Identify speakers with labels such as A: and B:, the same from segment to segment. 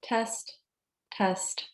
A: Test, test.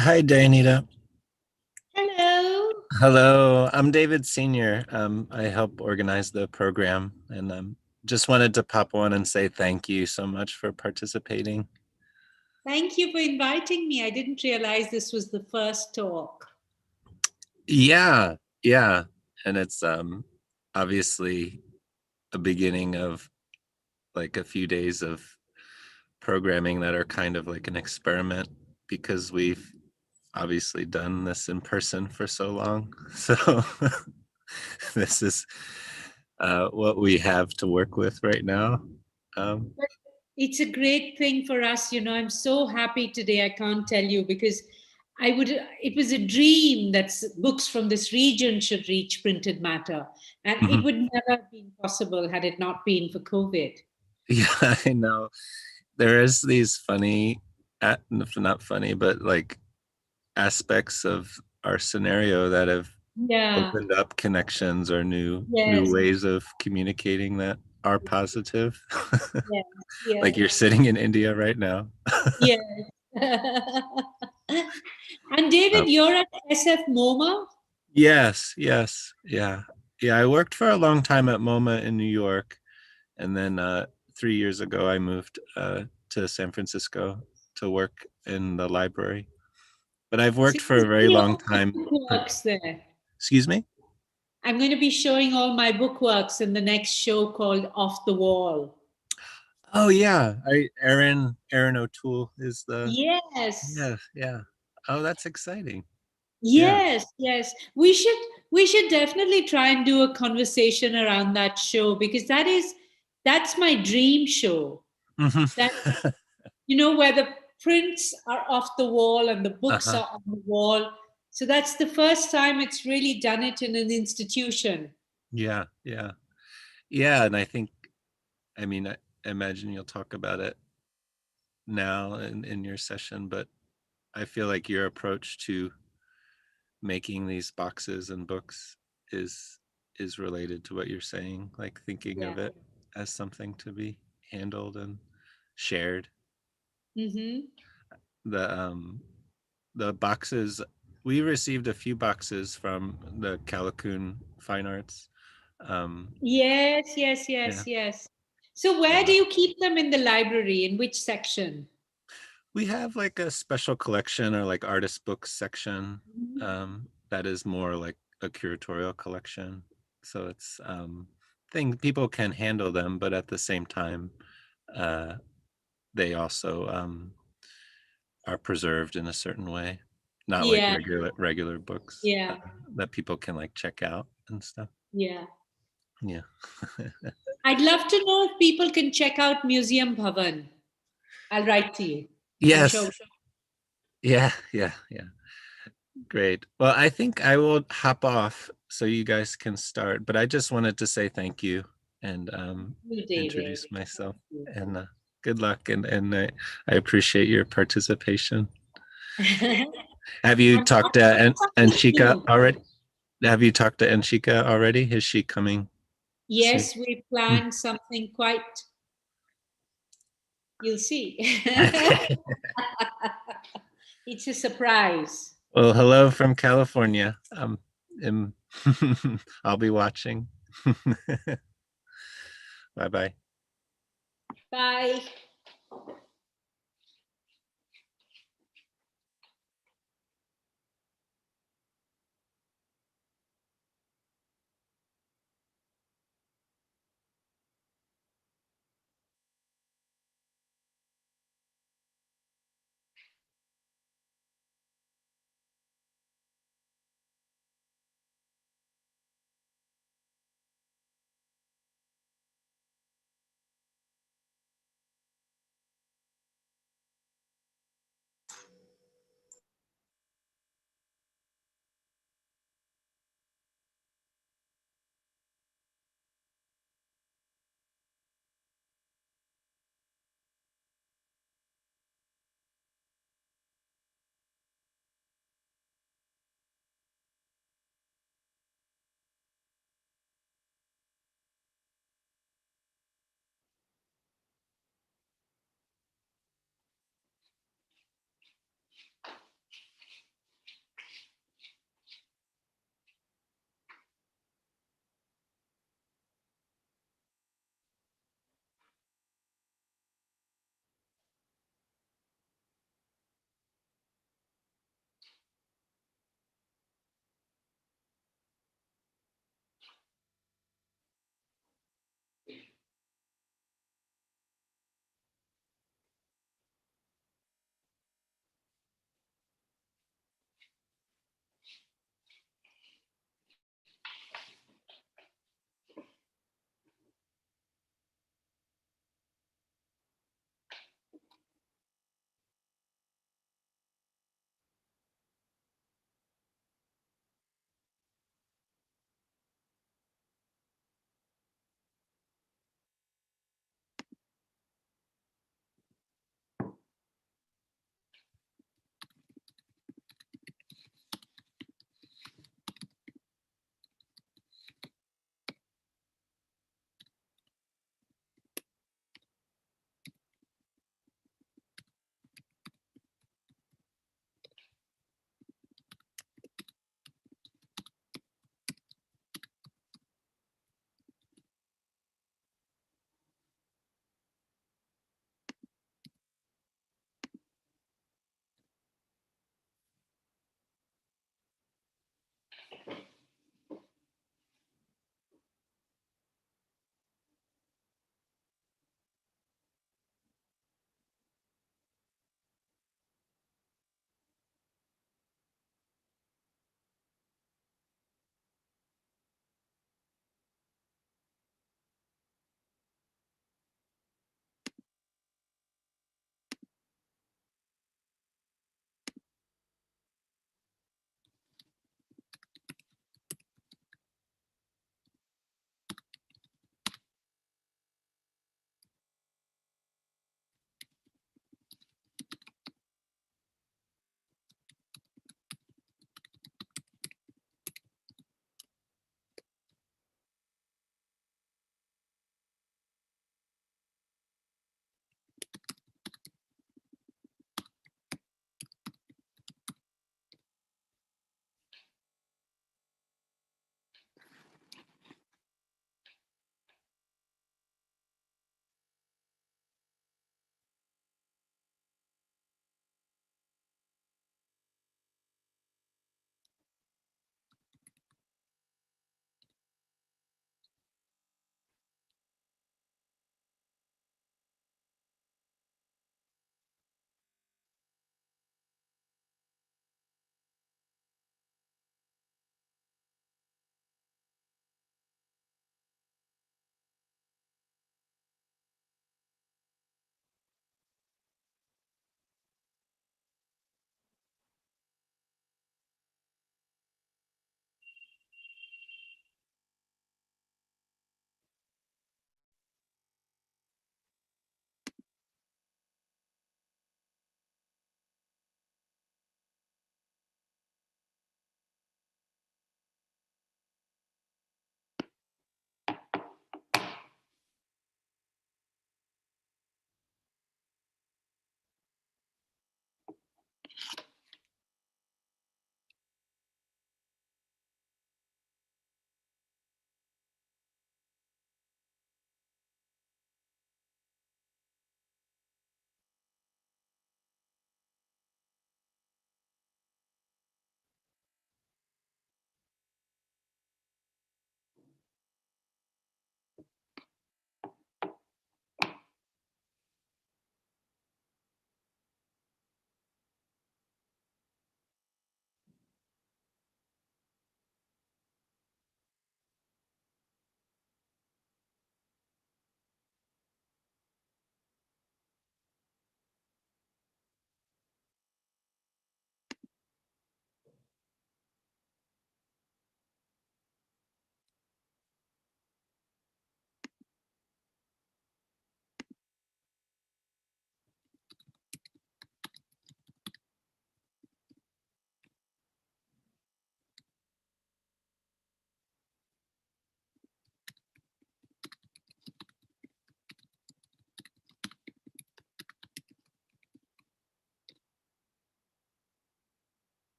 B: Hi, Dayanita.
C: Hello.
B: Hello, I'm David Senior. I help organize the program, and just wanted to pop on and say thank you so much for participating.
C: Thank you for inviting me. I didn't realize this was the first talk.
B: Yeah, yeah, and it's obviously a beginning of like a few days of programming that are kind of like an experiment because we've obviously done this in person for so long. So this is what we have to work with right now. Um,
C: But it's a great thing for us. I'm so happy today. I can't tell you because it was a dream that books from this region should reach printed matter. And it
B: mhm.
C: would never have been possible had it not been for COVID.
B: Yeah, I know. There is these funny, not funny, but like aspects of our scenario that have
C: Yeah.
B: opened up connections or new
C: Yes.
B: ways of communicating that are positive.
C: Yes.
B: Like
C: Yes.
B: you're sitting in India right now.
C: Yes. And
B: Um,
C: David, you're at SFMOMA?
B: yes, yes, yeah, yeah. I worked for a long time at MoMA in New York, and then 3 years ago I moved to San Francisco to work in the library. But I've
C: So
B: worked for
C: you
B: a very
C: see
B: long
C: all my
B: time.
C: bookworks there.
B: Excuse me?
C: I'm going to be showing all my bookworks in the next show called Off the Wall.
B: Oh yeah, Aaron O'Toole is the
C: Yes.
B: yeah, yeah. Oh, that's exciting. Yeah.
C: Yes, yes. We should definitely try and do a conversation around that show because that's my dream show.
B: Mhm.
C: That where the prints are off the wall and the books
B: Uh-huh.
C: are on the wall. So that's the first time it's really done it in an institution.
B: Yeah, yeah. Yeah, and I mean, I imagine you'll talk about it now in your session, but I feel like your approach to making these boxes and books is is related to what you're saying, like thinking
C: Yeah.
B: of it as something to be handled and shared.
C: Mm-hmm.
B: The the boxes, we received a few boxes from the Callicoon Fine Arts. Um,
C: Yes, yes,
B: yeah,
C: yes, yes. So where do
B: yeah.
C: you keep them in the library? In which section?
B: We have like a special collection or like artist books section that is more like a curatorial collection. So it's thing people can handle them, but at the same time, uh, they also are preserved in a certain way, not like
C: Yeah,
B: regular books
C: yeah,
B: that people can like check out and stuff.
C: yeah.
B: Yeah.
C: I'd love to know if people can check out Museum Bhavan. I'll write to you. I'm
B: Yes.
C: sure.
B: Yeah. Yeah. Yeah. Great. Well, I think I will hop off so you guys can start, but I just wanted to say thank you and
C: You, David.
B: introduce myself
C: Thank
B: and good luck and I appreciate your participation.
C: you.
B: Have you
C: And
B: talked to
C: something
B: Anshika
C: new.
B: already? Have you talked to Anshika already? Is she coming soon?
C: Yes, we
B: Hmm.
C: planned something quite, you'll see.
B: Okay.
C: It's a surprise.
B: Well, hello from California. Am- I'll be watching. Bye bye.
C: Bye.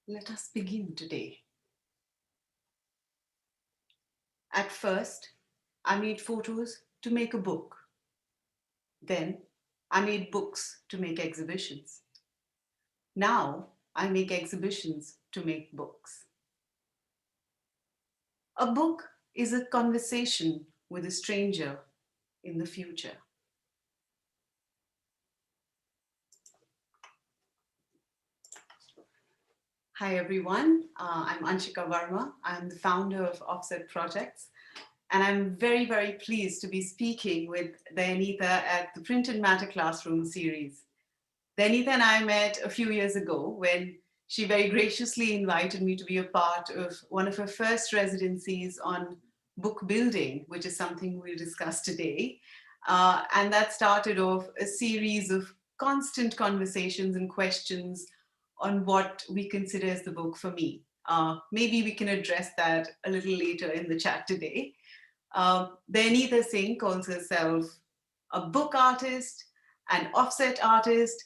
D: Let us begin today. At first, I made photos to make a book. Then, I made books to make exhibitions. Now, I make exhibitions to make books. A book is a conversation with a stranger in the future. Hi everyone, I'm Anshika Varma. I'm the founder of Offset Projects, and I'm very, very pleased to be speaking with Dayanita at the Printed Matter Classroom series. Dayanita and I met a few years ago when she very graciously invited me to be a part of one of her first residencies on book building, which is something we'll discuss today. And that started off a series of constant conversations and questions on what we consider as the book for me. Maybe we can address that a little later in the chat today. Dayanita Singh calls herself a book artist, an offset artist,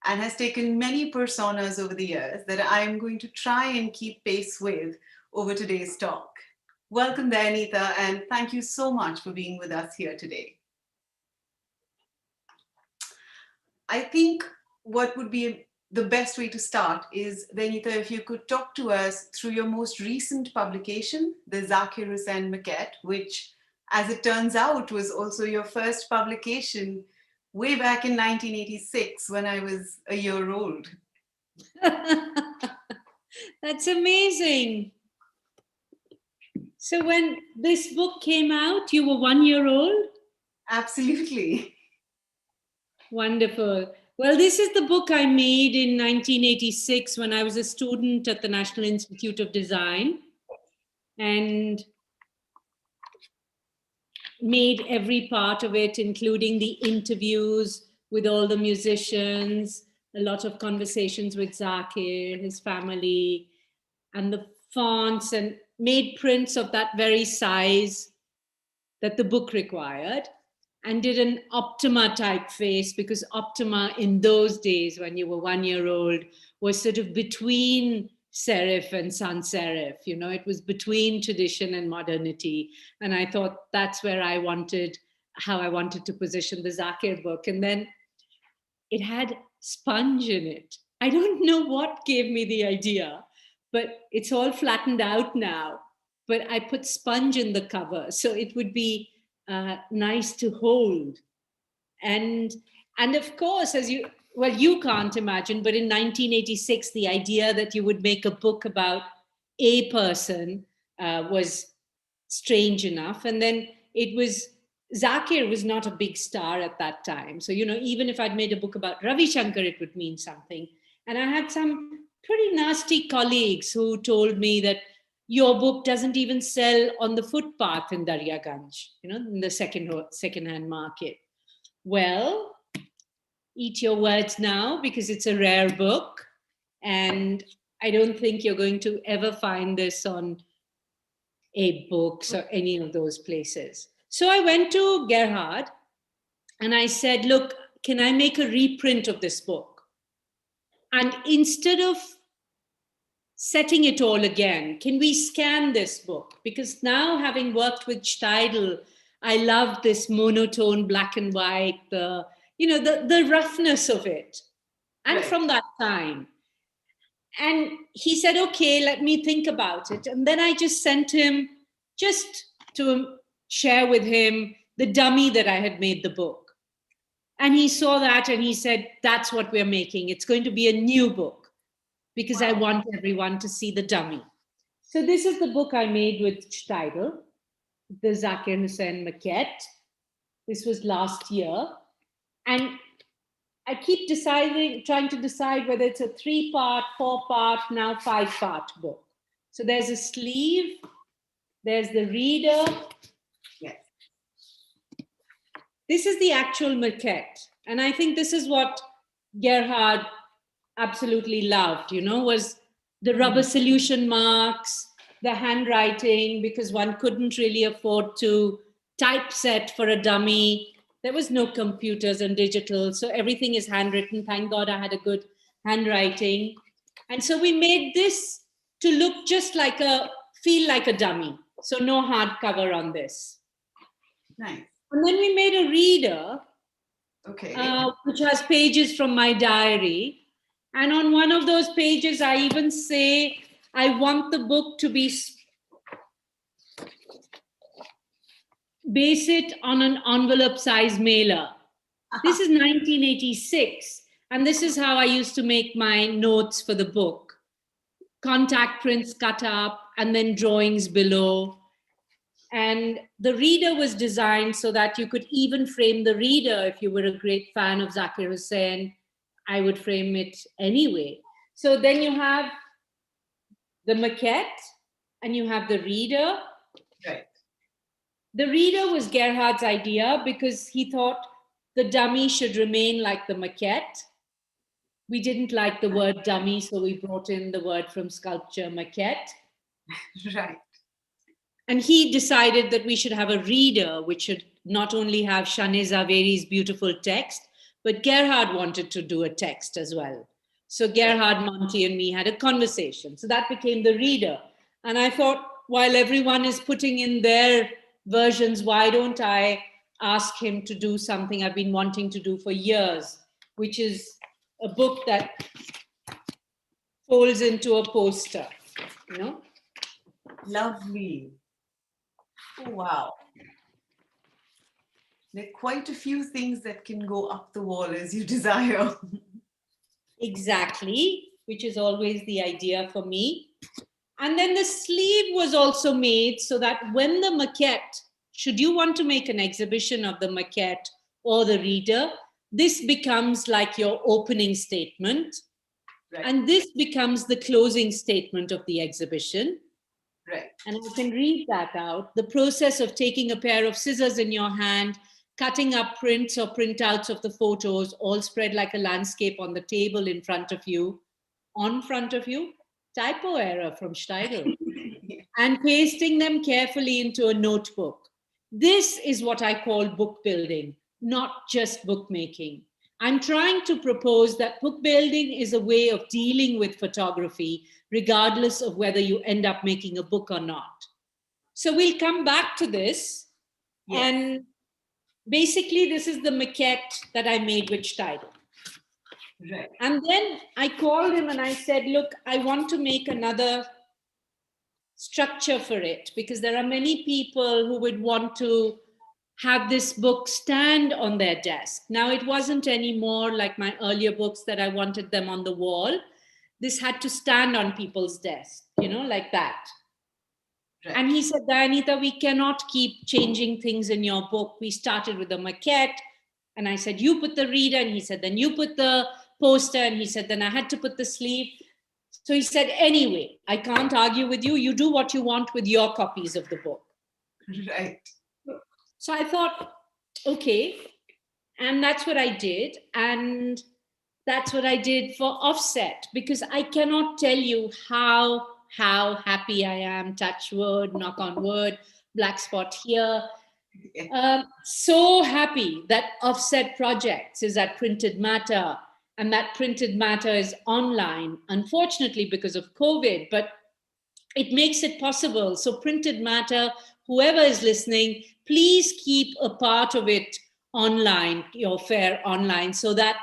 D: and has taken many personas over the years that I am going to try and keep pace with over today's talk. Welcome, Dayanita, and thank you so much for being with us here today. I think what would be the best way to start is, Dayanita, if you could talk to us through your most recent publication, the Zakir Hussain Maquette, which, as it turns out, was also your first publication way back in 1986 when I was a year old.
C: That's amazing. So when this book came out, you were 1 year old?
D: Absolutely.
C: Wonderful. Well, this is the book I made in 1986 when I was a student at the National Institute of Design, and made every part of it, including the interviews with all the musicians, a lot of conversations with Zakir, his family, and the fonts, and made prints of that very size that the book required, and did an Optima typeface, because Optima in those days when you were 1 year old was sort of between serif and sans serif, you know, it was between tradition and modernity. And I thought that's where how I wanted to position the Zakir book. And then it had sponge in it. I don't know what gave me the idea, but it's all flattened out now. But I put sponge in the cover, so it would be nice to hold. And of course, you can't imagine, but in 1986, the idea that you would make a book about a person was strange enough. And then Zakir was not a big star at that time. So, you know, even if I'd made a book about Ravi Shankar, it would mean something. And I had some pretty nasty colleagues who told me that your book doesn't even sell on the footpath in Daryaganj, you know, in the second-hand market. Well, eat your words now, because it's a rare book. And I don't think you're going to ever find this on Books or any of those places. So I went to Gerhard and I said, look, can I make a reprint of this book? And instead of setting it all again, can we scan this book? Because now, having worked with Steidl, I love this monotone black and white, the roughness of it. And
D: Right.
C: from that time. And he said, okay, let me think about it. And then I just sent him, just to share with him, the dummy that I had made the book. And he saw that and he said, that's what we're making. It's going to be a new book, because I want everyone to see the dummy. So this is the book I made with Steidl, the Zakir Hussain Maquette. This was last year. And I keep trying to decide whether it's a 3-part, 4-part, now 5-part book. So there's a sleeve, there's the reader.
D: Yes.
C: This is the actual maquette. And I think this is what Gerhard absolutely loved, you know, was the rubber solution marks, the handwriting, because one couldn't really afford to typeset for a dummy. There was no computers and digital, so everything is handwritten. Thank God I had a good handwriting. And so we made this to look just like feel like a dummy. So no hardcover on this.
D: Nice.
C: And then we made a reader,
D: Okay.
C: which has pages from my diary. And on one of those pages, I even say, I want the book to be base it on an envelope size mailer. This is 1986. And this is how I used to make my notes for the book. Contact prints cut up and then drawings below. And the reader was designed so that you could even frame the reader. If you were a great fan of Zakir Hussain, I would frame it anyway. So then you have the maquette and you have the reader.
D: Right.
C: The reader was Gerhard's idea because he thought the dummy should remain like the maquette. We didn't like the word dummy, so we brought in the word from sculpture, maquette.
D: Right.
C: And he decided that we should have a reader, which should not only have Shane Zaveri's beautiful text, but Gerhard wanted to do a text as well. So Gerhard, Monty, and me had a conversation. So that became the reader. And I thought, while everyone is putting in their versions, why don't I ask him to do something I've been wanting to do for years, which is a book that folds into a poster, you know?
D: Lovely. Oh, wow. There are quite a few things that can go up the wall as you desire.
C: Exactly, which is always the idea for me. And then the sleeve was also made so that when the maquette, should you want to make an exhibition of the maquette or the reader, this becomes like your opening statement.
D: Right.
C: And this becomes the closing statement of the exhibition.
D: Right.
C: And I can read that out. The process of taking a pair of scissors in your hand, cutting up prints or printouts of the photos, all spread like a landscape on the table in front of you, typo error from Steigl, and pasting them carefully into a notebook. This is what I call book building, not just bookmaking. I'm trying to propose that book building is a way of dealing with photography, regardless of whether you end up making a book or not. So we'll come back to this.
D: Yes.
C: And basically, this is the maquette that I made with Steigl.
D: Right.
C: And then I called him and I said, look, I want to make another structure for it because there are many people who would want to have this book stand on their desk. Now, it wasn't anymore like my earlier books that I wanted them on the wall. This had to stand on people's desks, you know, like that.
D: Right.
C: And he said, Dayanita, we cannot keep changing things in your book. We started with a maquette. And I said, you put the reader. And he said, then you put the poster. And he said, then I had to put the sleeve. So he said, anyway, I can't argue with you. You do what you want with your copies of the book.
D: Right.
C: So I thought, okay. And that's what I did. And that's what I did for Offset, because I cannot tell you how happy I am, touch wood, knock on wood, black spot here. So happy that Offset Projects is at Printed Matter, and that Printed Matter is online, unfortunately because of COVID, but it makes it possible. So Printed Matter, whoever is listening, please keep a part of it online, your fair online, so that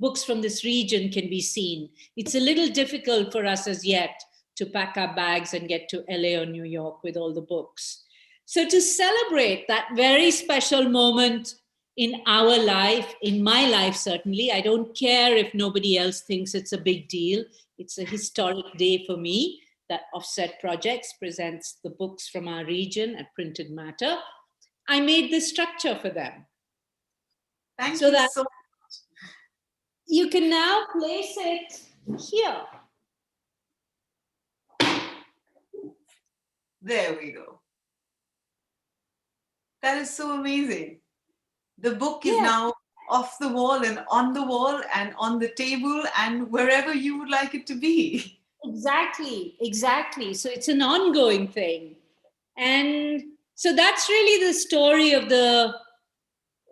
C: books from this region can be seen. It's a little difficult for us as yet to pack our bags and get to LA or New York with all the books. So to celebrate that very special moment in our life, in my life certainly, I don't care if nobody else thinks it's a big deal. It's a historic day for me that Offset Projects presents the books from our region at Printed Matter. I made this structure for them.
D: Thank
C: So
D: you
C: that
D: so much.
C: you can now place it here.
D: There we go. That is so amazing. The book is now off the wall and on the table and wherever you would like it to be.
C: Exactly. So it's an ongoing thing. And so that's really the story of the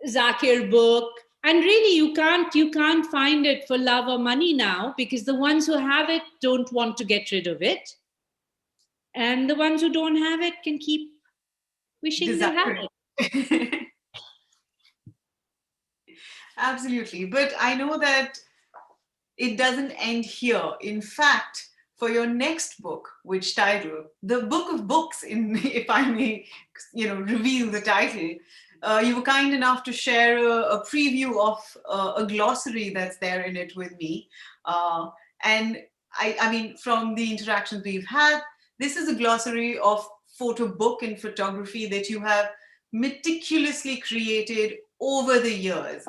C: Zakir book. And really, you can't find it for love or money now, because the ones who have it don't want to get rid of it. And the ones who don't have it can keep wishing they had it.
D: Absolutely. But I know that it doesn't end here. In fact, for your next book, which title, the Book of Books, if I may, reveal the title, you were kind enough to share a preview of a glossary that's there in it with me. And I mean, from the interactions we've had, this is a glossary of photo book and photography that you have meticulously created over the years.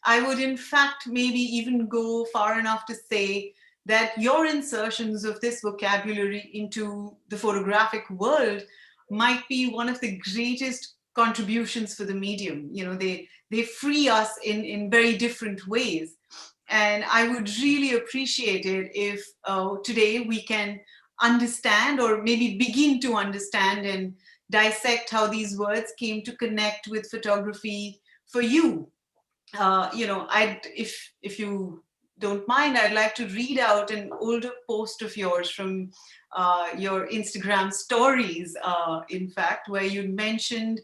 D: I would in fact maybe even go far enough to say that your insertions of this vocabulary into the photographic world might be one of the greatest contributions for the medium. They free us in very different ways. And I would really appreciate it if today we can understand, or maybe begin to understand and dissect how these words came to connect with photography for you. If you don't mind, I'd like to read out an older post of yours from your Instagram stories, in fact, where you mentioned,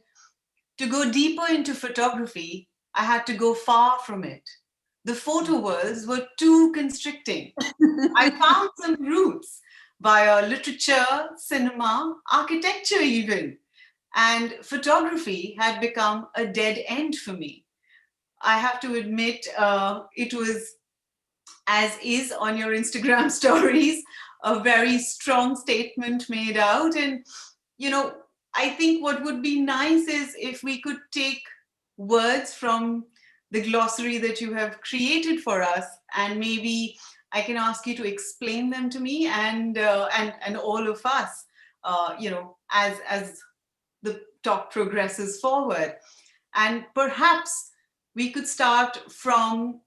D: to go deeper into photography, I had to go far from it. The photo worlds were too constricting. I found some roots via literature, cinema, architecture even, and photography had become a dead end for me. I have to admit, it was, as is on your Instagram stories, a very strong statement made out. And, I think what would be nice is if we could take words from the glossary that you have created for us, and maybe I can ask you to explain them to me and all of us, as the talk progresses forward. And perhaps we could start from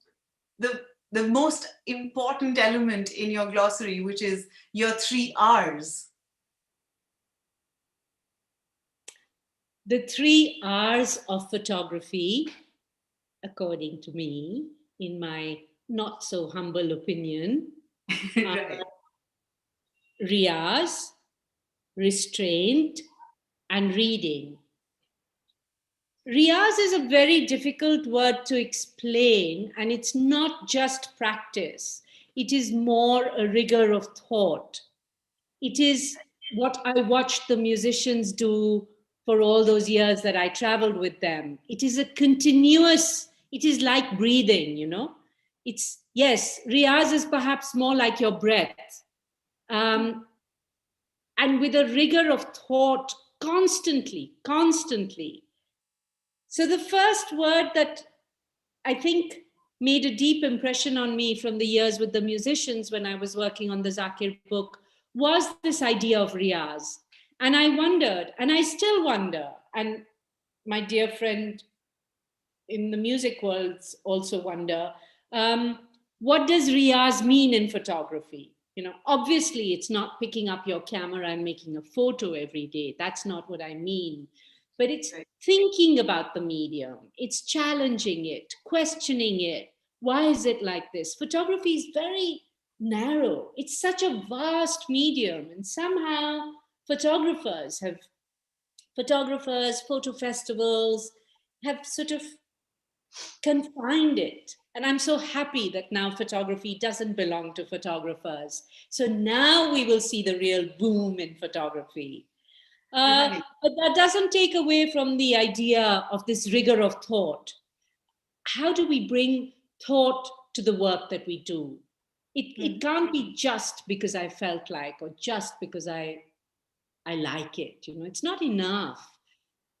D: the most important element in your glossary, which is your 3 R's.
C: The 3 R's of photography, according to me, in my not so humble opinion,
D: Right.
C: riyaz, restraint, and reading. Riyaz is a very difficult word to explain, and it's not just practice. It is more a rigor of thought. It is what I watched the musicians do for all those years that I traveled with them. It is a continuous, it is like breathing, It's, yes, riyaz is perhaps more like your breath. And with a rigor of thought constantly. So the first word that I think made a deep impression on me from the years with the musicians when I was working on the Zakir book was this idea of riyaz. And I wondered, and I still wonder, and my dear friend in the music world also wonder, what does riyaz mean in photography? Obviously it's not picking up your camera and making a photo every day. That's not what I mean. But it's thinking about the medium. It's challenging it, questioning it. Why is it like this? Photography is very narrow. It's such a vast medium. And somehow photographers, photo festivals have sort of confined it. And I'm so happy that now photography doesn't belong to photographers. So now we will see the real boom in photography. But that doesn't take away from the idea of this rigor of thought. How do we bring thought to the work that we do? It can't be just because I felt like, or just because I like it. It's not enough.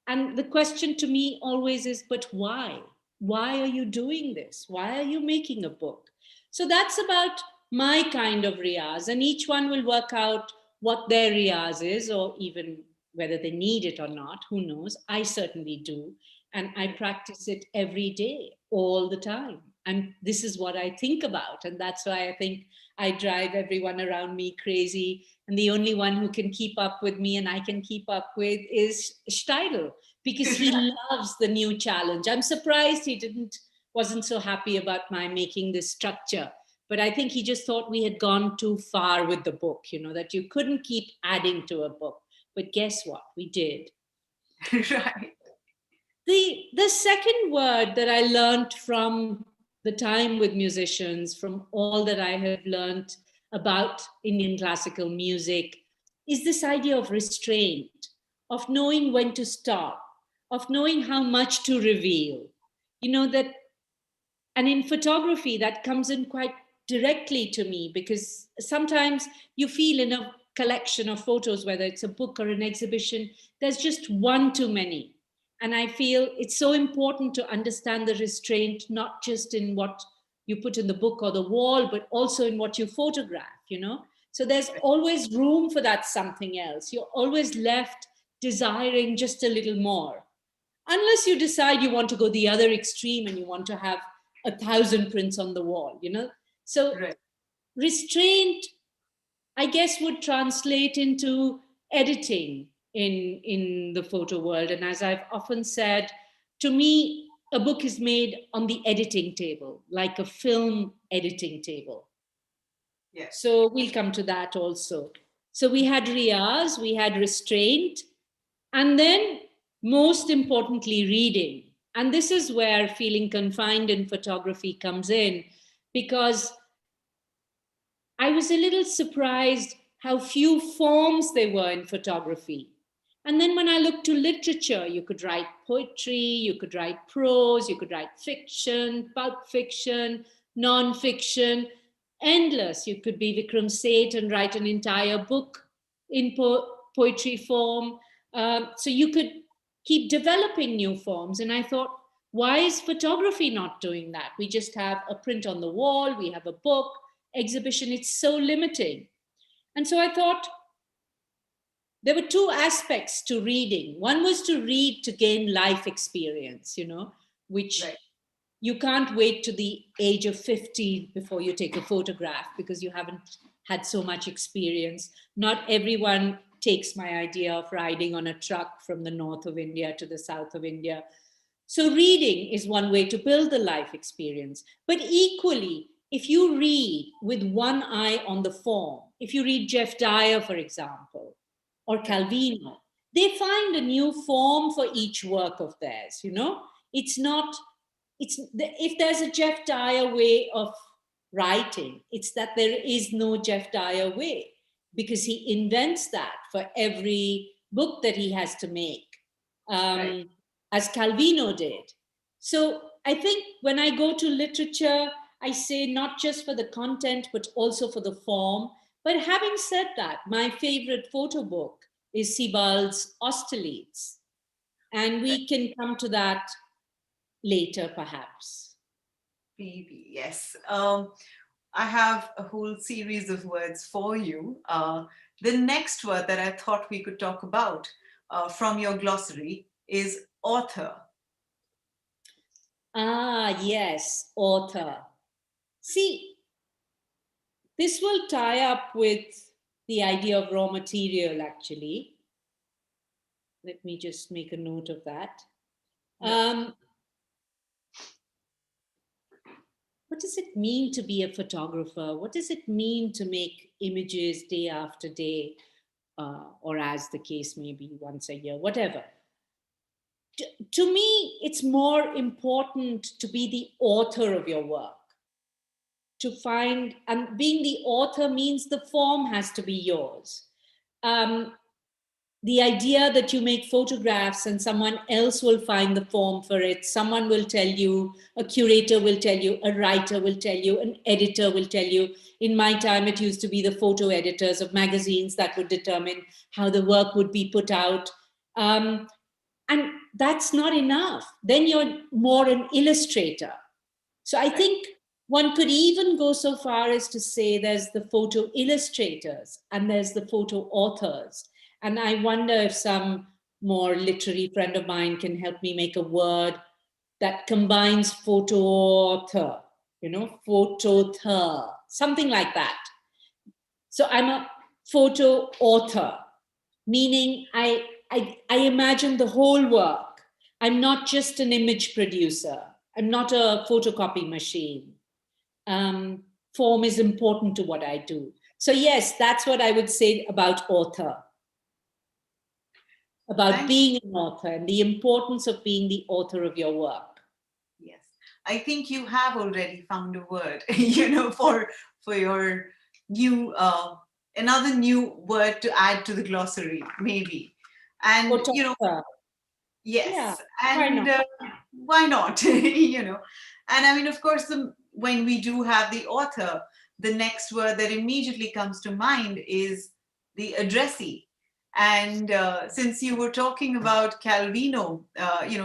C: And the question to me always is, but why? Why are you doing this? Why are you making a book? So that's about my kind of riyaz, and each one will work out what their riyaz is, or even whether they need it or not, who knows? I certainly do. And I practice it every day, all the time. And this is what I think about. And that's why I think I drive everyone around me crazy. And the only one who can keep up with me and I can keep up with is Steidl, because he loves the new challenge. I'm surprised he didn't wasn't so happy about my making this structure. But I think he just thought we had gone too far with the book, that you couldn't keep adding to a book. But guess what? We did.
D: Right.
C: The second word that I learned from the time with musicians, from all that I have learned about Indian classical music, is this idea of restraint, of knowing when to stop, of knowing how much to reveal. And in photography, that comes in quite directly to me, because sometimes you feel in a collection of photos, whether it's a book or an exhibition, there's just one too many. And I feel it's so important to understand the restraint, not just in what you put in the book or the wall, but also in what you photograph, So there's always room for that something else. You're always left desiring just a little more. Unless you decide you want to go the other extreme and you want to have 1,000 prints on the wall, So
D: Right.
C: Restraint, I guess, would translate into editing in the photo world. And as I've often said, to me, a book is made on the editing table, like a film editing table.
D: Yes.
C: So we'll come to that also. So we had riyaz, we had restraint, and then most importantly, reading. And this is where feeling confined in photography comes in, because I was a little surprised how few forms there were in photography. And then when I looked to literature, you could write poetry, you could write prose, you could write fiction, pulp fiction, non-fiction, endless. You could be Vikram Seth and write an entire book in poetry form. So you could keep developing new forms. And I thought, why is photography not doing that? We just have a print on the wall, we have a book, exhibition, it's so limiting. And so I thought there were two aspects to reading. One was to read to gain life experience, which
D: Right.
C: you can't wait to the age of 50 before you take a photograph, because you haven't had so much experience. Not everyone takes my idea of riding on a truck from the north of India to the south of India. So reading is one way to build the life experience. But equally, if you read with one eye on the form, if you read Jeff Dyer, for example, or Calvino, they find a new form for each work of theirs, if there's a Jeff Dyer way of writing, it's that there is no Jeff Dyer way, because he invents that for every book that he has to make,
D: Right.
C: as Calvino did. So I think when I go to literature, I say not just for the content, but also for the form. But having said that, my favorite photo book is Sebald's Austerlitz. And we can come to that later, perhaps.
D: Phoebe, yes. I have a whole series of words for you. The next word that I thought we could talk about from your glossary is author.
C: Ah, yes, author. See, this will tie up with the idea of raw material, actually. Let me just make a note of that. What does it mean to be a photographer? What does it mean to make images day after day, or as the case may be, once a year, whatever? To me, it's more important to be the author of your work. To find, and being the author means the form has to be yours. The idea that you make photographs and someone else will find the form for it, someone will tell you, a curator will tell you, a writer will tell you, an editor will tell you. In my time, it used to be the photo editors of magazines that would determine how the work would be put out. And that's not enough. Then you're more an illustrator. So I think one could even go so far as to say there's the photo illustrators and there's the photo authors. And I wonder if some more literary friend of mine can help me make a word that combines photo author, photo-ther, something like that. So I'm a photo author, meaning I imagine the whole work. I'm not just an image producer. I'm not a photocopy machine. Form is important to what I do. So yes, that's what I would say about author, about being an author and the importance of being the author of your work.
D: Yes, I think you have already found a word, for your new, another new word to add to the glossary, maybe. And, yes,
C: yeah,
D: and why not, And I mean, of course, when we do have the author, the next word that immediately comes to mind is the addressee. And since you were talking about Calvino,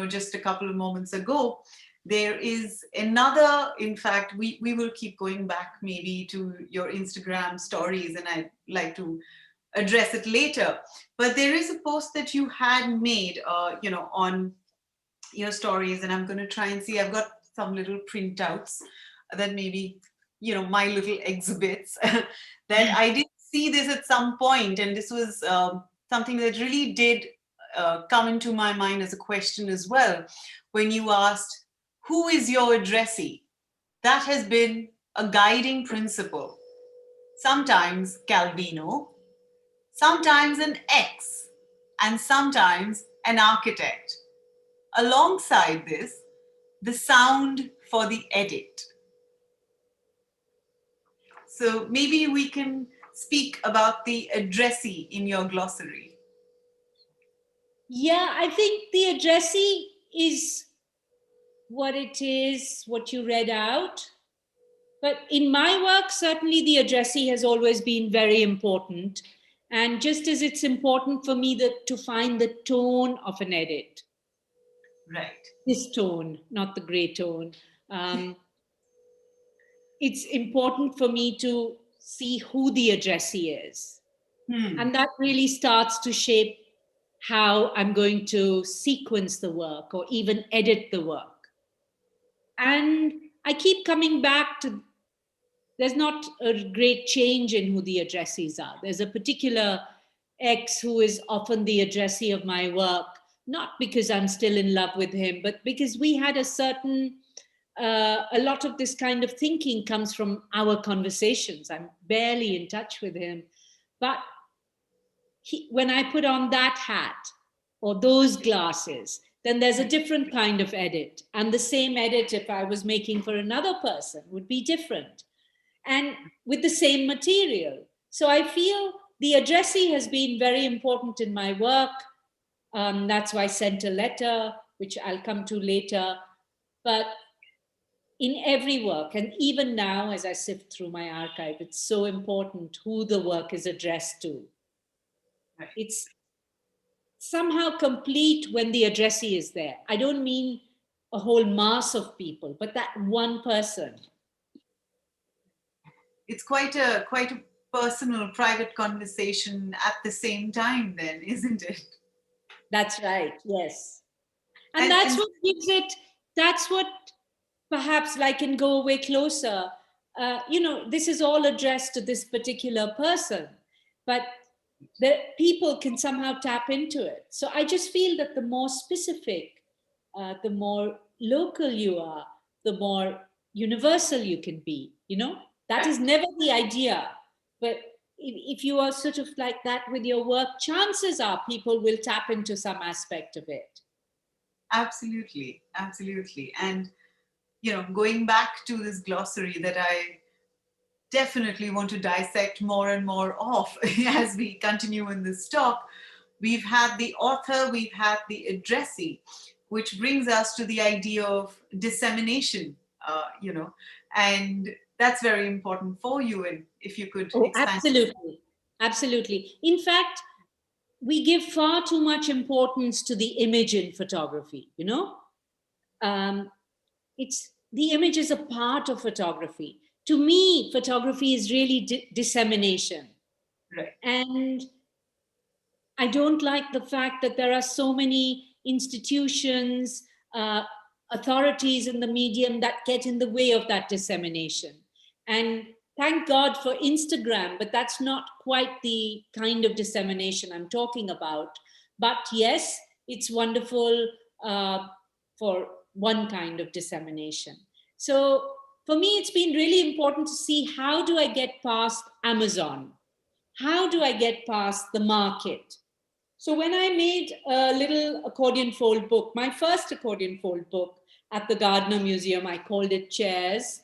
D: just a couple of moments ago, there is another, in fact, we will keep going back maybe to your Instagram stories, and I'd like to address it later. But there is a post that you had made, on your stories, and I'm going to try and see. I've got some little printouts that maybe, my little exhibits that I did see this at some point, and this was something that really did come into my mind as a question as well. When you asked, who is your addressee? That has been a guiding principle. Sometimes Calvino, sometimes an ex, and sometimes an architect. Alongside this, the sound for the edit. So maybe we can speak about the addressee in your glossary.
C: Yeah, I think the addressee is what it is, what you read out. But in my work, certainly the addressee has always been very important. And just as it's important for me to find the tone of an edit.
D: Right.
C: This tone, not the gray tone. It's important for me to see who the addressee is. And that really starts to shape how I'm going to sequence the work or even edit the work. And I keep coming back to, there's not a great change in who the addressees are. There's a particular ex who is often the addressee of my work, not because I'm still in love with him, but because we had a certain, a lot of this kind of thinking comes from our conversations. I'm barely in touch with him. But when I put on that hat or those glasses, then there's a different kind of edit. And the same edit, if I was making for another person, would be different. And with the same material. So I feel the addressee has been very important in my work. That's why I sent a letter, which I'll come to later. But in every work, and even now as I sift through my archive, it's so important who the work is addressed to.
D: Right.
C: It's somehow complete when the addressee is there. I don't mean a whole mass of people, but that one person.
D: It's quite a personal, private conversation at the same time then, isn't it?
C: That's right, yes. And that's what gives it, that's what perhaps like in Go Away Closer, this is all addressed to this particular person, but the people can somehow tap into it. So I just feel that the more specific, the more local you are, the more universal you can be, That is never the idea. But if you are sort of like that with your work, chances are people will tap into some aspect of it.
D: Absolutely, absolutely. And, going back to this glossary that I definitely want to dissect more and more of as we continue in this talk, we've had the author, we've had the addressee, which brings us to the idea of dissemination, and that's very important for you. And if you could expand.
C: Absolutely. In fact, we give far too much importance to the image in photography, it's the image is a part of photography. To me, photography is really dissemination.
D: Right.
C: And I don't like the fact that there are so many institutions, authorities in the medium that get in the way of that dissemination. And thank God for Instagram, but that's not quite the kind of dissemination I'm talking about. But yes, it's wonderful for one kind of dissemination. So for me, it's been really important to see, how do I get past Amazon? How do I get past the market? So when I made a little accordion fold book, my first accordion fold book at the Gardner Museum, I called it Chairs.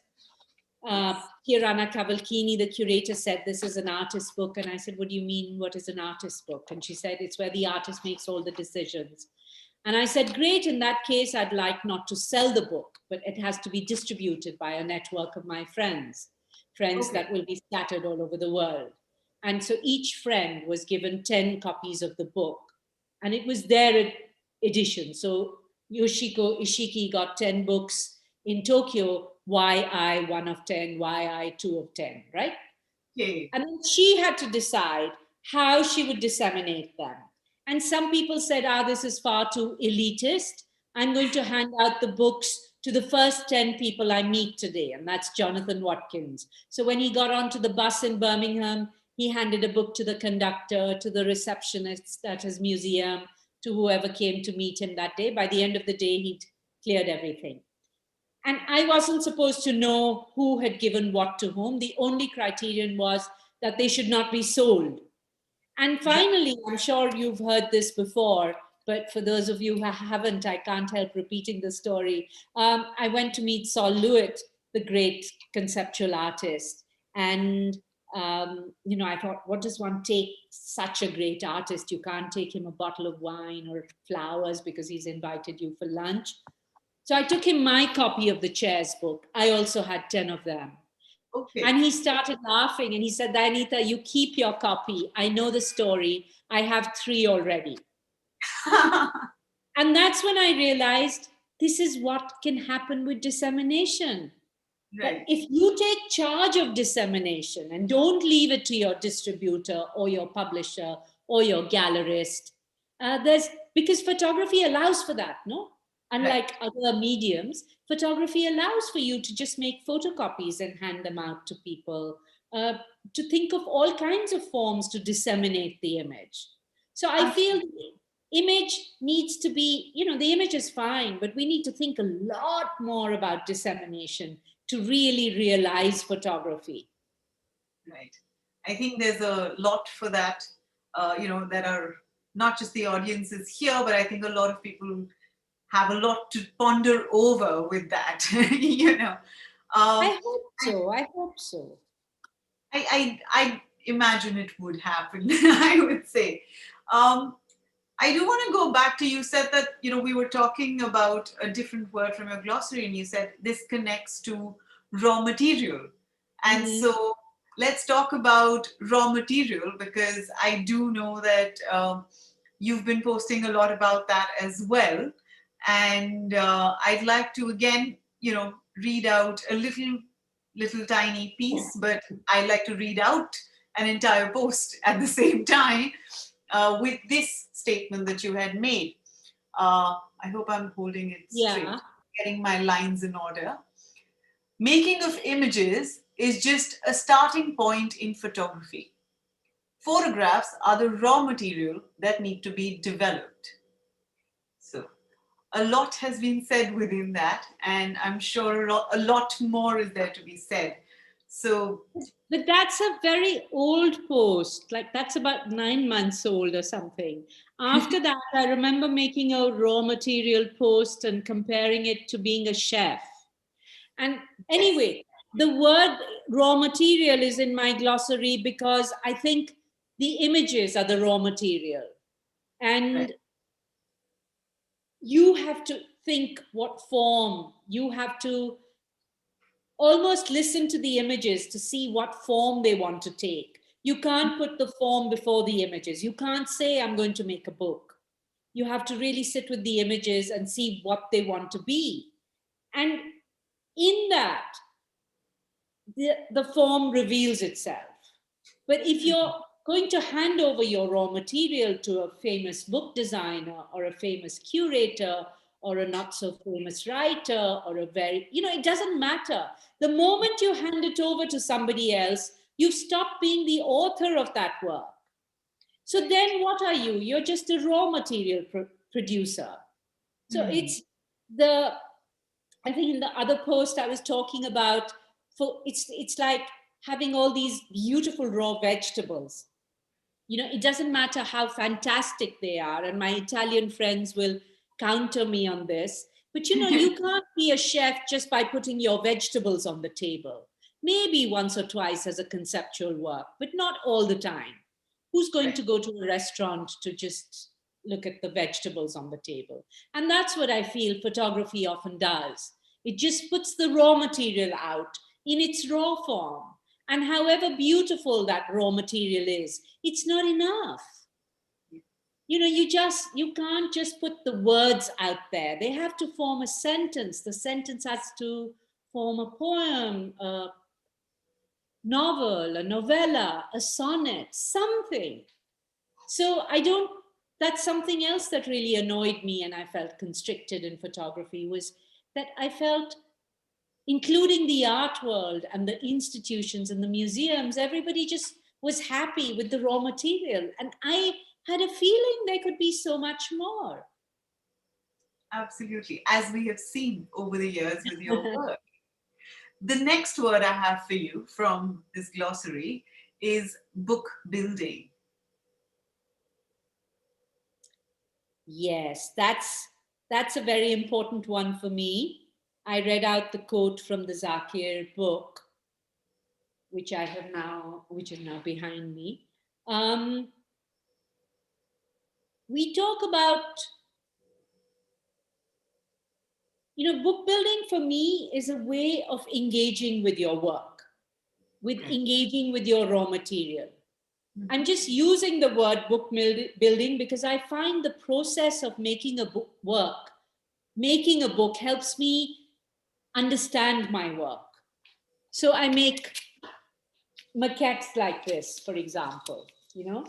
C: Kirana Cavalchini, the curator, said, this is an artist book. And I said, what do you mean, what is an artist book? And she said, it's where the artist makes all the decisions. And I said, great, in that case, I'd like not to sell the book, but it has to be distributed by a network of my friends that will be scattered all over the world. And so each friend was given 10 copies of the book, and it was their edition. So Yoshiko Ishiki got 10 books in Tokyo, YI 1 of 10, YI 2 of 10, right?
D: Okay.
C: And then she had to decide how she would disseminate them. And some people said, this is far too elitist. I'm going to hand out the books to the first 10 people I meet today. And that's Jonathan Watkins. So when he got onto the bus in Birmingham, he handed a book to the conductor, to the receptionist at his museum, to whoever came to meet him that day. By the end of the day, he'd cleared everything. And I wasn't supposed to know who had given what to whom. The only criterion was that they should not be sold. And finally, I'm sure you've heard this before, but for those of you who haven't, I can't help repeating the story. I went to meet Sol Lewitt, the great conceptual artist. And, I thought, what does one take such a great artist? You can't take him a bottle of wine or flowers because he's invited you for lunch. So I took him my copy of the Chairs book. I also had 10 of them.
D: Okay.
C: And he started laughing and he said, Dayanita, you keep your copy. I know the story. I have 3 already. And that's when I realized this is what can happen with dissemination.
D: Right.
C: That if you take charge of dissemination and don't leave it to your distributor or your publisher or your gallerist, because photography allows for that, no? Unlike other mediums, photography allows for you to just make photocopies and hand them out to people, to think of all kinds of forms to disseminate the image. So I feel the image needs to be, the image is fine, but we need to think a lot more about dissemination to really realize photography.
D: Right. I think there's a lot for that, that are not just the audiences here, but I think a lot of people have a lot to ponder over with that,
C: I hope so.
D: I imagine it would happen, I would say. I do want to go back to, you said that, we were talking about a different word from your glossary, and you said this connects to raw material. And so let's talk about raw material, because I do know that you've been posting a lot about that as well. And I'd like to, again, read out a little tiny piece, but I'd like to read out an entire post at the same time with this statement that you had made. I hope I'm holding it straight, getting my lines in order. Making of images is just a starting point in photography. Photographs are the raw material that need to be developed. So a lot has been said within that, and I'm sure a lot more is there to be said. So,
C: but that's a very old post, like that's about 9 months old or something. After that, I remember making a raw material post and comparing it to being a chef. And anyway, the word raw material is in my glossary because I think the images are the raw material. And you have to think what form, you have to almost listen to the images to see what form they want to take. You can't put the form before the images. You can't say, I'm going to make a book. You have to really sit with the images and see what they want to be. And in that, the form reveals itself. But if you're going to hand over your raw material to a famous book designer or a famous curator or a not so famous writer or a very, it doesn't matter. The moment you hand it over to somebody else, you've stopped being the author of that work. So then what are you? You're just a raw material producer. So it's the I think in the other post I was talking about, it's like having all these beautiful raw vegetables. You know, it doesn't matter how fantastic they are, and my Italian friends will counter me on this, but you know, you can't be a chef just by putting your vegetables on the table. Maybe once or twice as a conceptual work, but not all the time. Who's going to go to a restaurant to just look at the vegetables on the table? And that's what I feel photography often does. It just puts the raw material out in its raw form. And however beautiful that raw material is, it's not enough. You know, you can't just put the words out there. They have to form a sentence. The sentence has to form a poem, a novel, a novella, a sonnet, something. So that's something else that really annoyed me and I felt constricted in photography, was that I felt, including the art world and the institutions and the museums, everybody just was happy with the raw material. And I had a feeling there could be so much more.
D: Absolutely, as we have seen over the years with your work. The next word I have for you from this glossary is book building.
C: Yes, that's a very important one for me. I read out the quote from the Zakir book, which is now behind me. We talk about, you know, book building for me is a way of engaging with your work, with engaging with your raw material. I'm just using the word book building because I find the process of making a book helps me understand my work. So I make maquettes like this, for example, you know,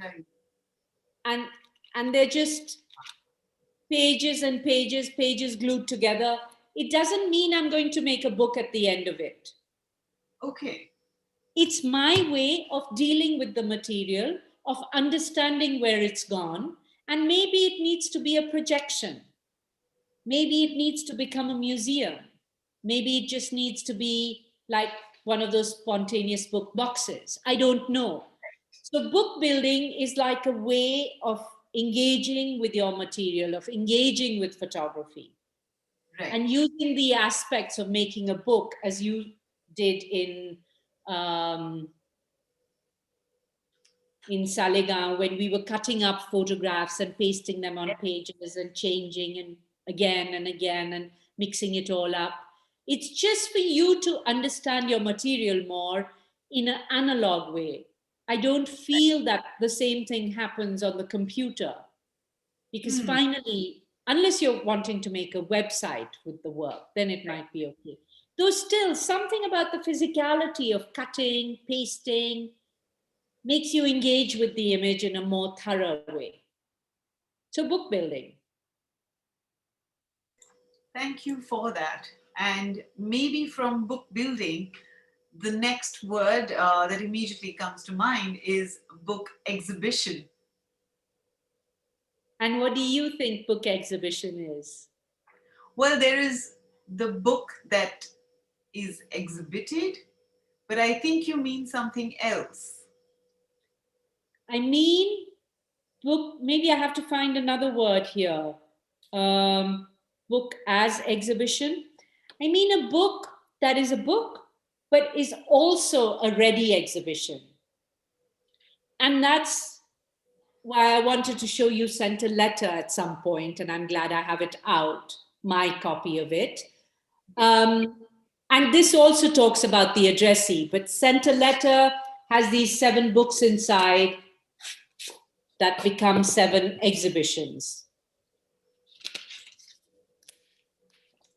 D: Right.
C: and they're just pages and pages glued together. It doesn't mean I'm going to make a book at the end of it.
D: Okay.
C: It's my way of dealing with the material, of understanding where it's gone, and maybe it needs to be a projection. Maybe it needs to become a museum. Maybe it just needs to be like one of those spontaneous book boxes. I don't know. So book building is like a way of engaging with your material, of engaging with photography.
D: Right.
C: And using the aspects of making a book, as you did in Salegan, when we were cutting up photographs and pasting them on pages and changing and again and mixing it all up. It's just for you to understand your material more in an analog way. I don't feel that the same thing happens on the computer, because finally, unless you're wanting to make a website with the work, then it might be okay. Though still, something about the physicality of cutting, pasting, makes you engage with the image in a more thorough way. So book building.
D: Thank you for that. And maybe from book building, the next word that immediately comes to mind is book exhibition.
C: And what do you think book exhibition is?
D: Well, there is the book that is exhibited, but I think you mean something else.
C: I mean, book, maybe I have to find another word here. Book as exhibition. I mean a book that is a book, but is also a ready exhibition. And that's why I wanted to show you Sent a Letter at some point, and I'm glad I have it out, my copy of it. And this also talks about the addressee, but Sent a Letter has these 7 books inside that become 7 exhibitions.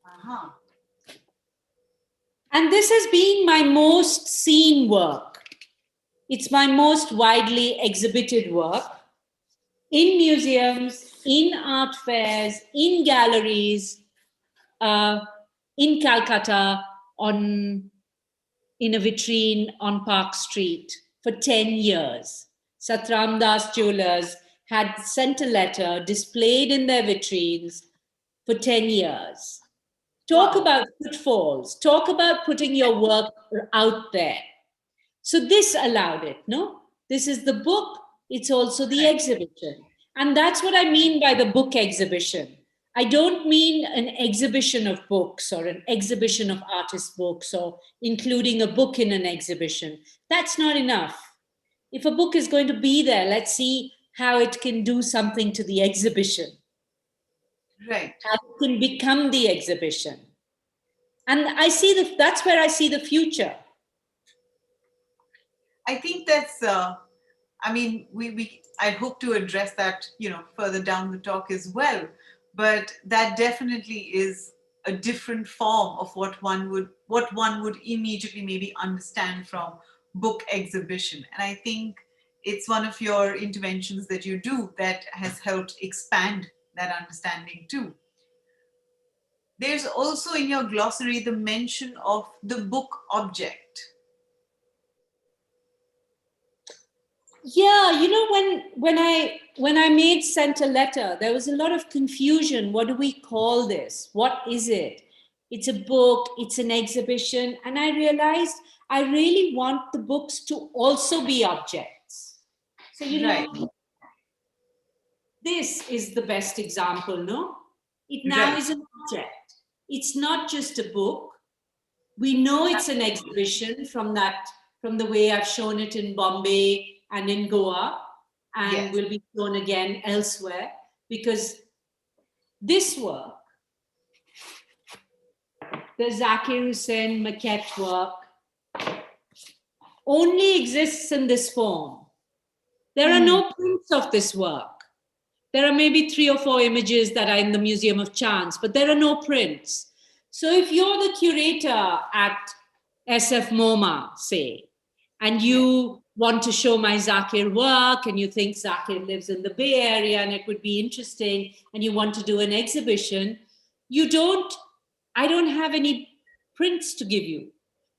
D: Uh-huh.
C: And this has been my most seen work. It's my most widely exhibited work in museums, in art fairs, in galleries, in Calcutta, in a vitrine on Park Street for 10 years. Satram Das jewelers had Sent a Letter displayed in their vitrines for 10 years. Talk
D: Wow.
C: about pitfalls. Talk about putting your work out there. So this allowed it, no? This is the book, it's also the exhibition. And that's what I mean by the book exhibition. I don't mean an exhibition of books or an exhibition of artist books or including a book in an exhibition. That's not enough. If a book is going to be there, let's see how it can do something to the exhibition,
D: Right.
C: how it can become the exhibition. And that's where I see the future.
D: I think that's, I mean, I hope to address that, further down the talk as well. But that definitely is a different form of what one would immediately maybe understand from book exhibition. And I think it's one of your interventions that you do that has helped expand that understanding too. There's also in your glossary the mention of the book object.
C: Yeah, when I sent a letter, there was a lot of confusion. What do we call this? What is it? It's a book, it's an exhibition. And I realized I really want the books to also be objects. So,
D: Right.
C: This is the best example, no? It now
D: Right.
C: is an object. It's not just a book. We know it's an exhibition from the way I've shown it in Bombay and in Goa, and
D: Yes.
C: will be shown again elsewhere, because this work, the Zakir Hussain maquette work, only exists in this form. There are no prints of this work. There are maybe 3 or 4 images that are in the Museum of Chance, but there are no prints. So if you're the curator at SFMOMA, say, and you want to show my Zakir work, and you think Zakir lives in the Bay Area and it would be interesting, and you want to do an exhibition, I don't have any prints to give you.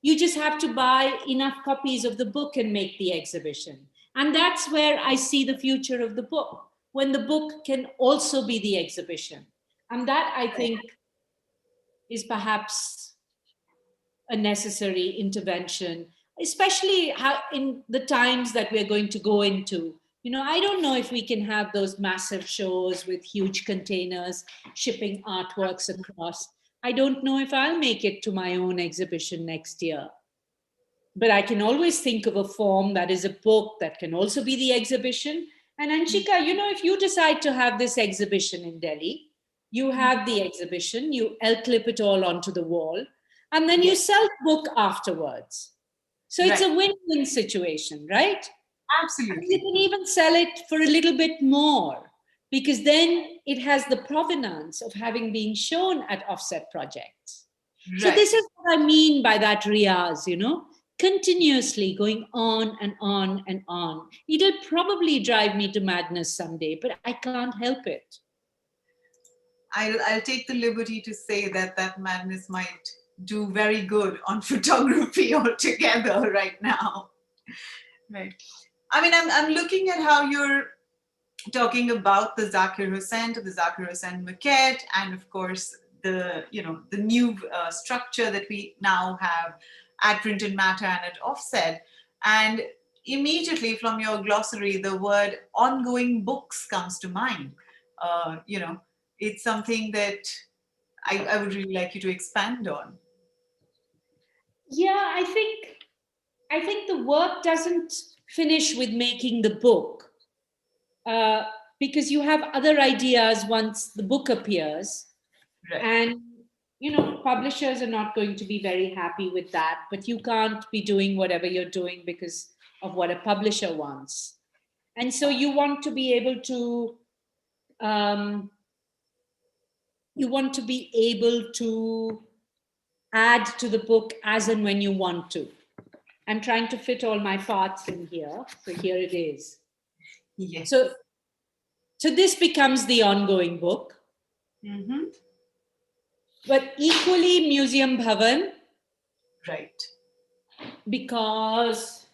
C: You just have to buy enough copies of the book and make the exhibition. And that's where I see the future of the book, when the book can also be the exhibition. And that, I think, is perhaps a necessary intervention, especially in the times that we're going to go into. I don't know if we can have those massive shows with huge containers shipping artworks across. I don't know if I'll make it to my own exhibition next year. But I can always think of a form that is a book that can also be the exhibition. And Anshika, if you decide to have this exhibition in Delhi, you have the exhibition, you clip it all onto the wall, and then you sell the book afterwards. So it's a win-win situation, right?
D: Absolutely.
C: And you can even sell it for a little bit more, because then it has the provenance of having been shown at offset projects.
D: Right.
C: So this is what I mean by that riyaz, continuously going on and on and on. It'll probably drive me to madness someday, but I can't help it.
D: I'll take the liberty to say that madness might do very good on photography altogether right now. Right. I mean, I'm looking at how you're talking about the Zakir Hussain to the Zakir Hussain maquette, and of course the new structure that we now have at Print and Matter and at Offset. And immediately from your glossary, the word ongoing books comes to mind. It's something that I would really like you to expand on.
C: Yeah, I think the work doesn't finish with making the book, because you have other ideas once the book appears.
D: Right.
C: And publishers are not going to be very happy with that, but you can't be doing whatever you're doing because of what a publisher wants. And so you want to be able to add to the book as and when you want to. I'm trying to fit all my parts in here, so here it is.
D: Yes.
C: So this becomes the ongoing book.
D: Mm-hmm.
C: But equally Museum Bhavan.
D: Right.
C: Because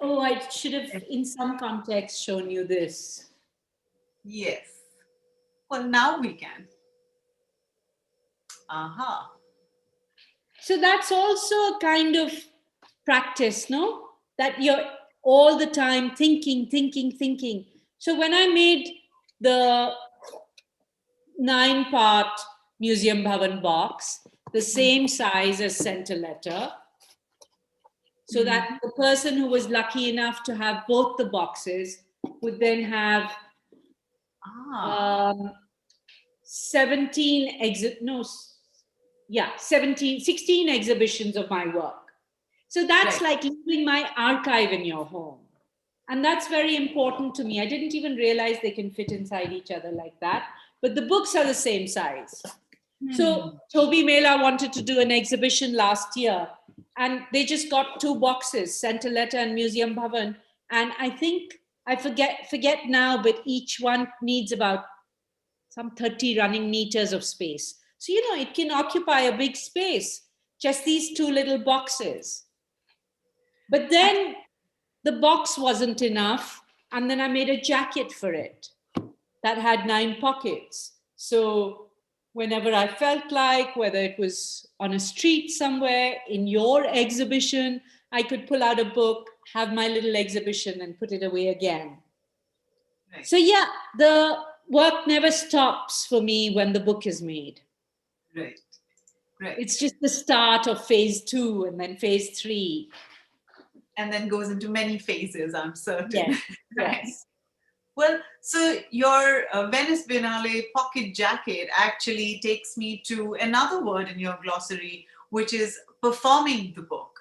C: I should have in some context shown you this.
D: Yes. Well, now we can. Aha.
C: So that's also a kind of practice, no? That you're all the time thinking. So when I made the 9-part Museum Bhavan box, the same size as Center Letter, so that the person who was lucky enough to have both the boxes would then have 16 exhibitions of my work. So that's
D: Right.
C: like leaving my archive in your home. And that's very important to me. I didn't even realize they can fit inside each other like that. But the books are the same size. So Toby Mela wanted to do an exhibition last year, and they just got 2 boxes, Center Letter and Museum Bhavan. And I think I forget now, but each one needs about some 30 running meters of space. So, it can occupy a big space, just these 2 little boxes. But then the box wasn't enough. And then I made a jacket for it that had 9 pockets. So whenever I felt like, whether it was on a street somewhere, in your exhibition, I could pull out a book, have my little exhibition and put it away again.
D: Right.
C: So yeah, the work never stops for me when the book is made.
D: Right. Right.
C: It's just the start of phase 2 and then phase 3.
D: And then goes into many phases, I'm certain.
C: Yes,
D: Right.
C: yes.
D: Well, so your Venice Biennale pocket jacket actually takes me to another word in your glossary, which is performing the book.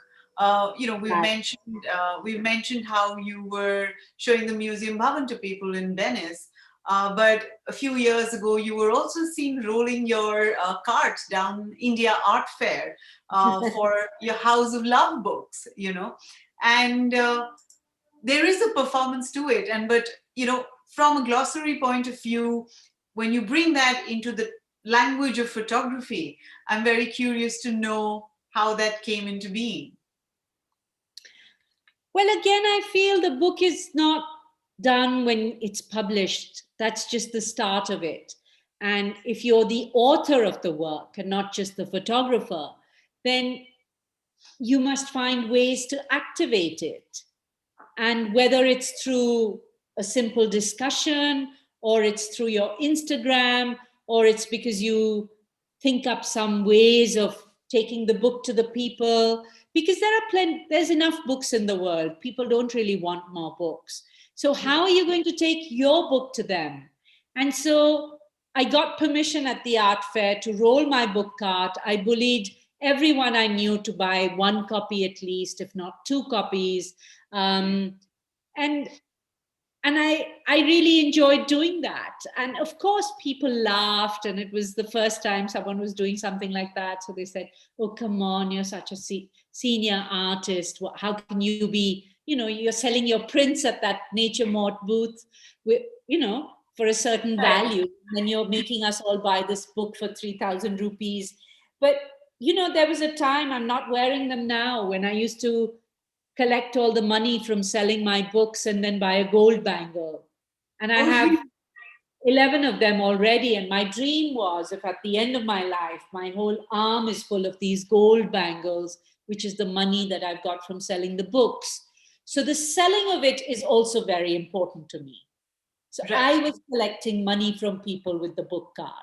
D: We've mentioned how you were showing the Museum Bhavan to people in Venice, but a few years ago you were also seen rolling your cart down India Art Fair for your House of Love books, and there is a performance to it. But from a glossary point of view, when you bring that into the language of photography, I'm very curious to know how that came into being.
C: Well, again, I feel the book is not done when it's published. That's just the start of it. And if you're the author of the work and not just the photographer, then you must find ways to activate it. And whether it's through a simple discussion, or it's through your Instagram, or it's because you think up some ways of taking the book to the people, because there's enough books in the world. People don't really want more books. So how are you going to take your book to them? And so I got permission at the art fair to roll my book cart. I bullied everyone I knew to buy 1 copy at least, if not 2 copies. And I really enjoyed doing that. And of course, people laughed, and it was the first time someone was doing something like that. So they said, "Oh, come on, you're such a senior artist. How can you be, you're selling your prints at that Nature Mort booth, with, for a certain value. And you're making us all buy this book for 3,000 rupees. But, there was a time, I'm not wearing them now, when I used to collect all the money from selling my books and then buy a gold bangle. And I have 11 of them already. And my dream was, if at the end of my life, my whole arm is full of these gold bangles, which is the money that I've got from selling the books. So the selling of it is also very important to me. So I was collecting money from people with the book card.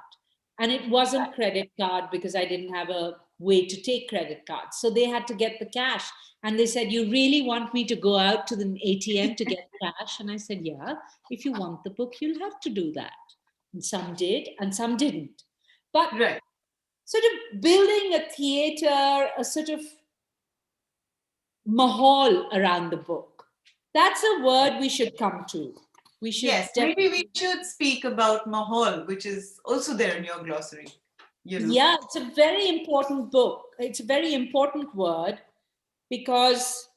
C: And it wasn't credit card because I didn't have a way to take credit cards. So they had to get the cash. And they said, "You really want me to go out to the ATM to get cash?" And I said, "Yeah, if you want the book, you'll have to do that." And some did and some didn't. But sort of building a theater, a sort of mahal around the book, that's a word we should come to. We should
D: maybe we should speak about mahal, which is also there in your glossary.
C: Yeah, it's a very important book. It's a very important word, because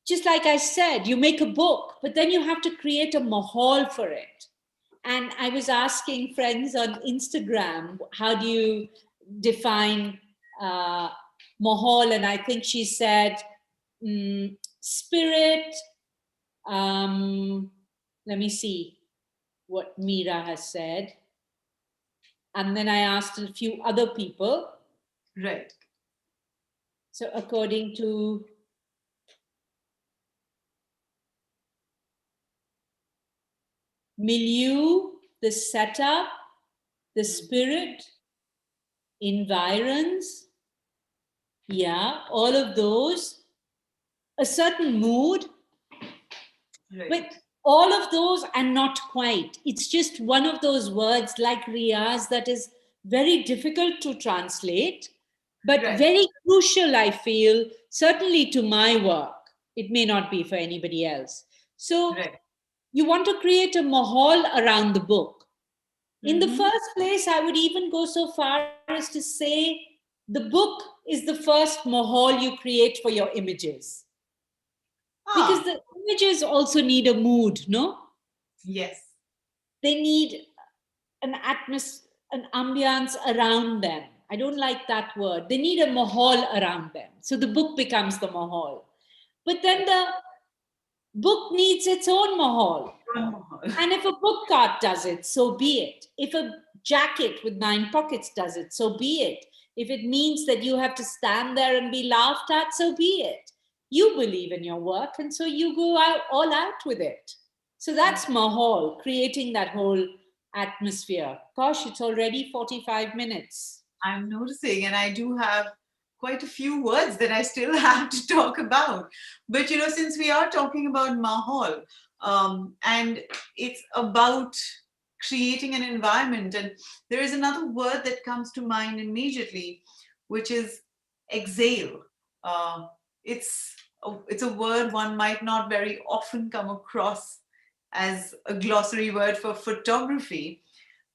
C: just like I said, you make a book, but then you have to create a mahal for it. And I was asking friends on Instagram, how do you define mahal? And I think she said, spirit, let me see, what Meera has said. And then I asked a few other people.
D: Right.
C: So according to milieu, the setup, the spirit, environs, yeah, all of those, a certain mood,
D: Right.
C: but all of those are not quite. It's just one of those words like Riyaz that is very difficult to translate, but
D: Right.
C: very crucial, I feel, certainly to my work. It may not be for anybody else. So
D: Right.
C: you want to create a mahal around the book. In the
D: Mhm.
C: first place, I would even go so far as to say the book is the first mahal you create for your images. Because
D: Ah,
C: the images also need a mood, no?
D: yes.
C: They need an atmosphere, an ambiance around them. I don't like that word. They need a mahal around them. So the book becomes the mahal. But then the book needs its own mahal. And if a book cart does it, so be it. If a jacket with 9 pockets does it, so be it. If it means that you have to stand there and be laughed at, so be it. You believe in your work, and so you go out all out with it. So that's mahal, creating that whole atmosphere. Gosh, it's already 45 minutes.
D: I'm noticing, and I do have quite a few words that I still have to talk about. But you know, since we are talking about mahal, and it's about creating an environment, and there is another word that comes to mind immediately, which is exhale. Uh, it's a word one might not very often come across as a glossary word for photography.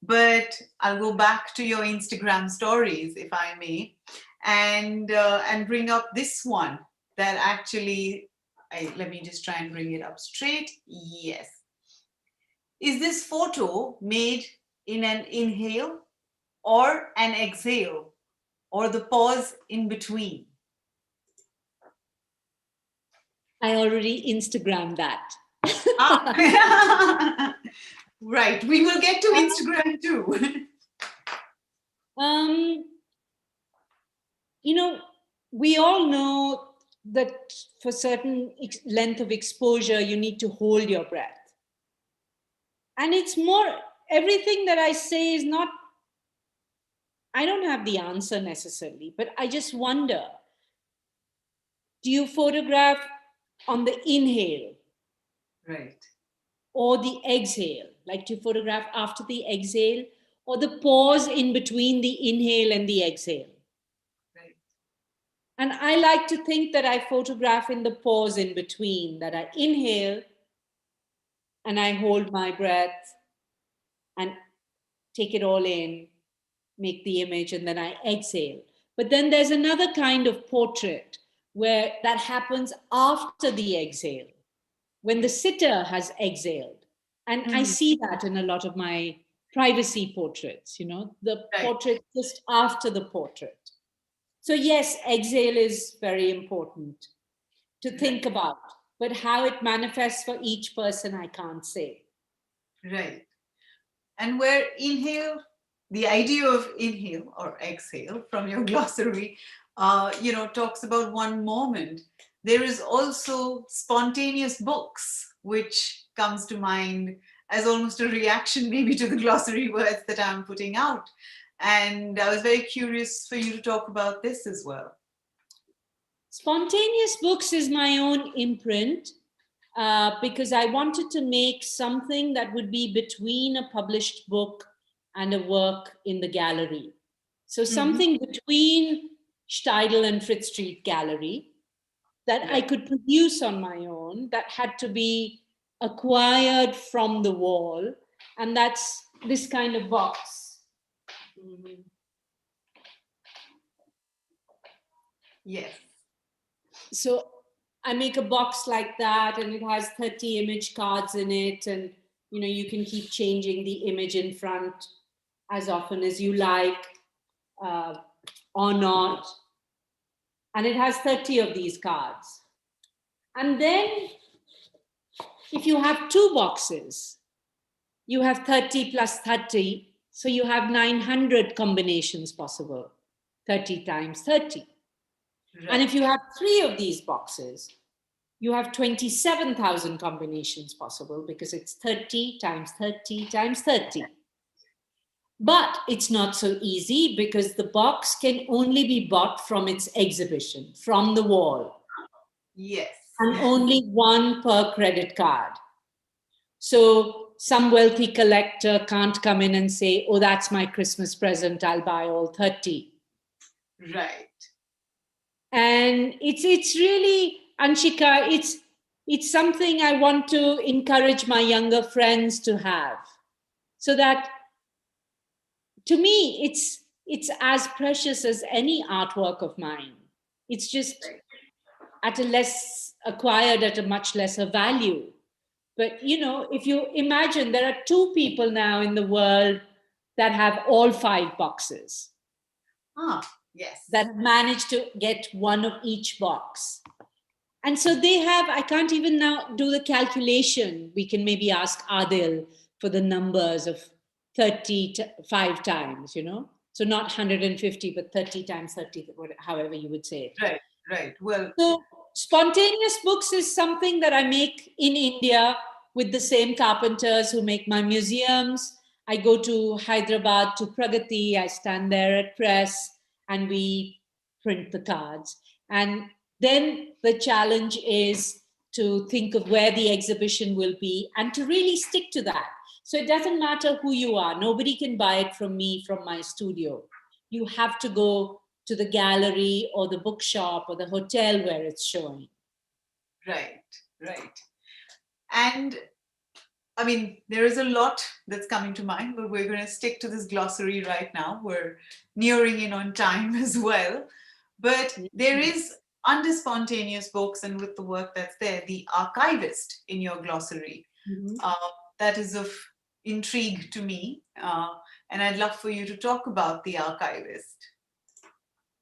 D: But I'll go back to your Instagram stories, if I may, and bring up this one that actually, let me just try and bring it up straight. Yes. Is this photo made in an inhale or an exhale or the pause in between?
C: I already Instagrammed that.
D: Ah. Right. We will get to Instagram too.
C: You know, we all know that for certain length of exposure, you need to hold your breath. And it's more, everything that I say is not, I don't have the answer necessarily, but I just wonder, do you photograph on the inhale?
D: Right.
C: Or the exhale, like to photograph after the exhale, or the pause in between the inhale and the exhale.
D: Right.
C: And I like to think that I photograph in the pause in between, that I inhale and I hold my breath and take it all in, make the image, and then I exhale. But then there's another kind of portrait where that happens after the exhale, when the sitter has exhaled. And I see that in a lot of my privacy portraits, you know, the portrait just after the portrait. So yes, exhale is very important to think about, but how it manifests for each person, I can't say.
D: Right. And where inhale, the idea of inhale or exhale from your glossary, you know, talks about one moment. There is also spontaneous books, which comes to mind as almost a reaction maybe to the glossary words that I'm putting out. And I was very curious for you to talk about this as well.
C: Spontaneous books is my own imprint because I wanted to make something that would be between a published book and a work in the gallery. So something between Steidl and Fritz Street Gallery that I could produce on my own, that had to be acquired from the wall. And that's this kind of box.
D: Yes.
C: So I make a box like that, and it has 30 image cards in it, and you know, you can keep changing the image in front as often as you like or not. And it has 30 of these cards. And then if you have 2 boxes, you have 30 plus 30. So you have 900 combinations possible, 30 times 30.
D: Right.
C: And if you have 3 of these boxes, you have 27,000 combinations possible because it's 30 times 30 times 30. But it's not so easy because the box can only be bought from its exhibition, from the wall.
D: Yes.
C: And only one per credit card. So some wealthy collector can't come in and say, oh, that's my Christmas present, I'll buy all 30.
D: Right.
C: And it's really, Anshika, it's something I want to encourage my younger friends to have. So that, to me, it's as precious as any artwork of mine. It's just acquired at a much lesser value. But, if you imagine, there are 2 people now in the world that have all 5 boxes.
D: Yes.
C: That have managed to get one of each box. And so they have, I can't even now do the calculation. We can maybe ask Adil for the numbers of 35 times, So not 150, but 30 times 30, however you would say it.
D: Right. Well,
C: so spontaneous books is something that I make in India with the same carpenters who make my museums. I go to Hyderabad to Pragati, I stand there at press and we print the cards. And then the challenge is to think of where the exhibition will be and to really stick to that. So it doesn't matter who you are. Nobody can buy it from me, from my studio. You have to go to the gallery or the bookshop or the hotel where it's showing.
D: Right. And I mean, there is a lot that's coming to mind, but we're going to stick to this glossary right now. We're nearing in on time as well. But there is, under spontaneous books and with the work that's there, the archivist in your glossary. That is of intrigue to me. And I'd love for you to talk about the archivist.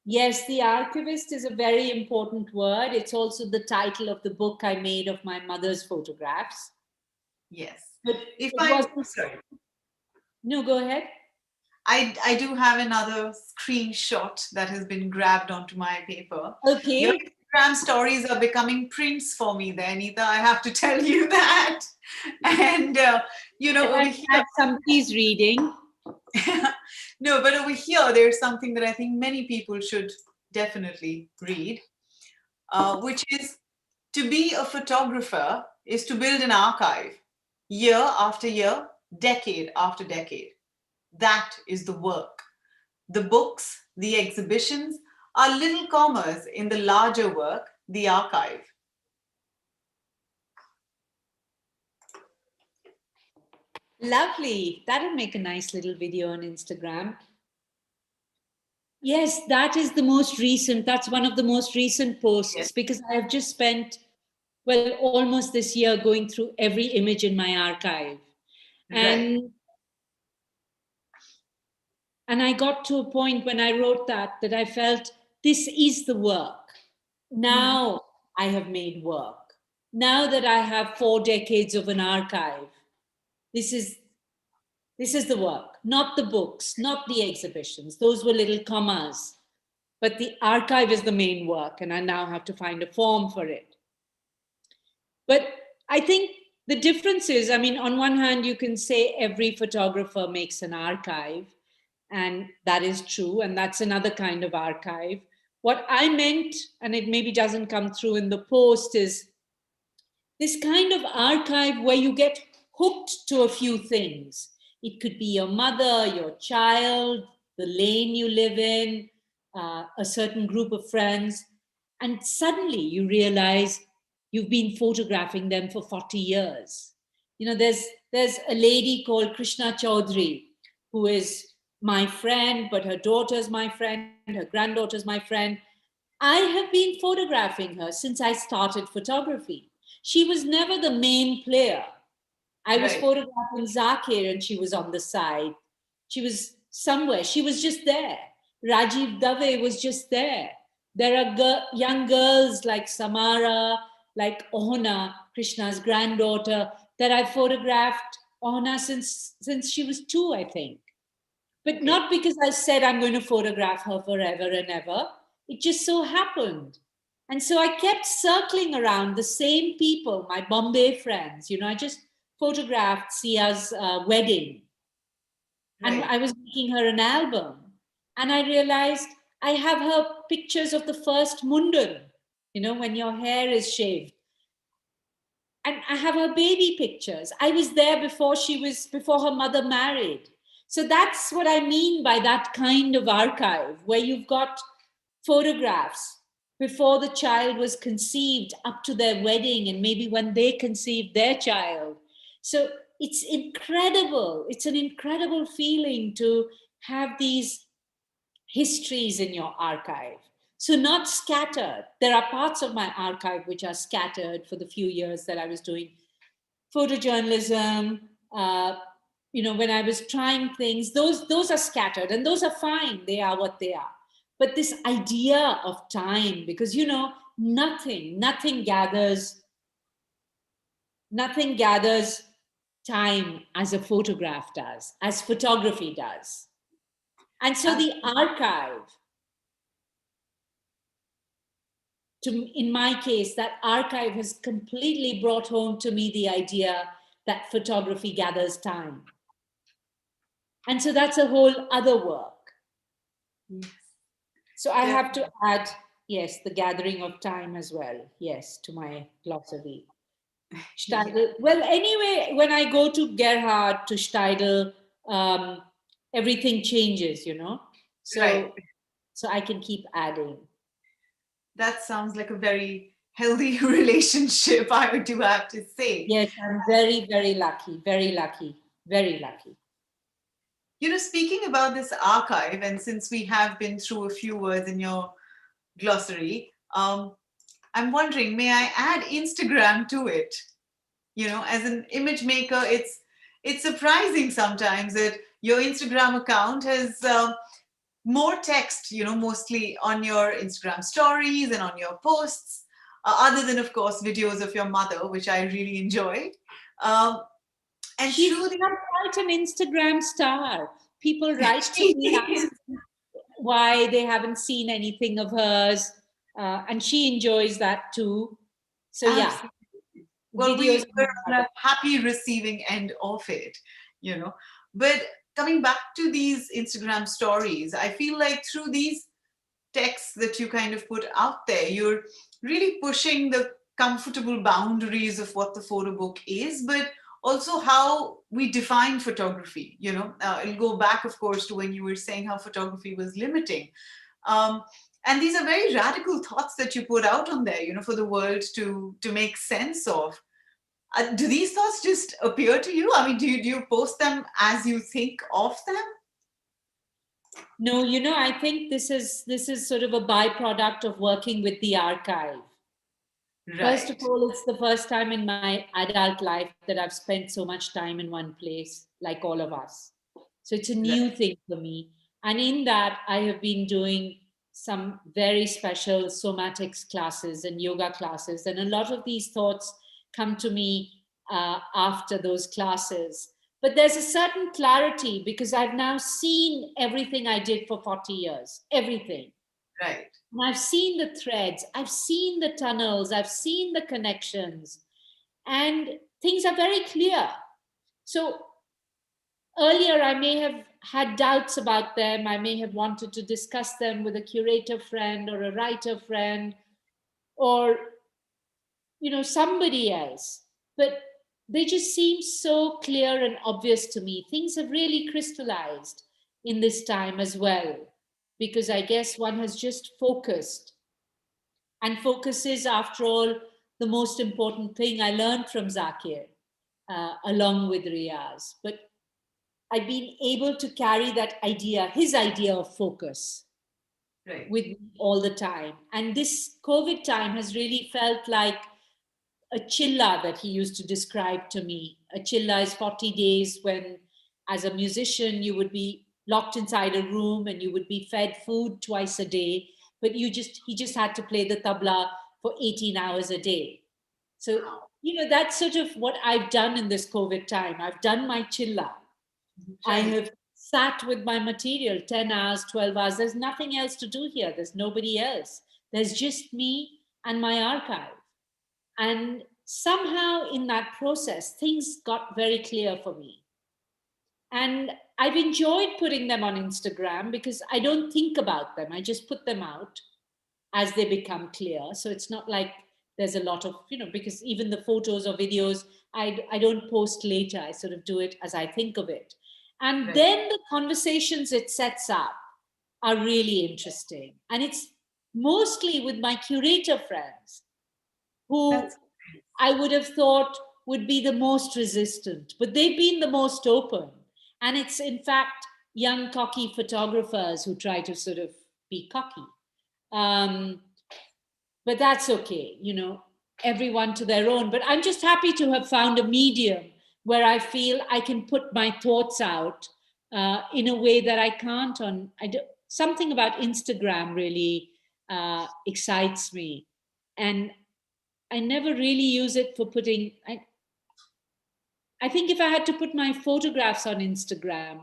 C: Yes, the archivist is a very important word. It's also the title of the book I made of my mother's photographs.
D: Yes.
C: But
D: sorry.
C: No, go ahead.
D: I do have another screenshot that has been grabbed onto my paper.
C: Okay.
D: Your Instagram stories are becoming prints for me, Dayanita. I have to tell you that. And, over here,
C: somebody's reading.
D: No, but over here, there's something that I think many people should definitely read, which is, to be a photographer is to build an archive, year after year, decade after decade. That is the work. The books, the exhibitions are little commas in the larger work, the archive.
C: Lovely. That'll make a nice little video on Instagram. Yes, that is the most recent. That's one of the most recent posts, because I have just spent, almost this year going through every image in my archive. And I got to a point when I wrote that I felt this is the work. Now I have made work. Now that I have 4 decades of an archive, this is the work, not the books, not the exhibitions. Those were little commas. But the archive is the main work, and I now have to find a form for it. But I think the difference is, on one hand, you can say every photographer makes an archive, and that is true, and that's another kind of archive. What I meant, and it maybe doesn't come through in the post, is this kind of archive where you get hooked to a few things. It could be your mother, your child, the lane you live in, a certain group of friends, and suddenly you realize you've been photographing them for 40 years. There's a lady called Krishna Chaudhary, who is my friend, but her daughter's my friend, her granddaughter's my friend. I have been photographing her since I started photography. She was never the main player. I was photographing Zakir and she was on the side. She was somewhere. She was just there. Rajiv Dave was just there. There are young girls like Samara, like Ohana, Krishna's granddaughter, that I photographed on her since she was 2, I think. But not because I said I'm going to photograph her forever and ever. It just so happened. And so I kept circling around the same people, my Bombay friends. You know, I just photographed Sia's wedding. And I was making her an album. And I realized I have her pictures of the first mundan, you know, when your hair is shaved. And I have her baby pictures. I was there before her mother married. So that's what I mean by that kind of archive, where you've got photographs before the child was conceived up to their wedding and maybe when they conceived their child. So it's incredible. It's an incredible feeling to have these histories in your archive. So not scattered. There are parts of my archive which are scattered for the few years that I was doing photojournalism. You know, when I was trying things, those are scattered and those are fine. They are what they are. But this idea of time, because, you know, nothing gathers time as a photograph does, as photography does. And so the archive, in my case, that archive has completely brought home to me the idea that photography gathers time. And so that's a whole other work.
D: Yes.
C: So I have to add, yes, the gathering of time as well, yes, to my glossary. Steidl. Well, anyway, when I go to Gerhard, to Steidl, everything changes, you know. So I can keep adding.
D: That sounds like a very healthy relationship, I do have to say.
C: Yes, I'm very, very lucky, very lucky, very lucky.
D: You know, speaking about this archive, and since we have been through a few words in your glossary, I'm wondering, may I add Instagram to it? You know, as an image maker, it's surprising sometimes that your Instagram account has more text, you know, mostly on your Instagram stories and on your posts, other than, of course, videos of your mother, which I really enjoy. And
C: she's quite an Instagram star. People write to me asking why they haven't seen anything of hers, and she enjoys that too. So yeah.
D: Well, we're on a happy receiving end of it, you know. But coming back to these Instagram stories, I feel like through these texts that you kind of put out there, you're really pushing the comfortable boundaries of what the photo book is, but also how we define photography. You know, it'll go back, of course, to when you were saying how photography was limiting. And these are very radical thoughts that you put out on there, you know, for the world to make sense of. Do these thoughts just appear to you? I mean, do you post them as you think of them?
C: No, you know, I think this is sort of a byproduct of working with the archive. Right. First of all, it's the first time in my adult life that I've spent so much time in one place, like all of us. So it's a new thing for me. And in that, I have been doing some very special somatics classes and yoga classes. And a lot of these thoughts come to me after those classes. But there's a certain clarity because I've now seen everything I did for 40 years, everything.
D: Right.
C: And I've seen the threads, I've seen the tunnels, I've seen the connections, and things are very clear. So earlier, I may have had doubts about them. I may have wanted to discuss them with a curator friend or a writer friend or, you know, somebody else. But they just seem so clear and obvious to me. Things have really crystallized in this time as well, because I guess one has just focused. And focus is, after all, the most important thing I learned from Zakir, along with Riaz. But I've been able to carry that idea, his idea of focus, with me all the time. And this COVID time has really felt like a chilla that he used to describe to me. A chilla is 40 days when, as a musician, you would be locked inside a room and you would be fed food twice a day, but he just had to play the tabla for 18 hours a day. So that's sort of what I've done in this COVID time. I've done my chill out. I have sat with my material 10 hours, 12 hours. There's nothing else to do here. There's nobody else. There's just me and my archive. And somehow in that process, things got very clear for me. And I've enjoyed putting them on Instagram because I don't think about them. I just put them out as they become clear. So it's not like there's a lot of, because even the photos or videos, I don't post later. I sort of do it as I think of it. And then the conversations it sets up are really interesting. And it's mostly with my curator friends who I would have thought would be the most resistant, but they've been the most open. And it's in fact young cocky photographers who try to sort of be cocky. But that's okay, everyone to their own. But I'm just happy to have found a medium where I feel I can put my thoughts out in a way that I can't on. Something about Instagram really excites me. And I never really use it for putting. I think if I had to put my photographs on Instagram,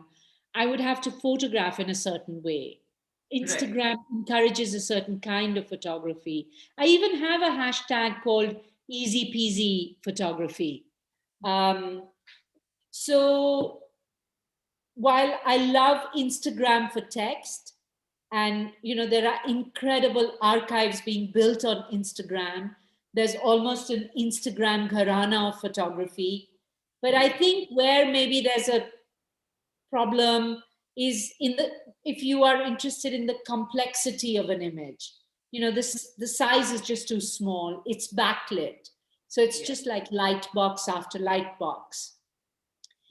C: I would have to photograph in a certain way. Instagram encourages a certain kind of photography. I even have a hashtag called easy peasy photography. So while I love Instagram for text, and there are incredible archives being built on Instagram, there's almost an Instagram gharana of photography. But I think where maybe there's a problem is if you are interested in the complexity of an image. The size is just too small. It's backlit. So it's just like light box after light box.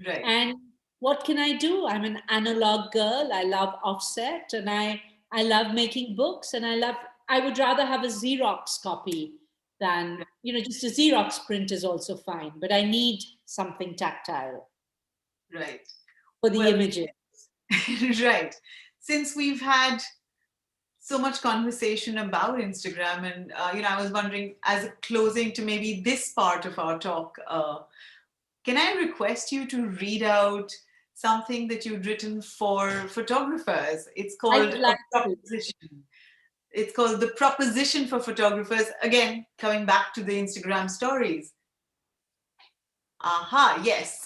D: Right.
C: And what can I do? I'm an analog girl. I love offset, and I love making books, and I would rather have a Xerox copy than, just a Xerox print is also fine, but I need something tactile.
D: Right.
C: For the images.
D: Right. Since we've had so much conversation about Instagram, and I was wondering, as a closing to maybe this part of our talk, can I request you to read out something that you've written for photographers? It's called a proposition. It's called The Proposition for Photographers. Again, coming back to the Instagram stories. Aha, yes.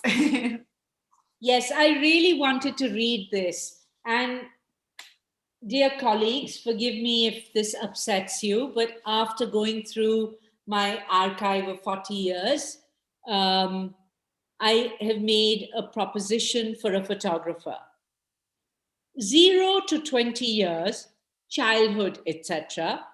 C: Yes, I really wanted to read this. And dear colleagues, forgive me if this upsets you, but after going through my archive of 40 years, I have made a proposition for a photographer. 0 to 20 years, childhood, etc.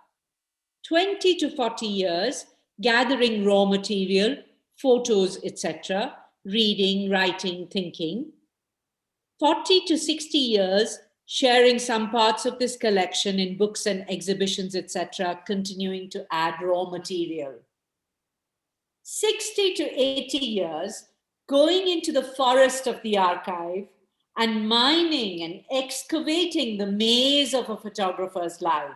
C: 20 to 40 years, gathering raw material, photos, etc., reading, writing, thinking. 40 to 60 years, sharing some parts of this collection in books and exhibitions, etc., continuing to add raw material. 60 to 80 years, going into the forest of the archive and mining and excavating the maze of a photographer's life,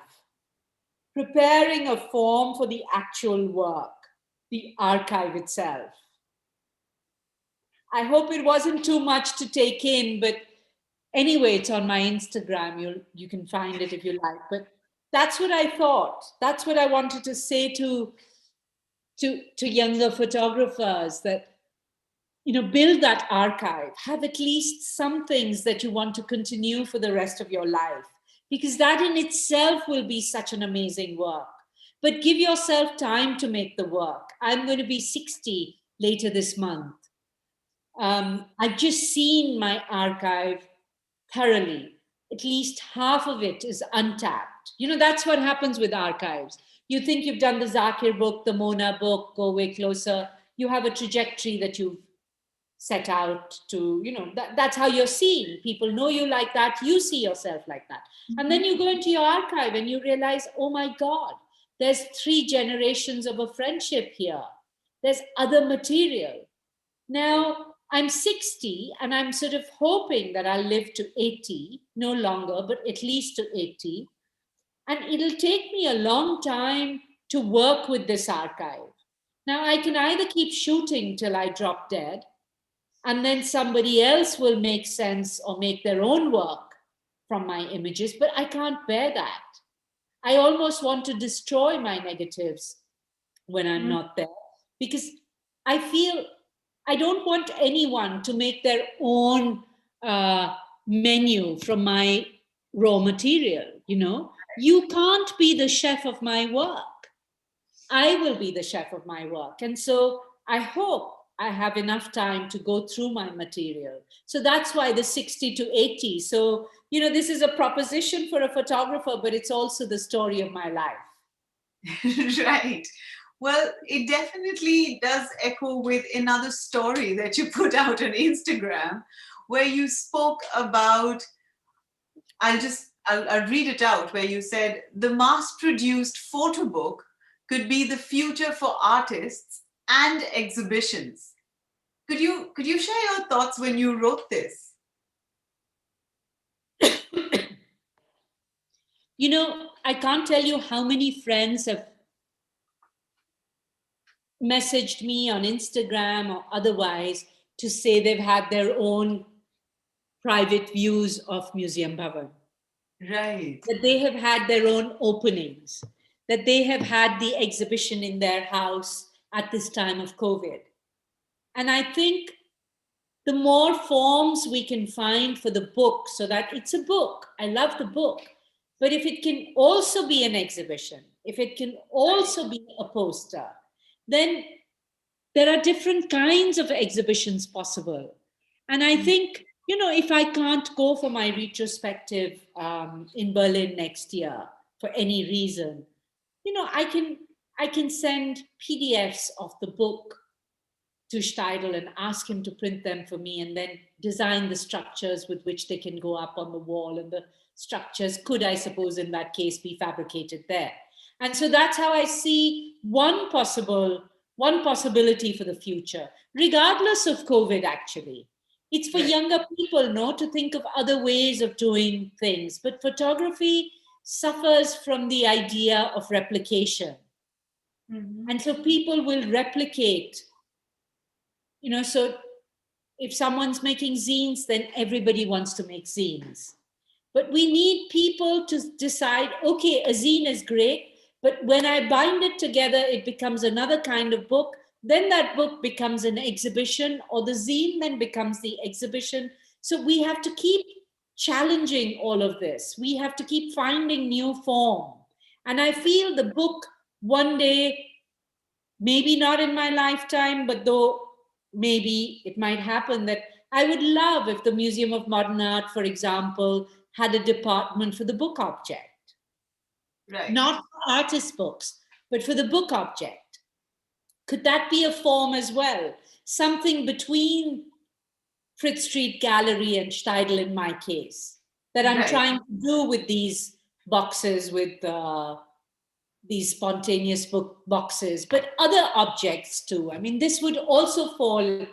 C: preparing a form for the actual work, the archive itself. I hope it wasn't too much to take in, but anyway, it's on my Instagram. You can find it if you like. But that's what I thought. That's what I wanted to say to younger photographers, that, build that archive. Have at least some things that you want to continue for the rest of your life, because that in itself will be such an amazing work. But give yourself time to make the work. I'm going to be 60 later this month. I've just seen my archive thoroughly. At least half of it is untapped. That's what happens with archives. You think you've done the Zakir book, the Mona book, Go Way Closer. You have a trajectory that you've set out to, that's how you're seen. People know you like that. You see yourself like that. And then you go into your archive and you realize, oh my God, there's 3 generations of a friendship here. There's other material. Now, I'm 60 and I'm sort of hoping that I'll live to 80, no longer, but at least to 80. And it'll take me a long time to work with this archive. Now I can either keep shooting till I drop dead, and then somebody else will make sense or make their own work from my images, but I can't bear that. I almost want to destroy my negatives when I'm not there, because I feel I don't want anyone to make their own menu from my raw material. You can't be the chef of my work. I will be the chef of my work. And so I hope I have enough time to go through my material. So that's why the 60 to 80. So, this is a proposition for a photographer, but it's also the story of my life.
D: Right. Well, it definitely does echo with another story that you put out on Instagram, where you spoke about, I'll read it out, where you said the mass-produced photo book could be the future for artists and exhibitions. Could you share your thoughts when you wrote this?
C: I can't tell you how many friends have messaged me on Instagram or otherwise to say they've had their own private views of Museum Bhavan.
D: Right.
C: That they have had their own openings, that they have had the exhibition in their house at this time of COVID. And I think the more forms we can find for the book, so that it's a book, I love the book, but if it can also be an exhibition, if it can also be a poster, then there are different kinds of exhibitions possible. And I think, if I can't go for my retrospective in Berlin next year for any reason, I can send PDFs of the book to Steidl and ask him to print them for me, and then design the structures with which they can go up on the wall. And the structures could, I suppose, in that case, be fabricated there. And so that's how I see one possibility for the future, regardless of COVID, actually. It's for younger people, to think of other ways of doing things. But photography suffers from the idea of replication. Mm-hmm. And so people will replicate. So if someone's making zines, then everybody wants to make zines. But we need people to decide, okay, a zine is great, but when I bind it together, it becomes another kind of book. Then that book becomes an exhibition, or the zine then becomes the exhibition. So we have to keep challenging all of this. We have to keep finding new form. And I feel the book one day, maybe not in my lifetime, but though maybe it might happen, that I would love if the Museum of Modern Art, for example, had a department for the book object. Right. Not for artist books, but for the book object. Could that be a form as well? Something between Fritz Street Gallery and Steidl in my case, that I'm trying to do with these boxes, with these spontaneous book boxes, but other objects too. I mean, this would also fall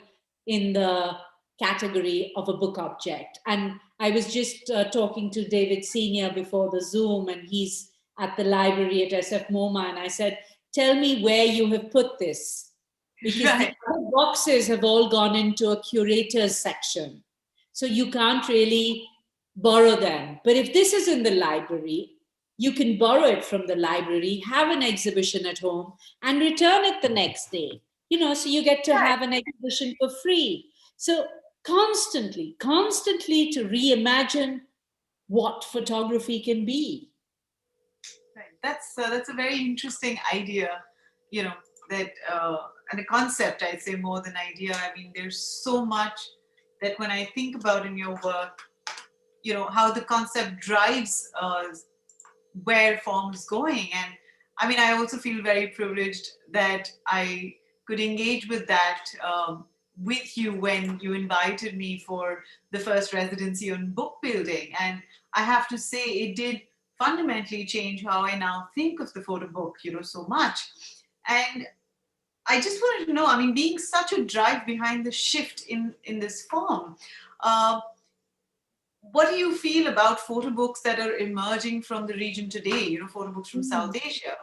C: in the category of a book object. And I was just talking to David Senior before the Zoom, and he's at the library at SFMOMA, and I said, tell me where you have put this, because the other boxes have all gone into a curator's section. So you can't really borrow them. But if this is in the library, you can borrow it from the library, have an exhibition at home, and return it the next day. So you get to have an exhibition for free. So constantly to reimagine what photography can be.
D: Right. That's a very interesting idea, that and a concept, I'd say, more than idea. I mean, there's so much that when I think about in your work, how the concept drives where form is going. And I mean, I also feel very privileged that I could engage with that with you when you invited me for the first residency on book building. And I have to say, it did fundamentally change how I now think of the photo book, so much. And I just wanted to know, I mean, being such a drive behind the shift in this form, what do you feel about photo books that are emerging from the region today, photo books from South Asia?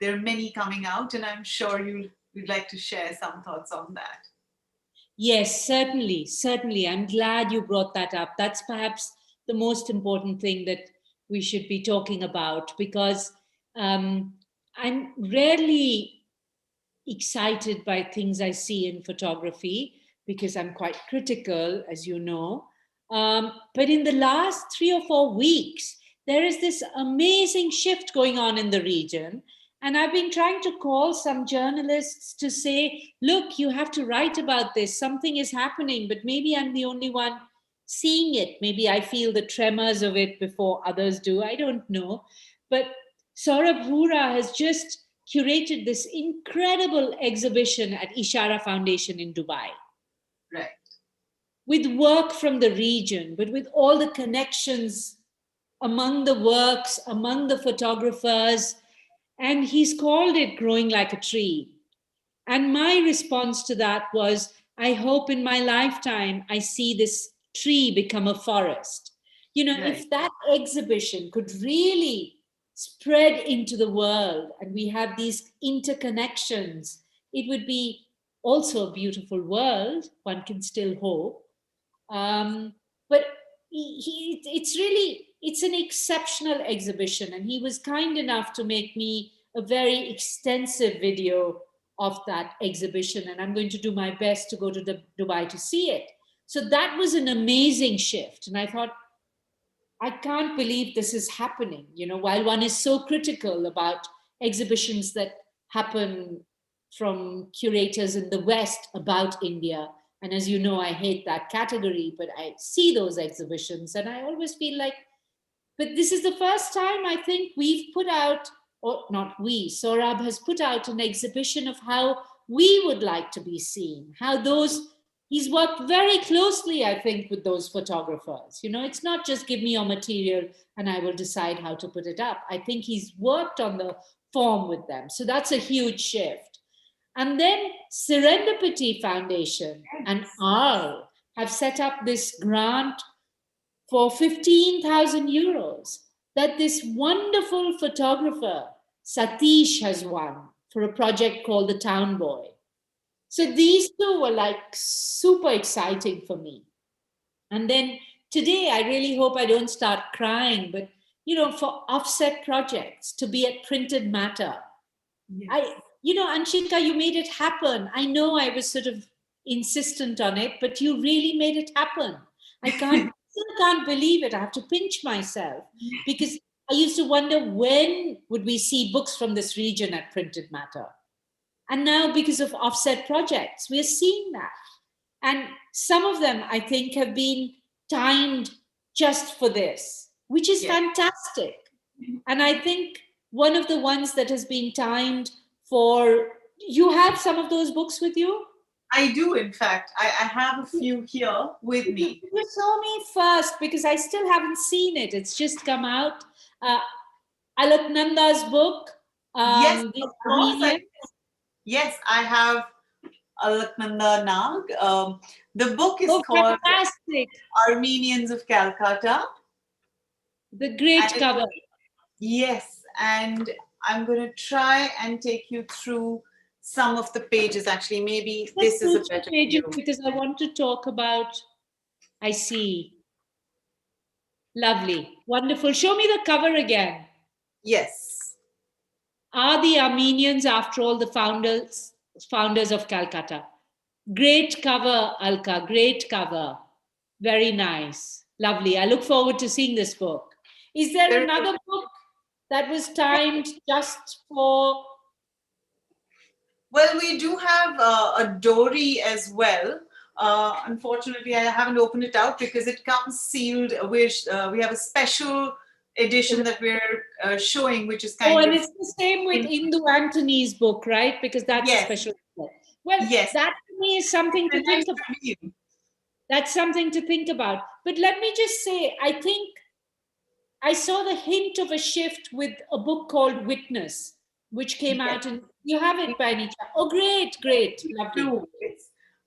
D: There are many coming out, and I'm sure you'd like to share some thoughts on that.
C: Yes, certainly, certainly. I'm glad you brought that up. That's perhaps the most important thing that we should be talking about, because I'm rarely excited by things I see in photography, because I'm quite critical, as you know. But in the last 3 or 4 weeks, there is this amazing shift going on in the region. And I've been trying to call some journalists to say, look, you have to write about this. Something is happening, but maybe I'm the only one seeing it. Maybe I feel the tremors of it before others do. I don't know. But Saurabh Hura has just curated this incredible exhibition at Ishara Foundation in Dubai.
D: Right.
C: With work from the region, but with all the connections among the works, among the photographers. And he's called it Growing Like a Tree. And my response to that was, I hope in my lifetime I see this tree become a forest. You know,
D: Right.
C: if that exhibition could really spread into the world and we have these interconnections, it would be also a beautiful world. One can still hope. But it's an exceptional exhibition, and he was kind enough to make me a very extensive video of that exhibition, and I'm going to do my best to go to Dubai to see it. So that was an amazing shift, and I thought, I can't believe this is happening. You know, while one is so critical about exhibitions that happen from curators in the West about India, and as you know, I hate that category, but I see those exhibitions and I always feel like, but this is the first time I think we've put out, or not we, Saurabh has put out an exhibition of how we would like to be seen, how he's worked very closely, I think, with those photographers. You know, it's not just give me your material and I will decide how to put it up. I think he's worked on the form with them. So that's a huge shift. And then Serendipity Foundation and ARL have set up this grant for 15,000 euros that this wonderful photographer, Satish, has won for a project called The Town Boy. So these two were like super exciting for me. And then today, I really hope I don't start crying, but you know, for offset projects to be at Printed Matter.
D: Yes.
C: Anshika, you made it happen. I know I was sort of insistent on it, but you really made it happen. I still can't believe it. I have to pinch myself because I used to wonder, when would we see books from this region at Printed Matter? And now, because of offset projects, we're seeing that. And some of them, I think, have been timed just for this, which is fantastic. And I think one of the ones that has been timed for, you have some of those books with you?
D: I do, in fact. I have a few here with me.
C: You show me first, because I still haven't seen it. It's just come out. Alaknanda's book.
D: Yes,
C: The
D: of course. Yes, I have Alaknanda Nag. The book is called
C: fantastic.
D: Armenians of Calcutta.
C: The great cover.
D: Yes, and I'm going to try and take you through some of the pages. Actually, maybe this is a better view.
C: Because I want to talk about, I see. Lovely. Wonderful. Show me the cover again.
D: Yes.
C: Are the Armenians, after all, the founders of Calcutta? Great cover, Alka. Great cover. Very nice. Lovely. I look forward to seeing this book. Is there another book that was timed just for?
D: Well, we do have a Dory as well. Unfortunately, I haven't opened it out because it comes sealed. We have a special edition that we're showing, which is kind of...
C: Oh, and it's the same with Indu Antony's book, right? Because that's a special book. Well, that to me is something to think about. That's something to think about. But let me just say, I think I saw the hint of a shift with a book called Witness, which came out, and you have it by any chance. Oh, great, lovely.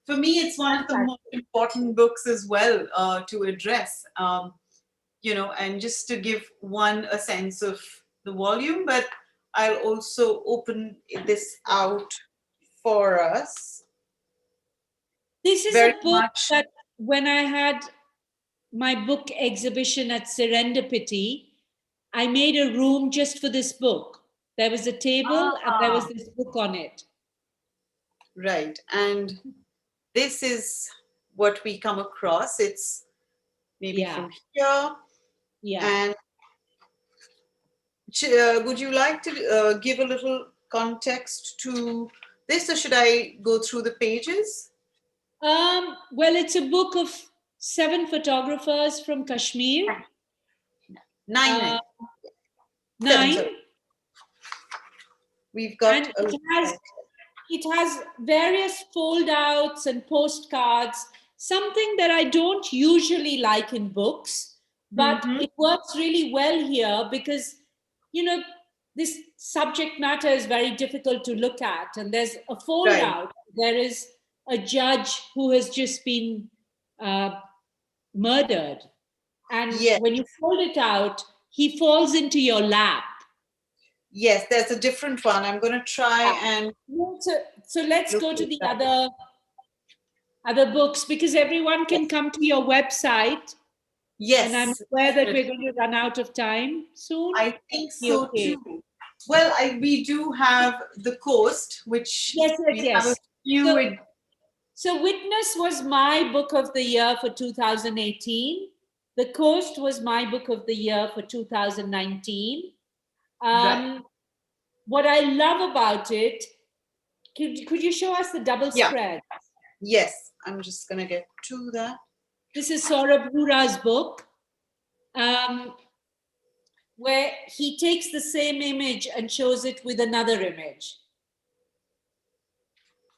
D: For me, it's one of the most important books as well to address, and just to give one a sense of the volume. But I'll also open this out for us.
C: This is
D: Very
C: a book
D: much.
C: that when I had my book exhibition at Serendipity, I made a room just for this book. There was a table and there was this book on it.
D: Right. And this is what we come across. It's maybe from here.
C: Yeah.
D: And would you like to give a little context to this, or should I go through the pages?
C: Well, it's a book of 7 photographers from Kashmir.
D: 9.
C: 9.
D: Sorry. We've got
C: And it has various fold-outs and postcards, something that I don't usually like in books, but it works really well here because, you know, this subject matter is very difficult to look at. And there's a fold-out. There is a judge who has just been murdered. And when you fold it out, he falls into your lap.
D: Yes, there's a different one. I'm going to try and...
C: So let's go to the other books, because everyone can come to your website.
D: Yes.
C: And I'm aware that we're going to run out of time soon.
D: I think so too. Well, we do have The Coast, which we have a few...
C: So Witness was my book of the year for 2018. The Coast was my book of the year for 2019. What I love about it, could you show us the double spread?
D: Yes, I'm just going to get to that.
C: This is Saurabh Rura's book, where he takes the same image and shows it with another image.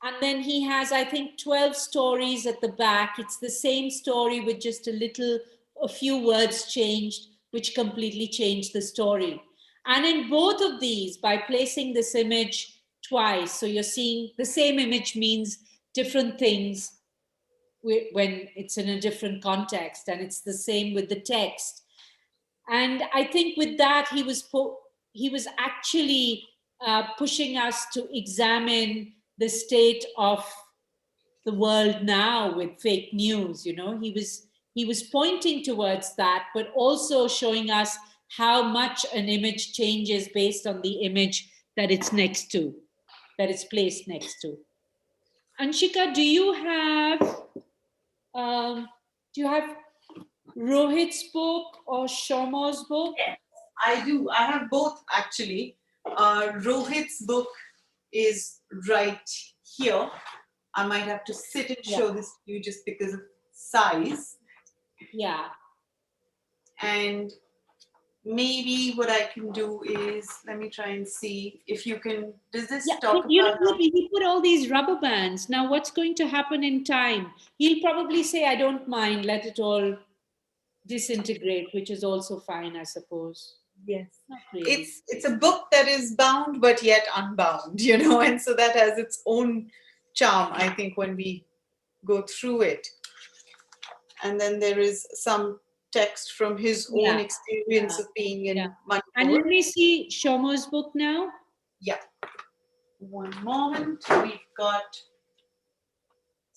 C: And then he has, I think, 12 stories at the back. It's the same story with just a few words changed, which completely changed the story. And in both of these, by placing this image twice, so you're seeing the same image means different things when it's in a different context, and it's the same with the text. And I think with that, he was actually pushing us to examine the state of the world now with fake news. You know, he was pointing towards that, but also showing us how much an image changes based on the image that it's next to, that it's placed next to. Anshika, do you have Rohit's book or Shomo's book?
D: Yes, I do. I have both, actually. Rohit's book is right here. I might have to sit and show this to you just because of size.
C: Yeah.
D: And maybe what I can do is, let me try and see if you can, does this talk about...
C: He put all these rubber bands. Now what's going to happen in time? He'll probably say, I don't mind, let it all disintegrate, which is also fine, I suppose.
D: Yes.
C: Not really.
D: It's a book that is bound but yet unbound, you know, and so that has its own charm, I think, when we go through it. And then there is some text from his own experience of being in Manipur.
C: And let me see Shomo's book now.
D: Yeah. One moment. We've got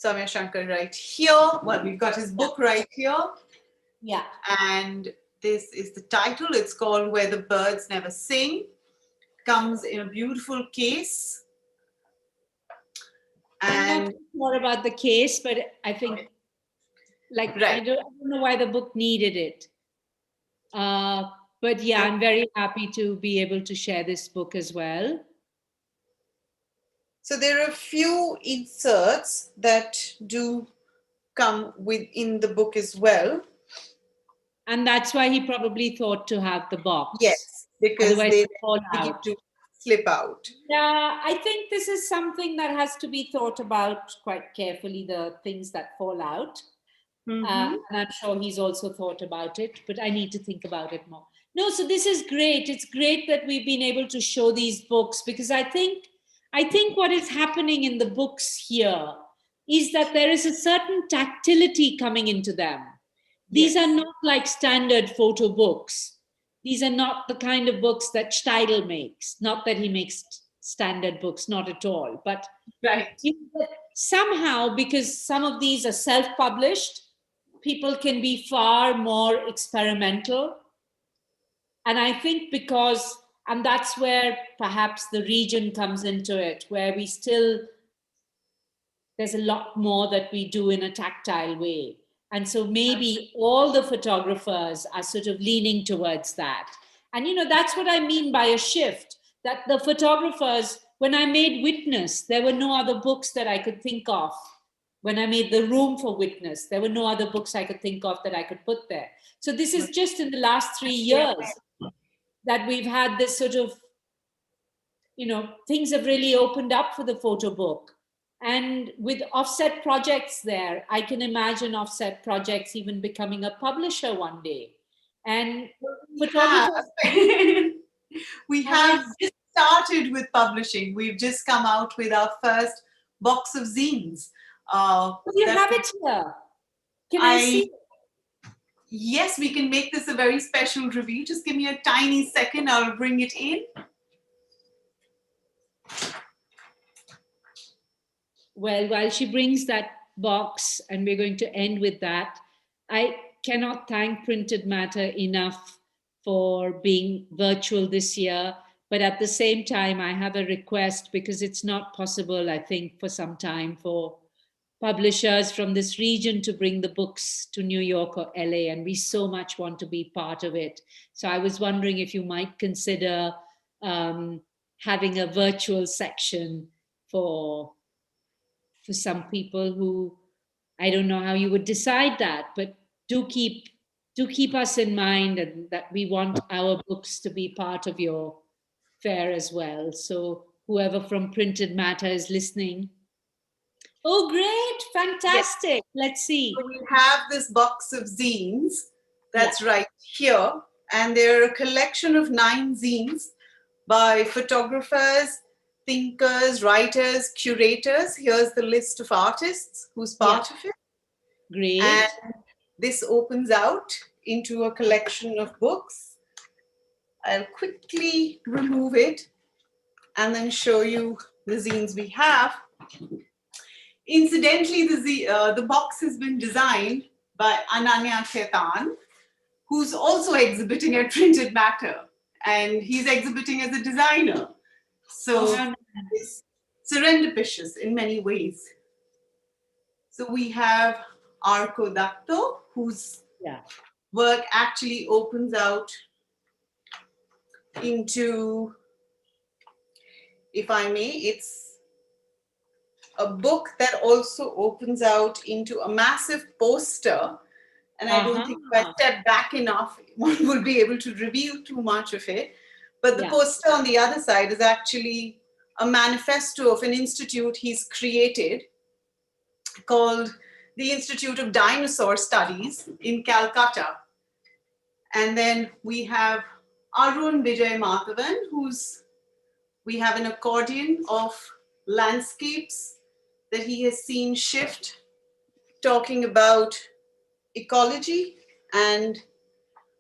D: Samya Shankar right here. Well, we've got his book right here.
C: Yeah.
D: And this is the title. It's called Where the Birds Never Sing. Comes in a beautiful case.
C: I'm not sure about the case, but I think, I don't know why the book needed it. But yeah, I'm very happy to be able to share this book as well.
D: So there are a few inserts that do come within the book as well.
C: And that's why he probably thought to have the box.
D: Yes, because
C: otherwise
D: they begin to slip out.
C: Yeah, I think this is something that has to be thought about quite carefully, the things that fall out. And I'm sure he's also thought about it, but I need to think about it more. No, so this is great. It's great that we've been able to show these books, because I think what is happening in the books here is that there is a certain tactility coming into them. These are not like standard photo books. these are not the kind of books that Steidl makes. Not that he makes standard books, not at all. But
D: Right.
C: Somehow, because some of these are self-published, people can be far more experimental. And I think and that's where perhaps the region comes into it, where there's a lot more that we do in a tactile way. And so maybe all the photographers are sort of leaning towards that. And, that's what I mean by a shift, that the photographers, when I made Witness, there were no other books that I could think of. When I made The Room for Witness, there were no other books I could think of that I could put there. So this is just in the last 3 years that we've had this sort of, things have really opened up for the photo book. And with Offset Projects there, I can imagine Offset Projects even becoming a publisher one day. And
D: we have just started with publishing. We've just come out with our first box of zines.
C: You have it here. Can I see?
D: Yes, we can make this a very special reveal. Just give me a tiny second. I'll bring it in.
C: Well, while she brings that box, and we're going to end with that, I cannot thank Printed Matter enough for being virtual this year. But at the same time, I have a request, because it's not possible, I think, for some time for publishers from this region to bring the books to New York or LA, and we so much want to be part of it. So I was wondering if you might consider having a virtual section for some people who, I don't know how you would decide that, but do keep us in mind, and that we want our books to be part of your fair as well. So whoever from Printed Matter is listening. Oh, great, fantastic. Yes. Let's see.
D: So we have this box of zines that's right here, and they're a collection of 9 zines by photographers, thinkers, writers, curators. Here's the list of artists who's part of it.
C: Great.
D: And this opens out into a collection of books. I'll quickly remove it and then show you the zines we have. Incidentally, the box has been designed by Ananya Khaitan, who's also exhibiting at Printed Matter, and he's exhibiting as a designer. So it's serendipitous in many ways. So we have Arko Datto, whose work actually opens out into, if I may, it's a book that also opens out into a massive poster. And I don't think if I step back enough, one will be able to reveal too much of it. But the poster on the other side is actually a manifesto of an institute he's created called the Institute of Dinosaur Studies in Calcutta. And then we have Arun Vijay Madhavan, we have an accordion of landscapes that he has seen shift, talking about ecology and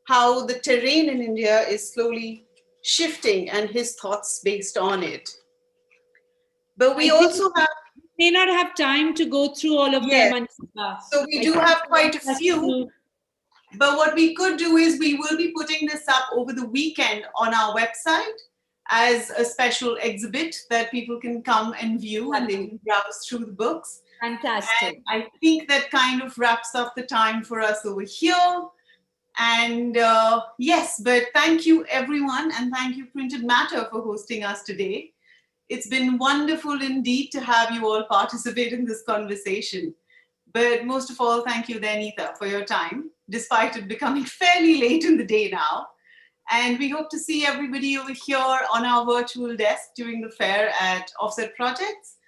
D: how the terrain in India is slowly shifting, and his thoughts based on it. But we also have...
C: may not have time to go through all of them.
D: So we do have quite a few. But what we could do is we will be putting this up over the weekend on our website as a special exhibit that people can come and view, and they can browse through the books.
C: Fantastic.
D: And I think that kind of wraps up the time for us over here. And yes, but thank you everyone, and thank you Printed Matter for hosting us today. It's been wonderful indeed to have you all participate in this conversation. But most of all, thank you, Dayanita, for your time, despite it becoming fairly late in the day now. And we hope to see everybody over here on our virtual desk during the fair at Offset Projects.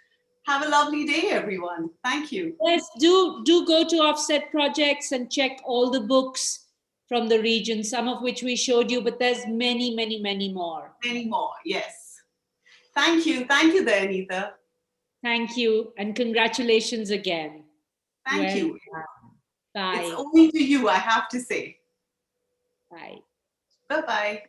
D: Have a lovely day, everyone. Thank you.
C: Yes, do go to Offset Projects and check all the books from the region, some of which we showed you, but there's many, many, many more.
D: Many more, yes. Thank you. Thank you, Dayanita.
C: Thank you, and congratulations again.
D: Thank you.
C: Bye.
D: It's only to you, I have to say.
C: Bye.
D: Bye-bye.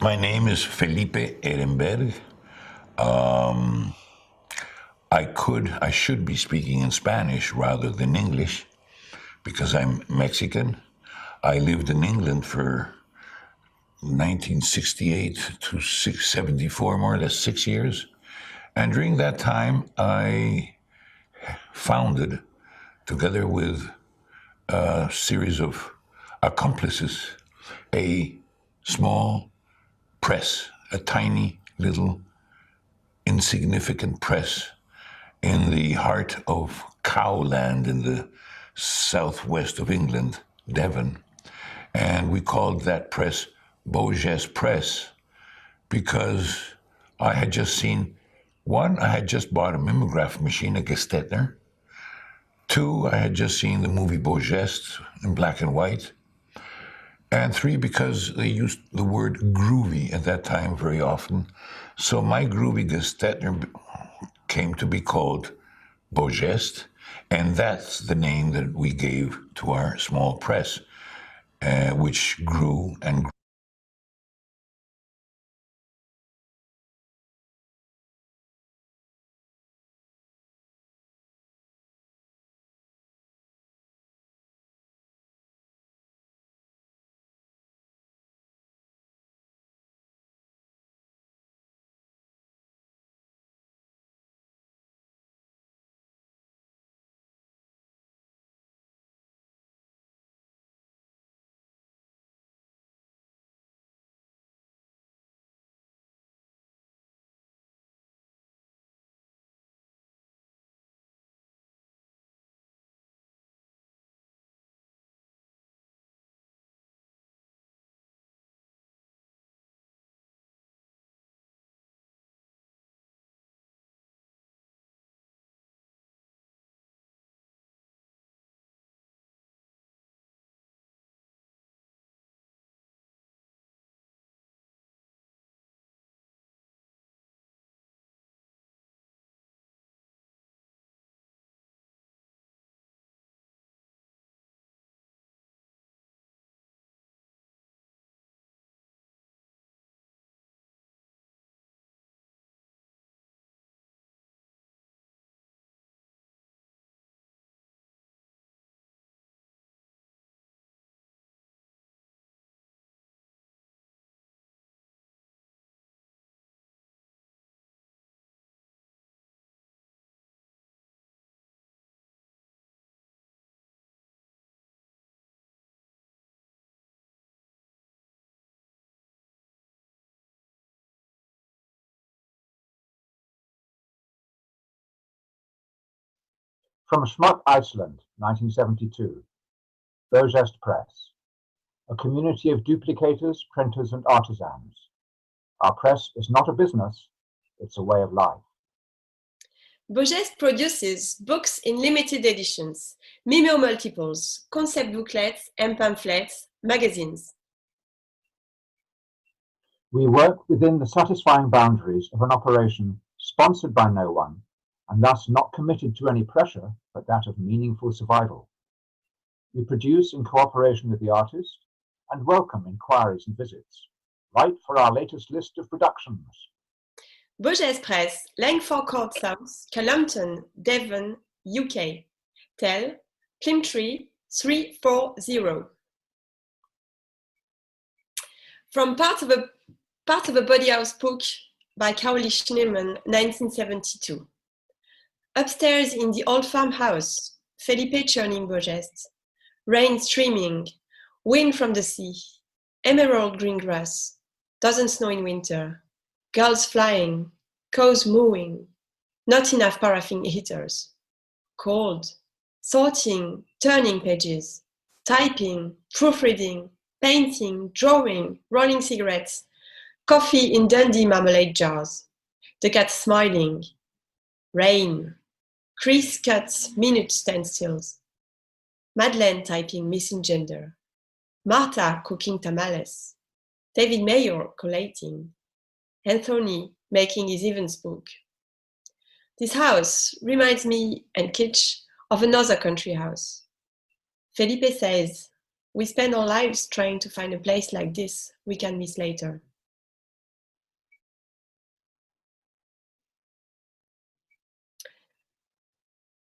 E: My name is Felipe Ehrenberg. I should be speaking in Spanish rather than English because I'm Mexican. I lived in England for 1968 to 674, more or less 6 years. And during that time, I founded, together with a series of accomplices, a small press, a tiny little insignificant press in the heart of Cowland in the southwest of England, Devon. And we called that press Beau Geste Press because I had just seen, one, I had just bought a mimeograph machine, a Geste. Two, I had just seen the movie Beau Geste in black and white. And three, because they used the word groovy at that time very often. So my groovy Gestetner came to be called Beau Geste, and that's the name that we gave to our small press, which grew and grew.
F: From Schmuck, Iceland, 1972. Beau Geste Press. A community of duplicators, printers, and artisans. Our press is not a business, it's a way of life.
G: Beau Geste produces books in limited editions, mimo multiples, concept booklets and pamphlets, magazines.
F: We work within the satisfying boundaries of an operation sponsored by no one, and thus not committed to any pressure but that of meaningful survival. We produce in cooperation with the artist and welcome inquiries and visits. Write for our latest list of productions.
G: Beau Geste Press, Langford Court South, Cullompton, Devon, UK. Tel, Plymtree 340. From part of a Body House book by Carly Schneemann, 1972. Upstairs in the old farmhouse, Felipe churning Beau Geste. Rain streaming, wind from the sea, emerald green grass, doesn't snow in winter, gulls flying, cows mooing, not enough paraffin heaters, cold, sorting, turning pages, typing, proofreading, painting, drawing, rolling cigarettes, coffee in Dundee marmalade jars, the cat smiling, rain, Chris cuts minute standstills, Madeleine typing missing gender, Martha cooking tamales, David Mayer collating, Anthony making his events book. This house reminds me, and Kitsch, of another country house. Felipe says, we spend our lives trying to find a place like this we can miss later.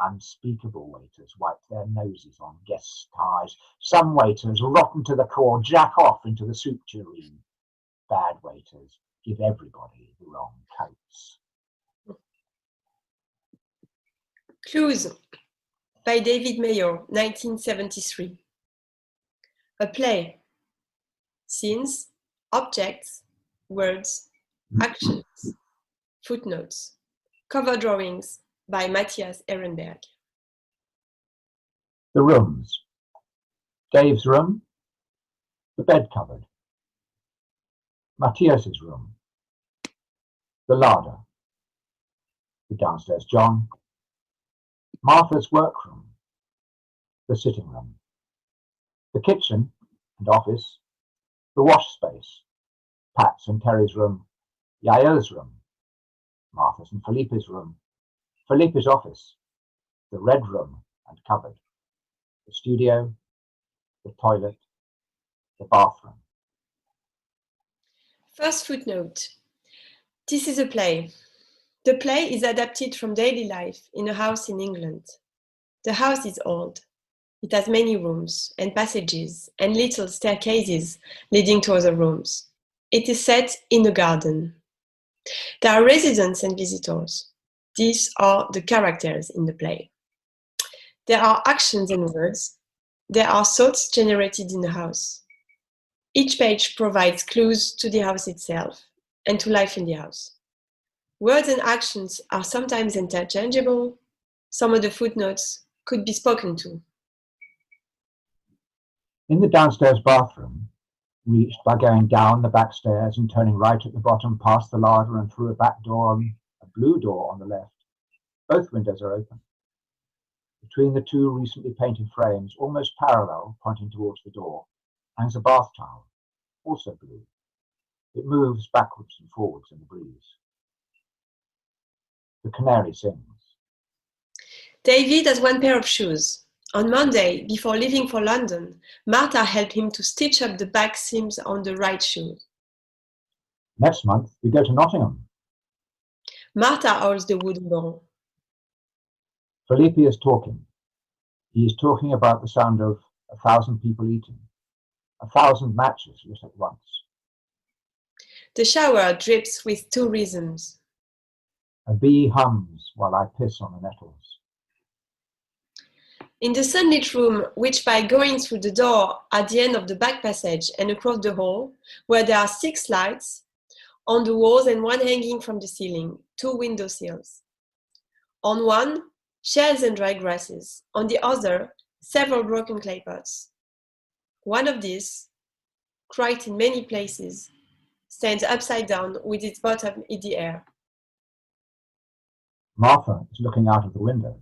F: Unspeakable waiters wipe their noses on guests' ties. Some waiters, rotten to the core, jack off into the soup tureen. Bad waiters give everybody the wrong coats.
G: Clues by David Mayo, 1973. A play. Scenes, objects, words, actions, footnotes. Cover drawings by Matthias Ehrenberg.
F: The rooms. Dave's room, the bed cupboard. Matthias's room, the larder. The downstairs John. Martha's workroom, the sitting room. The kitchen and office, the wash space. Pat's and Kerry's room, Yael's room. Martha's and Felipe's room, Felipe's office, the red room and cupboard, the studio, the toilet, the bathroom.
G: First footnote. This is a play. The play is adapted from daily life in a house in England. The house is old. It has many rooms and passages and little staircases leading to other rooms. It is set in a garden. There are residents and visitors. These are the characters in the play. There are actions and words. There are thoughts generated in the house. Each page provides clues to the house itself and to life in the house. Words and actions are sometimes interchangeable. Some of the footnotes could be spoken to.
F: In the downstairs bathroom, reached by going down the back stairs and turning right at the bottom past the larder and through a back door and a blue door on the left. Both windows are open. Between the two recently painted frames, almost parallel, pointing towards the door, hangs a bath towel, also blue. It moves backwards and forwards in the breeze. The canary sings.
G: David has one pair of shoes. On Monday, before leaving for London, Martha helped him to stitch up the back seams on the right shoe.
F: Next month, we go to Nottingham.
G: Martha holds the wooden bowl.
F: Felipe is talking. He is talking about the sound of 1,000 people eating, 1,000 matches lit at once.
G: The shower drips with two rhythms.
F: A bee hums while I piss on the nettles.
G: In the sunlit room, which by going through the door at the end of the back passage and across the hall, where there are 6 lights on the walls and one hanging from the ceiling, 2 window sills. On one, shells and dry grasses. On the other, several broken clay pots. One of these, cracked in many places, stands upside down with its bottom in the air.
F: Martha is looking out of the window.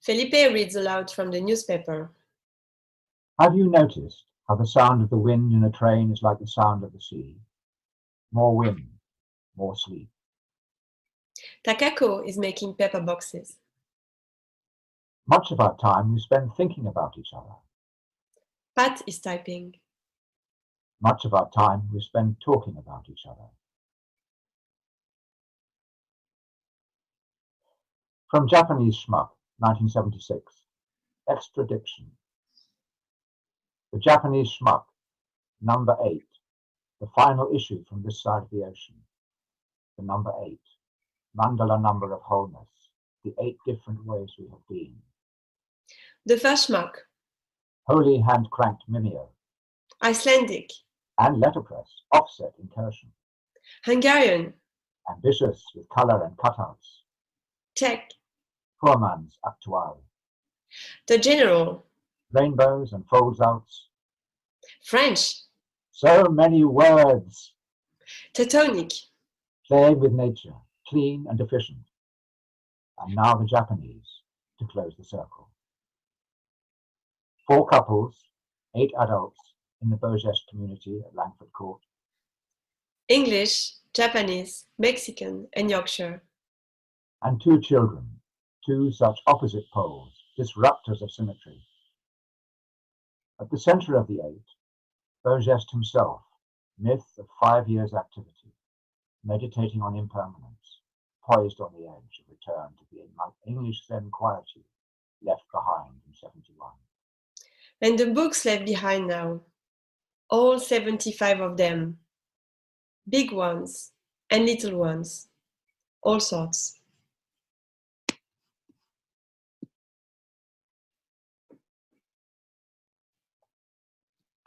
G: Felipe reads aloud from the newspaper.
F: Have you noticed how the sound of the wind in a train is like the sound of the sea? More wind, more sleep.
G: Takako is making paper boxes.
F: Much of our time we spend thinking about each other.
G: Pat is typing.
F: Much of our time we spend talking about each other. From Japanese Schmuck, 1976, Extradiction. The Japanese Schmuck, number 8, the final issue from this side of the ocean. The number 8, mandala number of wholeness, the 8 different ways we have been.
G: The first schmuck.
F: Holy hand-cranked mimeo.
G: Icelandic.
F: And letterpress, offset incursion.
G: Hungarian.
F: Ambitious with colour and cutouts.
G: Czech.
F: Poor man's actual.
G: The general.
F: Rainbows and folds-outs.
G: French.
F: So many words.
G: Teutonic.
F: Playing with nature, clean and efficient. And now the Japanese, to close the circle. 4 couples, 8 adults in the Beau Geste community at Langford Court.
G: English, Japanese, Mexican, and Yorkshire.
F: And 2 children, 2 such opposite poles, disruptors of symmetry. At the center of the 8, Beau Geste himself, myth of 5 years' activity, meditating on impermanence, poised on the edge of return to the English Zen quietude left behind in 71.
G: And the books left behind now, all 75 of them, big ones and little ones, all sorts.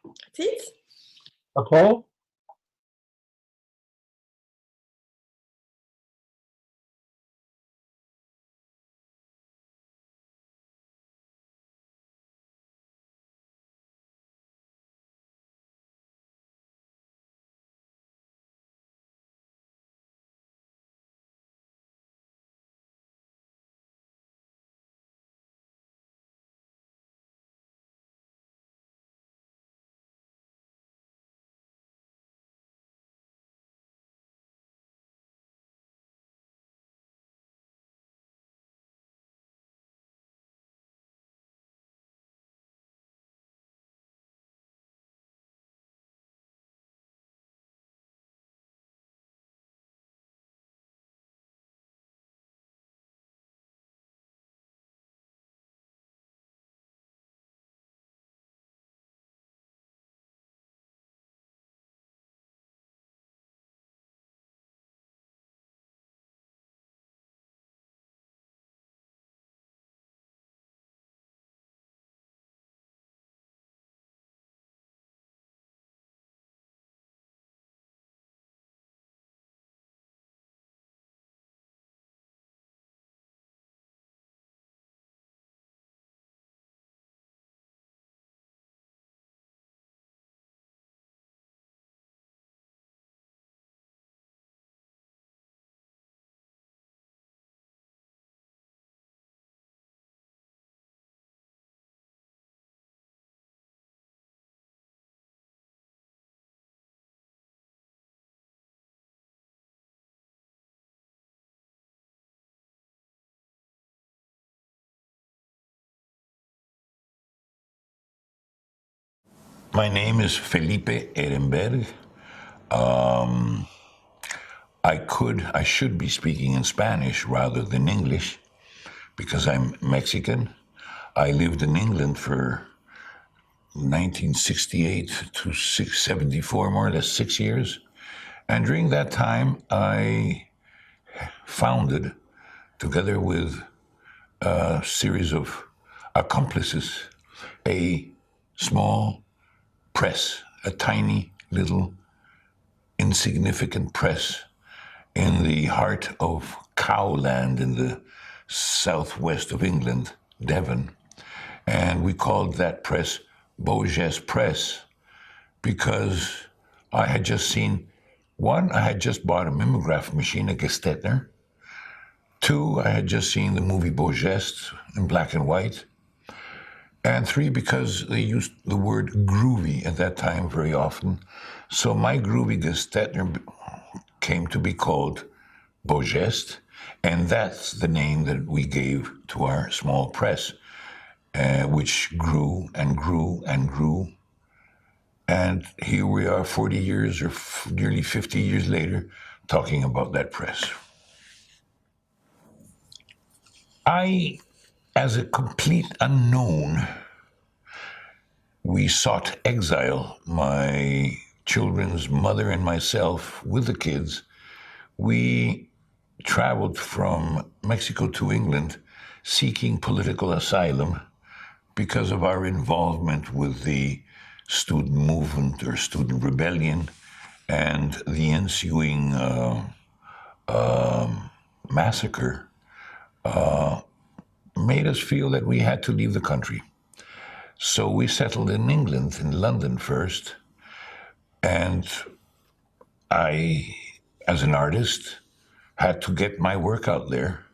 G: That's it.
F: Okay.
E: My name is Felipe Ehrenberg. I should be speaking in Spanish rather than English because I'm Mexican. I lived in England for 1968 to 74, more or less 6 years. And during that time, I founded, together with a series of accomplices, a small press, a tiny little insignificant press in the heart of Cowland in the southwest of England, Devon. And we called that press Beau Geste Press because I had just seen, one, I had just bought a mimeograph machine, a Geste. Two, I had just seen the movie Beau Geste in black and white. And three, because they used the word groovy at that time very often. So my groovy Gestetner came to be called Beau Geste, and that's the name that we gave to our small press, which grew and grew and grew. And here we are 40 years or nearly 50 years later talking about that press. I, as a complete unknown, we sought exile, my children's mother and myself, with the kids. We traveled from Mexico to England seeking political asylum because of our involvement with the student movement or student rebellion and the ensuing massacre made us feel that we had to leave the country. So we settled in England, in London first, and I, as an artist, had to get my work out there.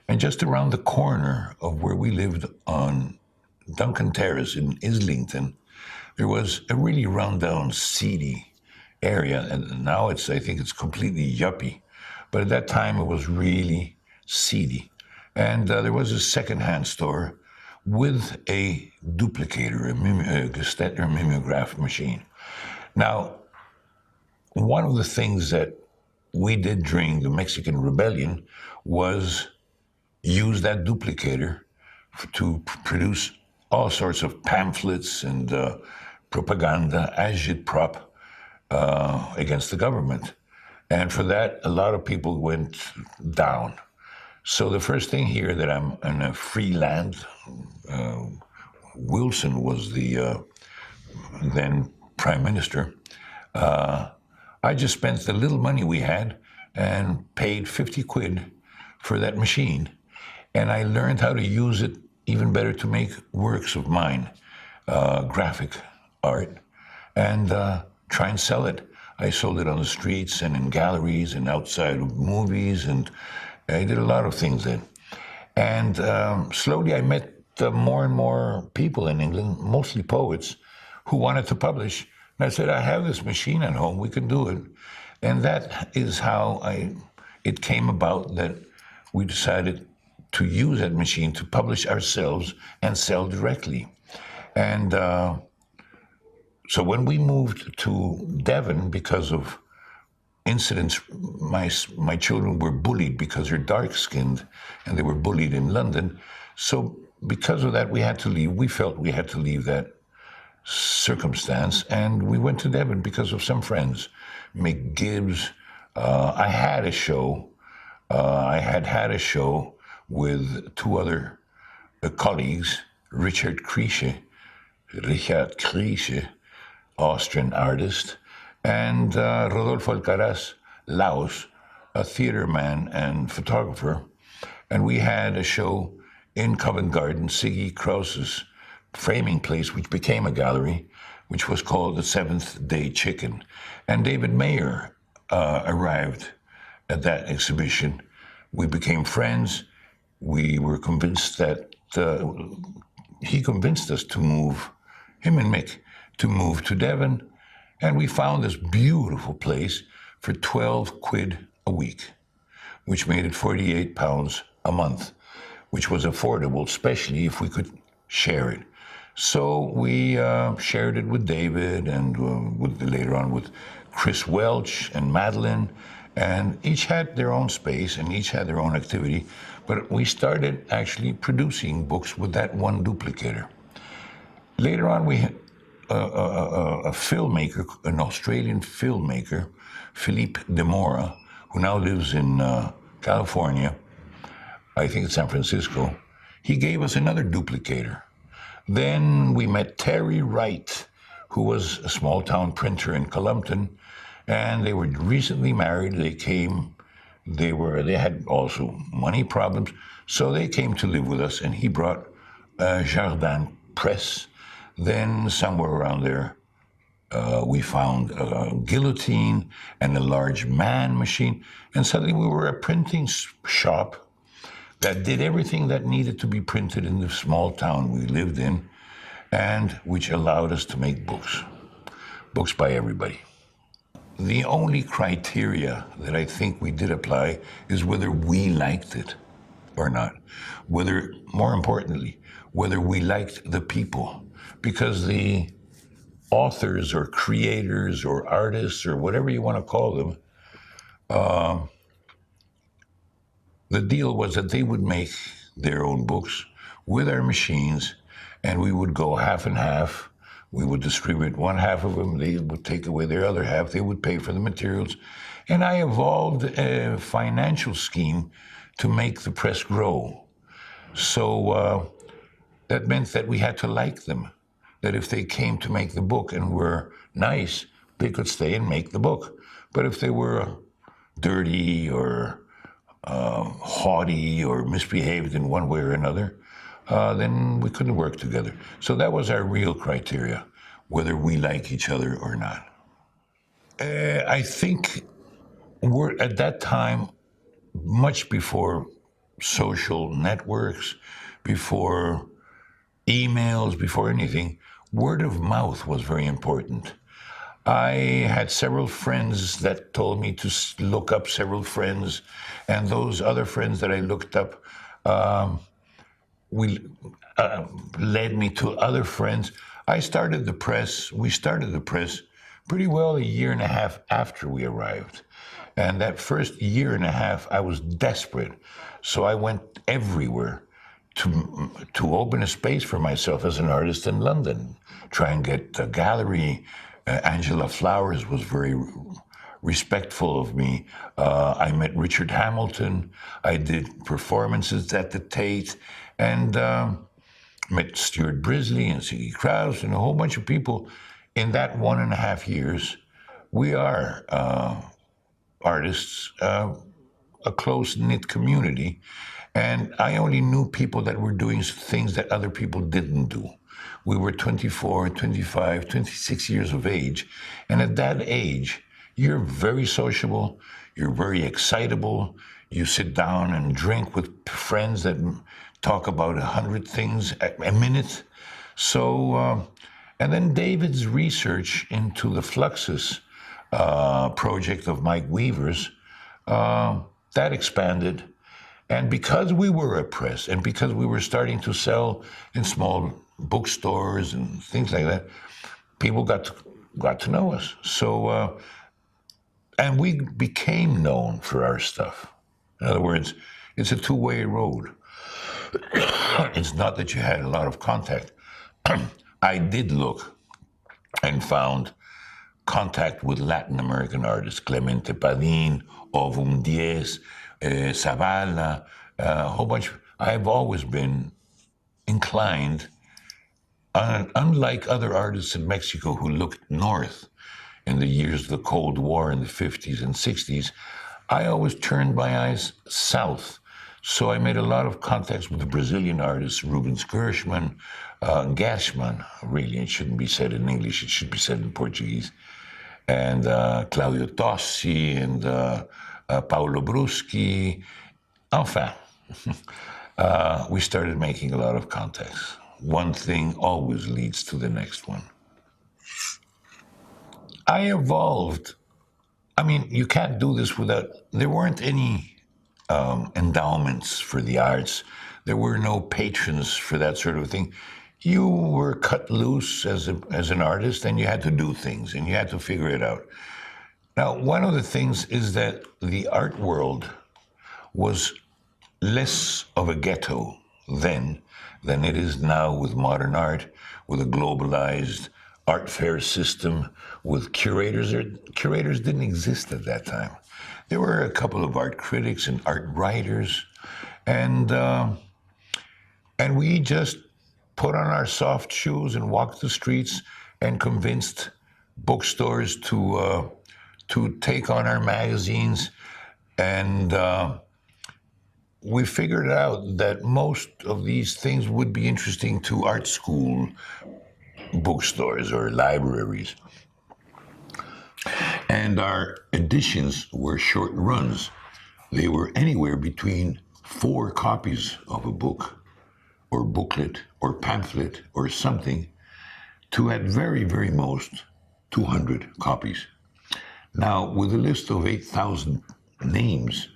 E: And just around the corner of where we lived on Duncan Terrace in Islington, there was a really rundown, seedy area. And now I think it's completely yuppie. But at that time, it was really seedy. And there was a secondhand store with a duplicator, a Geste mimeograph machine. Now, one of the things that we did during the Mexican Rebellion was use that duplicator to produce all sorts of pamphlets and propaganda, agitprop against the government. And for that, a lot of people went down. So the first thing here that I'm in a free land, Wilson was the then prime minister. I just spent the little money we had and paid 50 quid for that machine. And I learned how to use it even better to make works of mine, graphic art, and try and sell it. I sold it on the streets and in galleries and outside of movies, and I did a lot of things then. And slowly I met more and more people in England, mostly poets, who wanted to publish. And I said, I have this machine at home, we can do it. And that is how it came about that we decided to use that machine to publish ourselves and sell directly. And so when we moved to Devon, because of incidents, my children were bullied because they're dark-skinned, and they were bullied in London. So because of that, we had to leave. We felt we had to leave that circumstance, and we went to Devon because of some friends. Mick Gibbs. I had a show. I had a show with two other colleagues, Richard Kriesche, Austrian artist, and Rodolfo Alcaraz, Laos, a theater man and photographer. And we had a show in Covent Garden, Siggy Krause's framing place, which became a gallery, which was called the Seventh Day Chicken. And David Mayer arrived at that exhibition. We became friends. We were convinced that he convinced us to move, him and Mick, to move to Devon. And we found this beautiful place for 12 quid a week, which made it £48 a month, which was affordable, especially if we could share it. So we shared it with David and later on with Chris Welch and Madeline, and each had their own space and each had their own activity. But we started actually producing books with that one duplicator. Later on, we had a filmmaker, an Australian filmmaker, Philippe de Mora, who now lives in California, I think it's San Francisco. He gave us another duplicator. Then we met Terry Wright, who was a small town printer in Columpton, and they were recently married. They had also money problems, so they came to live with us, and he brought Jardin Press. Then somewhere around there, we found a guillotine and a large man machine, and suddenly we were a printing shop that did everything that needed to be printed in the small town we lived in, and which allowed us to make books by everybody. The only criteria that I think we did apply is whether we liked it or not. Whether, more importantly, whether we liked the people. Because the authors or creators or artists or whatever you want to call them, the deal was that they would make their own books with our machines, and we would go half and half. We would distribute one half of them, they would take away their other half, they would pay for the materials. And I evolved a financial scheme to make the press grow. So that meant that we had to like them, that if they came to make the book and were nice, they could stay and make the book. But if they were dirty or haughty or misbehaved in one way or another, then we couldn't work together. So that was our real criteria, whether we like each other or not. I think we're at that time, much before social networks, before emails, before anything, word of mouth was very important. I had several friends that told me to look up several friends, and those other friends that I looked up led me to other friends. We started the press pretty well a year and a half after we arrived. And that first year and a half, I was desperate. So I went everywhere to open a space for myself as an artist in London, try and get a gallery. Angela Flowers was very respectful of me. I met Richard Hamilton. I did performances at the Tate, and met Stuart Brisley and Siggy Krause and a whole bunch of people. In that 1.5 years, we are artists, a close-knit community. And I only knew people that were doing things that other people didn't do. We were 24, 25, 26 years of age. And at that age, you're very sociable, you're very excitable, you sit down and drink with friends that talk about 100 things a minute. So, and then David's research into the Fluxus project of Mike Weaver's, that expanded. And because we were a press, and because we were starting to sell in small bookstores and things like that, people got to know us. So, and we became known for our stuff. In other words, it's a two-way road. It's not that you had a lot of contact. I did look and found contact with Latin American artists, Clemente Padin, Ovum Diez, Zavala, a whole bunch. I've always been inclined, unlike other artists in Mexico who looked north in the years of the Cold War in the 50s and 60s, I always turned my eyes south. So I made a lot of contacts with the Brazilian artists, Rubens Gershman, Gershman, really, it shouldn't be said in English, it should be said in Portuguese, and Claudio Tossi, and Paolo Bruschi. Enfin, we started making a lot of contacts. One thing always leads to the next one. I evolved. I mean, you can't do this without, there weren't any endowments for the arts. There were no patrons for that sort of thing. You were cut loose as an artist, and you had to do things, and you had to figure it out. Now, one of the things is that the art world was less of a ghetto then than it is now with modern art, with a globalized art fair system, with curators. Curators didn't exist at that time. There were a couple of art critics and art writers, and we just put on our soft shoes and walked the streets and convinced bookstores to take on our magazines, and we figured out that most of these things would be interesting to art school bookstores or libraries. And our editions were short runs. They were anywhere between 4 copies of a book or booklet or pamphlet or something to, at very, very most, 200 copies. Now, with a list of 8,000 names,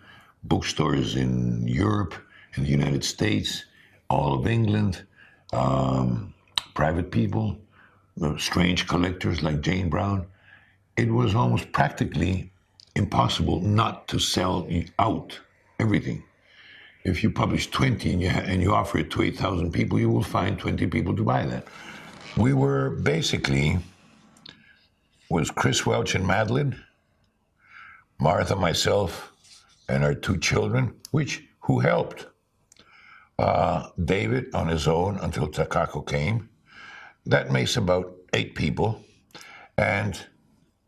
E: bookstores in Europe, in the United States, all of England, private people, strange collectors like Jane Brown, it was almost practically impossible not to sell out everything. If you publish 20 and you offer it to 8,000 people, you will find 20 people to buy that. We were basically, was Chris Welch and Madeline, Martha, myself, and our 2 children, who helped. David on his own until Takako came. That makes about 8 people. And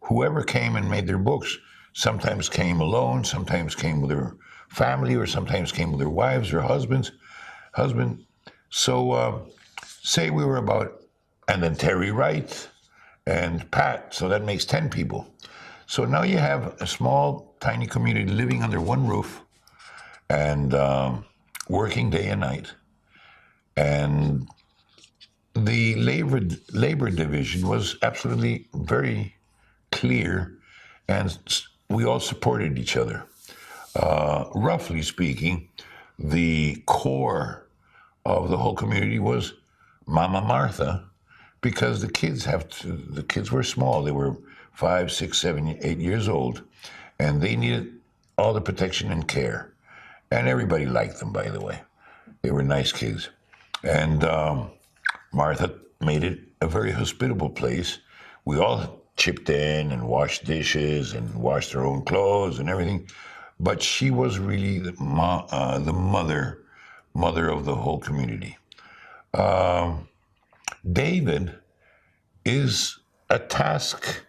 E: whoever came and made their books sometimes came alone, sometimes came with their family, or sometimes came with their wives or husbands. So say we were about, and then Terry Wright and Pat, so that makes 10 people. So now you have a small, tiny community living under one roof and working day and night. And the labor division was absolutely very clear, and we all supported each other. Roughly speaking, the core of the whole community was Mama Martha, because the kids were small. They were 5, 6, 7, 8 years old. and they needed all the protection and care. And everybody liked them, by the way. They were nice kids. And Martha made it a very hospitable place. We all chipped in and washed dishes and washed our own clothes and everything. But she was really the mother of the whole community. David is a task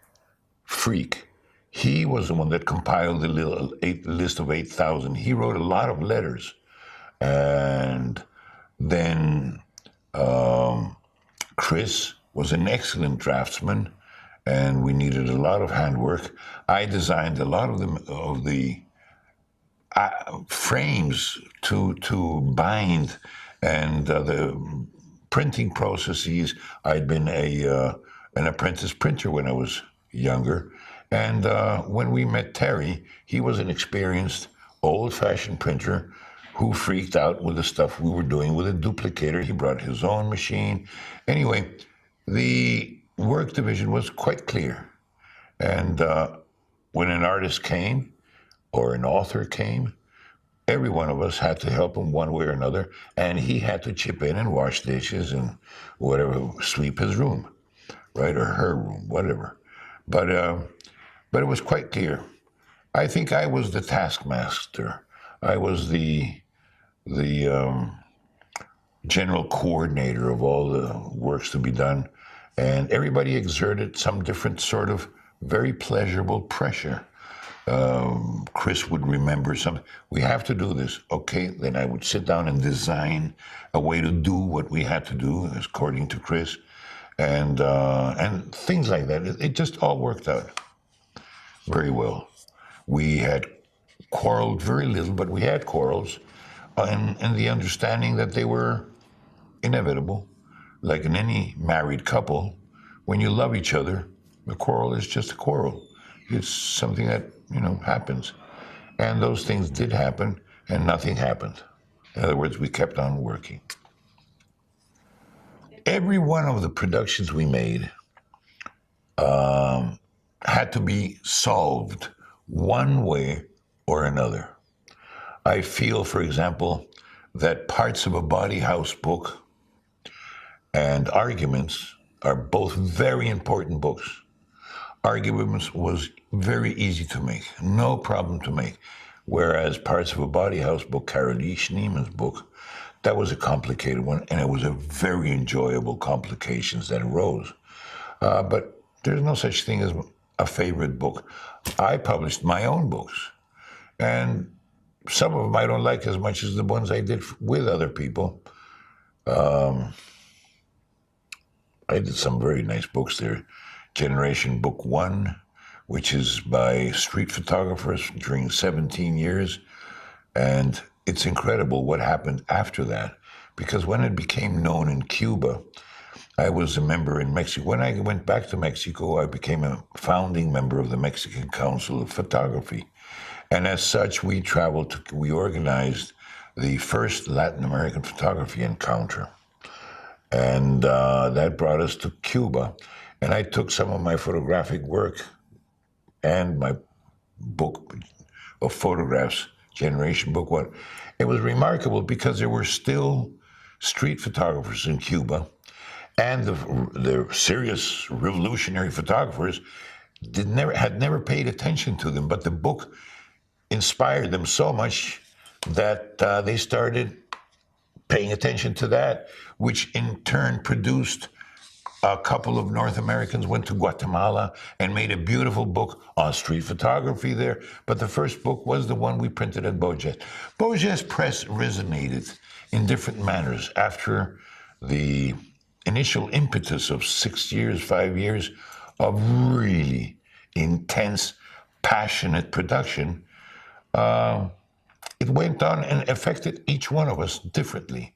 E: freak. He was the one that compiled the list of 8,000. He wrote a lot of letters. And then Chris was an excellent draftsman, and we needed a lot of handwork. I designed a lot of the frames to bind, and the printing processes. I'd been an apprentice printer when I was younger, and when we met Terry, he was an experienced, old-fashioned printer who freaked out with the stuff we were doing with a duplicator. He brought his own machine. Anyway, the work division was quite clear, and when an artist came or an author came, every one of us had to help him one way or another, and he had to chip in and wash dishes and whatever, sweep his room, right, or her room, whatever. But it was quite clear. I think I was the taskmaster. I was the general coordinator of all the works to be done, and everybody exerted some different sort of very pleasurable pressure. Chris would remember something. We have to do this. Okay, then I would sit down and design a way to do what we had to do, according to Chris, and things like that. It just all worked out very well. We had quarreled very little, but we had quarrels, and the understanding that they were inevitable. Like in any married couple, when you love each other, a quarrel is just a quarrel. It's something that, happens. And those things did happen, and nothing happened. In other words, we kept on working. Every one of the productions we made had to be solved one way or another. I feel, for example, that Parts of a Body House book and Arguments are both very important books. Arguments was very easy to make, no problem to make. Whereas Parts of a Body House book, Carolee Schneeman's book, that was a complicated one, and it was a very enjoyable complications that arose. But there's no such thing as a favorite book. I published my own books, and some of them I don't like as much as the ones I did with other people. I did some very nice books there. Generation Book 1, which is by street photographers during 17 years. And it's incredible what happened after that. Because when it became known in Cuba, I was a member in Mexico. When I went back to Mexico, I became a founding member of the Mexican Council of Photography. And as such, we organized the first Latin American photography encounter. And that brought us to Cuba. And I took some of my photographic work and my book of photographs, Generation Book 1. It was remarkable because there were still street photographers in Cuba, and the serious revolutionary photographers had never paid attention to them. But the book inspired them so much that they started paying attention to that, which in turn produced a couple of North Americans went to Guatemala and made a beautiful book on street photography there. But the first book was the one we printed at Beau. Beau Press resonated in different manners after the initial impetus of 6 years, 5 years of really intense, passionate production. It went on and affected each one of us differently.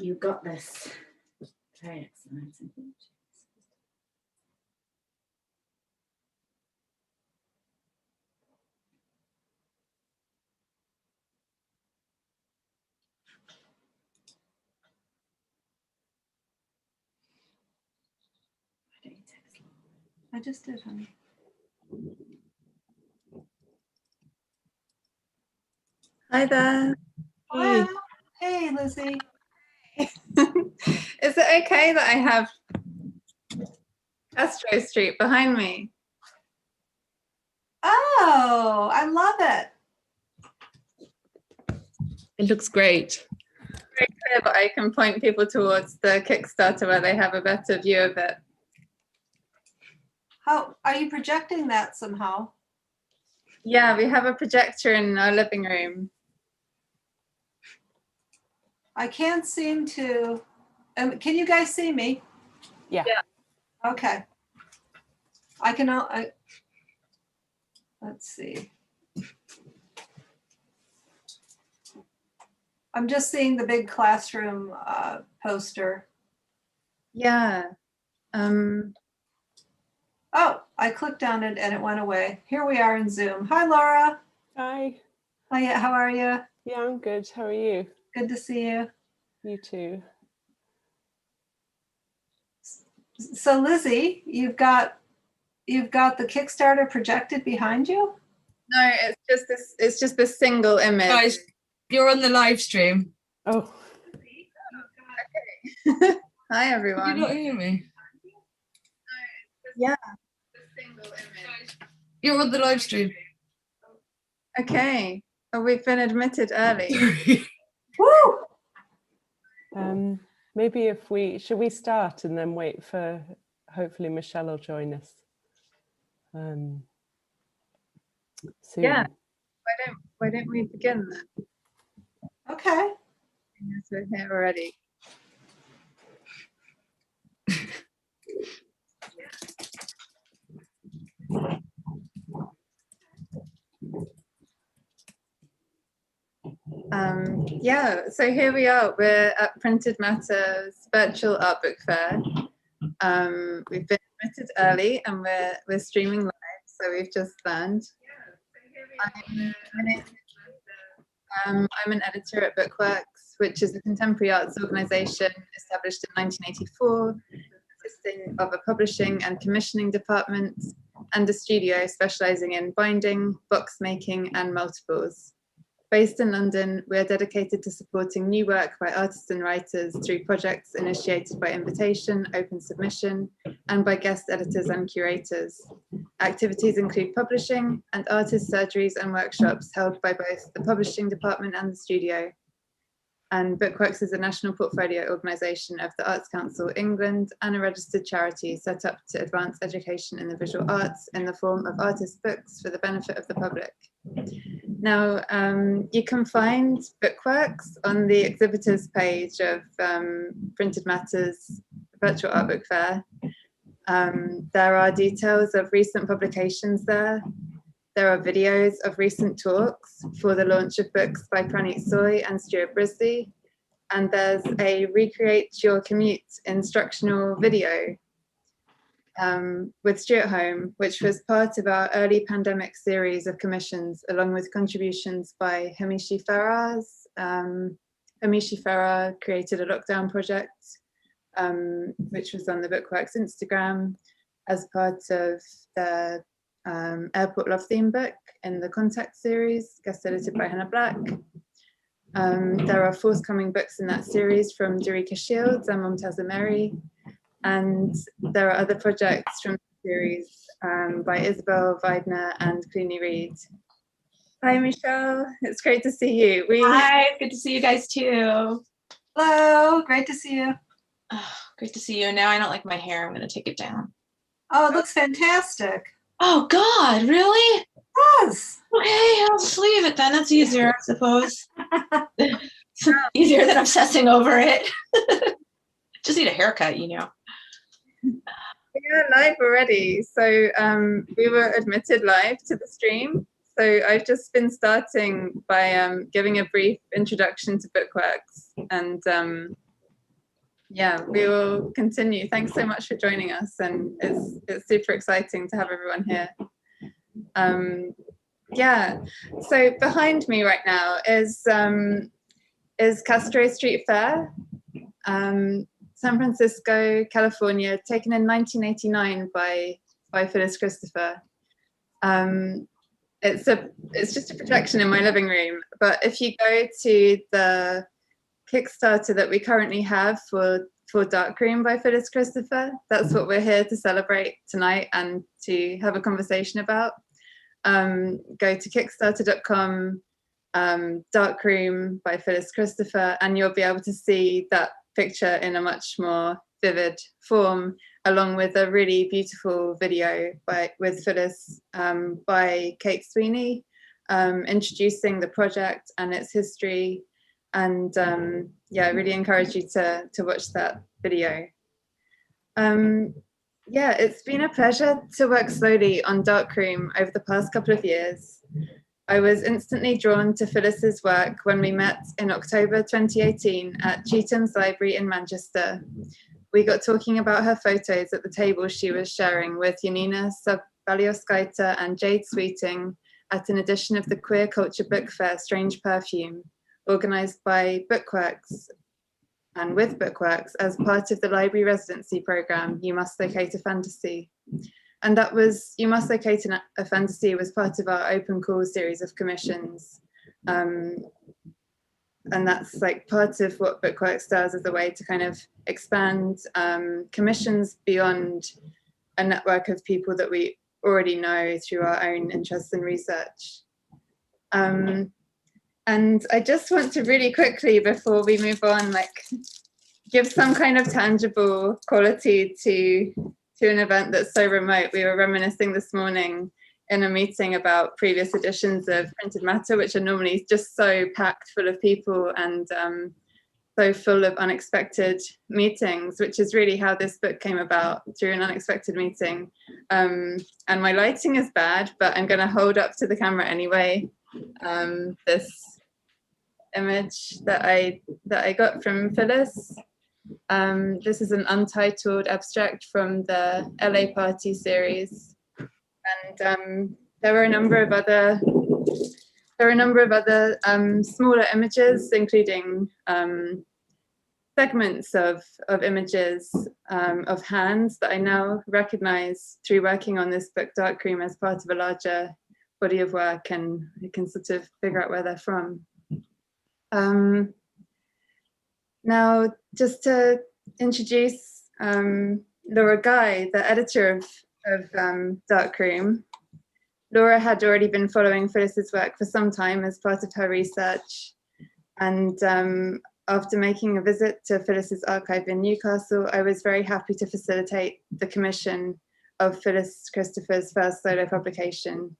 A: You got this. Very excellent.
D: I just did, honey.
H: Hi there.
D: Hello. Hey, Lizzie.
H: Is it okay that I have Castro Street behind me?
D: Oh, I love it.
I: It looks great.
H: Very clear, but I can point people towards the Kickstarter where they have a better view of it.
D: How are you projecting that somehow?
H: Yeah, we have a projector in our living room.
D: I can't seem to. Can you guys see me?
I: Yeah.
D: Okay. I can. Let's see. I'm just seeing the big classroom poster.
H: Yeah.
D: Oh, I clicked on it and it went away. Here we are in Zoom. Hi, Laura.
I: Hi.
D: Hi, how are you?
I: Yeah, I'm good. How are you?
D: Good to see you.
I: You too.
D: So, Lizzie, you've got the Kickstarter projected behind you?
H: No, it's just this single image.
J: Guys, you're on the live stream.
I: Oh,
H: Hi,
J: Can
H: everyone.
J: you not hear me?
H: Yeah. This single image.
J: You're on the live stream.
H: Okay. Oh, we've been admitted early.
D: Woo!
I: maybe should we start and then wait for, hopefully Michelle will join us soon.
H: Yeah. Why don't we begin then?
D: Okay.
H: Yes, we're here already. Yeah, so here we are. We're at Printed Matter's virtual art book fair. We've been admitted early and we're streaming live, so we've just learned. I'm an editor at Bookworks, which is a contemporary arts organisation established in 1984, consisting of a publishing and commissioning department and a studio specialising in binding, box making and multiples. Based in London, we are dedicated to supporting new work by artists and writers through projects initiated by invitation, open submission, and by guest editors and curators. Activities include publishing and artist surgeries and workshops held by both the publishing department and the studio. And Bookworks is a national portfolio organisation of the Arts Council England and a registered charity set up to advance education in the visual arts in the form of artist books for the benefit of the public. Now, you can find Bookworks on the exhibitors page of Printed Matter's virtual art book fair. There are details of recent publications there. There are videos of recent talks for the launch of books by Pranit Soy and Stuart Brisley. And there's a Recreate Your Commute instructional video with Stuart Home, which was part of our early pandemic series of commissions, along with contributions by Hamishi Faraz. Hamishi Farah created a lockdown project, which was on the Bookworks Instagram as part of the Airport Love theme book in the Contact series, guest edited by Hannah Black. There are forthcoming books in that series from Dorika Shields and Mumtaz Mary, and there are other projects from the series by Ysabelle, Weidner and Clooney Reed. Hi Michelle, it's great to see you.
A: Hi, good to see you guys too.
D: Hello, great to see you.
A: Oh, great to see you. Now I don't like my hair. I'm going to take it down.
D: Oh, it looks fantastic.
A: Oh God, really?
D: Yes.
A: Okay, I'll just leave it then. That's easier, I suppose. Easier than obsessing over it. Just need a haircut, you know.
H: We're live already. So we were admitted live to the stream. So I've just been starting by giving a brief introduction to Bookworks and Yeah, we will continue. Thanks so much for joining us, and it's super exciting to have everyone here. Yeah, so behind me right now is Castro Street Fair, San Francisco, California, taken in 1989 by Phyllis Christopher. It's just a projection in my living room, but if you go to the Kickstarter that we currently have for Darkroom by Phyllis Christopher, that's what we're here to celebrate tonight and to have a conversation about. Go to kickstarter.com, Darkroom by Phyllis Christopher, and you'll be able to see that picture in a much more vivid form, along with a really beautiful video with Phyllis by Kate Sweeney, introducing the project and its history. And yeah, I really encourage you to watch that video. Yeah, it's been a pleasure to work slowly on Darkroom over the past couple of years. I was instantly drawn to Phyllis's work when we met in October 2018 at Chetham's Library in Manchester. We got talking about her photos at the table she was sharing with Janina Sabalioskaita and Jade Sweeting at an edition of the Queer Culture Book Fair Strange Perfume, organised by Bookworks and with Bookworks as part of the library residency programme, You Must Locate a Fantasy. And that was, You Must Locate a Fantasy was part of our open call series of commissions. And that's like part of what Bookworks does as a way to kind of expand commissions beyond a network of people that we already know through our own interest and research. And I just want to really quickly, before we move on, like give some kind of tangible quality to an event that's so remote. We were reminiscing this morning in a meeting about previous editions of Printed Matter, which are normally just so packed full of people and so full of unexpected meetings, which is really how this book came about, through an unexpected meeting. And my lighting is bad, but I'm going to hold up to the camera anyway. This image that I got from Phyllis. This is an untitled abstract from the LA Party series, and there were a number of other smaller images, including segments of images of hands that I now recognize through working on this book Darkroom as part of a larger body of work, and you can sort of figure out where they're from. Now, just to introduce Laura Guy, the editor of Darkroom. Laura had already been following Phyllis's work for some time as part of her research, and after making a visit to Phyllis's archive in Newcastle, I was very happy to facilitate the commission of Phyllis Christopher's first solo publication.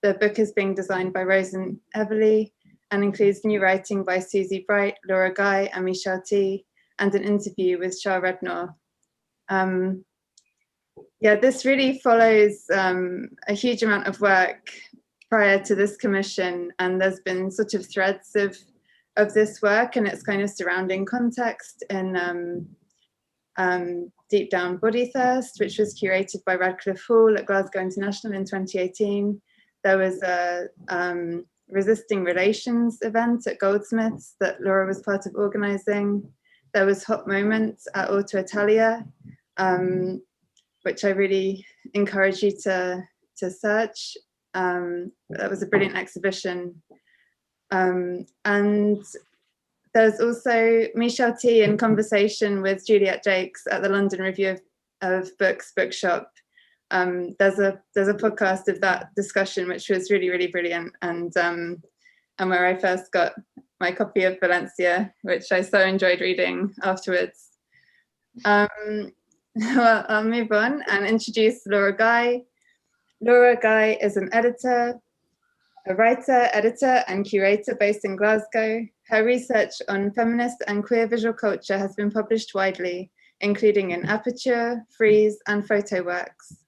H: The book is being designed by Rosen Everly and includes new writing by Susie Bright, Laura Guy, and Michelle T, and an interview with Shah Rednor. Yeah, this really follows a huge amount of work prior to this commission, and there's been sort of threads of this work and its kind of surrounding context in Deep Down Body Thirst, which was curated by Radcliffe Hall at Glasgow International in 2018. There was a Resisting Relations event at Goldsmiths that Laura was part of organising. There was Hot Moments at Auto Italia, which I really encourage you to search. That was a brilliant exhibition. And there's also Michelle T in conversation with Juliet Jakes at the London Review of Books bookshop. There's a podcast of that discussion, which was really, really brilliant, and where I first got my copy of Valencia, which I so enjoyed reading afterwards. Well, I'll move on and introduce Laura Guy. Laura Guy is an editor, a writer, editor, and curator based in Glasgow. Her research on feminist and queer visual culture has been published widely, including in Aperture, Frieze, and Photo Works.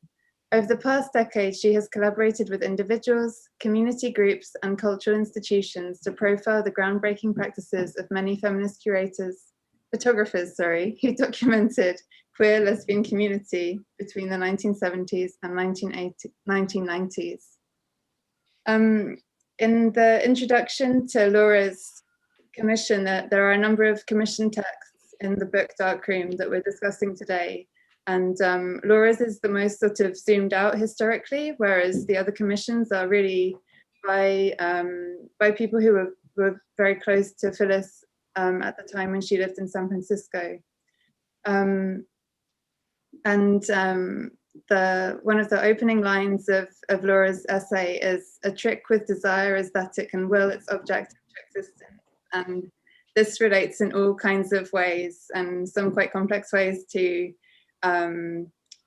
H: Over the past decade, she has collaborated with individuals, community groups, and cultural institutions to profile the groundbreaking practices of many feminist curators, photographers, who documented queer lesbian community between the 1970s and 1990s. In the introduction to Laura's commission, there are a number of commission texts in the book Darkroom that we're discussing today. And Laura's is the most sort of zoomed out historically, whereas the other commissions are really by people who were very close to Phyllis at the time when she lived in San Francisco. One of the opening lines of Laura's essay is, "A trick with desire is that it can will its object into existence." And this relates in all kinds of ways, and some quite complex ways, to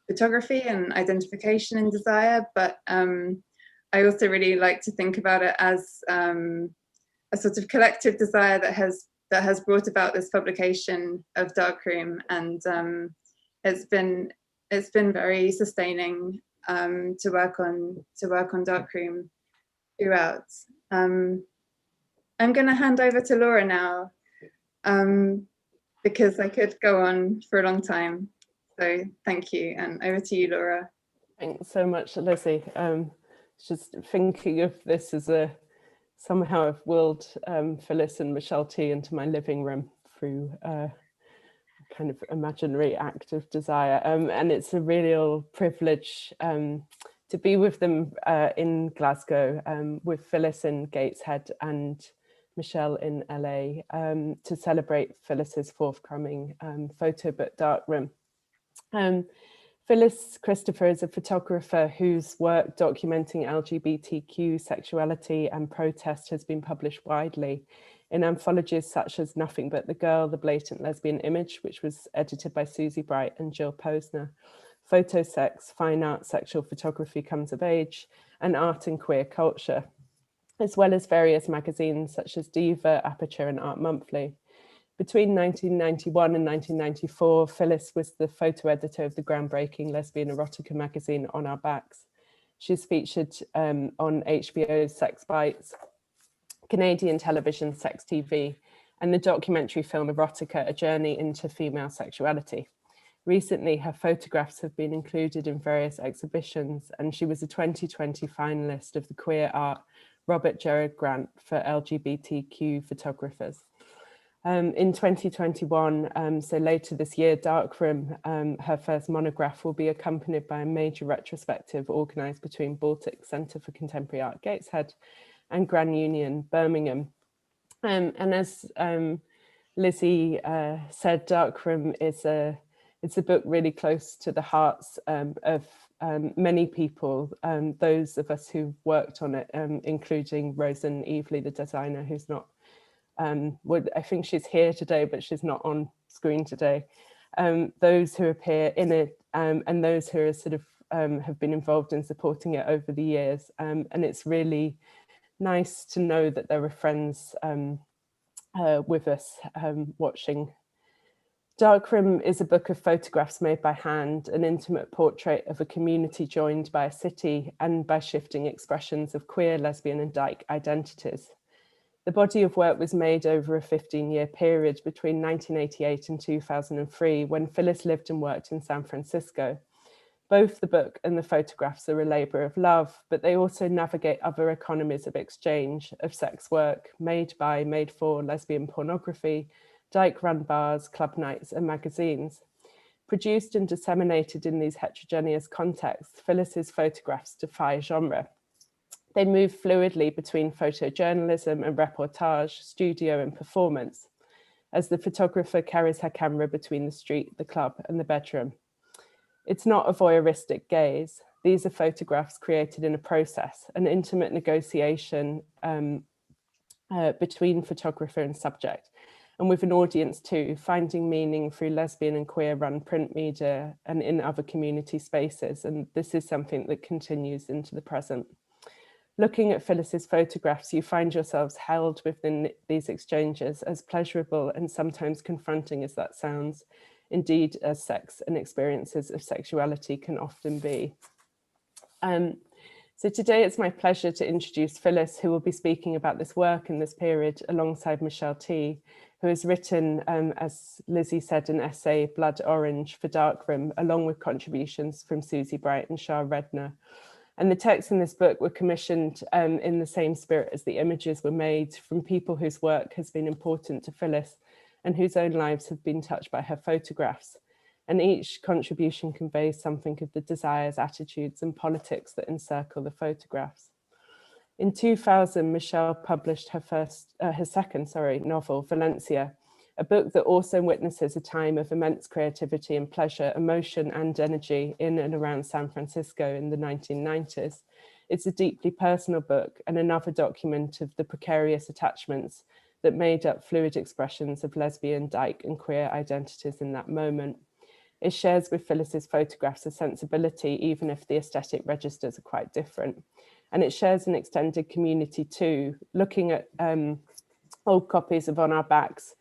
H: photography and identification and desire. But I also really like to think about it as a sort of collective desire that has brought about this publication of Darkroom, and it's been very sustaining to work on Darkroom throughout. I'm going to hand over to Laura now, because I could go on for a long time. So thank you, and over to you, Laura.
I: Thanks so much, Lizzie. Just thinking of this as somehow I've willed Phyllis and Michelle T into my living room through a kind of imaginary act of desire. And it's a real privilege to be with them in Glasgow, with Phyllis in Gateshead and Michelle in LA, to celebrate Phyllis's forthcoming photo book Darkroom. Phyllis Christopher is a photographer whose work documenting LGBTQ sexuality and protest has been published widely in anthologies such as Nothing But the Girl, The Blatant Lesbian Image, which was edited by Susie Bright and Jill Posner, Photosex, Fine Art, Sexual Photography Comes of Age, and Art and Queer Culture, as well as various magazines such as Diva, Aperture, and Art Monthly. Between 1991 and 1994, Phyllis was the photo editor of the groundbreaking lesbian erotica magazine On Our Backs. She's featured on HBO's Sex Bites, Canadian television Sex TV, and the documentary film Erotica, A Journey into Female Sexuality. Recently, her photographs have been included in various exhibitions, and she was a 2020 finalist of the Queer Art Robert Gerard Grant for LGBTQ photographers. In 2021, so later this year, Darkroom, her first monograph, will be accompanied by a major retrospective organised between Baltic Centre for Contemporary Art Gateshead and Grand Union Birmingham. And as Lizzie said, Darkroom is it's a book really close to the hearts of many people, those of us who worked on it, including Rosen Evely, the designer, who's not I think she's here today, but she's not on screen today. Those who appear in it and those who are sort of have been involved in supporting it over the years. And it's really nice to know that there are friends with us watching. Darkroom is a book of photographs made by hand, an intimate portrait of a community joined by a city and by shifting expressions of queer, lesbian and dyke identities. The body of work was made over a 15-year period between 1988 and 2003, when Phyllis lived and worked in San Francisco. Both the book and the photographs are a labour of love, but they also navigate other economies of exchange, of sex work, made by, made for lesbian pornography, dyke-run bars, club nights and magazines. Produced and disseminated in these heterogeneous contexts, Phyllis's photographs defy genre. They move fluidly between photojournalism and reportage, studio and performance, as the photographer carries her camera between the street, the club and the bedroom. It's not a voyeuristic gaze. These are photographs created in a process, an intimate negotiation between photographer and subject, and with an audience too, finding meaning through lesbian and queer run print media and in other community spaces. And this is something that continues into the present. Looking at Phyllis's photographs, you find yourselves held within these exchanges, as pleasurable and sometimes confronting as that sounds, indeed as sex and experiences of sexuality can often be. So today it's my pleasure to introduce Phyllis, who will be speaking about this work in this period alongside Michelle T, who has written, as Lizzie said, an essay, Blood Orange, for Darkroom, along with contributions from Susie Bright and Shah Redner. And the texts in this book were commissioned in the same spirit as the images were made, from people whose work has been important to Phyllis and whose own lives have been touched by her photographs. And each contribution conveys something of the desires, attitudes, and politics that encircle the photographs. In 2000, Michelle published her second novel, Valencia, a book that also witnesses a time of immense creativity and pleasure, emotion and energy in and around San Francisco in the 1990s. It's a deeply personal book and another document of the precarious attachments that made up fluid expressions of lesbian, dyke and queer identities in that moment. It shares with Phyllis's photographs a sensibility, even if the aesthetic registers are quite different. And it shares an extended community too. Looking at old copies of On Our Backs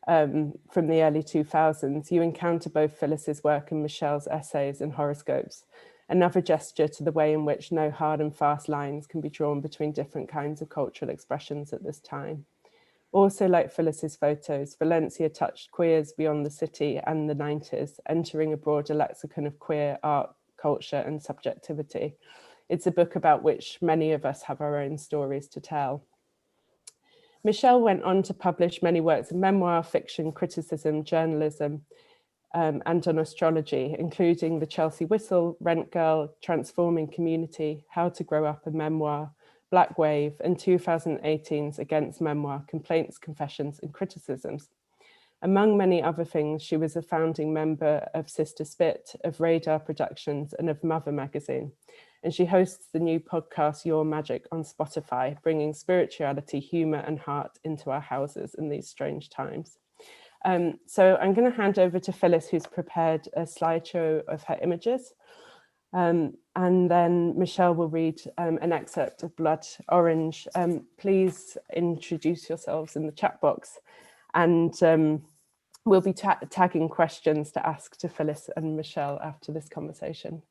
I: from the early 2000s, you encounter both Phyllis's work and Michelle's essays and horoscopes, another gesture to the way in which no hard and fast lines can be drawn between different kinds of cultural expressions at this time. Also, like Phyllis's photos, Valencia touched queers beyond the city and the 90s, entering a broader lexicon of queer art, culture and subjectivity. It's a book about which many of us have our own stories to tell. Michelle went on to publish many works of memoir, fiction, criticism, journalism, and on astrology, including The Chelsea Whistle, Rent Girl, Transforming Community, How to Grow Up, a Memoir, Black Wave, and 2018's Against Memoir, Complaints, Confessions, and Criticisms. Among many other things, she was a founding member of Sister Spit, of Radar Productions, and of Mother Magazine. And she hosts the new podcast, Your Magic, on Spotify, bringing spirituality, humor, and heart into our houses in these strange times. So I'm going to hand over to Phyllis, who's prepared a slideshow of her images. And then Michelle will read an excerpt of Blood Orange. Please introduce yourselves in the chat box, and we'll be tagging questions to ask to Phyllis and Michelle after this conversation.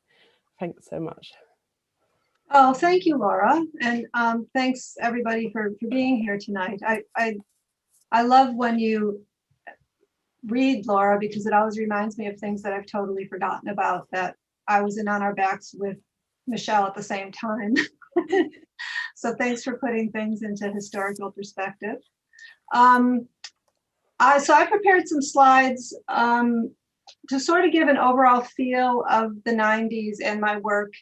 I: Thanks so much.
K: Oh, thank you, Laura. And thanks everybody for being here tonight. I love when you read, Laura, because it always reminds me of things that I've totally forgotten about, that I was in On Our Backs with Michelle at the same time. So thanks for putting things into historical perspective. So I prepared some slides to sort of give an overall feel of the 90s and my work,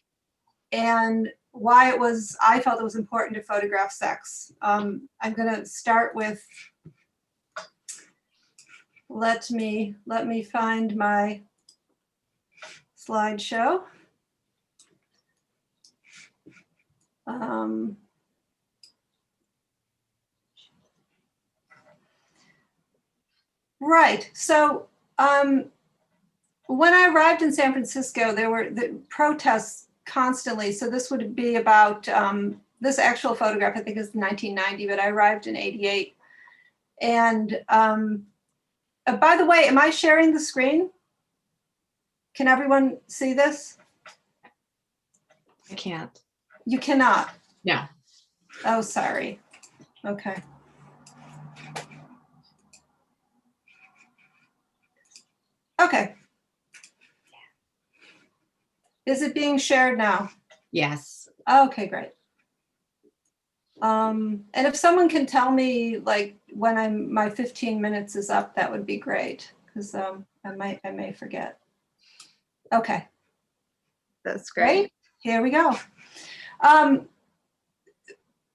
K: and why I felt it was important to photograph sex. I'm gonna start with, let me find my slideshow. Right, so when I arrived in San Francisco, there were the protests constantly. So this would be about, this actual photograph I think is 1990, but I arrived in 88. And by the way, am I sharing the screen? Can everyone see this?
A: I can't.
K: You cannot?
A: No.
K: Oh, sorry. Okay. Okay. Is it being shared now?
A: Yes.
K: Okay, great. And if someone can tell me like when my 15 minutes is up, that would be great, because I may forget. Okay.
H: That's great.
K: Here we go.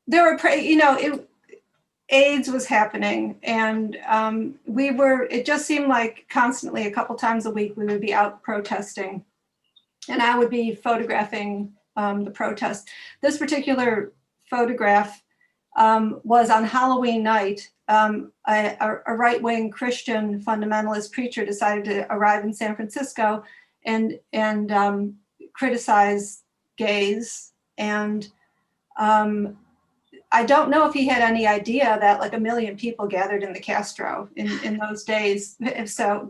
K: There were, AIDS was happening, and it just seemed like constantly, a couple times a week, we would be out protesting, and I would be photographing the protest. This particular photograph was on Halloween night. A right-wing Christian fundamentalist preacher decided to arrive in San Francisco and criticize gays. And I don't know if he had any idea that like 1 million people gathered in the Castro in those days. So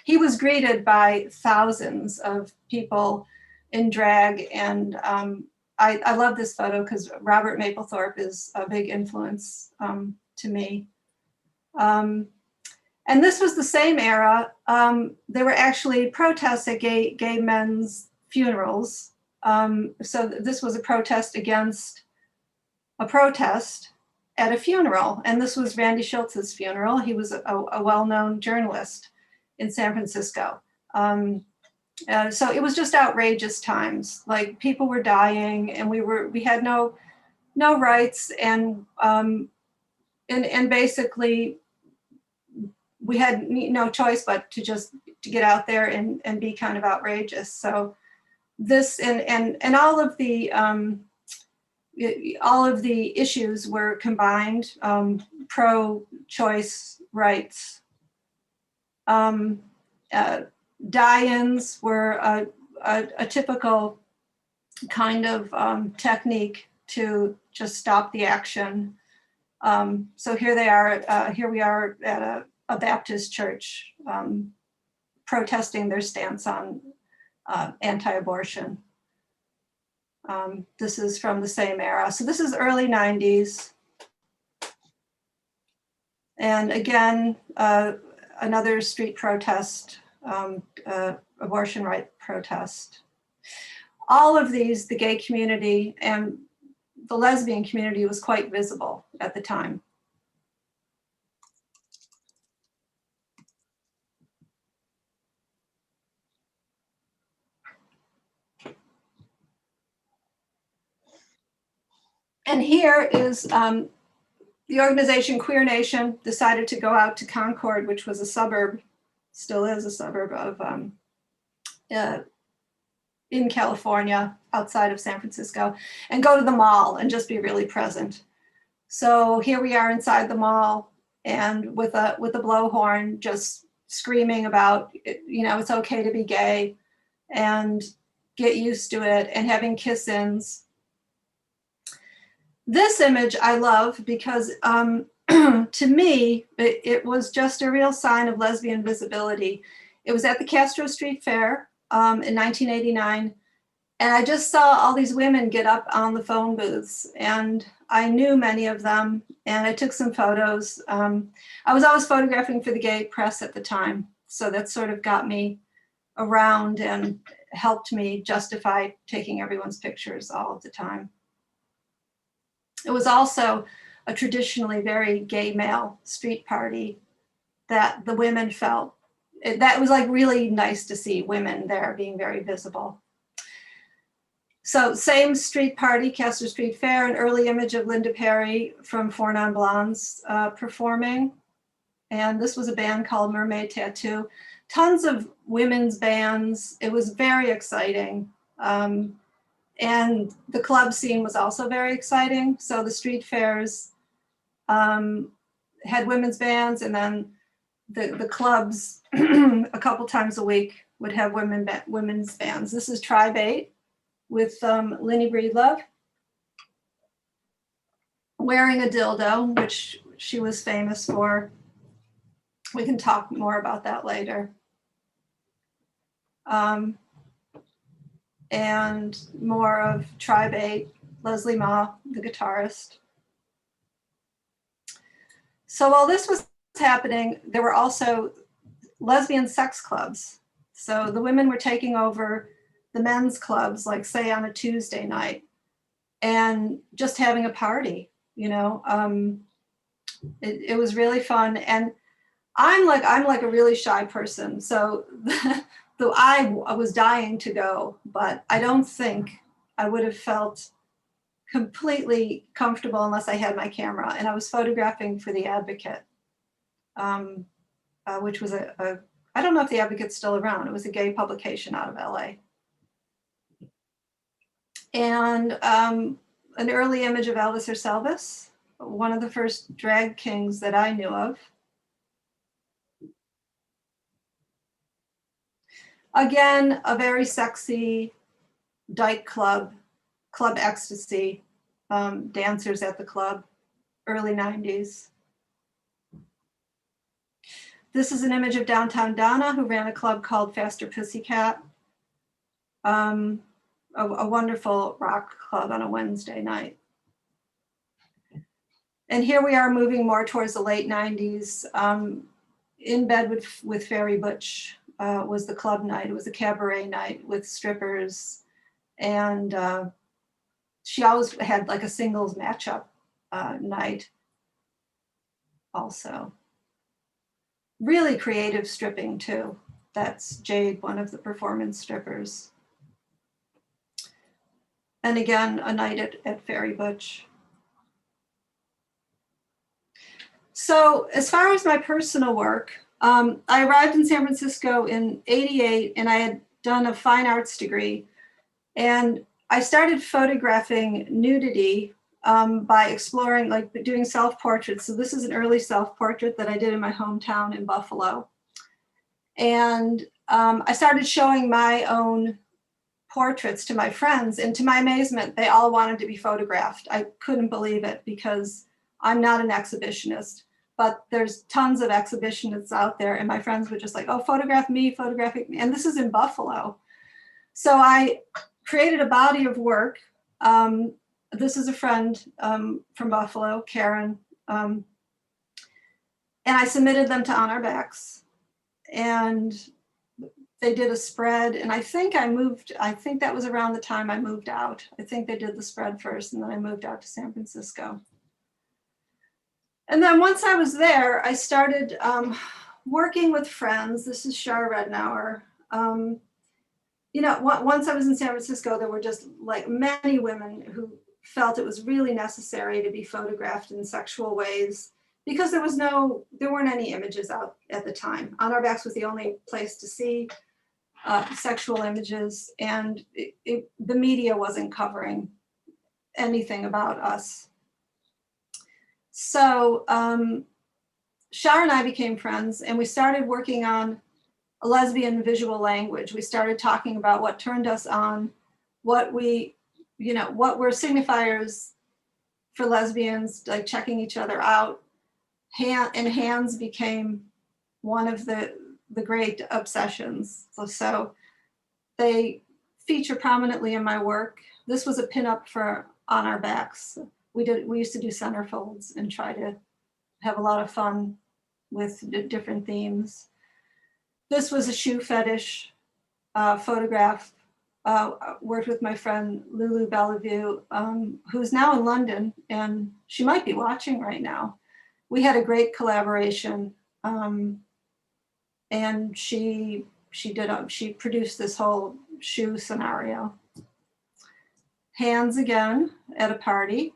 K: he was greeted by thousands of people in drag, and I love this photo because Robert Mapplethorpe is a big influence to me. And this was the same era. There were actually protests at gay men's funerals. So this was a protest against a protest at a funeral. And this was Randy Schultz's funeral. He was a well-known journalist in San Francisco. So it was just outrageous times. Like, people were dying, and we had no rights, and basically we had no choice but to get out there and be kind of outrageous. So this and all of the issues were combined, pro-choice rights. Die-ins were a typical kind of technique to just stop the action. So here we are at a Baptist church protesting their stance on anti-abortion. This is from the same era. So this is early 90s. And again, another street protest, abortion right protest. All of these, the gay community and the lesbian community was quite visible at the time. And here is the organization Queer Nation decided to go out to Concord, which was a suburb, still is a suburb of in California, outside of San Francisco, and go to the mall and just be really present. So here we are inside the mall, and with a blowhorn, just screaming about, it's okay to be gay and get used to it, and having kiss-ins. This image I love because to me, it was just a real sign of lesbian visibility. It was at the Castro Street Fair in 1989. And I just saw all these women get up on the phone booths, and I knew many of them, and I took some photos. I was always photographing for the gay press at the time. So that sort of got me around and helped me justify taking everyone's pictures all of the time. It was also a traditionally very gay male street party that the women felt. That was like really nice to see women there being very visible. So same street party, Castro Street Fair, an early image of Linda Perry from Four Non Blondes performing. And this was a band called Mermaid Tattoo. Tons of women's bands. It was very exciting. And the club scene was also very exciting. So the street fairs had women's bands, and then the clubs a couple times a week would have women's bands. This is Tribe 8 with Lenny Breedlove wearing a dildo, which she was famous for. We can talk more about that later. And more of Tribe 8, Leslie Ma, the guitarist. So while this was happening, there were also lesbian sex clubs. So the women were taking over the men's clubs, like say on a Tuesday night, and just having a party, it was really fun. And I'm like a really shy person. So though I was dying to go, but I don't think I would have felt completely comfortable unless I had my camera. And I was photographing for The Advocate, which was I don't know if The Advocate's still around. It was a gay publication out of LA. And an early image of Elvis or Syllabus, one of the first drag kings that I knew of. Again, a very sexy dyke club, Club Ecstasy, dancers at the club, early 90s. This is an image of Downtown Donna, who ran a club called Faster Pussycat, a wonderful rock club on a Wednesday night. And here we are moving more towards the late 90s. in bed with Fairy Butch was the club night. It was a cabaret night with strippers, and she always had like a singles matchup night also. Really creative stripping too. That's Jade, one of the performance strippers. And again, a night at Fairy Butch. So as far as my personal work, I arrived in San Francisco in '88, and I had done a fine arts degree. And I started photographing nudity by exploring, like doing self-portraits. So this is an early self-portrait that I did in my hometown in Buffalo. And I started showing my own portraits to my friends, and to my amazement, they all wanted to be photographed. I couldn't believe it because I'm not an exhibitionist, but there's tons of exhibitionists out there, and my friends were just like, oh, photograph me, photographing me. And this is in Buffalo. So I created a body of work. This is a friend from Buffalo, Karen, and I submitted them to On Our Backs, and they did a spread, and I think that was around the time I moved out. I think they did the spread first, and then I moved out to San Francisco. And then once I was there, I started working with friends. This is Shar Rednauer. You know, once I was in San Francisco, there were just like many women who felt it was really necessary to be photographed in sexual ways because there weren't any images out at the time. On Our Backs was the only place to see sexual images, and the media wasn't covering anything about us. So Shar and I became friends, and we started working on a lesbian visual language. We started talking about what turned us on, what were signifiers for lesbians, like checking each other out. And hands became one of the great obsessions. So they feature prominently in my work. This was a pinup for On Our Backs. We used to do centerfolds and try to have a lot of fun with different themes. This was a shoe fetish photograph. Worked with my friend Lulu Bellevue, who's now in London, and she might be watching right now. We had a great collaboration, and she produced this whole shoe scenario. Hands again at a party.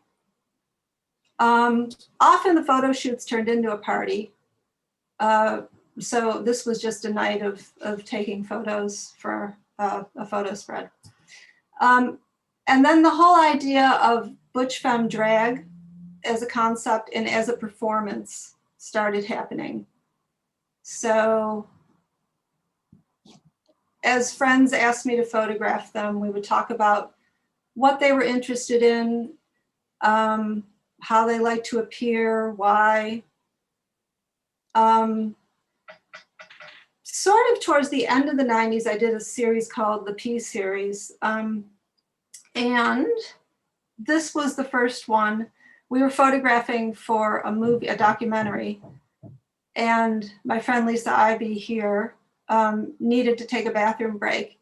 K: Often the photo shoots turned into a party. So this was just a night of taking photos for a photo spread. And then the whole idea of butch femme drag as a concept and as a performance started happening. So as friends asked me to photograph them, we would talk about what they were interested in, how they like to appear, why. Sort of towards the end of the 90s, I did a series called the P Series. And this was the first one. We were photographing for a movie, a documentary. And my friend Lisa Ivey here needed to take a bathroom break.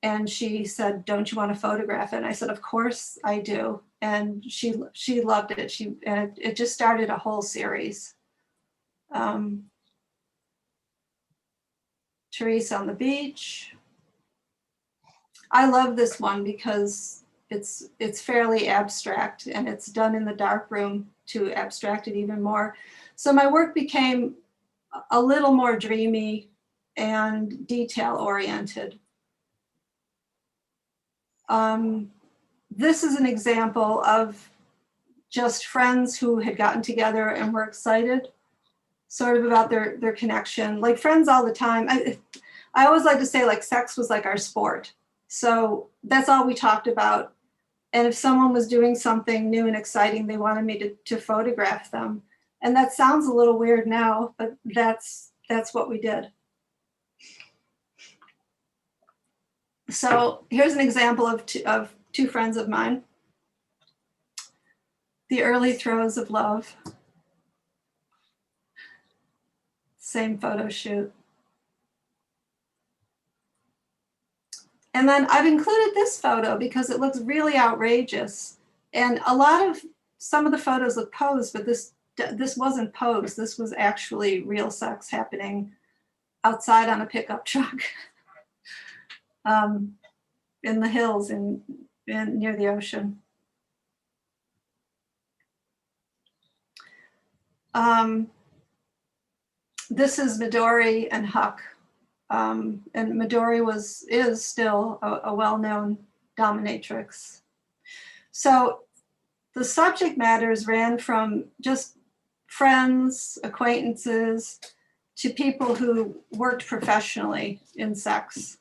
K: And she said, don't you want to photograph it? And I said, of course I do. And she loved it. It just started a whole series. Therese on the beach. I love this one because it's fairly abstract, and it's done in the dark room to abstract it even more. So my work became a little more dreamy and detail oriented. This is an example of just friends who had gotten together and were excited sort of about their connection, like friends all the time. I always like to say, like, sex was like our sport. So that's all we talked about. And if someone was doing something new and exciting, they wanted me to photograph them. And that sounds a little weird now, but that's what we did. So here's an example of two friends of mine. The early throes of love. same photo shoot. And then I've included this photo because it looks really outrageous. And some of the photos look posed, but this wasn't posed. This was actually real sex happening outside on a pickup truck in the hills near the ocean. This is Midori and Huck. And Midori is still a well-known dominatrix. So the subject matters ran from just friends, acquaintances, to people who worked professionally in sex.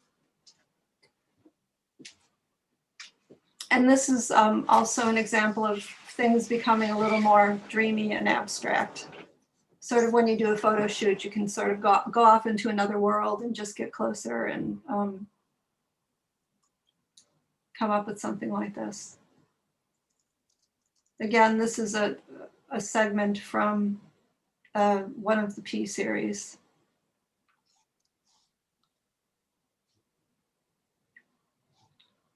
K: And this is also an example of things becoming a little more dreamy and abstract. Sort of when you do a photo shoot, you can sort of go off into another world and just get closer and come up with something like this. Again, this is a segment from one of the P series.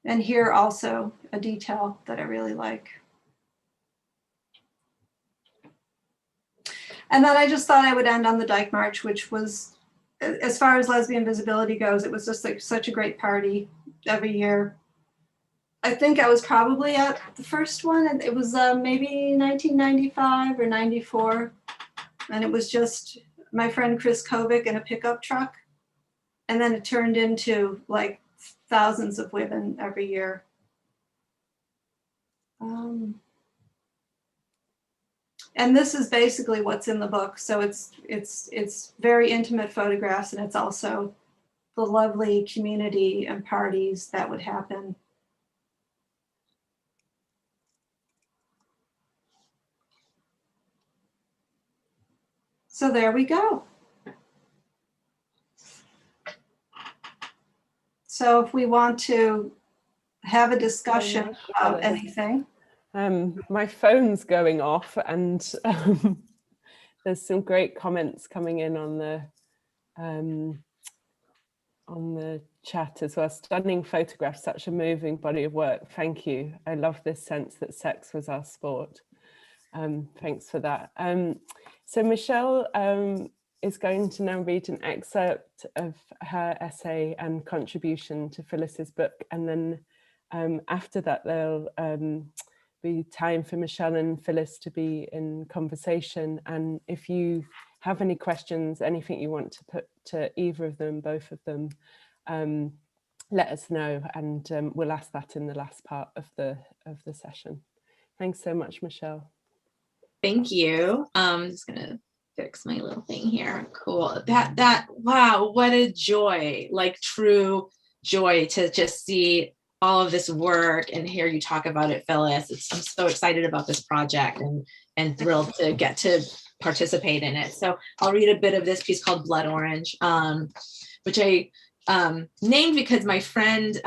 K: And here also a detail that I really like. And then I just thought I would end on the Dyke March, which was, as far as lesbian visibility goes, it was just like such a great party every year. I think I was probably at the first one, and it was maybe 1995 or 94. And it was just my friend Chris Kovic in a pickup truck. And then it turned into like thousands of women every year. And this is basically what's in the book. So it's very intimate photographs, and it's also the lovely community and parties that would happen. So there we go. So if we want to have a discussion about anything.
I: My phone's going off, and there's some great comments coming in on the chat as well. Stunning photographs, such a moving body of work. Thank you. I love this sense that sex was our sport. Thanks for that. So Michelle is going to now read an excerpt of her essay and contribution to Phyllis's book, and then after that there'll be time for Michelle and Phyllis to be in conversation. And if you have any questions, anything you want to put to either of them, both of them, let us know, and we'll ask that in the last part of the session. Thanks so much, Michelle.
A: Thank you. I'm just gonna fix my little thing here. Cool. Wow, what a joy, like true joy to just see all of this work and hear you talk about it, Phyllis. I'm so excited about this project and thrilled to get to participate in it. So I'll read a bit of this piece called Blood Orange, which I named because my friend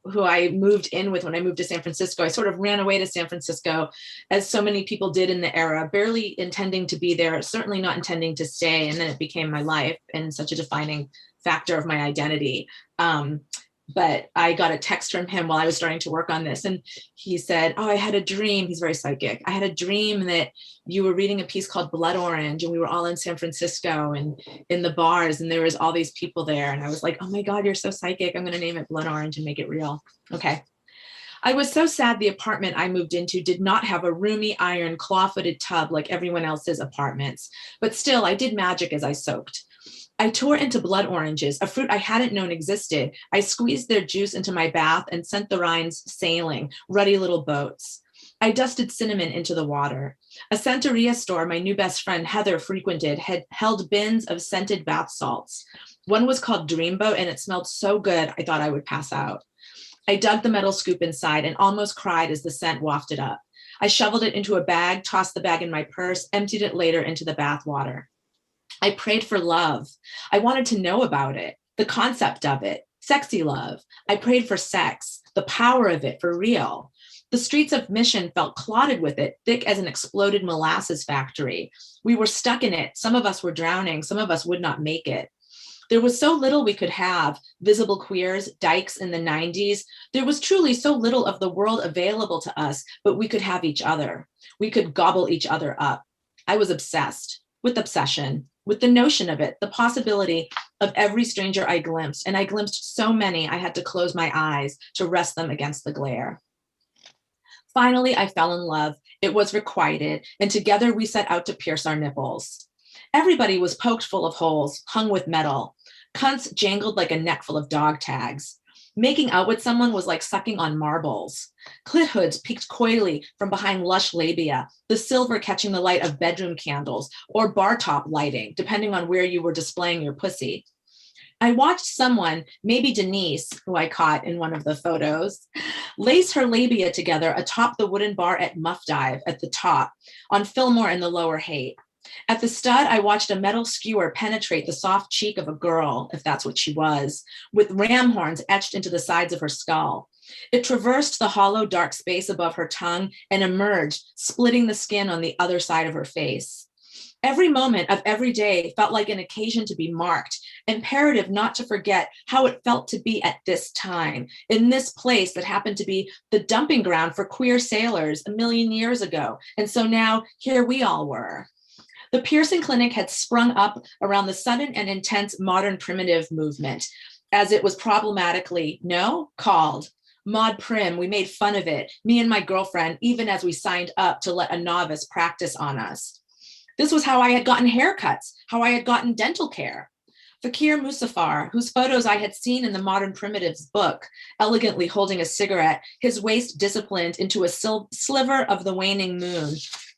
A: who I moved in with when I moved to San Francisco, I sort of ran away to San Francisco, as so many people did in the era, barely intending to be there, certainly not intending to stay. And then it became my life and such a defining factor of my identity. But I got a text from him while I was starting to work on this. And he said, oh, I had a dream. He's very psychic. I had a dream that you were reading a piece called Blood Orange, and we were all in San Francisco and in the bars, and there was all these people there. And I was like, oh my God, you're so psychic. I'm going to name it Blood Orange and make it real. Okay. I was so sad the apartment I moved into did not have a roomy iron claw-footed tub like everyone else's apartments. But still, I did magic as I soaked. I tore into blood oranges, a fruit I hadn't known existed. I squeezed their juice into my bath and sent the rinds sailing, ruddy little boats. I dusted cinnamon into the water. A Santeria store my new best friend Heather frequented had held bins of scented bath salts. One was called Dreamboat, and it smelled so good I thought I would pass out. I dug the metal scoop inside and almost cried as the scent wafted up. I shoveled it into a bag, tossed the bag in my purse, emptied it later into the bath water. I prayed for love. I wanted to know about it, the concept of it, sexy love. I prayed for sex, the power of it for real. The streets of Mission felt clotted with it, thick as an exploded molasses factory. We were stuck in it. Some of us were drowning. Some of us would not make it. There was so little we could have, visible queers, dykes in the 90s. There was truly so little of the world available to us, but we could have each other. We could gobble each other up. I was obsessed with obsession, with the notion of it, the possibility of every stranger I glimpsed, and I glimpsed so many I had to close my eyes to rest them against the glare. Finally, I fell in love. It was requited, and together we set out to pierce our nipples. Everybody was poked full of holes, hung with metal. Cunts jangled like a neck full of dog tags. Making out with someone was like sucking on marbles. Clit hoods peeked coyly from behind lush labia, the silver catching the light of bedroom candles or bar top lighting, depending on where you were displaying your pussy. I watched someone, maybe Denise, who I caught in one of the photos, lace her labia together atop the wooden bar at Muff Dive at the top, on Fillmore in the Lower Haight. At the stud, I watched a metal skewer penetrate the soft cheek of a girl, if that's what she was, with ram horns etched into the sides of her skull. It traversed the hollow, dark space above her tongue and emerged, splitting the skin on the other side of her face. Every moment of every day felt like an occasion to be marked, imperative not to forget how it felt to be at this time, in this place that happened to be the dumping ground for queer sailors 1,000,000 years ago. And so now here we all were. The piercing clinic had sprung up around the sudden and intense modern primitive movement, as it was problematically, called. Mod Prim, we made fun of it, me and my girlfriend, even as we signed up to let a novice practice on us. This was how I had gotten haircuts, how I had gotten dental care. Fakir Musafar, whose photos I had seen in the Modern Primitives book, elegantly holding a cigarette, his waist disciplined into a sliver of the waning moon,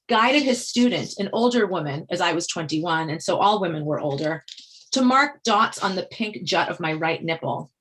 A: guided his student, an older woman, as I was 21, and so all women were older, to mark dots on the pink jut of my right nipple.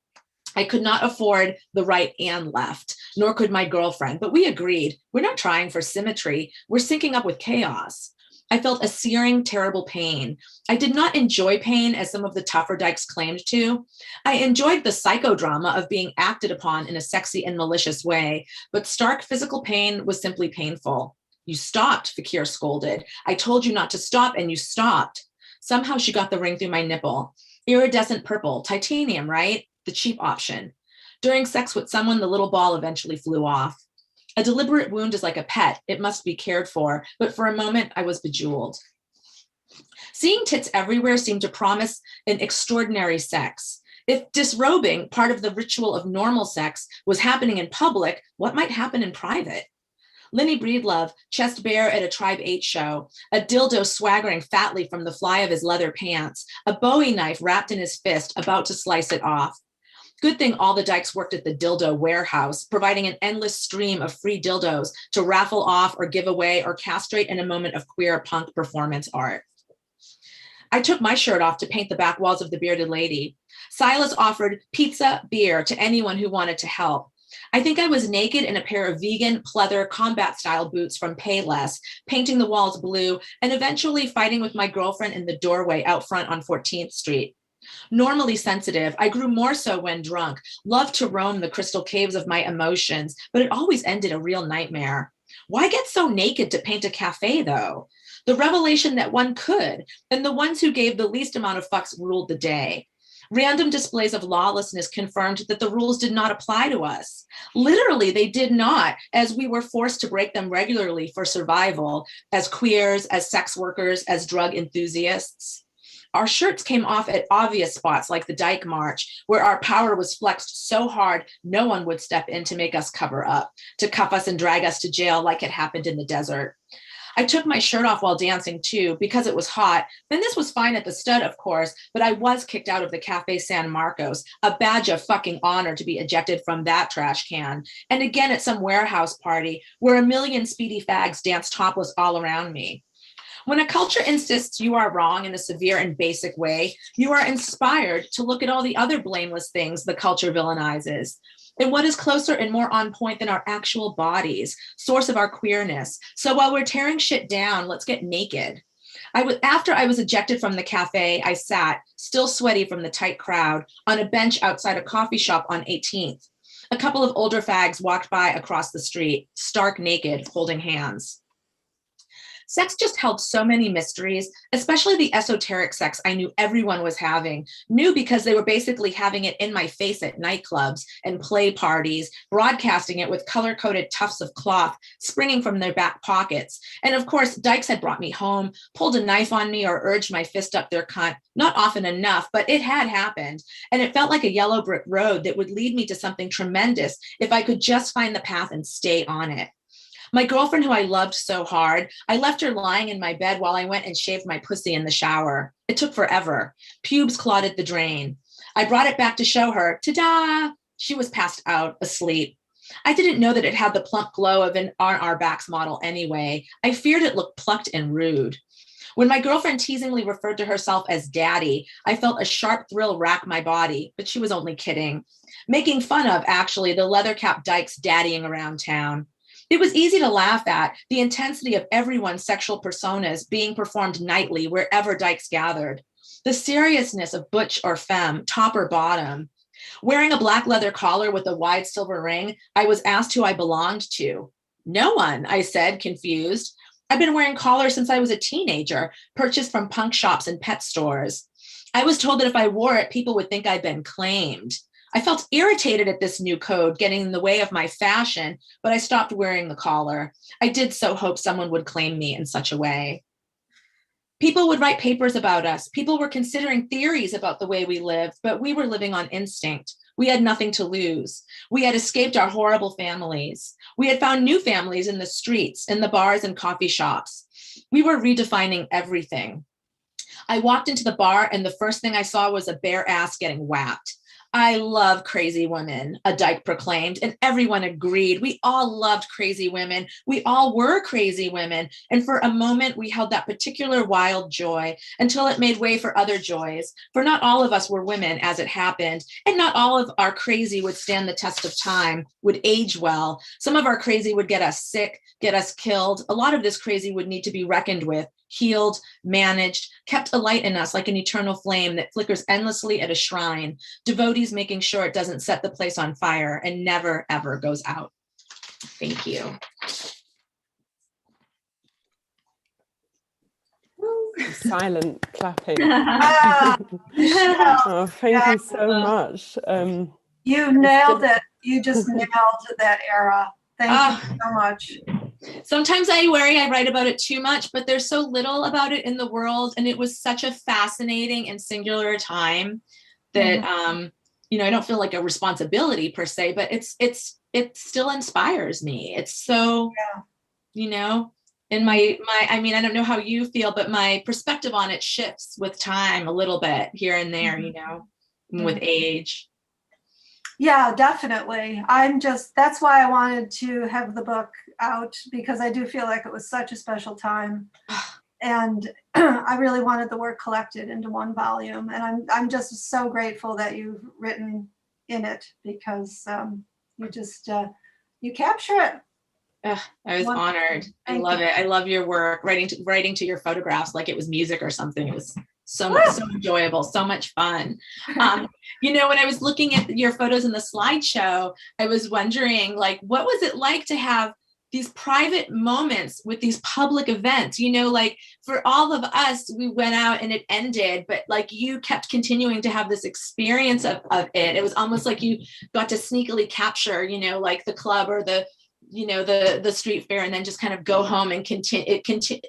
A: I could not afford the right and left, nor could my girlfriend, but we agreed, we're not trying for symmetry, we're syncing up with chaos. I felt a searing, terrible pain. I did not enjoy pain as some of the tougher dykes claimed to. I enjoyed the psychodrama of being acted upon in a sexy and malicious way, but stark physical pain was simply painful. You stopped, Fakir scolded. I told you not to stop and you stopped. Somehow she got the ring through my nipple. Iridescent purple, titanium, right? The cheap option. During sex with someone, the little ball eventually flew off. A deliberate wound is like a pet. It must be cared for, but for a moment I was bejeweled. Seeing tits everywhere seemed to promise an extraordinary sex. If disrobing, part of the ritual of normal sex, was happening in public, what might happen in private? Lenny Breedlove, chest bare at a Tribe 8 show, a dildo swaggering fatly from the fly of his leather pants, a Bowie knife wrapped in his fist, about to slice it off. Good thing all the dykes worked at the dildo warehouse, providing an endless stream of free dildos to raffle off or give away or castrate in a moment of queer punk performance art. I took my shirt off to paint the back walls of the Bearded Lady. Silas offered pizza, beer to anyone who wanted to help. I think I was naked in a pair of vegan, pleather, combat-style boots from Payless, painting the walls blue, and eventually fighting with my girlfriend in the doorway out front on 14th Street. Normally sensitive, I grew more so when drunk, loved to roam the crystal caves of my emotions, but it always ended a real nightmare. Why get so naked to paint a cafe, though? The revelation that one could, and the ones who gave the least amount of fucks ruled the day. Random displays of lawlessness confirmed that the rules did not apply to us. Literally, they did not, as we were forced to break them regularly for survival, as queers, as sex workers, as drug enthusiasts. Our shirts came off at obvious spots like the Dyke March, where our power was flexed so hard no one would step in to make us cover up, to cuff us and drag us to jail like it happened in the desert. I took my shirt off while dancing too, because it was hot, and this was fine at the stud, of course, but I was kicked out of the Cafe San Marcos, a badge of fucking honor to be ejected from that trash can, and again at some warehouse party where 1,000,000 speedy fags danced topless all around me. When a culture insists you are wrong in a severe and basic way, you are inspired to look at all the other blameless things the culture villainizes, and what is closer and more on point than our actual bodies, source of our queerness. So while we're tearing shit down, let's get naked. After I was ejected from the cafe, I sat, still sweaty from the tight crowd, on a bench outside a coffee shop on 18th. A couple of older fags walked by across the street, stark naked, holding hands. Sex just held so many mysteries, especially the esoteric sex I knew everyone was having, knew because they were basically having it in my face at nightclubs and play parties, broadcasting it with color-coded tufts of cloth springing from their back pockets. And of course, dykes had brought me home, pulled a knife on me, or urged my fist up their cunt, not often enough, but it had happened. And it felt like a yellow brick road that would lead me to something tremendous if I could just find the path and stay on it. My girlfriend, who I loved so hard, I left her lying in my bed while I went and shaved my pussy in the shower. It took forever. Pubes clotted the drain. I brought it back to show her. Ta-da! She was passed out, asleep. I didn't know that it had the plump glow of an on our backs model anyway. I feared it looked plucked and rude. When my girlfriend teasingly referred to herself as daddy, I felt a sharp thrill rack my body, but she was only kidding. Making fun of, actually, the leather-capped dykes daddying around town. It was easy to laugh at the intensity of everyone's sexual personas being performed nightly wherever dykes gathered. The seriousness of butch or femme, top or bottom. Wearing a black leather collar with a wide silver ring, I was asked who I belonged to. No one, I said, confused. I've been wearing collars since I was a teenager, purchased from punk shops and pet stores. I was told that if I wore it, people would think I'd been claimed. I felt irritated at this new code getting in the way of my fashion, but I stopped wearing the collar. I did so hope someone would claim me in such a way. People would write papers about us. People were considering theories about the way we lived, but we were living on instinct. We had nothing to lose. We had escaped our horrible families. We had found new families in the streets, in the bars and coffee shops. We were redefining everything. I walked into the bar and the first thing I saw was a bare ass getting whacked. I love crazy women, a dyke proclaimed, and everyone agreed. We all loved crazy women. We all were crazy women. And for a moment, we held that particular wild joy until it made way for other joys. For not all of us were women as it happened, and not all of our crazy would stand the test of time, would age well. Some of our crazy would get us sick, get us killed. A lot of this crazy would need to be reckoned with, healed, managed, kept alight in us like an eternal flame that flickers endlessly at a shrine, devotees making sure it doesn't set the place on fire and never, ever goes out. Thank you.
I: Silent clapping.
K: Michelle,
I: Oh, thank you so much.
K: you nailed it. You just nailed that era. Thank you so much.
A: Sometimes I worry I write about it too much, but there's so little about it in the world. And it was such a fascinating and singular time that, you know, I don't feel like a responsibility per se, but it still inspires me. It's so, you know, and I mean, I don't know how you feel, but my perspective on it shifts with time a little bit here and there, you know, with age.
K: Yeah, definitely. That's why I wanted to have the book out, because I do feel like it was such a special time. And I really wanted the work collected into one volume. And I'm just so grateful that you've written in it, because you capture it.
A: I was honored. I love it. I love your work, writing to your photographs like it was music or something. It was so enjoyable, so much fun. You know, when I was looking at your photos in the slideshow, I was wondering, like, what was it like to have these private moments with these public events? You know, like for all of us, we went out and it ended, but like you kept continuing to have this experience of it. It was almost like you got to sneakily capture, you know, like the club or the, you know, the street fair, and then just kind of go home and continue.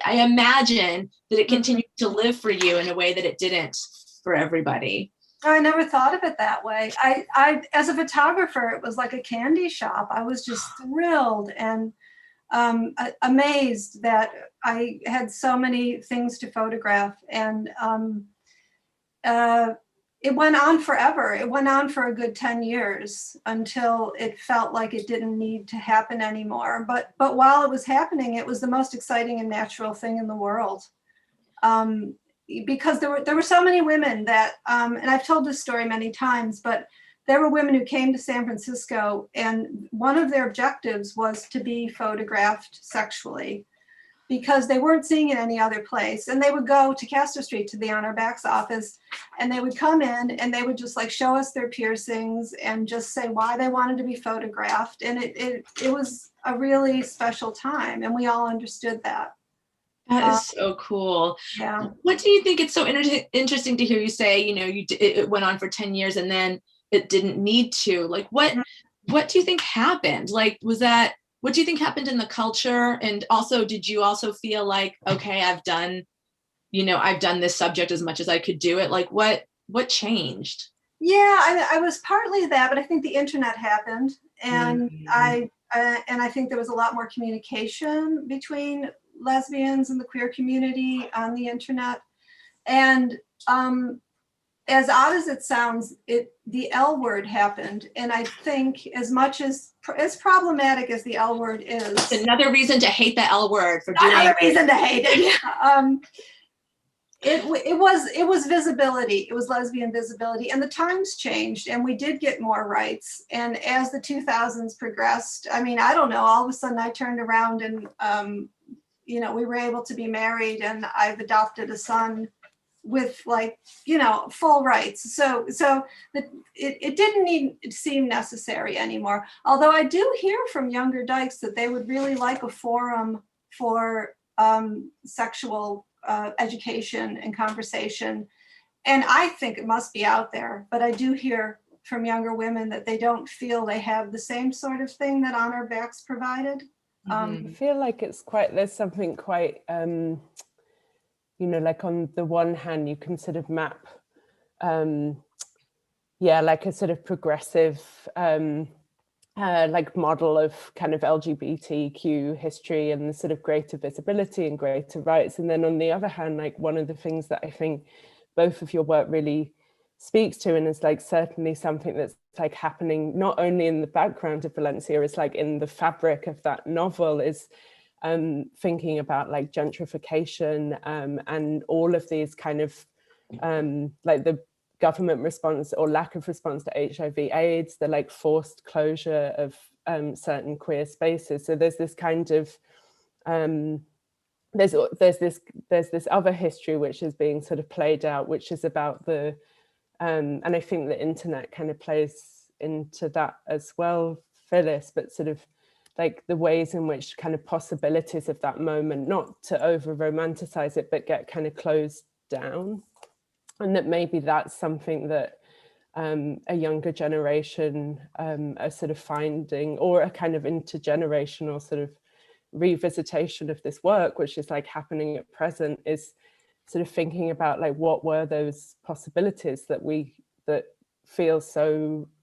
A: I imagine that it continued to live for you in a way that it didn't for everybody.
K: I never thought of it that way. I as a photographer, it was like a candy shop. I was just thrilled and amazed that I had so many things to photograph, and it went on forever. It went on for a good 10 years until it felt like it didn't need to happen anymore. But while it was happening, it was the most exciting and natural thing in the world. Because there were so many women that, and I've told this story many times, but there were women who came to San Francisco, and one of their objectives was to be photographed sexually. because they weren't seeing it any other place. And they would go to Castor Street to the On Our Backs office, and they would come in and they would just like show us their piercings and just say why they wanted to be photographed. And it was a really special time, and we all understood that.
A: That is so cool.
K: Yeah.
A: What do you think? It's so interesting to hear you say, you know, it went on for 10 years and then it didn't need to. Like, what do you think happened? Like, what do you think happened in the culture? And also, did you also feel like, okay, I've done this subject as much as I could do it? Like, what changed?
K: Yeah, I was partly that, but I think the internet happened, and I think there was a lot more communication between lesbians and the queer community on the internet. And as odd as it sounds, the L word happened. And I think as much as problematic as the L word is.
A: It's another reason to hate the L word.
K: Another reason to hate it. Yeah. It was visibility. It was lesbian visibility, and the times changed, and we did get more rights. And as the 2000s progressed, I mean, I don't know, all of a sudden I turned around and, we were able to be married, and I've adopted a son with full rights. So it didn't seem necessary anymore. Although I do hear from younger dykes that they would really like a forum for sexual education and conversation. And I think it must be out there, but I do hear from younger women that they don't feel they have the same sort of thing that On Our Backs provided.
I: I feel like there's something quite, like on the one hand, you can sort of map, like a sort of progressive, like model of kind of LGBTQ history and the sort of greater visibility and greater rights. And then on the other hand, like one of the things that I think both of your work really speaks to, and is like certainly something that's like happening not only in the background of Valencia, it's like in the fabric of that novel, is thinking about like gentrification and all of these kind of like the government response or lack of response to HIV/AIDS, the like forced closure of certain queer spaces. So there's this kind of there's this other history which is being sort of played out, which is about the and I think the internet kind of plays into that as well, Phyllis, but sort of like the ways in which kind of possibilities of that moment, not to over romanticize it, but get kind of closed down. And that maybe that's something that a younger generation are sort of finding, or a kind of intergenerational sort of revisitation of this work, which is like happening at present, is sort of thinking about like what were those possibilities that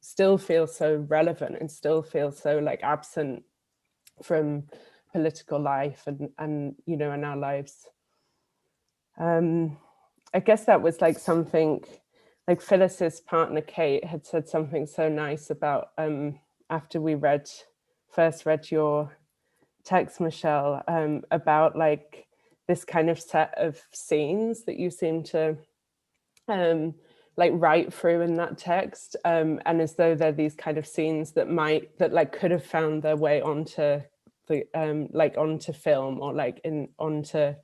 I: still feel so relevant and still feel so like absent from political life and in our lives. I guess that was like something like Phyllis's partner Kate had said something so nice about after we first read your text, Michelle, about like this kind of set of scenes that you seem to like write through in that text, and as though they're these kind of scenes that like could have found their way onto the onto film, or like into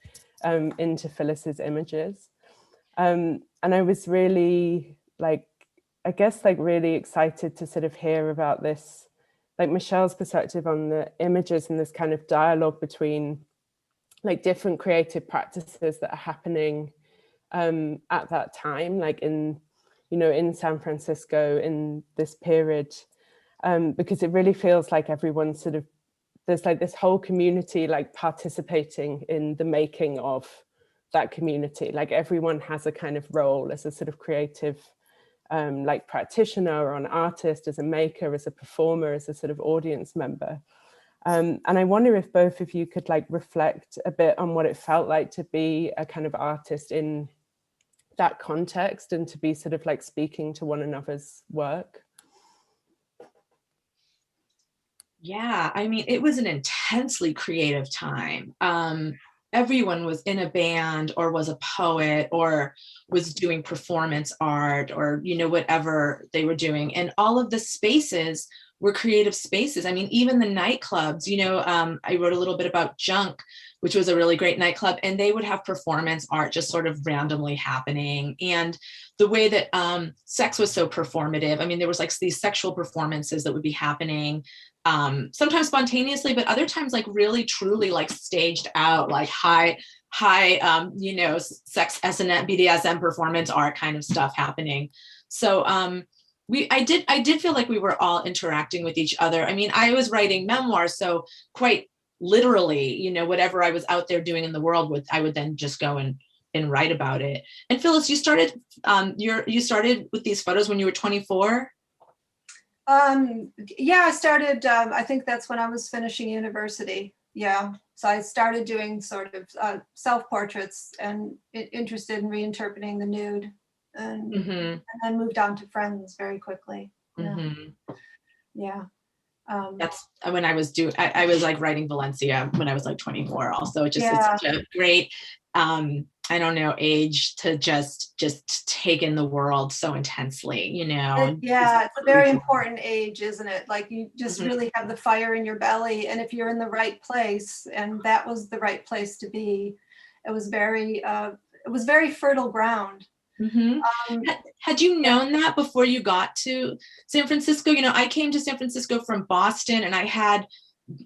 I: Phyllis's images. And I was really really excited to sort of hear about this, like Michelle's perspective on the images and this kind of dialogue between like different creative practices that are happening at that time, like in San Francisco in this period, because it really feels like everyone's sort of, there's like this whole community like participating in the making of that community. Like everyone has a kind of role as a sort of creative like practitioner or an artist, as a maker, as a performer, as a sort of audience member. And I wonder if both of you could like reflect a bit on what it felt like to be a kind of artist in that context and to be sort of like speaking to one another's work.
A: Yeah, I mean, it was an intensely creative time. Everyone was in a band or was a poet or was doing performance art or, whatever they were doing. And all of the spaces were creative spaces. I mean, even the nightclubs, you know, I wrote a little bit about Junk, which was a really great nightclub, and they would have performance art just sort of randomly happening. And the way that sex was so performative, I mean, there was like these sexual performances that would be happening, sometimes spontaneously, but other times like really truly like staged out, like high, you know, sex S&M, BDSM performance art kind of stuff happening. So I did feel like we were all interacting with each other. I mean, I was writing memoirs, so quite literally, you know, whatever I was out there doing in the world with, I would then just go and write about it. And Phyllis, you started with these photos when you were 24?
K: Yeah, I started, I think that's when I was finishing university. Yeah. So I started doing sort of self-portraits and interested in reinterpreting the nude, and then moved on to friends very quickly. Yeah. Yeah.
A: That's when I was I was like writing Valencia when I was like 24 also. It just it's such a great, I don't know, age to just take in the world so intensely, you know.
K: Yeah, it's a very important age, isn't it? Like you just really have the fire in your belly, and if you're in the right place, and that was the right place to be, it was very fertile ground.
A: Had you known that before you got to San Francisco? You know, I came to San Francisco from Boston, and I had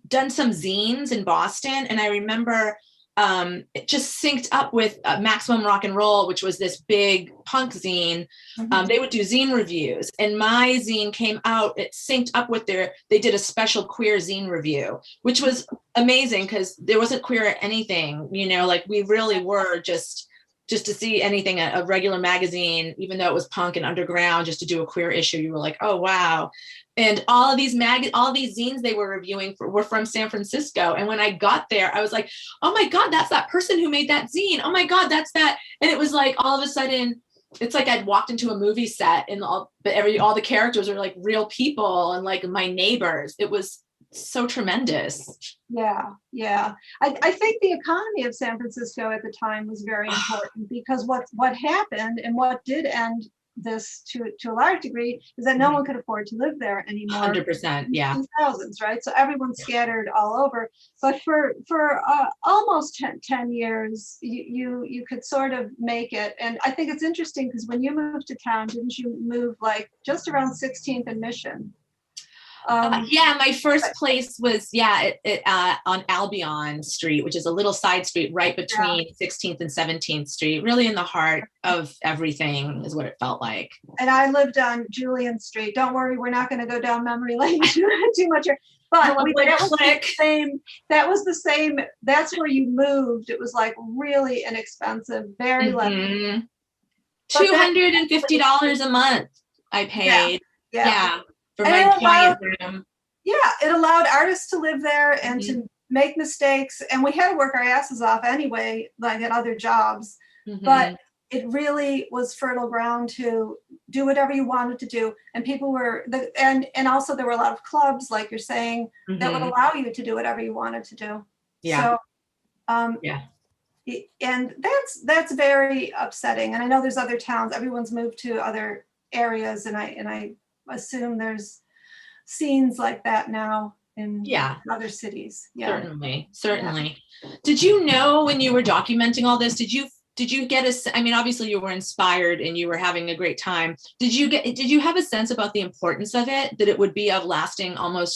A: done some zines in Boston, and I remember it just synced up with Maximum Rock and Roll, which was this big punk zine. They would do zine reviews, and my zine came out, it synced up with they did a special queer zine review, which was amazing because there wasn't queer anything, you know, like we really were just to see anything, a regular magazine, even though it was punk and underground, just to do a queer issue, you were like, oh, wow. And all of these zines they were reviewing were from San Francisco. And when I got there, I was like, oh my God, that's that person who made that zine. Oh my God, that's that. And it was like, all of a sudden, it's like I'd walked into a movie set, and all the characters are like real people and like my neighbors. It was so tremendous.
K: Yeah. I think the economy of San Francisco at the time was very important, because what happened and what did end this to a large degree is that no one could afford to live there anymore.
A: 100%, yeah.
K: 2000s, right? So everyone scattered all over. But for almost 10 years, you could sort of make it. And I think it's interesting because when you moved to town, didn't you move like just around 16th and Mission?
A: Yeah, my first place was on Albion Street, which is a little side street right between 16th and 17th Street, really in the heart of everything is what it felt like.
K: And I lived on Julian Street. Don't worry, we're not going to go down memory lane too much. But that was the same. That's where you moved. It was like really inexpensive, very less.
A: $250 a month I paid. Yeah. For my giant room.
K: Yeah, it allowed artists to live there and to make mistakes. And we had to work our asses off anyway, like at other jobs. But it really was fertile ground to do whatever you wanted to do. And people were, and also there were a lot of clubs, like you're saying, that would allow you to do whatever you wanted to do.
A: Yeah.
K: So, and that's very upsetting. And I know there's other towns, everyone's moved to other areas, and I assume there's scenes like that now in other cities.
A: Certainly. Did you know when you were documenting all this, did you get I mean, obviously you were inspired and you were having a great time. Did you have a sense about the importance of it, that it would be of lasting but of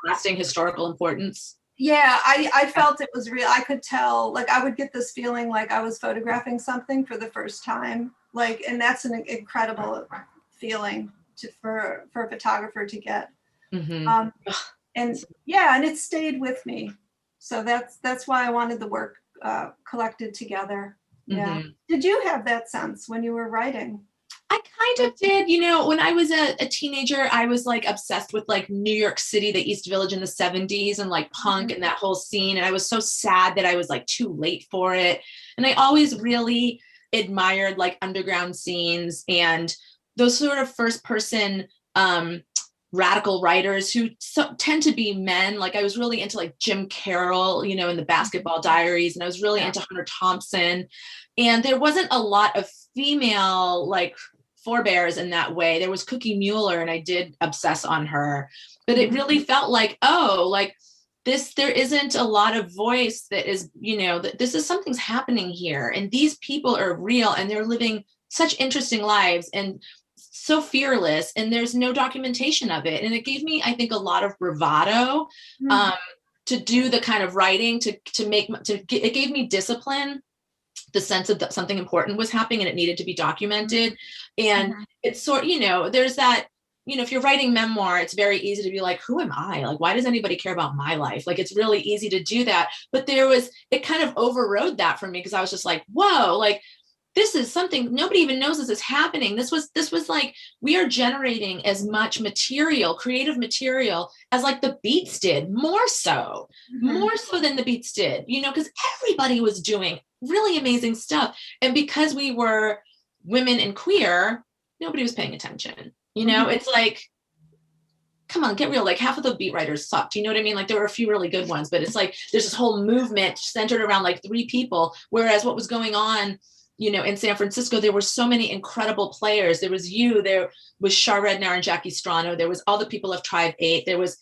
A: lasting historical importance?
K: Yeah, I felt it was real. I could tell, like I would get this feeling like I was photographing something for the first time. Like, and that's an incredible feeling for a photographer to get. And it stayed with me. So that's why I wanted the work collected together. Yeah. Did you have that sense when you were writing?
A: I kind of did. You know, when I was a teenager, I was like obsessed with like New York City, the East Village in the 70s, and like punk and that whole scene. And I was so sad that I was like too late for it. And I always really admired like underground scenes and those sort of first person radical writers who tend to be men. Like I was really into like Jim Carroll, you know, in the Basketball Diaries, and I was really into Hunter Thompson. And there wasn't a lot of female like forebears in that way. There was Cookie Mueller, and I did obsess on her, but it really felt like, oh, like there isn't a lot of voice that is, that this is something's happening here. And these people are real and they're living such interesting lives and so fearless, and there's no documentation of it. And it gave me, I think, a lot of bravado to do the kind of writing it gave me discipline, the sense of that something important was happening and it needed to be documented. And it's there's that, if you're writing memoir, it's very easy to be like, who am I? Like, why does anybody care about my life? Like, it's really easy to do that. But it kind of overrode that for me, because I was just like, whoa, like, this is something nobody even knows this is happening. This was like, we are generating as much material, creative material, as like the Beats did, more so than the Beats did, because everybody was doing really amazing stuff. And because we were women and queer, nobody was paying attention. It's like, come on, get real. Like, half of the beat writers sucked. You know what I mean? Like, there were a few really good ones, but it's like, there's this whole movement centered around like 3 people. Whereas what was going on, in San Francisco, there were so many incredible players. There was there was Shar Rednar and Jackie Strano. There was all the people of Tribe 8. There was,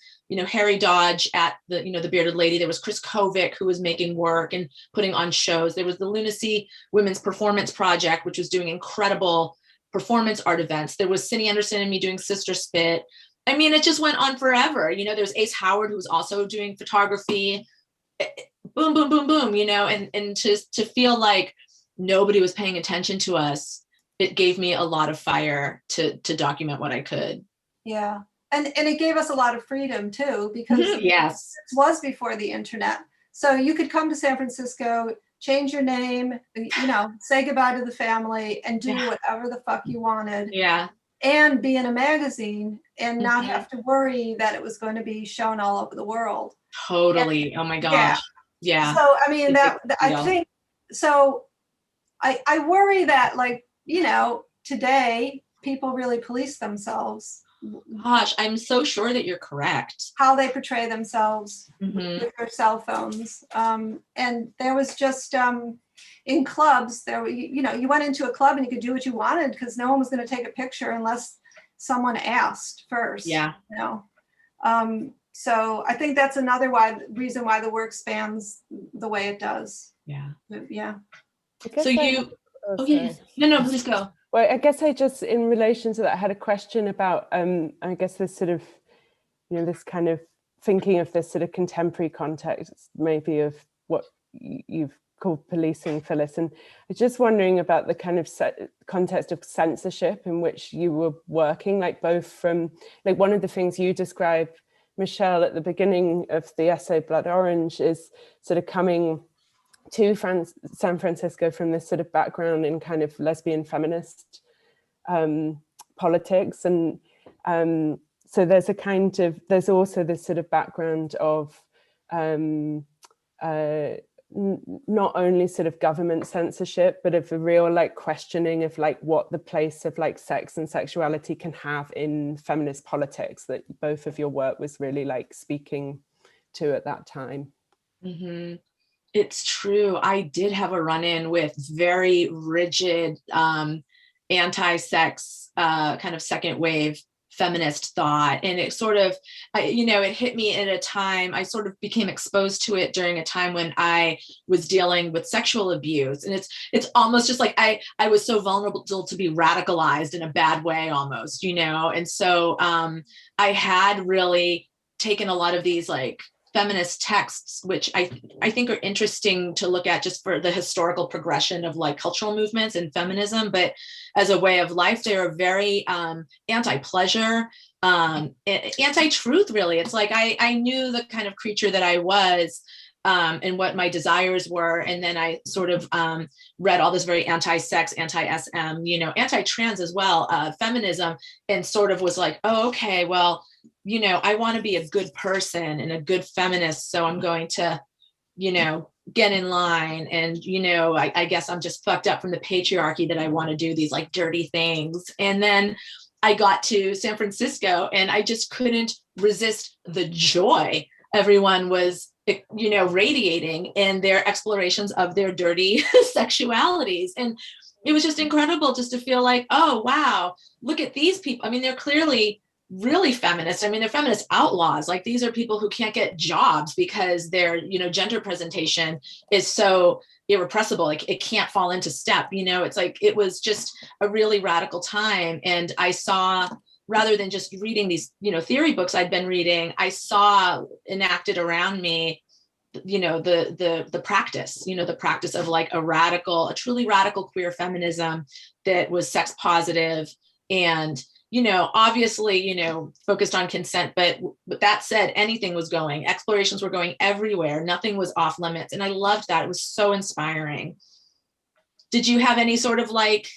A: Harry Dodge at the, the Bearded Lady. There was Chris Kovic, who was making work and putting on shows. There was the Lunacy Women's Performance Project, which was doing incredible performance art events. There was Cindy Anderson and me doing Sister Spit. I mean, it just went on forever. There's Ace Howard, who was also doing photography. Boom, boom, boom, boom, and to feel like nobody was paying attention to us, it gave me a lot of fire to document what I could.
K: Yeah. And it gave us a lot of freedom too, because
A: yes,
K: it was before the internet. So you could come to San Francisco, change your name, say goodbye to the family and do whatever the fuck you wanted.
A: Yeah.
K: And be in a magazine and not have to worry that it was going to be shown all over the world.
A: Totally. Oh my gosh. Yeah.
K: So, I mean, I think, so I worry that, like, today people really police themselves.
A: Gosh, I'm so sure that you're correct.
K: How they portray themselves with their cell phones. And there was just, in clubs, you went into a club and you could do what you wanted because no one was going to take a picture unless someone asked first.
A: Yeah.
K: So I think that's another reason why the work spans the way it does.
A: Yeah.
K: Yeah.
A: So no, please go.
I: Well, I guess I just, in relation to that, I had a question about, I guess this sort of, this kind of thinking of this sort of contemporary context, maybe of what you've called policing, Phyllis. And I was just wondering about the kind of context of censorship in which you were working, like both from, like one of the things you described, Michelle, at the beginning of the essay, Blood Orange, is sort of coming to San Francisco from this sort of background in kind of lesbian feminist politics. And so there's also this sort of background of not only sort of government censorship, but of a real like questioning of like what the place of like sex and sexuality can have in feminist politics, that both of your work was really like speaking to at that time.
A: Mm-hmm. It's true. I did have a run-in with very rigid anti-sex kind of second wave feminist thought. And it sort of, it hit me at a time, I sort of became exposed to it during a time when I was dealing with sexual abuse. And it's almost just like I was so vulnerable to be radicalized in a bad way almost, And so I had really taken a lot of these like feminist texts, which I think are interesting to look at just for the historical progression of like cultural movements and feminism, but as a way of life, they are very anti-pleasure, anti-truth, really. It's like I knew the kind of creature that I was and what my desires were. And then I sort of read all this very anti-sex, anti-SM, anti-trans as well, feminism, and sort of was like, oh, okay, well, I want to be a good person and a good feminist. So I'm going to, get in line. And, I guess I'm just fucked up from the patriarchy that I want to do these like dirty things. And then I got to San Francisco and I just couldn't resist the joy everyone was, radiating in their explorations of their dirty sexualities. And it was just incredible just to feel like, oh, wow, look at these people. I mean, they're clearly really feminist. I mean, they're feminist outlaws. Like, these are people who can't get jobs because their, you know, gender presentation is so irrepressible. Like, it can't fall into step, you know. It's like, it was just a really radical time. And I saw, rather than just reading these, you know, theory books I'd been reading, I saw enacted around me, you know, the practice, you know, the practice of like a truly radical queer feminism that was sex positive and, you know, obviously, you know, focused on consent, but that said, anything was going, explorations were going everywhere. Nothing was off limits. And I loved that. It was so inspiring. Did you have any sort of like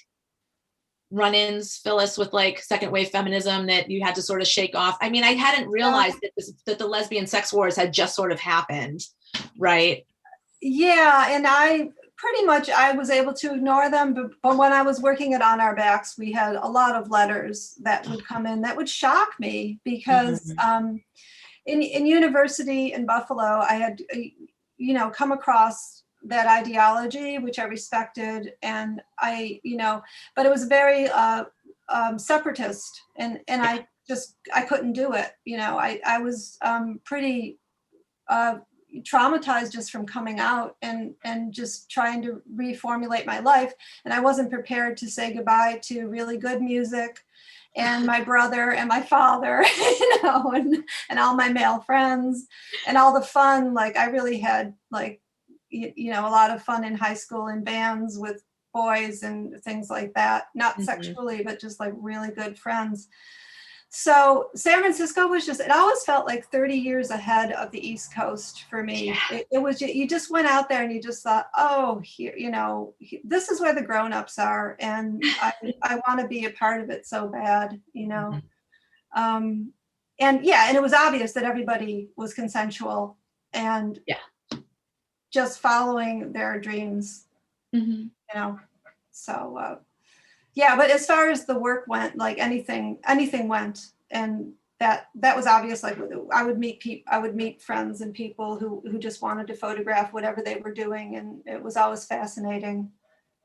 A: run-ins, Phyllis, with like second wave feminism that you had to sort of shake off? I mean, I hadn't realized that the lesbian sex wars had just sort of happened, right?
K: Yeah, and I was able to ignore them, but when I was working at On Our Backs, we had a lot of letters that would come in that would shock me because in university in Buffalo, I had, you know, come across that ideology, which I respected, and I, you know, but it was very separatist, and I couldn't do it. You know, I was pretty traumatized just from coming out and just trying to reformulate my life, and I wasn't prepared to say goodbye to really good music and my brother and my father, you know, and all my male friends and all the fun. Like, I really had, like, you know, a lot of fun in high school in bands with boys and things like that, not sexually, but just like really good friends. So San Francisco was just, it always felt like 30 years ahead of the East Coast for me. Yeah. It was, you just went out there and you just thought, oh, here, you know, this is where the grownups are. And I want to be a part of it so bad, you know. And yeah, and it was obvious that everybody was consensual and just following their dreams, you know. So, yeah, but as far as the work went, like anything went, and that was obvious. Like, I would meet friends and people who just wanted to photograph whatever they were doing, and it was always fascinating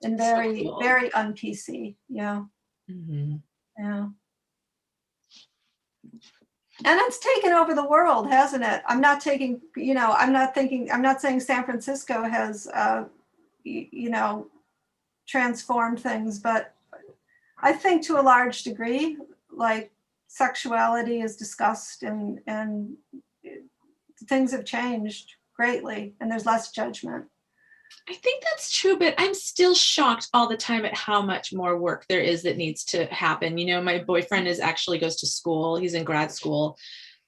K: and very, so cool. Very un-PC. Yeah, yeah. And it's taken over the world, hasn't it? I'm not saying San Francisco has, you know, transformed things, but I think to a large degree, like, sexuality is discussed and things have changed greatly and there's less judgment.
A: I think that's true, but I'm still shocked all the time at how much more work there is that needs to happen. You know, my boyfriend actually goes to school. He's in grad school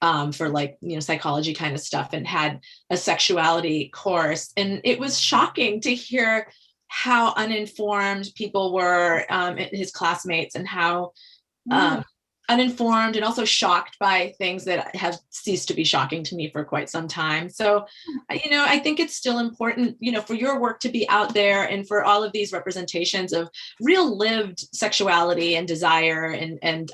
A: for, like, you know, psychology kind of stuff, and had a sexuality course. And it was shocking to hear how uninformed people were, his classmates, and how uninformed and also shocked by things that have ceased to be shocking to me for quite some time. So, you know, I think it's still important, you know, for your work to be out there and for all of these representations of real lived sexuality and desire, and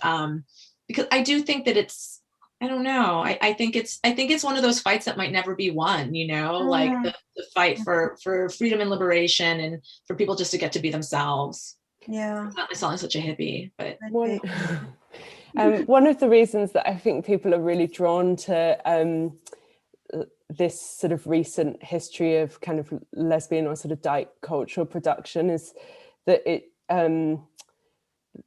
A: because I do think that it's, I don't know, I think it's one of those fights that might never be won, you know, like the fight for freedom and liberation, and for people just to get to be themselves.
K: Yeah.
A: Not myself such a hippie, but
I: one of the reasons that I think people are really drawn to this sort of recent history of kind of lesbian or sort of dyke cultural production is that it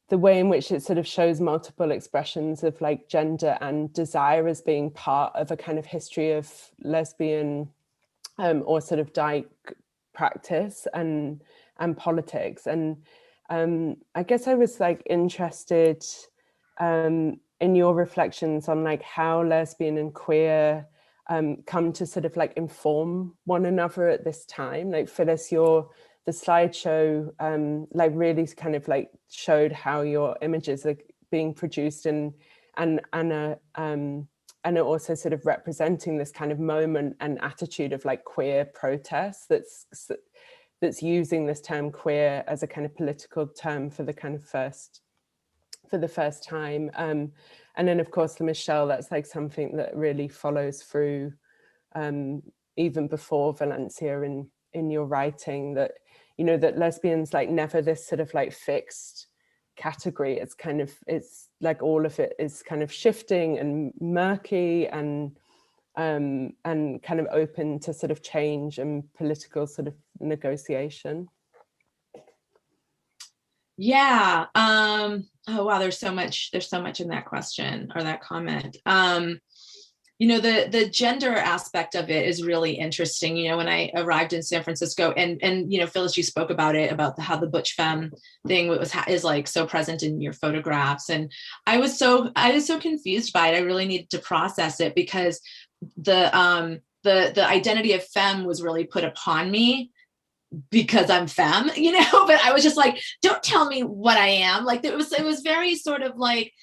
I: the way in which it sort of shows multiple expressions of, like, gender and desire as being part of a kind of history of lesbian or sort of dyke practice and politics. And I guess I was, like, interested in your reflections on, like, how lesbian and queer come to sort of, like, inform one another at this time. Like, Phyllis, the slideshow like really kind of, like, showed how your images are being produced and are also sort of representing this kind of moment and attitude of, like, queer protest that's using this term queer as a kind of political term for the first time. And then, of course, Michelle, that's, like, something that really follows through even before Valencia in your writing, that, you know, that lesbians like never this sort of like fixed category. It's kind of, it's like all of it is kind of shifting and murky and kind of open to sort of change and political sort of negotiation.
A: Yeah. Oh wow, there's so much in that question or that comment. You know, the gender aspect of it is really interesting. You know, when I arrived in San Francisco, and you know, Phyllis, you spoke about it, about how the butch femme thing is like so present in your photographs, and I was so confused by it. I really needed to process it, because the identity of femme was really put upon me because I'm femme, you know, but I was just like, don't tell me what I am. Like it was very sort of like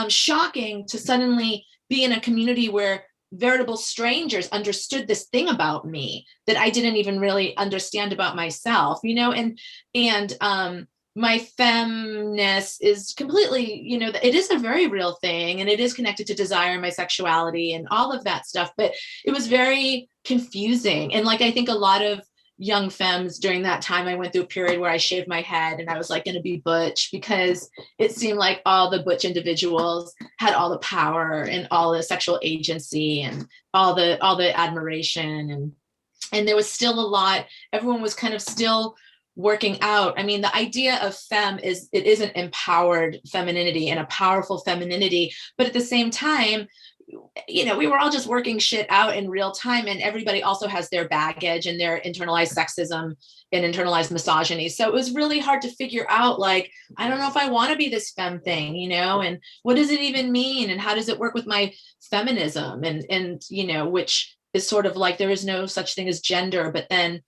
A: shocking to suddenly be in a community where veritable strangers understood this thing about me that I didn't even really understand about myself, you know, and my femness is completely, you know, it is a very real thing, and it is connected to desire and my sexuality and all of that stuff, but it was very confusing. And like, I think a lot of young femmes during that time, I went through a period where I shaved my head and I was like going to be butch, because it seemed like all the butch individuals had all the power and all the sexual agency and all the admiration, and there was still a lot, everyone was kind of still working out. I mean, the idea of femme is, it is an empowered femininity and a powerful femininity, but at the same time, you know, we were all just working shit out in real time, and everybody also has their baggage and their internalized sexism and internalized misogyny. So it was really hard to figure out, like, I don't know if I want to be this femme thing, you know, and what does it even mean, and how does it work with my feminism, and you know, which is sort of like, there is no such thing as gender, but then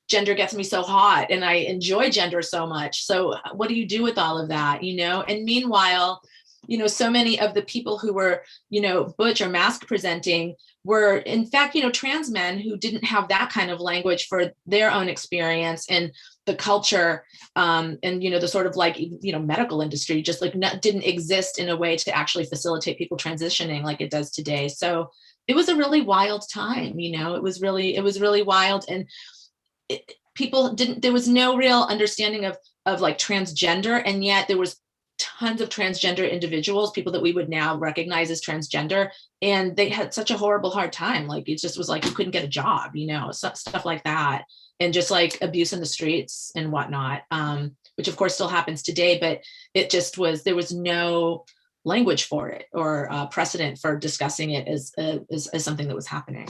A: gender gets me so hot and I enjoy gender so much. So what do you do with all of that, you know? And meanwhile, you know, so many of the people who were, you know, butch or mask presenting were in fact, you know, trans men who didn't have that kind of language for their own experience, and the culture, and, you know, the sort of like, you know, medical industry just like didn't exist in a way to actually facilitate people transitioning like it does today. So it was a really wild time, you know, it was really wild. And there was no real understanding of like transgender, and yet there was tons of transgender individuals, people that we would now recognize as transgender, and they had such a horrible hard time. Like it just was like you couldn't get a job, you know, stuff like that, and just like abuse in the streets and whatnot, which of course still happens today, but it just was, there was no language for it or precedent for discussing it as something that was happening.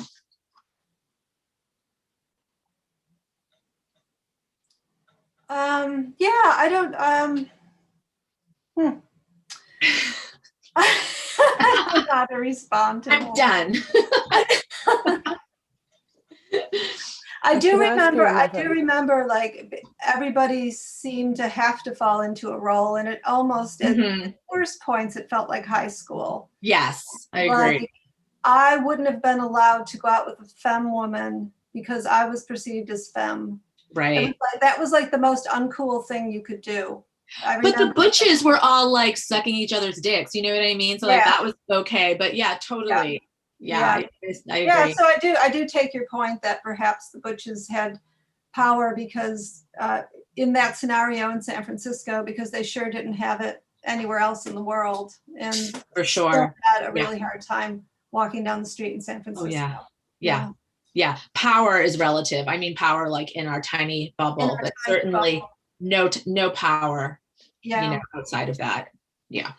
K: Yeah, I don't, I don't know how to respond to
A: I'm done.
K: I do remember like everybody seemed to have to fall into a role, and it almost at worst points it felt like high school.
A: Yes, I agree.
K: Like, I wouldn't have been allowed to go out with a femme woman because I was perceived as femme.
A: Right.
K: That was like the most uncool thing you could do.
A: But the butches were all like sucking each other's dicks, you know what I mean? So like that was okay, but yeah, totally. Yeah, I agree.
K: Yeah, so I do take your point that perhaps the butches had power because in that scenario in San Francisco, because they sure didn't have it anywhere else in the world, and
A: for sure
K: had a really hard time walking down the street in San Francisco.
A: Oh, yeah. Power is relative. I mean, power like in our tiny bubble, but certainly no power, you know, outside of that. Yeah,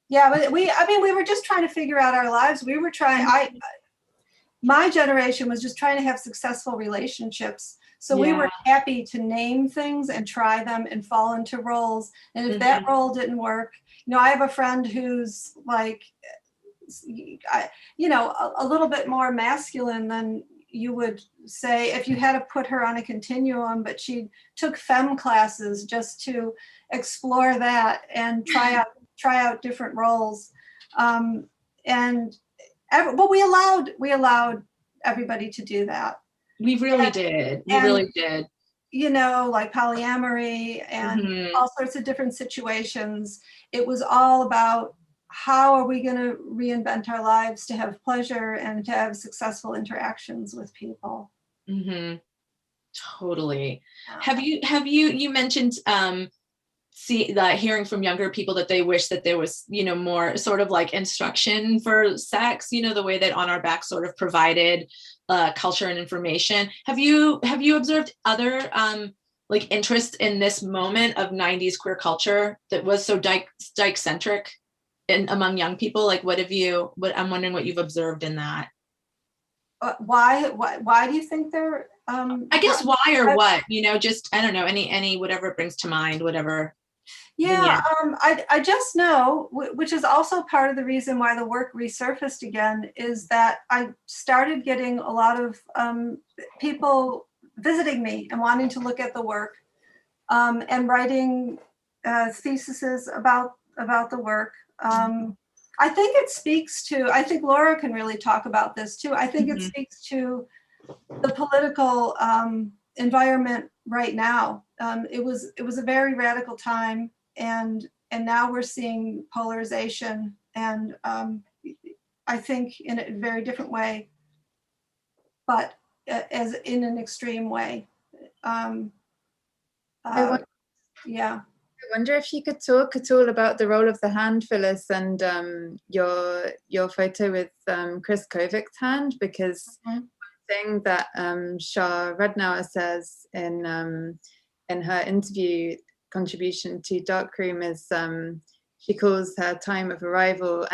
K: but we were just trying to figure out our lives. We were trying, my generation was just trying to have successful relationships. So we were happy to name things and try them and fall into roles. And if that role didn't work, you know, I have a friend who's like, you know, a little bit more masculine than you would say if you had to put her on a continuum, but she took femme classes just to explore that and try out different roles. But we allowed everybody to do that.
A: We really did. We really did.
K: You know, like polyamory and all sorts of different situations. It was all about how are we going to reinvent our lives to have pleasure and to have successful interactions with people.
A: Totally. Have you mentioned hearing from younger people that they wish that there was, you know, more sort of like instruction for sex, you know, the way that On Our Back sort of provided culture and information. Have you observed other like interest in this moment of 90s queer culture that was so dyke centric among young people? Like what I'm wondering what you've observed in that.
K: Why do you think they're
A: I guess why or what, you know, just I don't know, any whatever it brings to mind, whatever.
K: Yeah, I just know, which is also part of the reason why the work resurfaced again, is that I started getting a lot of people visiting me and wanting to look at the work and writing theses about the work. I think it speaks to, I think Laura can really talk about this too. I think it speaks to the political environment right now. It was a very radical time, and now we're seeing polarization, and I think in a very different way, but as in an extreme way. Yeah.
H: I wonder if you could talk at all about the role of the hand, Phyllis, and your photo with Chris Kovic's hand, because one thing that Shah Rednauer says in her interview contribution to Darkroom is she calls her time of arrival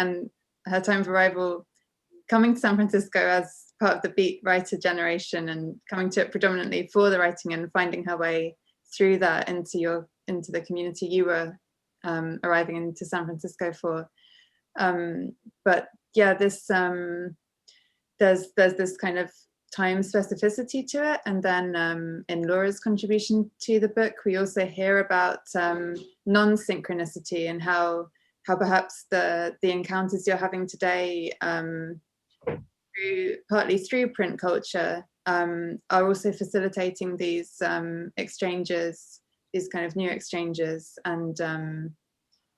H: coming to San Francisco as part of the beat writer generation and coming to it predominantly for the writing and finding her way through that into the community you were arriving into San Francisco for. But yeah, this there's this kind of time specificity to it, and then in Laura's contribution to the book, we also hear about non-synchronicity and how perhaps the encounters you're having today, partly through print culture, are also facilitating these exchanges, these kind of new exchanges, and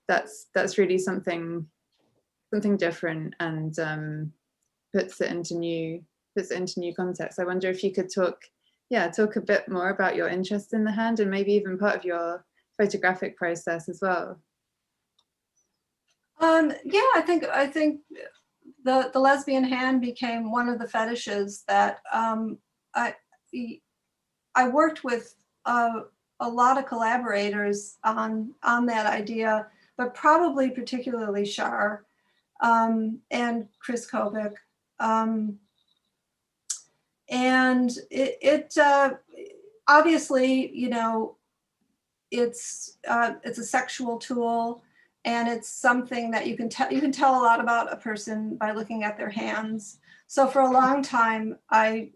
H: that's really something different, and puts it into new context. I wonder if you could talk a bit more about your interest in the hand, and maybe even part of your photographic process as well.
K: Yeah, I think the lesbian hand became one of the fetishes that I worked with a lot of collaborators on that idea, but probably particularly Shar and Chris Kovic. And it obviously, you know, it's a sexual tool, and it's something that you can tell a lot about a person by looking at their hands. So for a long time, I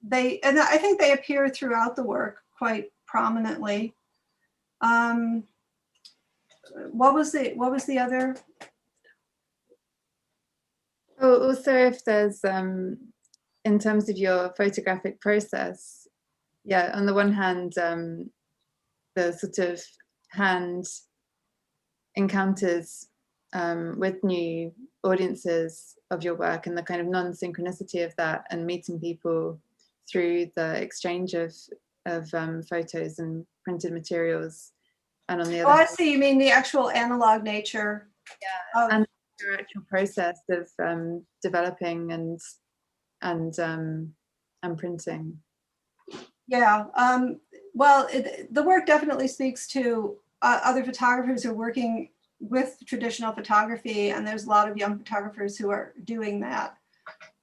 K: think they appear throughout the work quite prominently. What was the other?
H: Oh, also if there's in terms of your photographic process, yeah, on the one hand, the sort of hand encounters with new audiences of your work, and the kind of non-synchronicity of that, and meeting people through the exchange of photos and printed materials. And on the other hand,
K: I see, you mean the actual analog nature.
H: Yeah, and the actual process of developing and printing.
K: Yeah, well, the work definitely speaks to other photographers who are working with traditional photography, and there's a lot of young photographers who are doing that.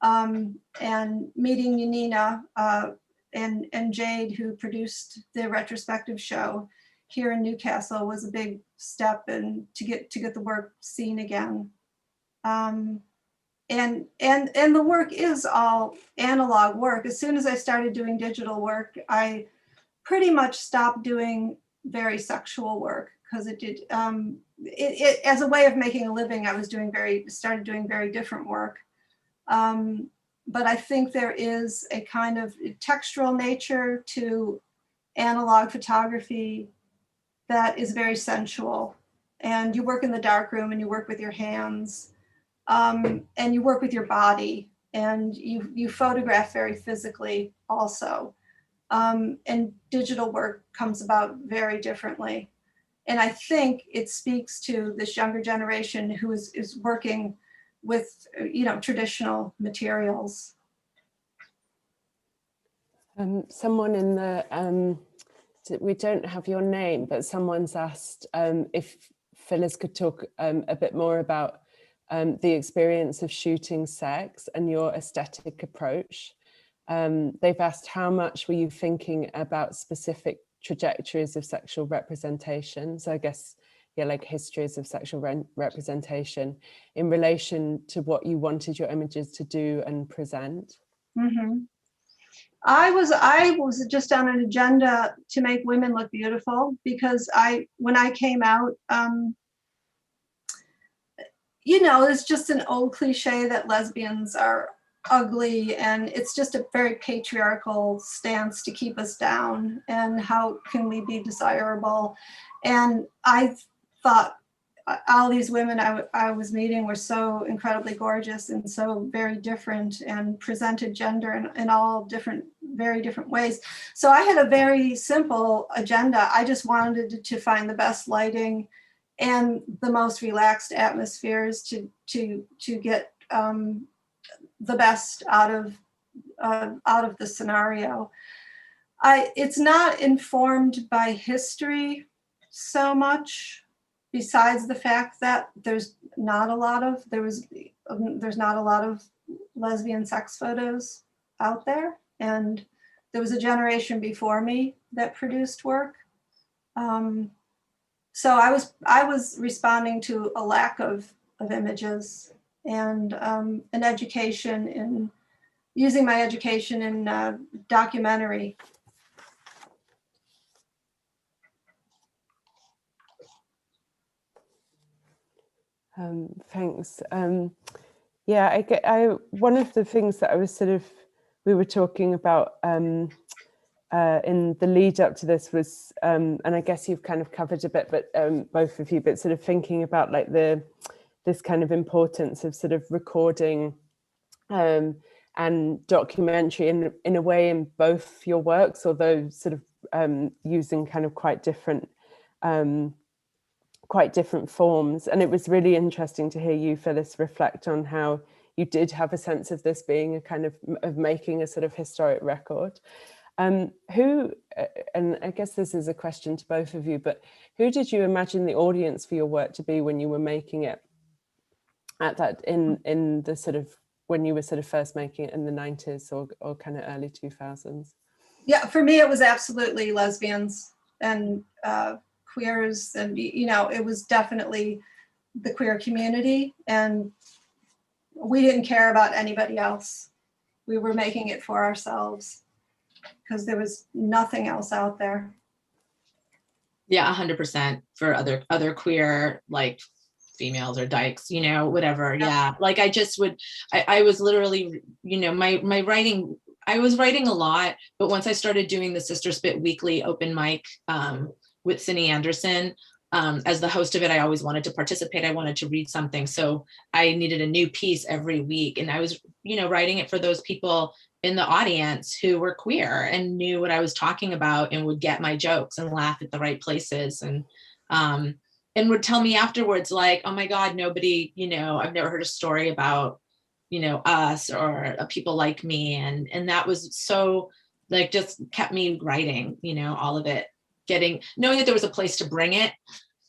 K: And meeting Yanina and Jade, who produced the retrospective show here in Newcastle, was a big step to get the work seen again. And the work is all analog work. As soon as I started doing digital work, I pretty much stopped doing very sexual work, because it did as a way of making a living. I was started doing very different work. But I think there is a kind of textural nature to analog photography that is very sensual. And you work in the darkroom, and you work with your hands, and you work with your body, and you photograph very physically also. and digital work comes about very differently. And I think it speaks to this younger generation who is working with, traditional materials.
I: Someone in the, we don't have your name, but someone's asked if Phyllis could talk a bit more about the experience of shooting sex and your aesthetic approach. They've asked, how much were you thinking about specific trajectories of sexual representation? So I guess, yeah, like histories of sexual representation in relation to what you wanted your images to do and present.
K: Mm-hmm. I was just on an agenda to make women look beautiful, because when I came out, it's just an old cliche that lesbians are ugly, and it's just a very patriarchal stance to keep us down, and how can we be desirable? And I thought all these women I was meeting were so incredibly gorgeous and so very different, and presented gender in all very different ways. So I had a very simple agenda. I just wanted to find the best lighting and the most relaxed atmospheres to get the best out of the scenario. It's not informed by history so much, besides the fact that there's not a lot of lesbian sex photos out there, and there was a generation before me that produced work. So I was responding to a lack of images, and an education in using my education in documentary.
I: Thanks. Yeah, one of the things that I was we were talking about in the lead up to this was, and I guess you've kind of covered a bit, but both of you, but sort of thinking about like this kind of importance of sort of recording and documentary in a way in both your works, although sort of using kind of quite different forms. And it was really interesting to hear you, Phyllis, reflect on how you did have a sense of this being a kind of making a sort of historic record. Who, and I guess this is a question to both of you, but who did you imagine the audience for your work to be when you were making it at that, in the sort of, when you were sort of first making it in the 90s or kind of early 2000s?
K: Yeah, for me, it was absolutely lesbians and queers, and it was definitely the queer community, and we didn't care about anybody else. We were making it for ourselves because there was nothing else out there.
A: Yeah, 100% for other queer, like, females or dykes, whatever. Yeah, like I was literally, my writing, I was writing a lot, but once I started doing the Sister Spit weekly open mic with Cindy Anderson, as the host of it, I always wanted to participate. I wanted to read something. So I needed a new piece every week. And I was, writing it for those people in the audience who were queer and knew what I was talking about and would get my jokes and laugh at the right places. And would tell me afterwards, like, oh my God, nobody, I've never heard a story about, us or people like me. And that was so, like, just kept me writing, all of it. Knowing that there was a place to bring it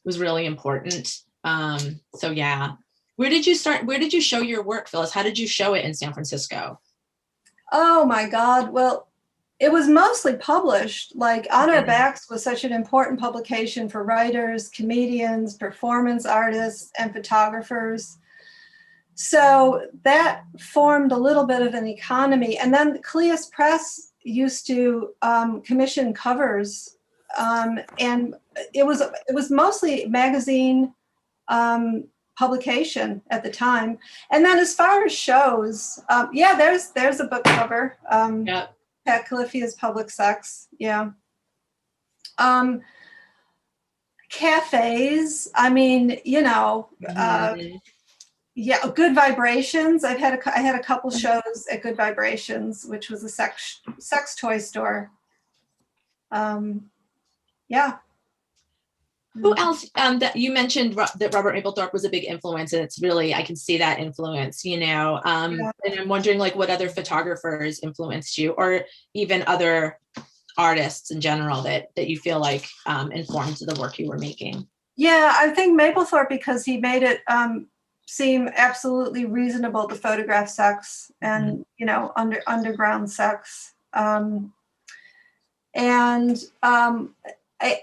A: was really important. So yeah. Where did you start? Where did you show your work, Phyllis? How did you show it in San Francisco?
K: Oh my God. Well, it was mostly published. Like On Our Backs was such an important publication for writers, comedians, performance artists, and photographers. So that formed a little bit of an economy. And then Cleus Press used to commission covers. And it was mostly magazine publication at the time. And then as far as shows, there's a book cover. Pat Califia's Public Sex. Yeah. Cafes. I mean, Good Vibrations. I had a couple shows at Good Vibrations, which was a sex toy store. Yeah.
A: Who else that you mentioned that Robert Mapplethorpe was a big influence, and it's really, I can see that influence, you know,
K: Yeah.
A: and I'm wondering like what other photographers influenced you, or even other artists in general that you feel like informed the work you were making.
K: Yeah, I think Mapplethorpe, because he made it seem absolutely reasonable to photograph sex and, you know, underground sex.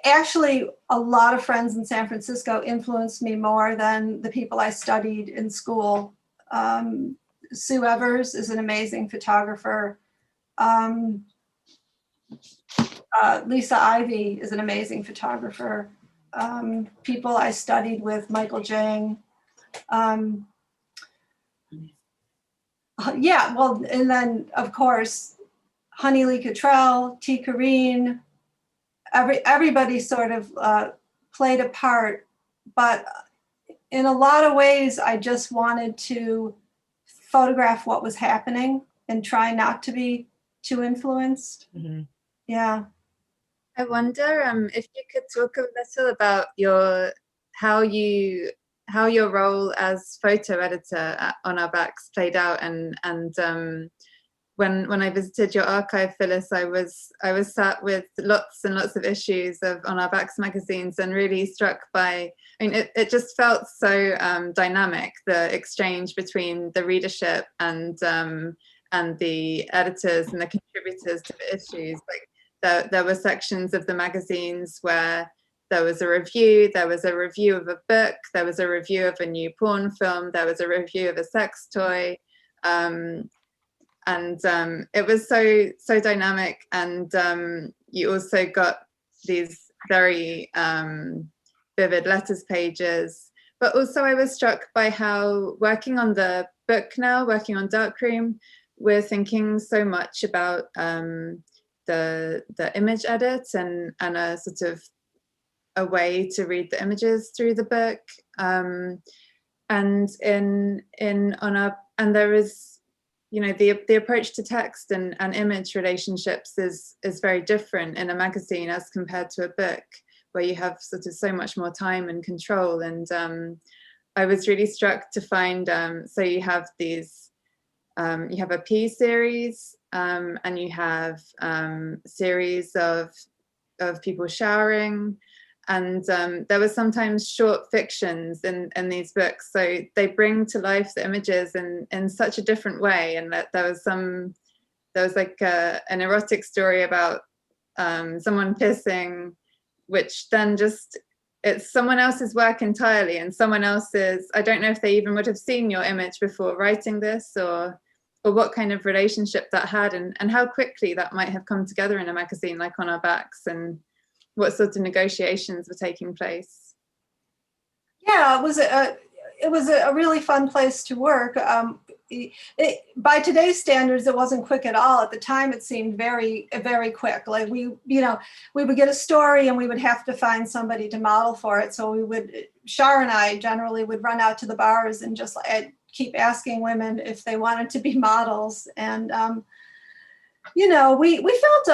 K: Actually, a lot of friends in San Francisco influenced me more than the people I studied in school. Sue Evers is an amazing photographer. Lisa Ivy is an amazing photographer. People I studied with, Michael Jang. Yeah, well, and then of course, Honey Lee Cottrell, T. Kareen, everybody sort of played a part, but in a lot of ways, I just wanted to photograph what was happening and try not to be too influenced.
A: Mm-hmm.
K: Yeah.
H: I wonder if you could talk a little about how your role as photo editor On Our Backs played out, and when I visited your archive, Phyllis, I was sat with lots and lots of issues of On Our Backs magazines, and really struck by, I mean, it just felt so dynamic, the exchange between the readership and the editors and the contributors to the issues. Like there were sections of the magazines where there was a review of a book, there was a review of a new porn film, there was a review of a sex toy. And it was so dynamic, and you also got these very vivid letters pages. But also I was struck by how, working on the book now, working on Darkroom, we're thinking so much about the image edit and a sort of a way to read the images through the book. And there is, you know, the approach to text and image relationships is very different in a magazine as compared to a book, where you have sort of so much more time and control. And I was really struck to find, so you have these, you have a P series, and you have series of people showering. And there were sometimes short fictions in these books, so they bring to life the images in such a different way. And that there was like an erotic story about someone pissing, which then just, it's someone else's work entirely, and someone else's, I don't know if they even would have seen your image before writing this, or what kind of relationship that had, and how quickly that might have come together in a magazine like On Our Backs, and what sort of negotiations were taking place.
K: Yeah, it was a really fun place to work. By today's standards, it wasn't quick at all. At the time, it seemed very, very quick. Like we would get a story and we would have to find somebody to model for it. So Shar and I generally would run out to the bars and just keep asking women if they wanted to be models. And, we felt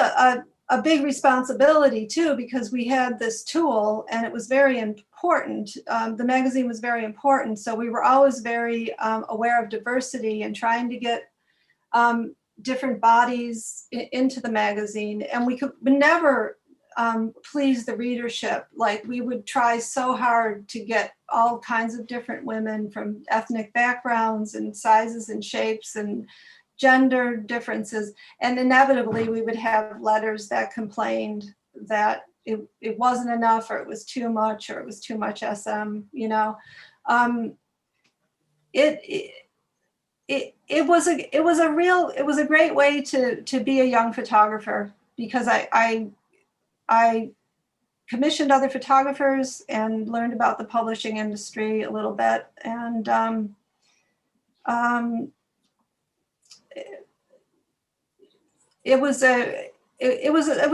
K: a big responsibility too, because we had this tool and it was very important. The magazine was very important. So we were always very aware of diversity and trying to get different bodies into the magazine. And we could never please the readership. Like, we would try so hard to get all kinds of different women from ethnic backgrounds and sizes and shapes and gender differences, and inevitably we would have letters that complained that it wasn't enough, or it was too much, or it was too much SM. It was a great way to be a young photographer, because I commissioned other photographers and learned about the publishing industry a little bit, and it was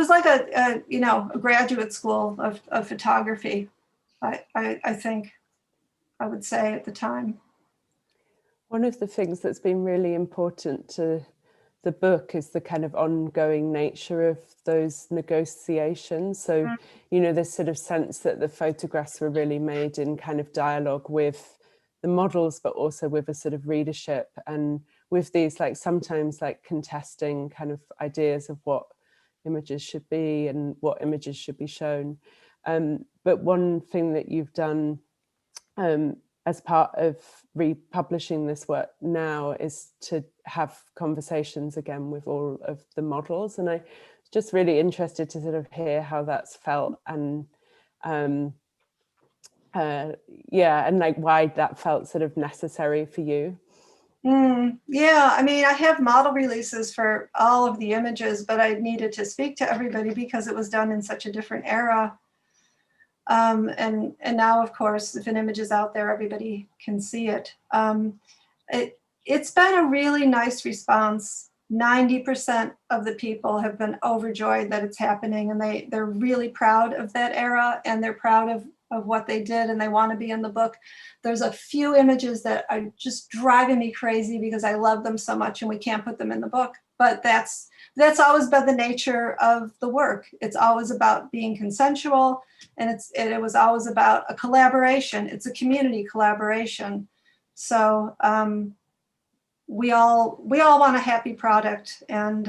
K: like a graduate school of photography. I think I would say at the time.
I: One of the things that's been really important to the book is the kind of ongoing nature of those negotiations. So, you know, this sort of sense that the photographs were really made in kind of dialogue with the models, but also with a sort of readership, and with these like sometimes like contesting kind of ideas of what images should be and what images should be shown. But one thing that you've done as part of republishing this work now is to have conversations again with all of the models, and I was just really interested to sort of hear how that's felt, and yeah, and like why that felt sort of necessary for you.
K: Yeah, I mean, I have model releases for all of the images, but I needed to speak to everybody because it was done in such a different era. And now, of course, if an image is out there, everybody can see it. It's been a really nice response. 90% of the people have been overjoyed that it's happening, and they're really proud of that era, and they're proud of what they did, and they want to be in the book. There's a few images that are just driving me crazy because I love them so much and we can't put them in the book. But that's always been the nature of the work. It's always about being consensual, and it was always about a collaboration. It's a community collaboration. So we all want a happy product, and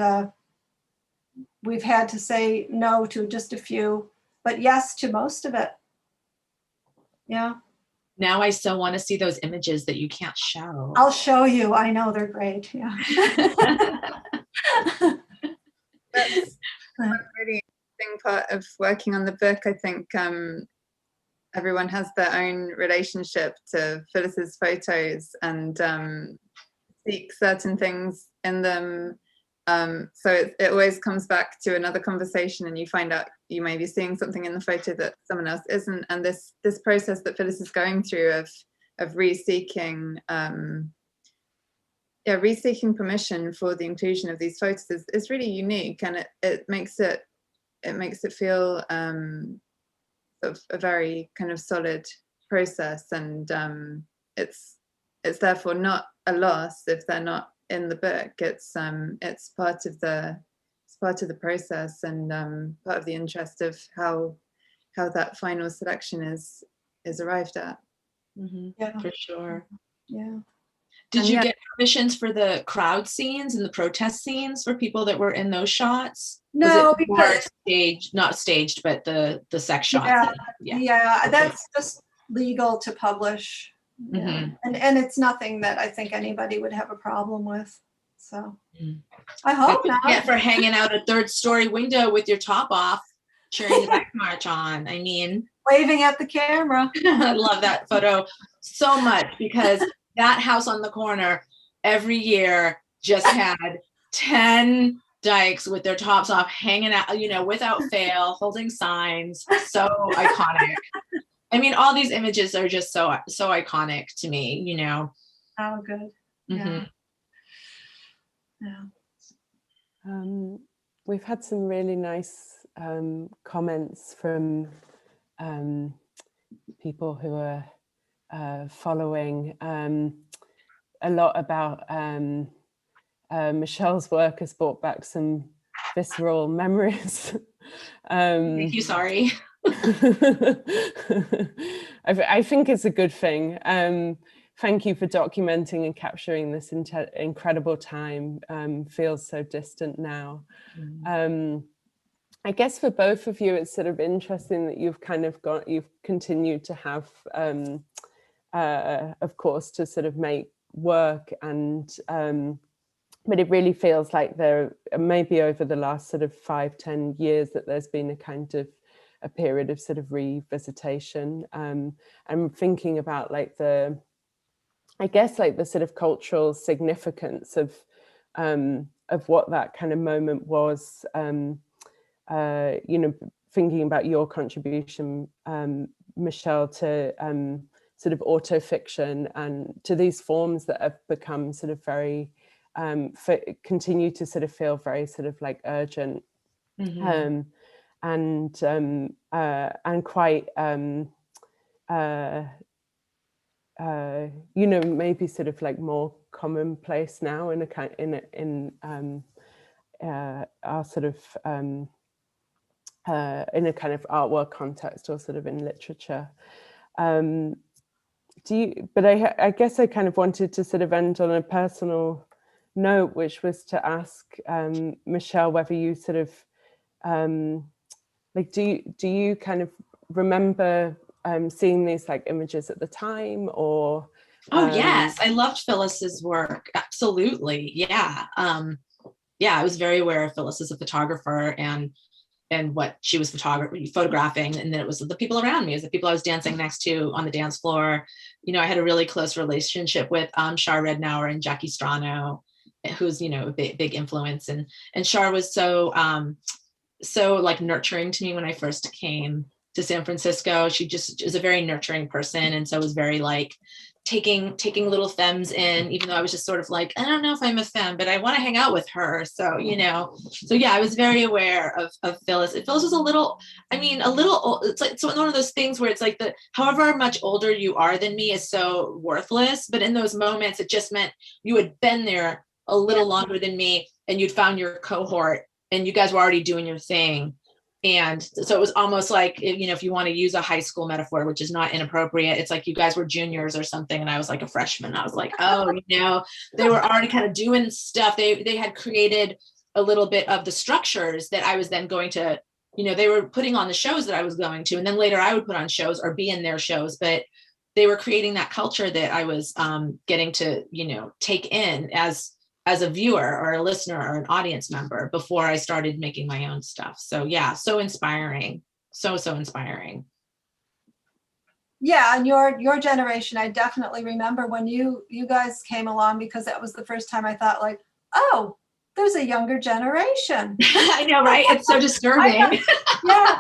K: we've had to say no to just a few, but yes to most of it. Yeah.
A: Now I so want to see those images that you can't show.
K: I'll show you. I know they're great. Yeah.
H: That's one really interesting part of working on the book. I think everyone has their own relationship to Phyllis's photos and seek certain things in them. So it always comes back to another conversation, and you find out you may be seeing something in the photo that someone else isn't. And this process that Phyllis is going through of re-seeking permission for the inclusion of these photos is really unique, and it makes it feel sort of a very kind of solid process, and it's therefore not a loss if they're not in the book. It's part of the process, and part of the interest of how that final selection is arrived at.
K: Yeah,
A: for sure.
K: Yeah.
A: Did you get permissions for the crowd scenes and the protest scenes for people that were in those shots?
K: No,
A: because not staged, but the sex shots.
K: Yeah, that's just legal to publish. Yeah. And it's nothing that I think anybody would have a problem with. So I hope not.
A: Yeah, for hanging out a third story window with your top off, cheering the back march on. I mean,
K: waving at the camera.
A: I love that photo so much, because that house on the corner every year just had 10 dykes with their tops off, hanging out, you know, without fail, holding signs. So iconic. I mean, all these images are just so iconic to me, you know.
K: Oh, good. Yeah.
I: We've had some really nice comments from people who are following a lot about Michelle's work has brought back some visceral memories.
A: Thank you, sorry.
I: I think it's a good thing. Thank you for documenting and capturing this incredible time. Feels so distant now. I guess for both of you, it's sort of interesting that you've continued to have, of course, to sort of make work, and but it really feels like there, maybe over the last sort of 5-10 years, that there's been a kind of a period of sort of revisitation. I'm thinking about like the sort of cultural significance of what that kind of moment was. You know, thinking about your contribution, Michelle, to sort of autofiction and to these forms that have become sort of very, continue to sort of feel very sort of like urgent, and quite you know, maybe sort of like more commonplace now in a kind our sort of in a kind of art world context or sort of in literature. But I guess I kind of wanted to sort of end on a personal note, which was to ask Michelle whether you sort of like, do you kind of remember seeing these like images at the time, or?
A: Oh yes, I loved Phyllis's work. Absolutely, yeah. Yeah, I was very aware of Phyllis as a photographer and what she was photographing, and then it was the people around me, it was the people I was dancing next to on the dance floor. You know, I had a really close relationship with Shar Rednauer and Jackie Strano, who's, you know, a big influence, and Shar was so like nurturing to me when I first came to San Francisco. She just is a very nurturing person, and so was very like taking little femmes in, even though I was just sort of like, I don't know if I'm a femme, but I want to hang out with her. So, you know, so yeah, I was very aware of Phyllis. And Phyllis was a little, it's like, it's one of those things where it's like however much older you are than me is so worthless. But in those moments, it just meant you had been there a little longer than me, and you'd found your cohort, and you guys were already doing your thing. And so it was almost like, you know, if you want to use a high school metaphor, which is not inappropriate, it's like you guys were juniors or something, and I was like a freshman. I was like, oh, you know, they were already kind of doing stuff. They had created a little bit of the structures that I was then going to, you know, they were putting on the shows that I was going to, and then later I would put on shows or be in their shows, but they were creating that culture that I was getting to, you know, take in as a viewer or a listener or an audience member before I started making my own stuff. So yeah, so inspiring, so inspiring.
K: Yeah, and your generation, I definitely remember when you guys came along, because that was the first time I thought like, oh, there's a younger generation.
A: I know, right? It's so disturbing.
K: Yeah.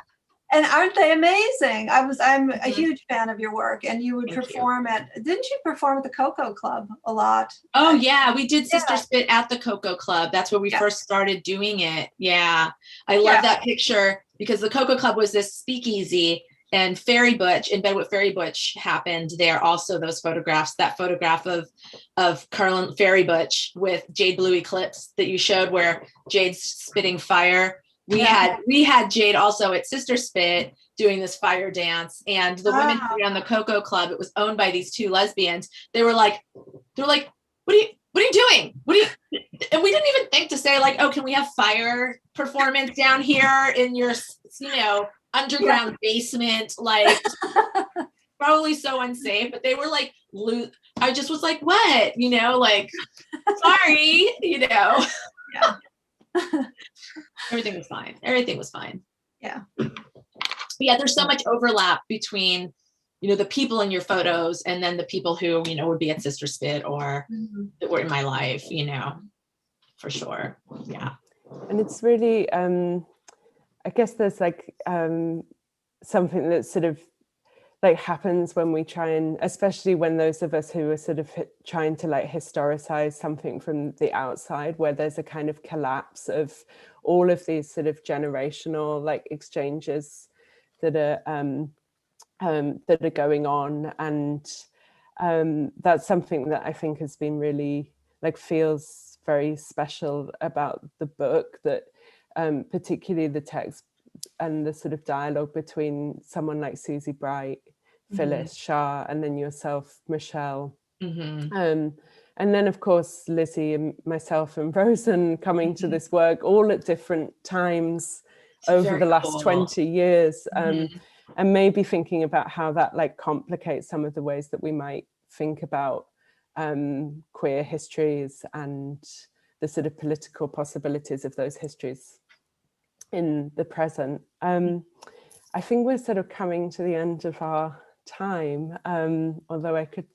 K: And aren't they amazing? I'm a huge fan of your work, and you would perform didn't you perform at the Cocoa Club a lot?
A: Oh yeah, we did Sister Spit at the Cocoa Club. That's where we first started doing it. Yeah, I love that picture, because the Cocoa Club was this speakeasy, and Fairy Butch, in bed with Fairy Butch happened there. Also those photographs, that photograph of Carlin Fairy Butch with Jade Blue Eclipse that you showed, where Jade's spitting fire. We had Jade also at Sister Spit doing this fire dance, and the women who were on the Cocoa Club, it was owned by these two lesbians. They were like, what are you doing? And we didn't even think to say like, oh, can we have fire performance down here in your, you know, underground basement? Like, probably so unsafe, but they were like, I just was like, what? You know, like, sorry, you know. Yeah. Everything was fine. Yeah. But yeah, there's so much overlap between, you know, the people in your photos and then the people who, you know, would be at Sister Spit or that were in my life, you know, for sure. Yeah.
I: And it's really, I guess there's like something that sort of like happens when we try and, especially when those of us who are sort of trying to like historicize something from the outside, where there's a kind of collapse of all of these sort of generational like exchanges that are going on, and that's something that I think has been really like feels very special about the book, that particularly the text and the sort of dialogue between someone like Susie Bright, Phyllis, Shah, and then yourself, Michelle. And then of course Lizzie and myself and Rosen coming to this work all at different times over the last 20 years, and maybe thinking about how that like complicates some of the ways that we might think about queer histories and the sort of political possibilities of those histories in the present. I think we're sort of coming to the end of our time, although I could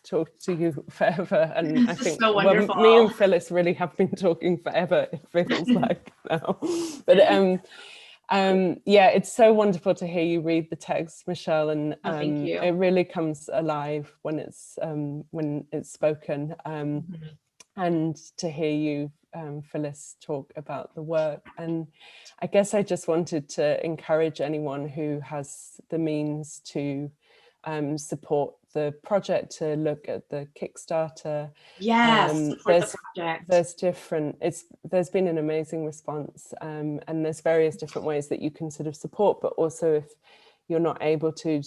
I: talk to you forever, and I think
A: so wonderful.
I: Me and Phyllis really have been talking forever, it feels like now. But yeah, it's so wonderful to hear you read the text, Michelle, and
A: thank you.
I: it really comes alive when it's spoken, and to hear you, Phyllis, talk about the work. And I guess I just wanted to encourage anyone who has the means to support the project, to look at the Kickstarter.
A: Yes, support the project.
I: There's been an amazing response, and there's various different ways that you can sort of support, but also if you're not able to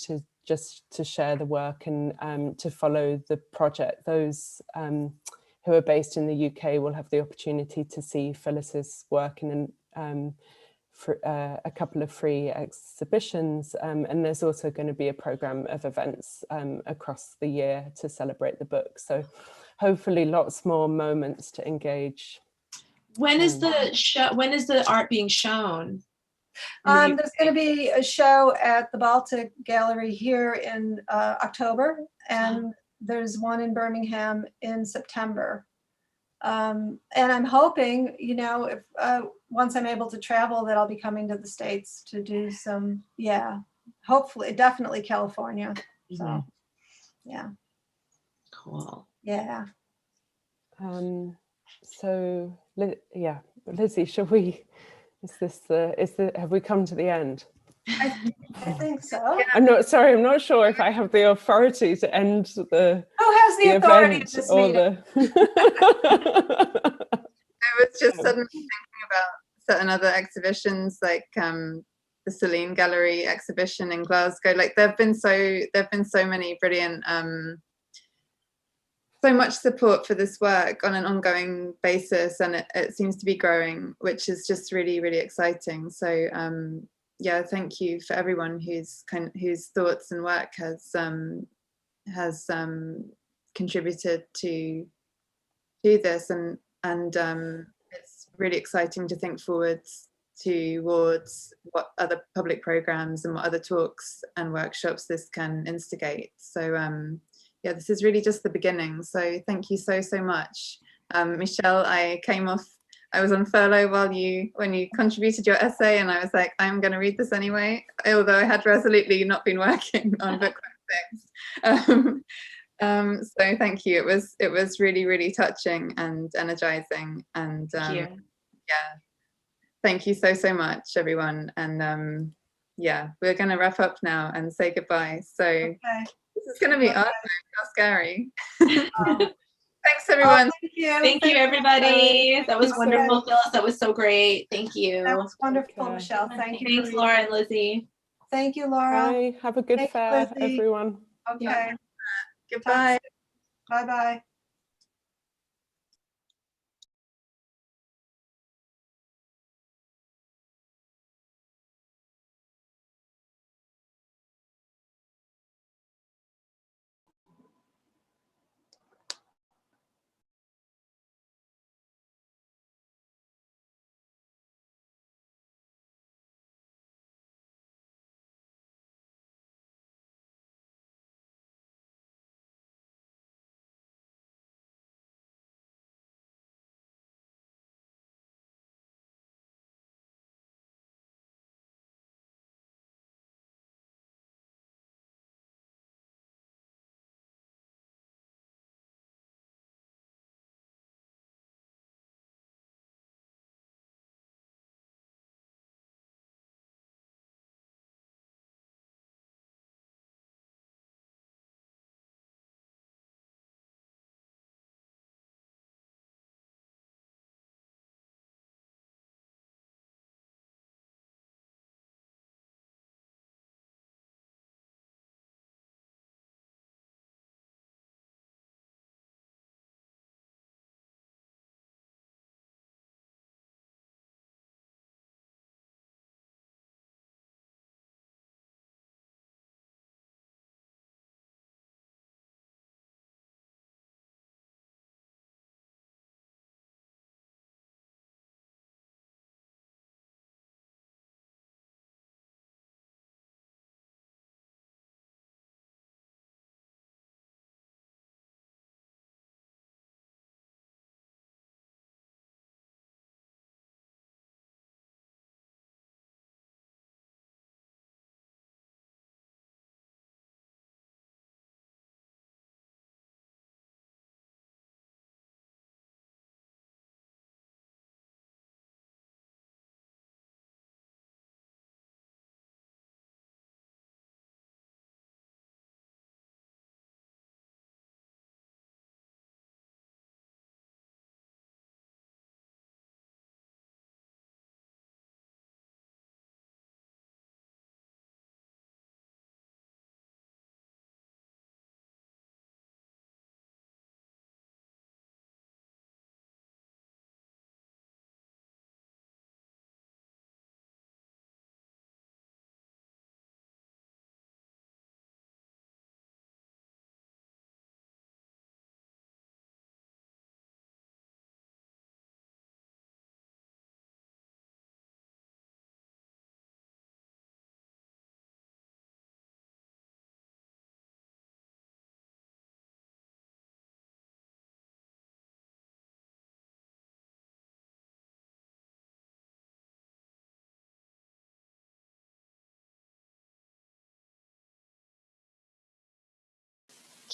I: share the work and to follow the project, those who are based in the UK will have the opportunity to see Phyllis's work in a couple of free exhibitions, and there's also going to be a program of events across the year to celebrate the book. So hopefully lots more moments to engage.
A: When is the show? When is the art being shown?
K: There's going to be a show at the Baltic Gallery here in October, and there's one in Birmingham in September. And I'm hoping, you know, if once I'm able to travel, that I'll be coming to the States to do some, hopefully, definitely California. So, yeah.
A: Cool.
K: Yeah.
I: So, yeah, Lizzie, shall we? Have we come to the end?
K: I think so.
I: I'm not sure if I have the authority to end the.
K: Who has the authority at this meeting?
H: I was just suddenly thinking about certain other exhibitions, like the Celine Gallery exhibition in Glasgow. Like there've been so many brilliant, so much support for this work on an ongoing basis, and it seems to be growing, which is just really, really exciting. So yeah, thank you for everyone whose thoughts and work has contributed to this, and it's really exciting to think forwards towards what other public programs and what other talks and workshops this can instigate. So yeah, this is really just the beginning. So thank you so much. Michelle, I was on furlough when you contributed your essay, and I was like, I'm going to read this anyway, although I had resolutely not been working on book things. So thank you. It was really, really touching and energizing, and yeah, thank you so much, everyone. And yeah, we're going to wrap up now and say goodbye. So this is going to be awesome. How scary. Thanks, everyone.
A: Thank you, everybody. That was wonderful, Phyllis. That was so great. Thank you.
K: That was wonderful, Michelle. Thank you.
A: Thanks, Laura and Lizzie.
K: Thank you, Laura.
I: Bye. Have a good fair, everyone.
K: Okay.
A: Yeah.
H: Goodbye.
K: Bye-bye.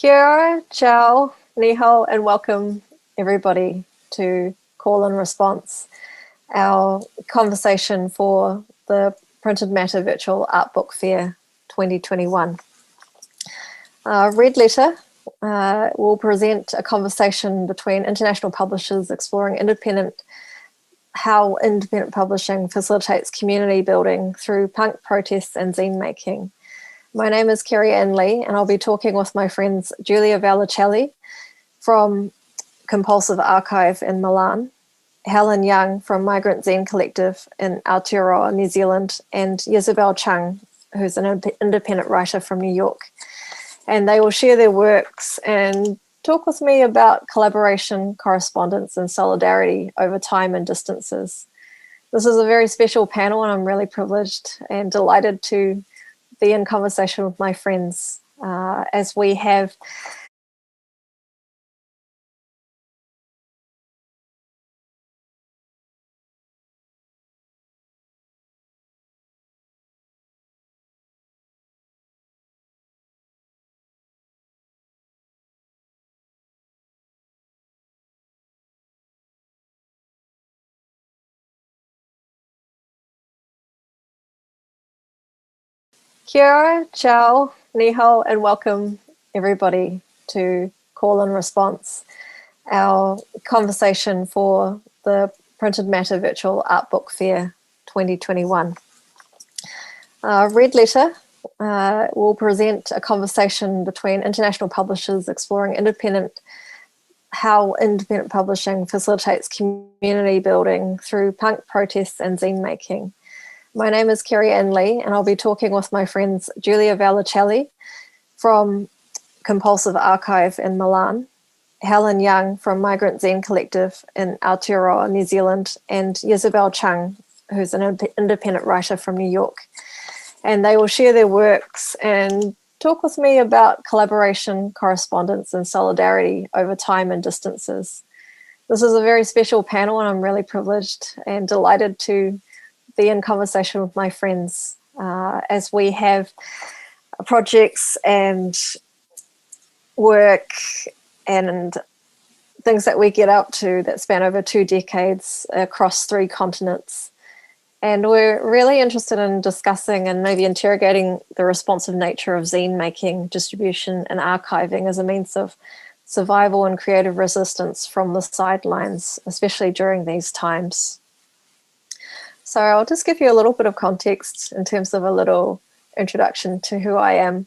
L: Kia ora, ciao, ni hao, and welcome everybody to Call and Response, our conversation for the Printed Matter Virtual Art Book Fair 2021. Red Letter will present a conversation between international publishers exploring how independent publishing facilitates community building through punk protests and zine making. My name is Kerry and I'll be talking with my friends Giulia Vallicelli from Compulsive Archive in Milan, Helen Yeung from Migrant Zine Collective in Aotearoa, New Zealand, and Ysabelle Cheung, who's an independent writer from New York. And they will share their works and talk with me about collaboration, correspondence, and solidarity over time and distances. This is a very special panel, and I'm really privileged and delighted to be in conversation with my friends as we have Kia ora, ciao, ni hao, and welcome everybody to Call and Response, our conversation for the Printed Matter Virtual Art Book Fair 2021. Red Letter will present a conversation between international publishers exploring how independent publishing facilitates community building through punk protests and zine making. My name is Kerry and I'll be talking with my friends Giulia Vallicelli from Compulsive Archive in Milan, Helen Yeung from Migrant Zine Collective in Aotearoa, New Zealand, and Ysabelle Cheung, who's an independent writer from New York. And they will share their works and talk with me about collaboration, correspondence, and solidarity over time and distances. This is a very special panel, and I'm really privileged and delighted to be in conversation with my friends as we have projects and work and things that we get up to that span over 2 decades across 3 continents. And we're really interested in discussing and maybe interrogating the responsive nature of zine making, distribution, and archiving as a means of survival and creative resistance from the sidelines, especially during these times. So I'll just give you a little bit of context in terms of a little introduction to who I am.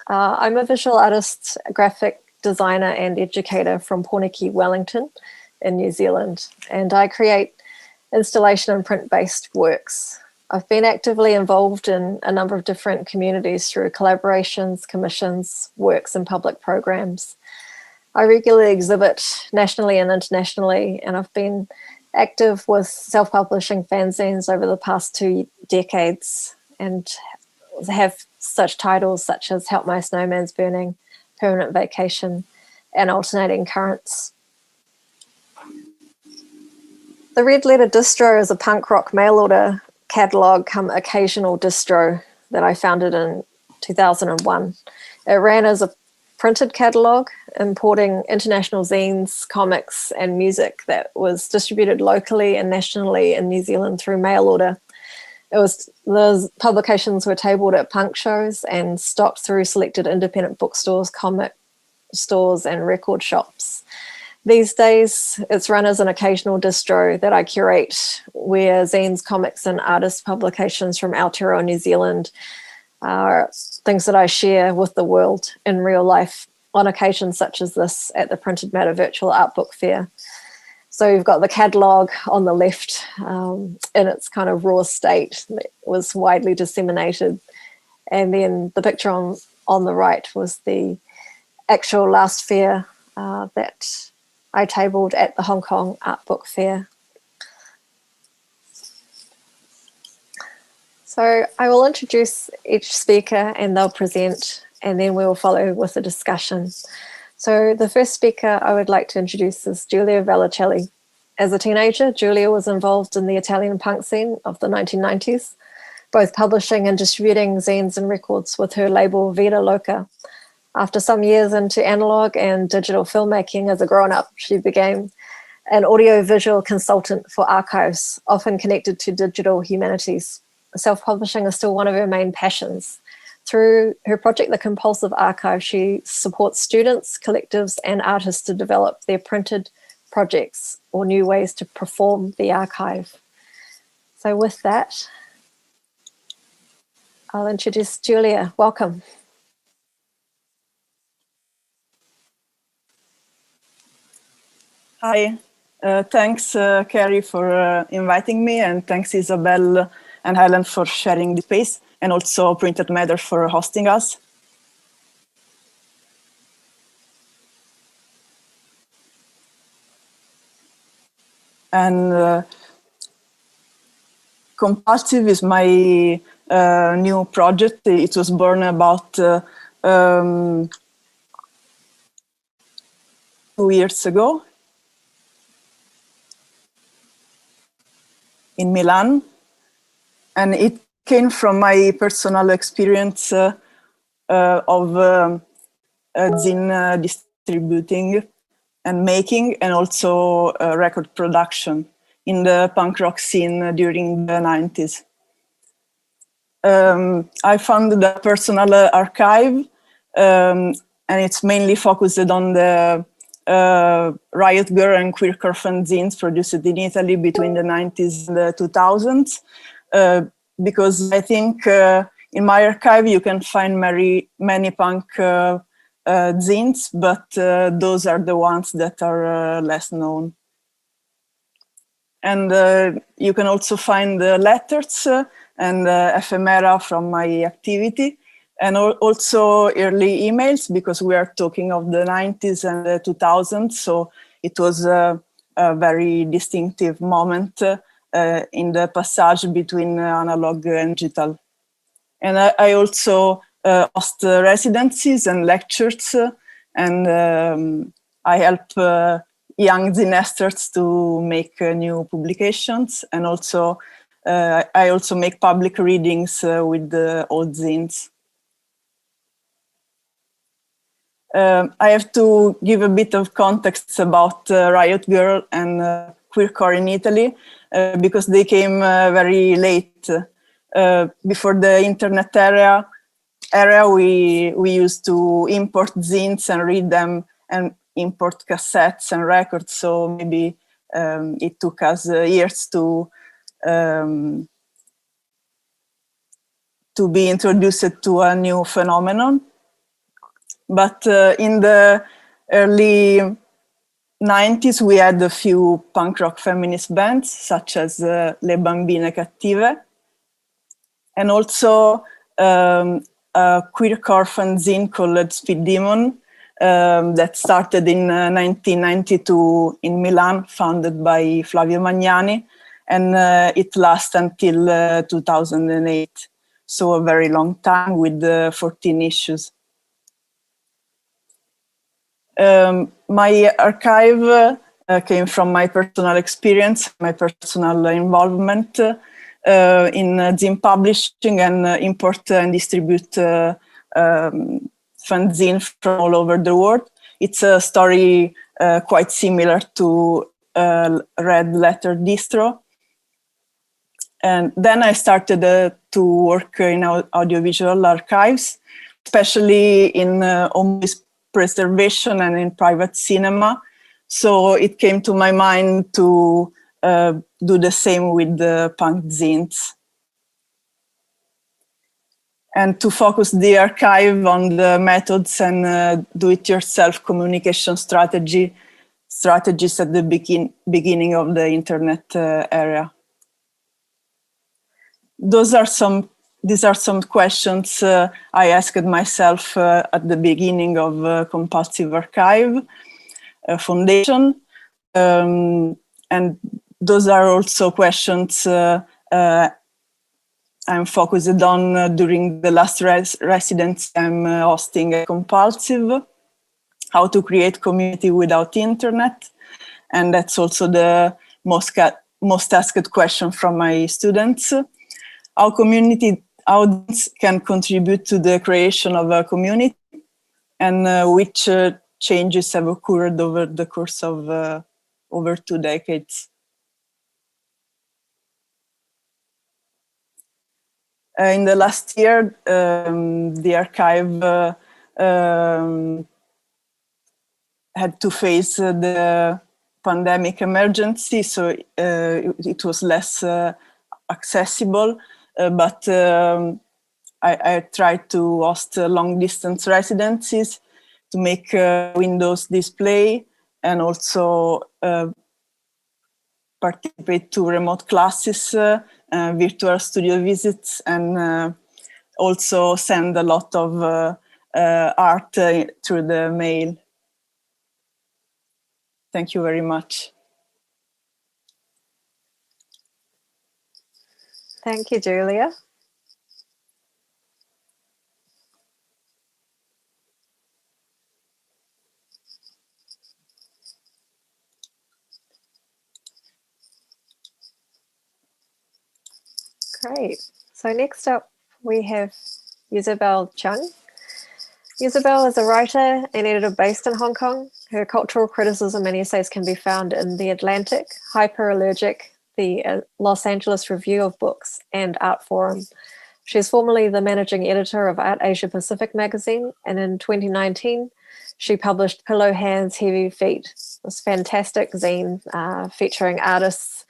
L: I'm a visual artist, graphic designer, and educator from Porniki, Wellington in New Zealand, and I create installation and print-based works. I've been actively involved in a number of different communities through collaborations, commissions, works, and public programs. I regularly exhibit nationally and internationally, and I've been active with self-publishing fanzines over the past 2 decades and have such titles such as Help My Snowman's Burning, Permanent Vacation, and Alternating Currents. The Red Letter distro is a punk rock mail order catalogue come occasional distro that I founded in 2001. It ran as a printed catalogue, importing international zines, comics, and music that was distributed locally and nationally in New Zealand through mail order. The publications were tabled at punk shows and stocked through selected independent bookstores, comic stores, and record shops. These days, it's run as an occasional distro that I curate, where zines, comics, and artist publications from Aotearoa, New Zealand are things that I share with the world in real life on occasions such as this at the Printed Matter Virtual Art Book Fair. So you've got the catalogue on the left in its kind of raw state that was widely disseminated. And then the picture on the right was the actual last fair that I tabled at the Hong Kong Art Book Fair. So I will introduce each speaker and they'll present, and then we will follow with a discussion. So the first speaker I would like to introduce is Giulia Vallicelli. As a teenager, Giulia was involved in the Italian punk scene of the 1990s, both publishing and distributing zines and records with her label Vida Loca, After some years into analog and digital filmmaking as a grown-up, she became an audiovisual consultant for archives, often connected to digital humanities. Self-publishing is still one of her main passions. Through her project, The Compulsive Archive, she supports students, collectives, and artists to develop their printed projects or new ways to perform the archive. So with that, I'll introduce Giulia. Welcome.
M: Hi, thanks Kerry for inviting me, and thanks Ysabelle and Helen for sharing the space, and also Printed Matter for hosting us. And Compulsive is my new project. It was born about 2 years ago in Milan, and it came from my personal experience of zine distributing and making, and also record production in the punk rock scene during the 90s. I founded a personal archive, and it's mainly focused on the Riot Girl and Queercore fanzines produced in Italy between the 90s and the 2000s, because I think in my archive you can find many punk zines, but those are the ones that are less known. And you can also find the letters and ephemera from my activity, and also early emails, because we are talking of the 90s and the 2000s, so it was a very distinctive moment in the passage between analog and digital. And I also host residencies and lectures, and I help young zinesters to make new publications, and also I also make public readings with the old zines. I have to give a bit of context about Riot Girl and Queercore in Italy, because they came very late. Before the internet era, we used to import zines and read them, and import cassettes and records. So maybe it took us years to be introduced to a new phenomenon. But in the early 90s, we had a few punk rock feminist bands, such as Le Bambine Cattive, and also a queercore fanzine called Speed Demon that started in 1992 in Milan, founded by Flavio Magnani, and it lasted until 2008. So a very long time with 14 issues. My archive came from my personal experience, my personal involvement in zine publishing, and import and distribute fanzine from all over the world. It's a story quite similar to Red Letter Distro. And then I started to work in audiovisual archives, especially in home preservation and in private cinema. So it came to my mind to do the same with the punk zines, and to focus the archive on the methods and do-it-yourself communication strategies at the beginning of the internet era. These are some questions I asked myself at the beginning of Compulsive Archive Foundation. And those are also questions I'm focused on during the last residence I'm hosting at Compulsive: how to create community without internet. And that's also the most asked question from my students. How this can contribute to the creation of a community. and which changes have occurred over the course of over 2 decades. In the last year, the archive had to face the pandemic emergency, so it was less accessible, but I tried to host long distance residencies to make Windows display and also participate to remote classes, virtual studio visits, and also send a lot of art through the mail. Thank you very much.
L: Thank you, Giulia. Great. So next up, we have Ysabelle Cheung. Ysabelle is a writer and editor based in Hong Kong. Her cultural criticism and essays can be found in The Atlantic, Hyperallergic, the Los Angeles Review of Books, and Art Forum. She's formerly the managing editor of Art Asia Pacific magazine, and in 2019, she published Pillow Hands, Heavy Feet, this fantastic zine featuring artists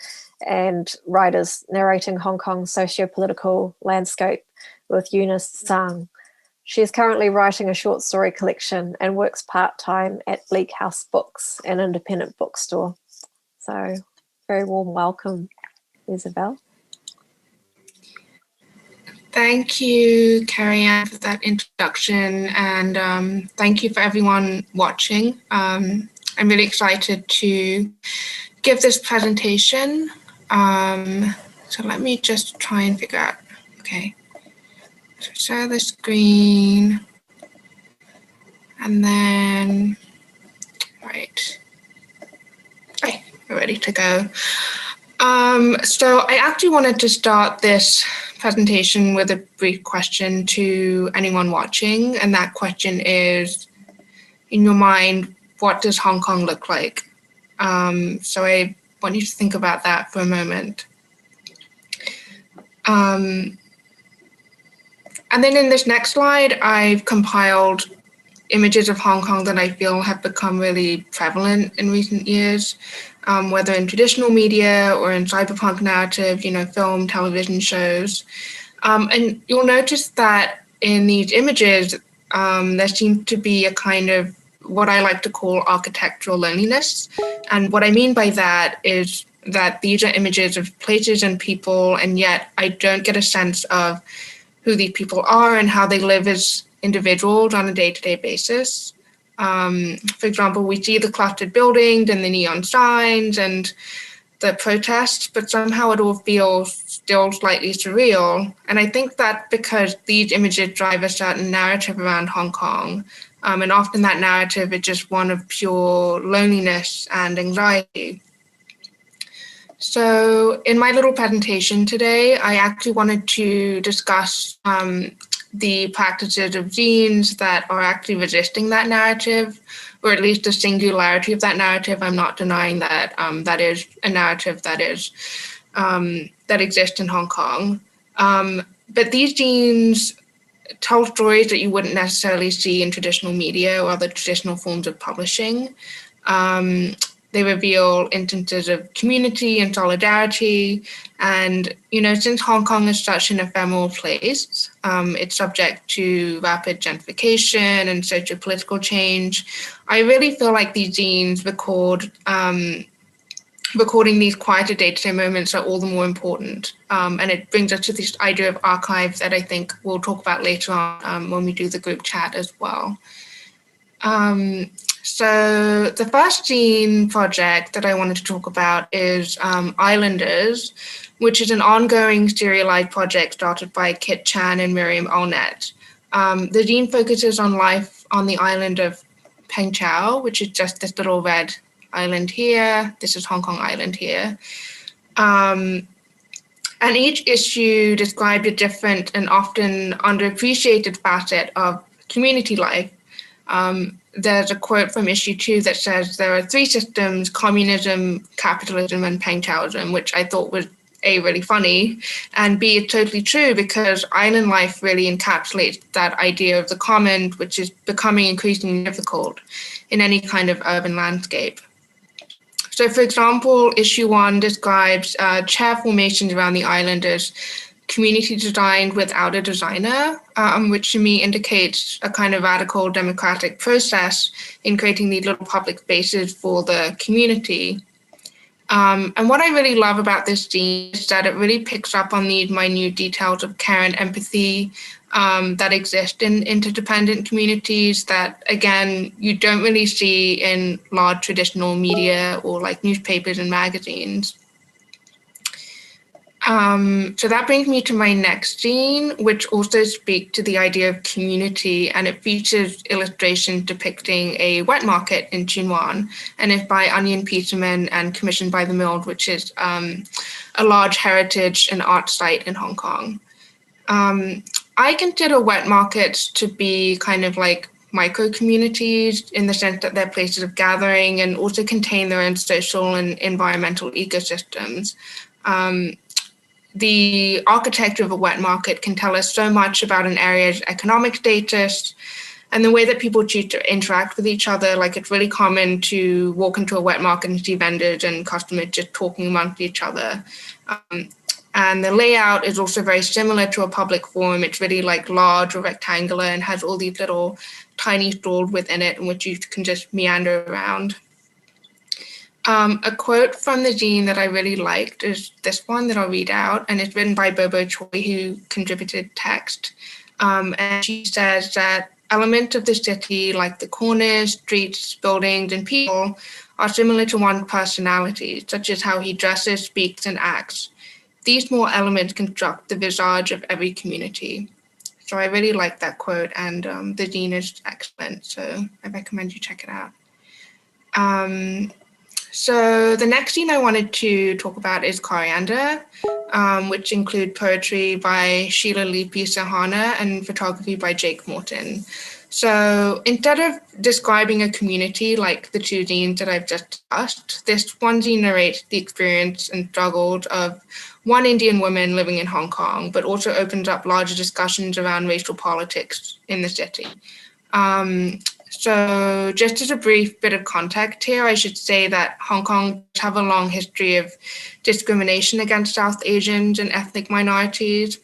L: and writers narrating Hong Kong's socio-political landscape with Eunice Tsang. She is currently writing a short story collection and works part-time at Bleak House Books, an independent bookstore. So, very warm welcome, Ysabelle.
N: Thank you, Kerry, for that introduction, and thank you for everyone watching. I'm really excited to give this presentation. So let me just try and figure out, okay. So share the screen, and then, right. Okay, we're ready to go. So I actually wanted to start this presentation with a brief question to anyone watching, and that question is, in your mind, what does Hong Kong look like? So I want you to think about that for a moment. And then in this next slide, I've compiled images of Hong Kong that I feel have become really prevalent in recent years, whether in traditional media or in cyberpunk narrative, you know, film, television shows. And you'll notice that in these images, there seems to be a kind of what I like to call architectural loneliness. And what I mean by that is that these are images of places and people, and yet I don't get a sense of who these people are and how they live as individuals on a day-to-day basis. For example, we see the clustered buildings and the neon signs and the protests, but somehow it all feels still slightly surreal. And I think that because these images drive a certain narrative around Hong Kong, and often that narrative is just one of pure loneliness and anxiety. So in my little presentation today, I actually wanted to discuss the practices of zines that are actually resisting that narrative, or at least the singularity of that narrative. I'm not denying that that is a narrative that is that exists in Hong Kong. But these zines tell stories that you wouldn't necessarily see in traditional media or other traditional forms of publishing. They reveal instances of community and solidarity. And, you know, since Hong Kong is such an ephemeral place, it's subject to rapid gentrification and socio-political change. I really feel like these zines recording these quieter day-to-day moments are all the more important. And it brings us to this idea of archive that I think we'll talk about later on when we do the group chat as well. So the first zine project that I wanted to talk about is Islanders, which is an ongoing serialized project started by Kit Chan and Miriam Allnett. The zine focuses on life on the island of Peng Chau, which is just this little red island here. This is Hong Kong Island here. And each issue described a different and often underappreciated facet of community life. There's a quote from issue 2 that says there are 3 systems: communism, capitalism, and Pangchaoism, which I thought was A, really funny, and B, it's totally true, because island life really encapsulates that idea of the common, which is becoming increasingly difficult in any kind of urban landscape. So for example, issue 1 describes chair formations around the island as community designed without a designer, which to me indicates a kind of radical democratic process in creating these little public spaces for the community. And what I really love about this scene is that it really picks up on these minute details of care and empathy that exist in interdependent communities that, again, you don't really see in large traditional media or like newspapers and magazines. So that brings me to my next scene, which also speaks to the idea of community, and it features illustrations depicting a wet market in Chunwan, and it's by Onion Peterman and commissioned by The Mill, which is a large heritage and art site in Hong Kong. I consider wet markets to be kind of like micro communities in the sense that they're places of gathering and also contain their own social and environmental ecosystems. The architecture of a wet market can tell us so much about an area's economic status and the way that people choose to interact with each other. Like, it's really common to walk into a wet market and see vendors and customers just talking amongst each other. And the layout is also very similar to a public forum. It's really like large or rectangular and has all these little tiny stalls within it in which you can just meander around. A quote from the zine that I really liked is this one that I'll read out, and it's written by Bobo Choi, who contributed text. And she says that elements of the city, like the corners, streets, buildings, and people, are similar to one's personality, such as how he dresses, speaks, and acts. These small elements construct the visage of every community. So I really like that quote, and the zine is excellent, so I recommend you check it out. So the next scene I wanted to talk about is Coriander, which include poetry by Sheila Lipi Sahana and photography by Jake Morton. So instead of describing a community like the 2 zines that I've just discussed, this one zine narrates the experience and struggles of one Indian woman living in Hong Kong, but also opens up larger discussions around racial politics in the city. So just as a brief bit of context here, I should say that Hong Kong does have a long history of discrimination against South Asians and ethnic minorities.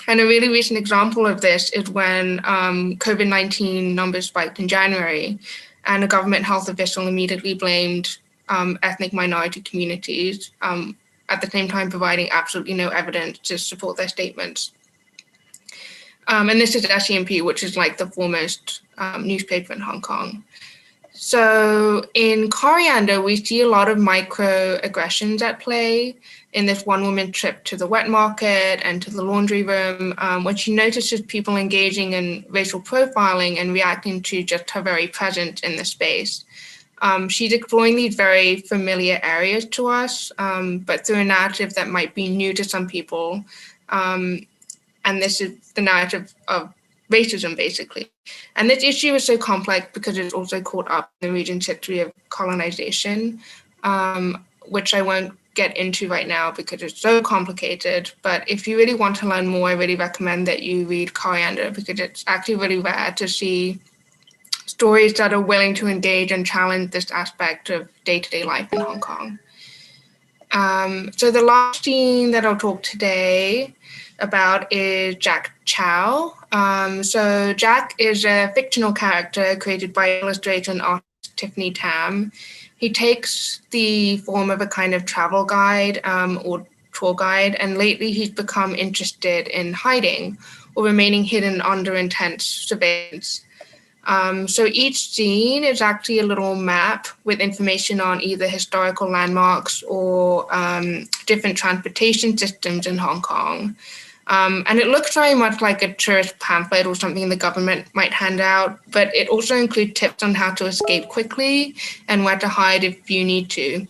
N: And a really recent example of this is when COVID-19 numbers spiked in January, and a government health official immediately blamed ethnic minority communities, at the same time providing absolutely no evidence to support their statements. And this is SEMP, which is like the foremost newspaper in Hong Kong. So in Coriander, we see a lot of microaggressions at play in this one woman trip to the wet market and to the laundry room, when she notices people engaging in racial profiling and reacting to just her very presence in the space. She's exploring these very familiar areas to us, but through a narrative that might be new to some people. And this is the narrative of racism, basically. And this issue is so complex because it's also caught up in the region's history of colonization, which I won't get into right now because it's so complicated. But if you really want to learn more, I really recommend that you read Coriander, because it's actually really rare to see stories that are willing to engage and challenge this aspect of day-to-day life in Hong Kong. So the last scene that I'll talk today about is Jack Chow. So Jack is a fictional character created by illustrator and artist Tiffany Tam. He takes the form of a kind of travel guide or tour guide, and lately he's become interested in hiding or remaining hidden under intense surveillance. So each scene is actually a little map with information on either historical landmarks or different transportation systems in Hong Kong. And it looks very much like a tourist pamphlet or something the government might hand out, but it also includes tips on how to escape quickly and where to hide if you need to.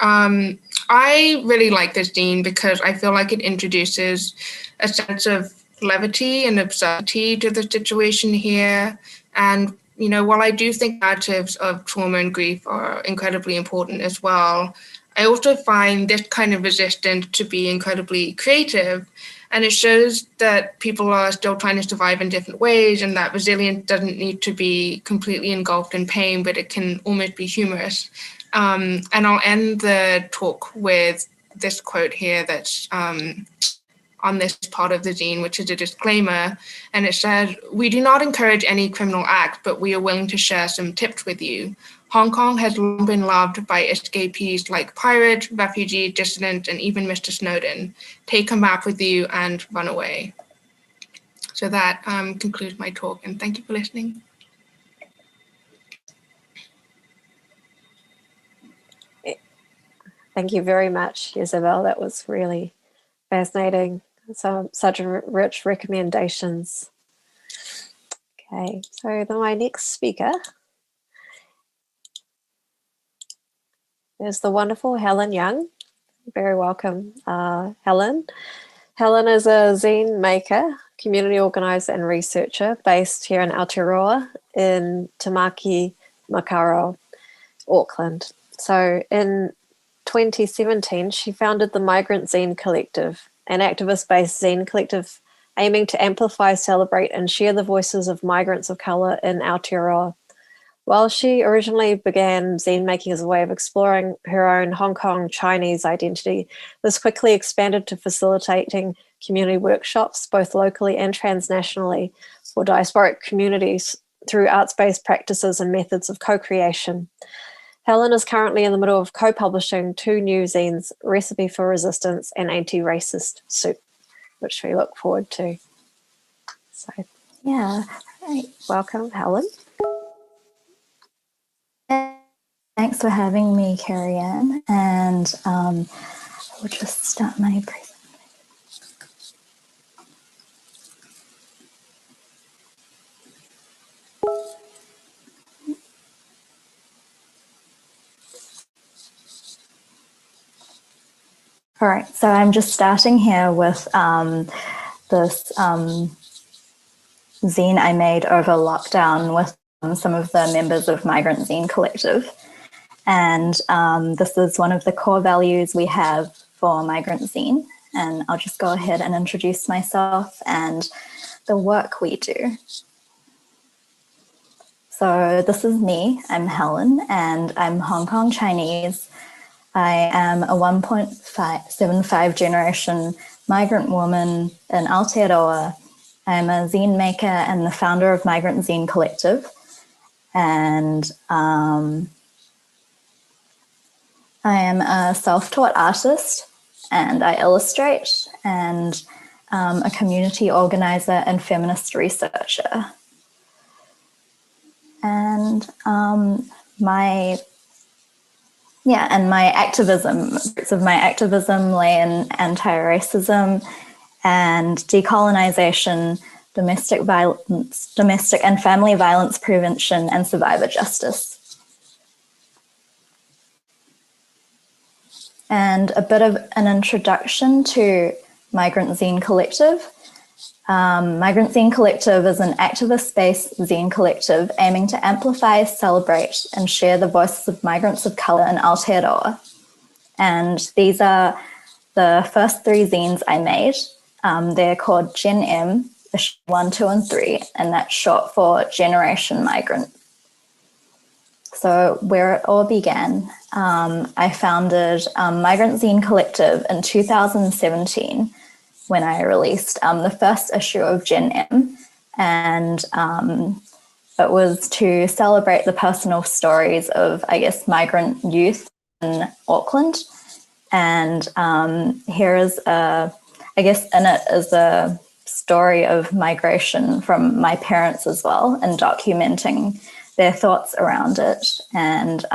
N: I really like this scene because I feel like it introduces a sense of levity and absurdity to the situation here. And, you know, while I do think narratives of trauma and grief are incredibly important as well, I also find this kind of resistance to be incredibly creative. And it shows that people are still trying to survive in different ways, and that resilience doesn't need to be completely engulfed in pain, but it can almost be humorous. And I'll end the talk with this quote here that's on this part of the zine, which is a disclaimer. And it says, "We do not encourage any criminal act, but we are willing to share some tips with you. Hong Kong has long been loved by escapees like pirates, refugees, dissidents, and even Mr. Snowden. Take a map with you and run away." So that concludes my talk, and thank you for listening.
L: Thank you very much, Ysabelle. That was really fascinating. So, such rich recommendations. Okay, so then my next speaker is the wonderful Helen Yeung. Very welcome, Helen. Helen is a zine maker, community organizer and researcher based here in Aotearoa in Tamaki Makaurau, Auckland. So in 2017, she founded the Migrant Zine Collective, an activist-based zine collective aiming to amplify, celebrate, and share the voices of migrants of colour in Aotearoa. While she originally began zine making as a way of exploring her own Hong Kong Chinese identity, this quickly expanded to facilitating community workshops, both locally and transnationally, for diasporic communities through arts-based practices and methods of co-creation. Helen is currently in the middle of co-publishing 2 new zines, Recipe for Resistance and Anti-Racist Soup, which we look forward to. So, yeah, welcome, Helen.
O: Thanks for having me, Kerry Ann, and I will just start my presentation. All right, so I'm just starting here with this zine I made over lockdown with some of the members of Migrant Zine Collective. And this is one of the core values we have for Migrant Zine. And I'll just go ahead and introduce myself and the work we do. So this is me, I'm Helen, and I'm Hong Kong Chinese. I am a 1.75 generation migrant woman in Aotearoa. I'm a zine maker and the founder of Migrant Zine Collective. And I am a self-taught artist, and I illustrate, and a community organizer and feminist researcher. And my activism, roots of my activism lay in anti-racism and decolonization, domestic violence, domestic and family violence prevention, and survivor justice. And a bit of an introduction to Migrant Zine Collective. Migrant Zine Collective is an activist-based zine collective aiming to amplify, celebrate, and share the voices of migrants of colour in Aotearoa. And these are the first 3 zines I made. They're called Gen M, 1, 2, and 3, and that's short for Generation Migrant. So where it all began, I founded Migrant Zine Collective in 2017 when I released the first issue of Gen M, and it was to celebrate the personal stories of, I guess, migrant youth in Auckland. And here is I guess in it is a story of migration from my parents as well, and documenting their thoughts around it. And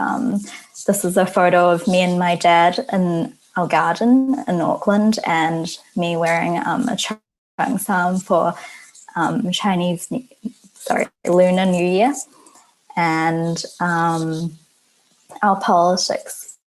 O: this is a photo of me and my dad in our garden in Auckland, and me wearing a Cheung sam for Lunar New Year. And our politics.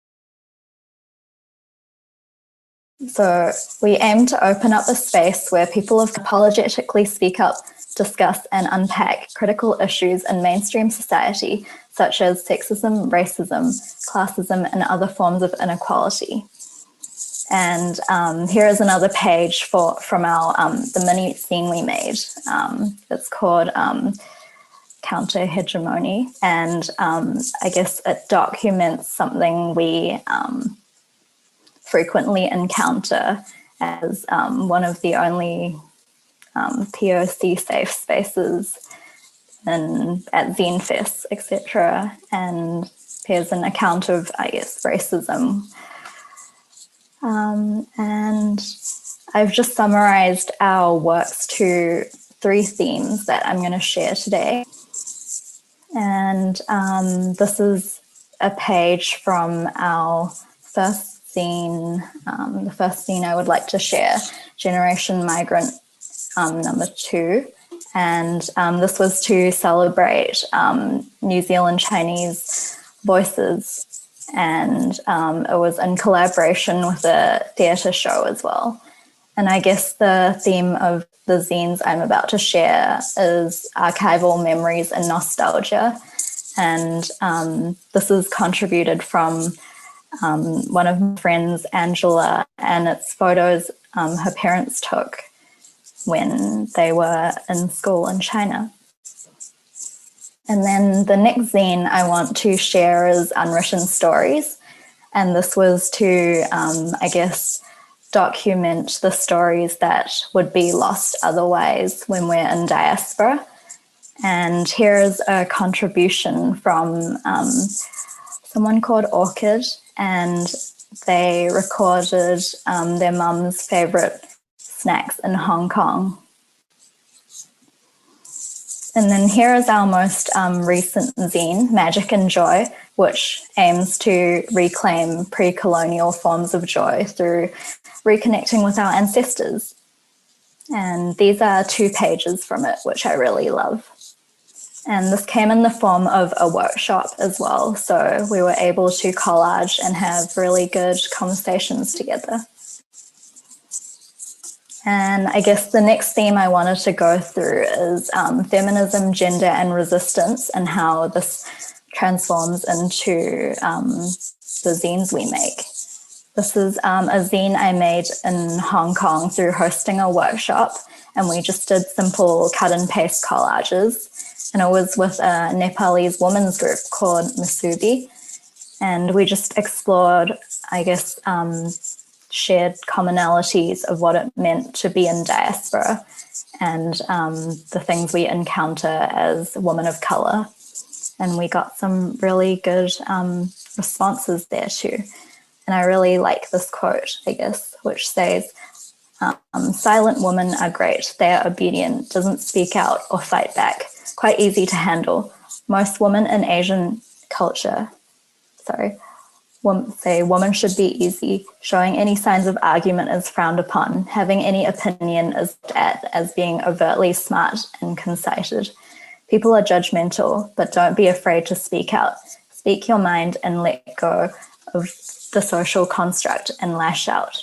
O: So we aim to open up a space where people apologetically speak up discuss and unpack critical issues in mainstream society, such as sexism, racism, classism, and other forms of inequality. And here is another page from our the mini zine we made. It's called Counter Hegemony, and I guess it documents something we frequently encounter as one of the only POC safe spaces at Zine Fest, etc. And here's an account of, I guess, racism. And I've just summarized our works to 3 themes that I'm going to share today. And this is a page from our first zine, the first zine I would like to share, Generation Migrant number 2. And this was to celebrate New Zealand Chinese voices. And it was in collaboration with a theatre show as well. And I guess the theme of the zines I'm about to share is archival memories and nostalgia. And this is contributed from one of my friends, Angela, and it's photos her parents took when they were in school in China. And then the next zine I want to share is Unwritten Stories. And this was to, I guess, document the stories that would be lost otherwise when we're in diaspora. And here is a contribution from someone called Orchid, and they recorded their mum's favorite snacks in Hong Kong. And then here is our most recent zine, Magic and Joy, which aims to reclaim pre-colonial forms of joy through reconnecting with our ancestors. And these are 2 pages from it, which I really love. And this came in the form of a workshop as well. So we were able to collage and have really good conversations together. And I guess the next theme I wanted to go through is feminism, gender, and resistance, and how this transforms into the zines we make. This is a zine I made in Hong Kong through hosting a workshop, and we just did simple cut and paste collages. And it was with a Nepalese women's group called Masubi. And we just explored, I guess, shared commonalities of what it meant to be in diaspora and the things we encounter as women of color. And we got some really good responses there too. And I really like this quote, I guess, which says, silent women are great. They are obedient, doesn't speak out or fight back. Quite easy to handle. Most women in Asian culture, say women should be easy. Showing any signs of argument is frowned upon. Having any opinion is looked at as being overtly smart and conceited. People are judgmental, but don't be afraid to speak out. Speak your mind and let go of the social construct and lash out.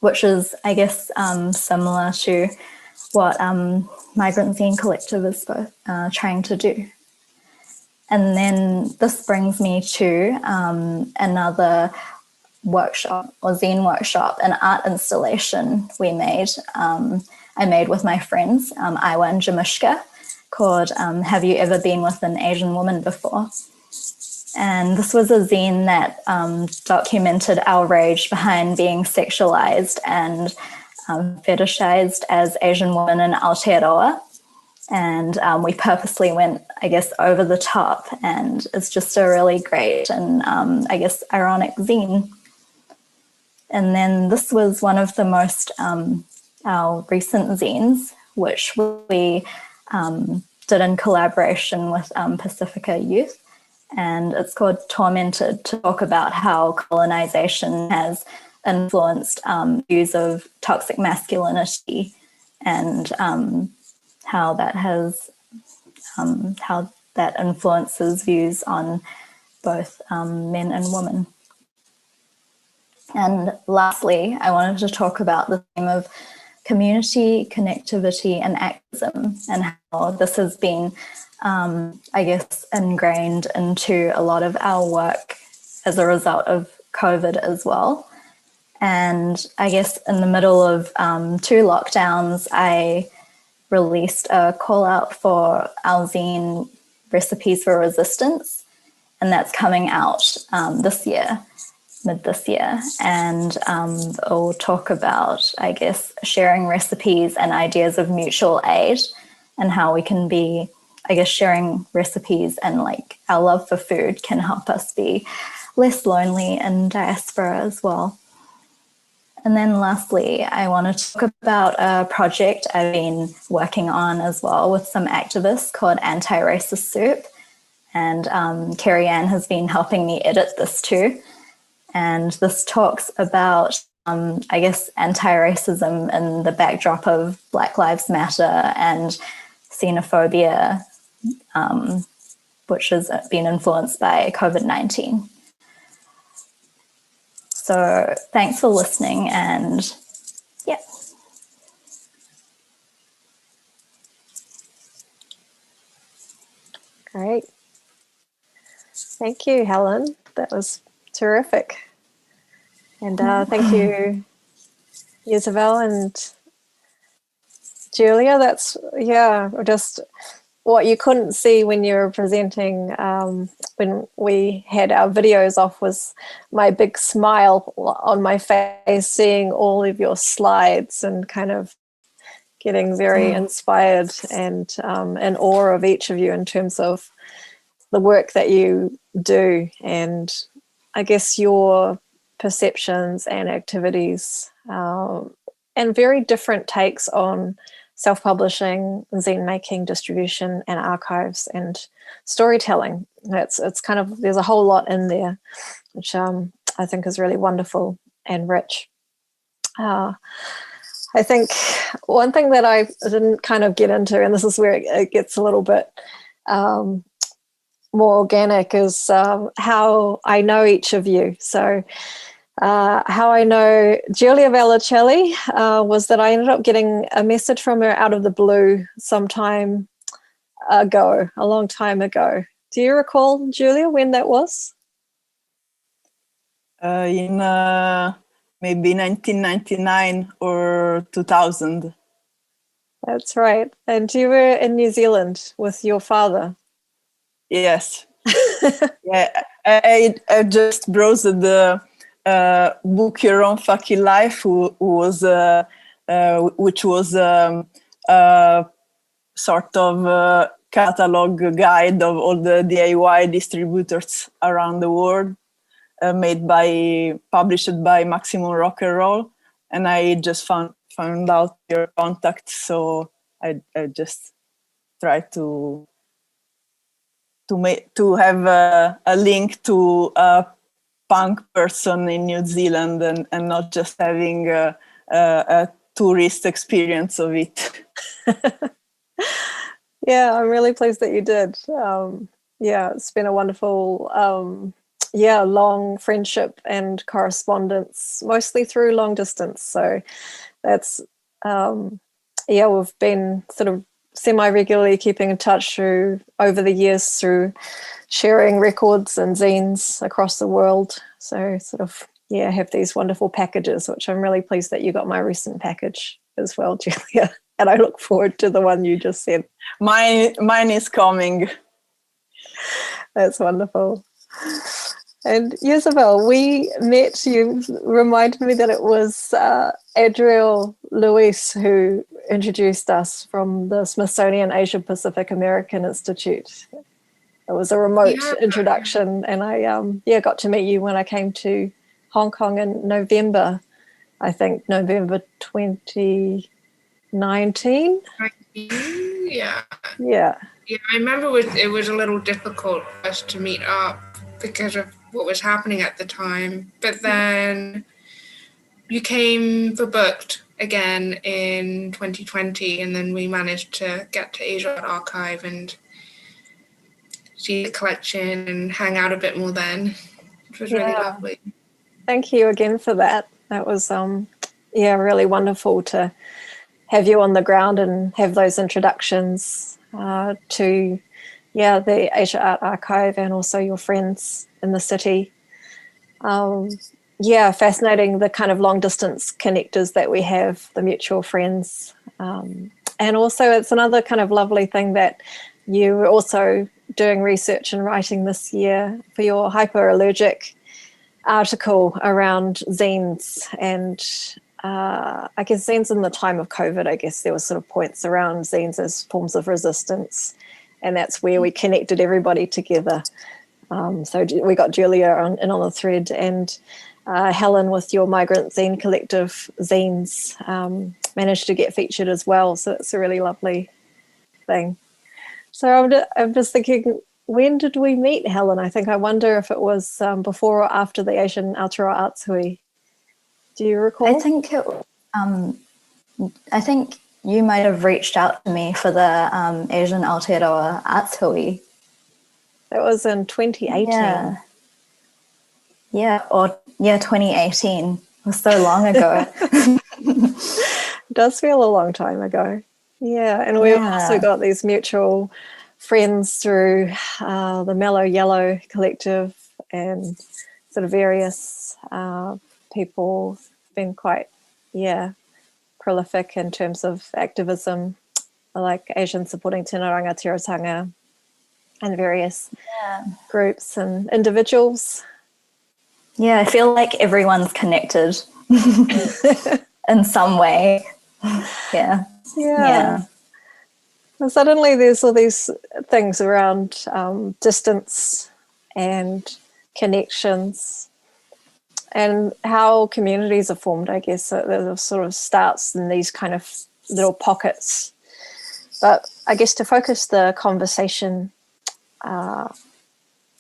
O: Which is, I guess, similar to what Migrant Zine Collective is trying to do. And then this brings me to another workshop or zine workshop, an art installation we made. I made with my friends, Iwa and Jamushka, called Have You Ever Been With an Asian Woman Before? And this was a zine that documented our rage behind being sexualized and fetishized as Asian women in Aotearoa. And we purposely went, I guess, over the top, and it's just a really great and, I guess, ironic zine. And then this was one of the most, our recent zines, which we did in collaboration with Pacifica Youth. And it's called Tormented, to talk about how colonization has influenced views of toxic masculinity and how that has how that influences views on both men and women. And lastly, I wanted to talk about the theme of community, connectivity, and activism, and how this has been, I guess, ingrained into a lot of our work as a result of COVID as well. And I guess in the middle of 2 lockdowns, I released a call out for our zine Recipes for Resistance, and that's coming out this year, mid this year. And it'll talk about, I guess, sharing recipes and ideas of mutual aid, and how we can be, I guess, sharing recipes and like our love for food can help us be less lonely in diaspora as well. And then lastly, I want to talk about a project I've been working on as well with some activists called Anti-Racist Soup. And Kerry has been helping me edit this too. And this talks about, I guess, anti-racism in the backdrop of Black Lives Matter and xenophobia, which has been influenced by COVID-19. So thanks for listening, and yeah.
L: Great. Thank you, Helen. That was terrific. And thank you, Ysabelle and Giulia. That's, yeah, just what you couldn't see when you were presenting, when we had our videos off, was my big smile on my face, seeing all of your slides and kind of getting very inspired and in awe of each of you in terms of the work that you do, and I guess your perceptions and activities, and very different takes on self-publishing, zine making, distribution, and archives and storytelling. It's kind of, there's a whole lot in there, which I think is really wonderful and rich. I think one thing that I didn't kind of get into, and this is where it gets a little bit more organic, is how I know each of you. So how I know Giulia Vallicelli was that I ended up getting a message from her out of the blue some time ago, a long time ago. Do you recall, Giulia, when that was?
M: In maybe 1999 or 2000.
L: That's right. And you were in New Zealand with your father.
M: Yes. Yeah, I just browsed the Book Your Own Fucking Life, which was a sort of catalog guide of all the DIY distributors around the world, published by Maximum Rock and Roll, and I just found out your contact, so I just tried to have a link to a punk person in New Zealand, and not just having a tourist experience of it.
L: Yeah, I'm really pleased that you did. Yeah, it's been a wonderful, long friendship and correspondence, mostly through long distance. So that's, we've been sort of semi-regularly keeping in touch over the years through sharing records and zines across the world. So sort of, have these wonderful packages, which I'm really pleased that you got my recent package as well, Giulia. And I look forward to the one you just sent.
M: Mine is coming.
L: That's wonderful. And Ysabelle, we met, you reminded me that it was Adriel Luis who introduced us from the Smithsonian Asia Pacific American Institute. It was a remote introduction, and I got to meet you when I came to Hong Kong in November, I think November 2019.
N: Yeah.
L: Yeah.
N: Yeah, I remember it was a little difficult for us to meet up because of what was happening at the time. But then you came for Booked again in 2020, and then we managed to get to Asia Archive and see the collection and hang out a bit more then, which was really lovely.
L: Thank you again for that. That was really wonderful to have you on the ground and have those introductions to the Asia Art Archive and also your friends in the city. Fascinating, the kind of long distance connectors that we have, the mutual friends. And also it's another kind of lovely thing that you were also doing research and writing this year for your hyperallergic article around zines. And I guess zines in the time of COVID, I guess there were sort of points around zines as forms of resistance. And that's where we connected everybody together. So we got Giulia in on the thread, and Helen with your Migrant Zine Collective zines managed to get featured as well. So it's a really lovely thing. So I'm just thinking, when did we meet, Helen? I wonder if it was before or after the Asian Aotearoa Arts Hui. Do you recall?
O: I think you might have reached out to me for the Asian Aotearoa Arts Hui.
L: That was in 2018.
O: Yeah, 2018. It was so long ago.
L: It does feel a long time ago. Yeah, and we've also got these mutual friends through the Mellow Yellow Collective and sort of various people been quite, prolific in terms of activism, like Asian Supporting Tēnā Rangatiratanga and various groups and individuals.
O: Yeah, I feel like everyone's connected in some way. Yeah.
L: And suddenly there's all these things around distance and connections and how communities are formed, I guess. It sort of starts in these kind of little pockets. But I guess to focus the conversation, I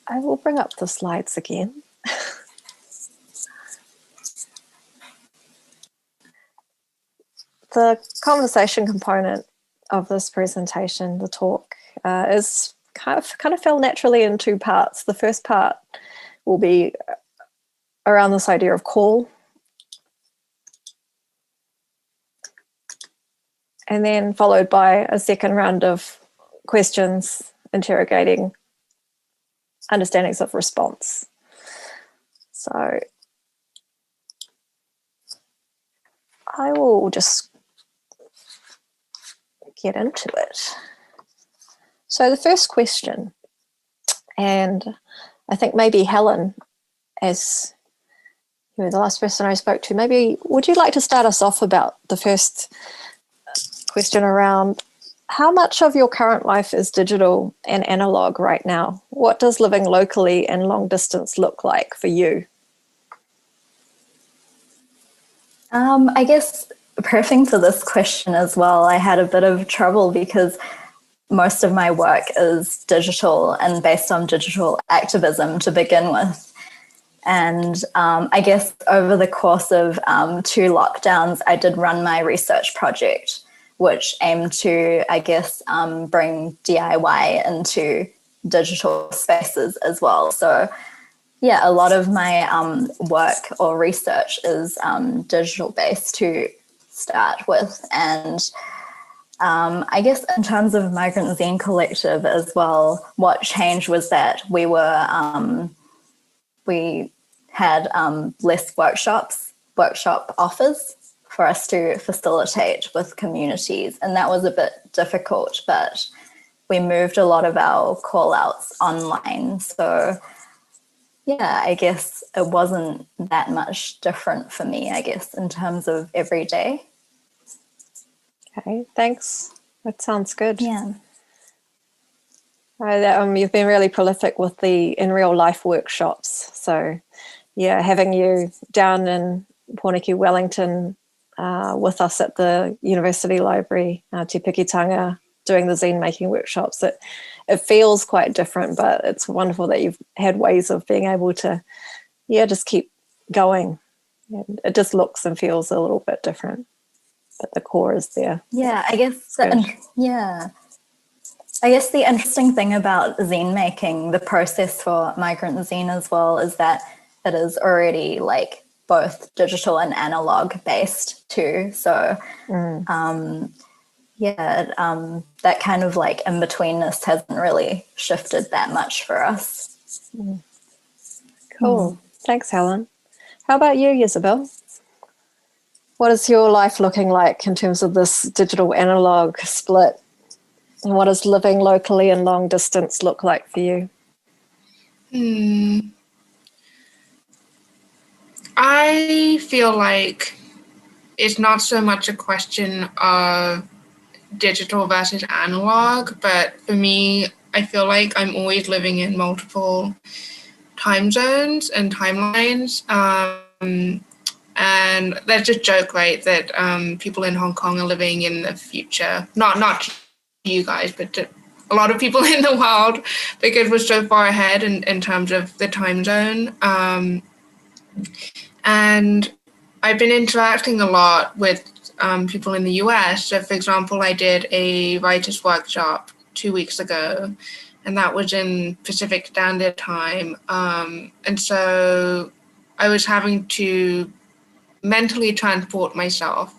L: will bring up the slides again. The conversation component of this presentation, the talk, is kind of fell naturally in two parts. The first part will be around this idea of call, and then followed by a second round of questions interrogating understandings of response. So I will just get into it. So the first question, and I think maybe Helen, as you were the last person I spoke to, maybe would you like to start us off about the first question around how much of your current life is digital and analog right now? What does living locally and long distance look like for you?
O: I guess prepping for this question as well, I had a bit of trouble because most of my work is digital and based on digital activism to begin with. And I guess over the course of 2 lockdowns, I did run my research project, which aimed to, I guess, bring DIY into digital spaces as well. So yeah, a lot of my work or research is digital based to start with. And I guess in terms of Migrant Zine Collective as well, what changed was that we had less workshop offers for us to facilitate with communities. And that was a bit difficult, but we moved a lot of our call outs online. So yeah, I guess it wasn't that much different for me, I guess, in terms of every day.
L: Okay, thanks. That sounds good.
O: Yeah.
L: You've been really prolific with the in real life workshops. So yeah, having you down in Pōneke, Wellington with us at the University Library, Te Pikitanga, doing the zine making workshops, it feels quite different, but it's wonderful that you've had ways of being able to, just keep going. And it just looks and feels a little bit different, but the core is there.
O: Yeah, I guess. I guess the interesting thing about zine making, the process for Migrant Zine as well, is that it is already like both digital and analog based too. So that kind of like in-betweenness hasn't really shifted that much for us.
L: Cool. Thanks, Helen. How about you, Ysabelle? What is your life looking like in terms of this digital analog split? And what does living locally and long distance look like for you?
N: I feel like it's not so much a question of digital versus analog, but for me, I feel like I'm always living in multiple time zones and timelines. And there's a joke, right, that people in Hong Kong are living in the future. Not you guys, but a lot of people in the world, because we're so far ahead in terms of the time zone. And I've been interacting a lot with people in the US. So, for example, I did a writer's workshop 2 weeks ago, and that was in Pacific Standard Time. And so I was having to mentally transport myself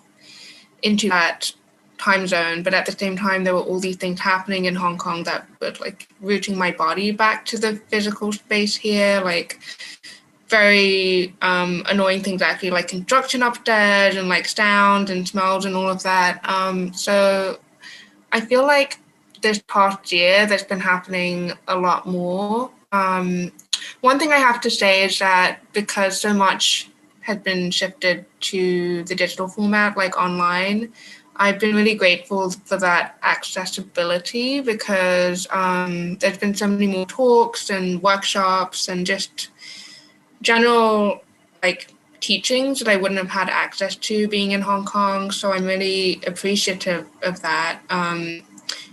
N: into that time zone, but at the same time, there were all these things happening in Hong Kong that were like rooting my body back to the physical space here, like very annoying things actually, like construction upstairs and like sound and smells and all of that. So I feel like this past year there's been happening a lot more. One thing I have to say is that because so much has been shifted to the digital format, like online, I've been really grateful for that accessibility, because there's been so many more talks and workshops and just general like teachings that I wouldn't have had access to being in Hong Kong. So I'm really appreciative of that.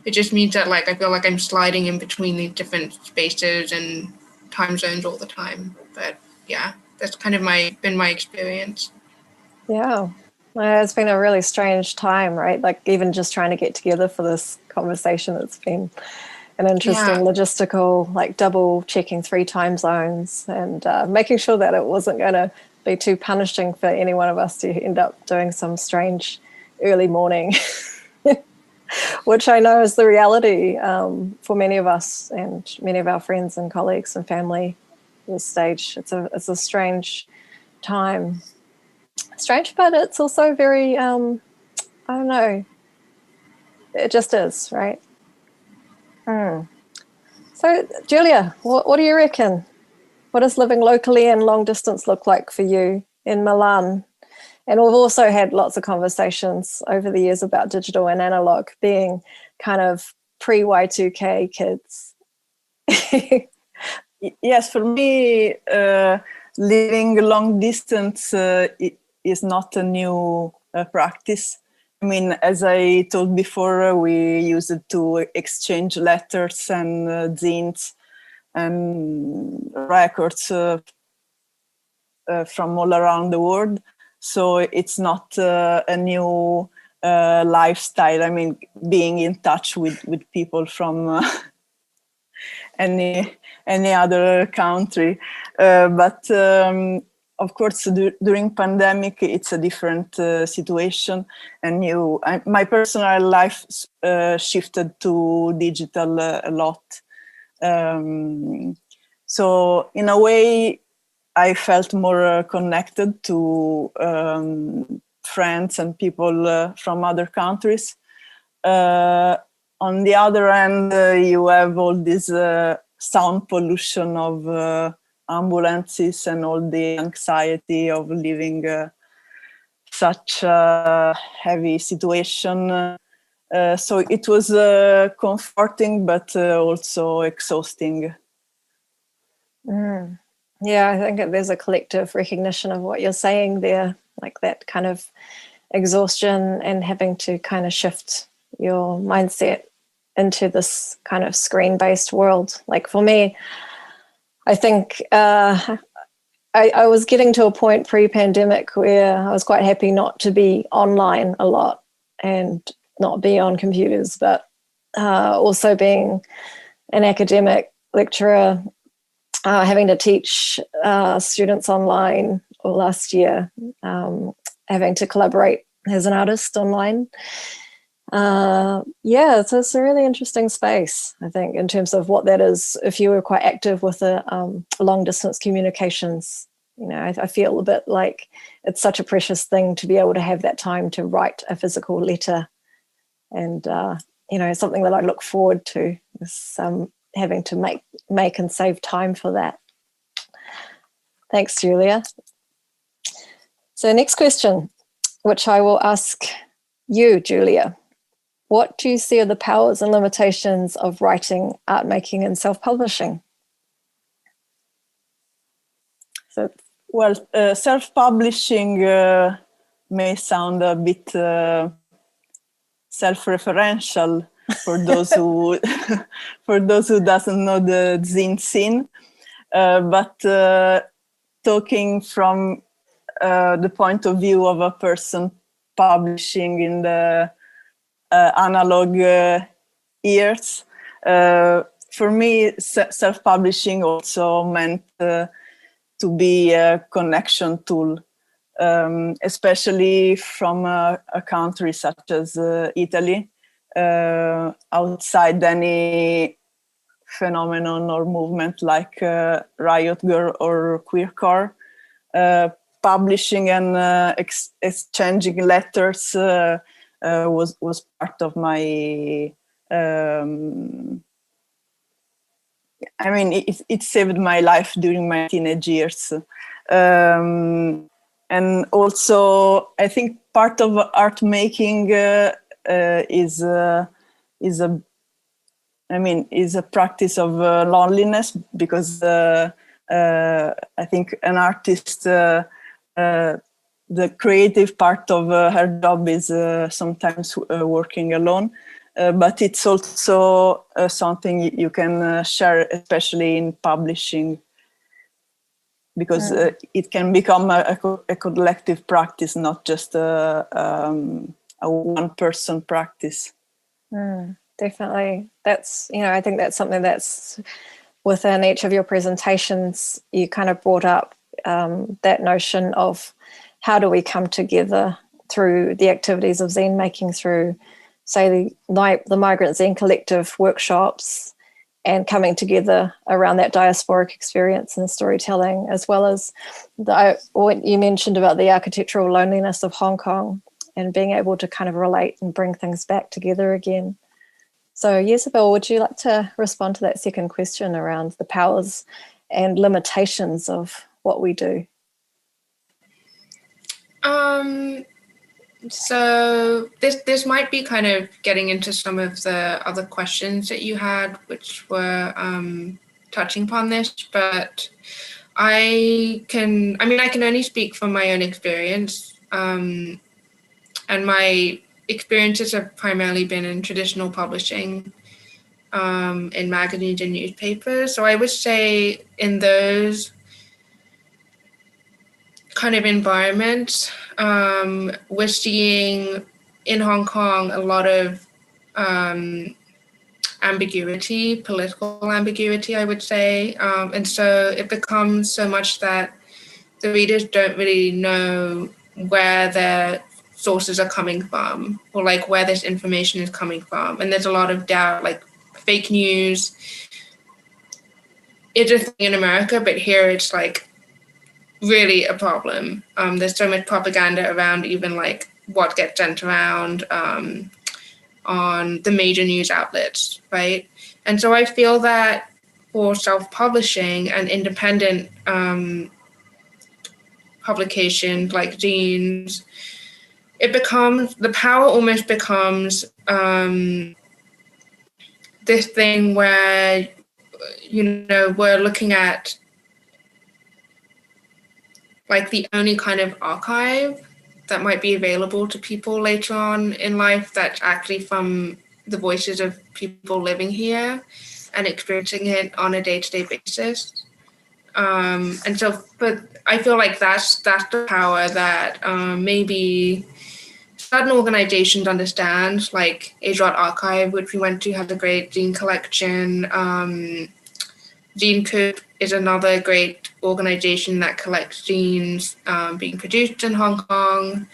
N: It just means that like I feel like I'm sliding in between these different spaces and time zones all the time. But yeah, that's kind of been my experience.
L: Yeah, it's been a really strange time, right? Like even just trying to get together for this conversation, it's been an interesting logistical, like double checking 3 time zones and making sure that it wasn't going to be too punishing for any one of us to end up doing some strange early morning, which I know is the reality for many of us and many of our friends and colleagues and family at this stage. It's a strange time. Strange, but it's also very, I don't know, it just is, right? So, Giulia, what do you reckon? What does living locally and long distance look like for you in Milan? And we've also had lots of conversations over the years about digital and analog being kind of pre-Y2K kids.
M: Yes, for me, living long distance is not a new practice. I mean, as I told before, we use it to exchange letters and zines and records from all around the world. So it's not a new lifestyle. I mean, being in touch with people from any other country. But of course, during pandemic, it's a different situation. And my personal life shifted to digital a lot. So in a way, I felt more connected to friends and people from other countries. On the other hand, you have all this sound pollution of ambulances and all the anxiety of living such a heavy situation. So it was comforting, but also exhausting.
L: Yeah, I think there's a collective recognition of what you're saying there, like that kind of exhaustion and having to kind of shift your mindset into this kind of screen-based world. Like for me, I think I was getting to a point pre-pandemic where I was quite happy not to be online a lot and not be on computers, but also being an academic lecturer, having to teach students online or last year, having to collaborate as an artist online. Yeah, so it's a really interesting space, I think, in terms of what that is. If you were quite active with the long distance communications, you know, I feel a bit like it's such a precious thing to be able to have that time to write a physical letter, and you know, something that I look forward to is having to make and save time for that. Thanks, Giulia. So next question, which I will ask you, Giulia. What do you see are the powers and limitations of writing, art making, and self-publishing?
M: So, well, self-publishing may sound a bit self-referential for those who doesn't know the zine scene, but talking from the point of view of a person publishing in the analog years, for me, self-publishing also meant to be a connection tool, especially from a country such as Italy, outside any phenomenon or movement like Riot Girl or Queercore. Publishing and exchanging letters was part of my, I mean, it saved my life during my teenage years. And also, I think part of art making is a practice of loneliness, because I think an artist, the creative part of her job is sometimes working alone, but it's also something you can share, especially in publishing, because it can become a collective practice, not just a one-person practice.
L: Definitely. That's, you know, I think that's something that's within each of your presentations. You kind of brought up that notion of how do we come together through the activities of zine making, through, say, the Migrant Zine Collective workshops, and coming together around that diasporic experience and storytelling, as well as what you mentioned about the architectural loneliness of Hong Kong and being able to kind of relate and bring things back together again. So, Ysabelle, would you like to respond to that second question around the powers and limitations of what we do?
N: So this might be kind of getting into some of the other questions that you had, which were touching upon this, but I can only speak from my own experience, and my experiences have primarily been in traditional publishing, in magazines and newspapers. So I would say in those kind of environments, we're seeing in Hong Kong a lot of ambiguity, political ambiguity, I would say. And so it becomes so much that the readers don't really know where their sources are coming from, or like where this information is coming from. And there's a lot of doubt, like fake news. It's a thing in America, but here it's like really a problem. There's so much propaganda around even like what gets sent around on the major news outlets, right? And so I feel that for self-publishing and independent publications like zines, the power almost becomes this thing where, you know, we're looking at like the only kind of archive that might be available to people later on in life that's actually from the voices of people living here and experiencing it on a day-to-day basis. And so, but I feel like that's the power that maybe certain organizations understand, like Asia Art Archive, which we went to, had a great zine collection. Zine Coop is another great organization that collects zines being produced in Hong Kong.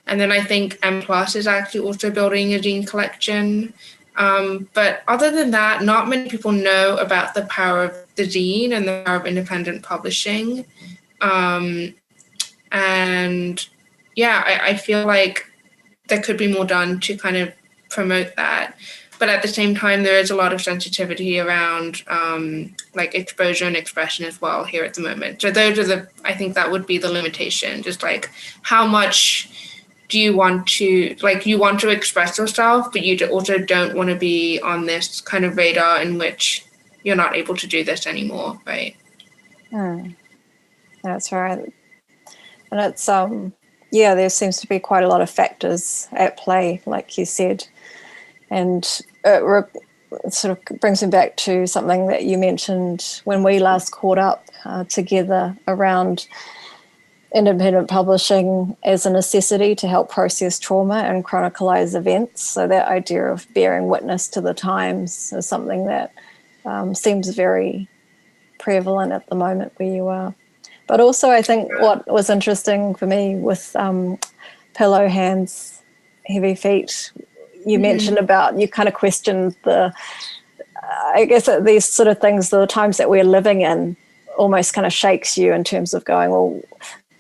N: And then I think M+ is actually also building a zine collection. But other than that, not many people know about the power of the zine and the power of independent publishing. And yeah, I feel like there could be more done to kind of promote that. But at the same time, there is a lot of sensitivity around like exposure and expression as well here at the moment. So those are I think that would be the limitation, just like how much do you want to, like you want to express yourself, but you also don't want to be on this kind of radar in which you're not able to do this anymore, right?
L: That's right. And it's, yeah, there seems to be quite a lot of factors at play, like you said. And it sort of brings me back to something that you mentioned when we last caught up together around independent publishing as a necessity to help process trauma and chronicalize events. So that idea of bearing witness to the times is something that seems very prevalent at the moment where you are. But also I think what was interesting for me with Pillow Hands, Heavy Feet, you mentioned about, you kind of questioned I guess these sort of things, the times that we're living in almost kind of shakes you in terms of going,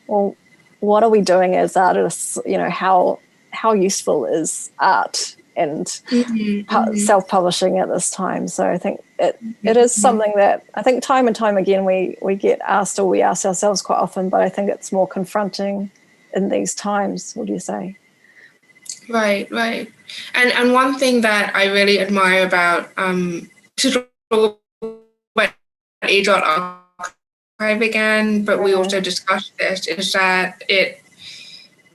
L: well, what are we doing as artists? You know, how useful is art and self-publishing at this time? So I think it is something that I think time and time again we get asked, or we ask ourselves quite often, but I think it's more confronting in these times. What do you say? Right.
N: And one thing that I really admire about Age Art Archive again, but we also discussed this, is that it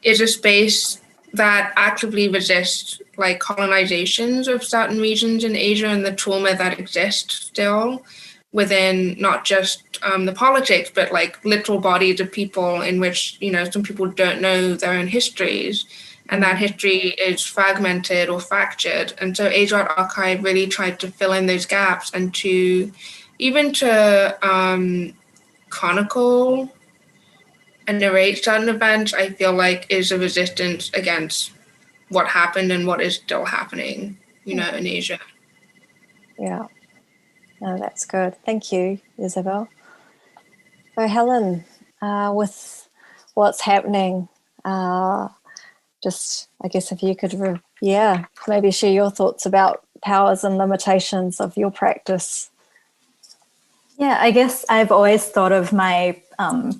N: is a space that actively resists like colonizations of certain regions in Asia and the trauma that exists still within not just the politics, but like literal bodies of people in which, you know, some people don't know their own histories. And that history is fragmented or fractured. And so Age Art Archive really tried to fill in those gaps and to chronicle and narrate certain events, I feel like is a resistance against what happened and what is still happening, you know, in Asia.
L: Yeah, no, that's good. Thank you, Ysabelle. So Helen, with what's happening, just, I guess if you could, maybe share your thoughts about powers and limitations of your practice.
O: Yeah, I guess I've always thought of my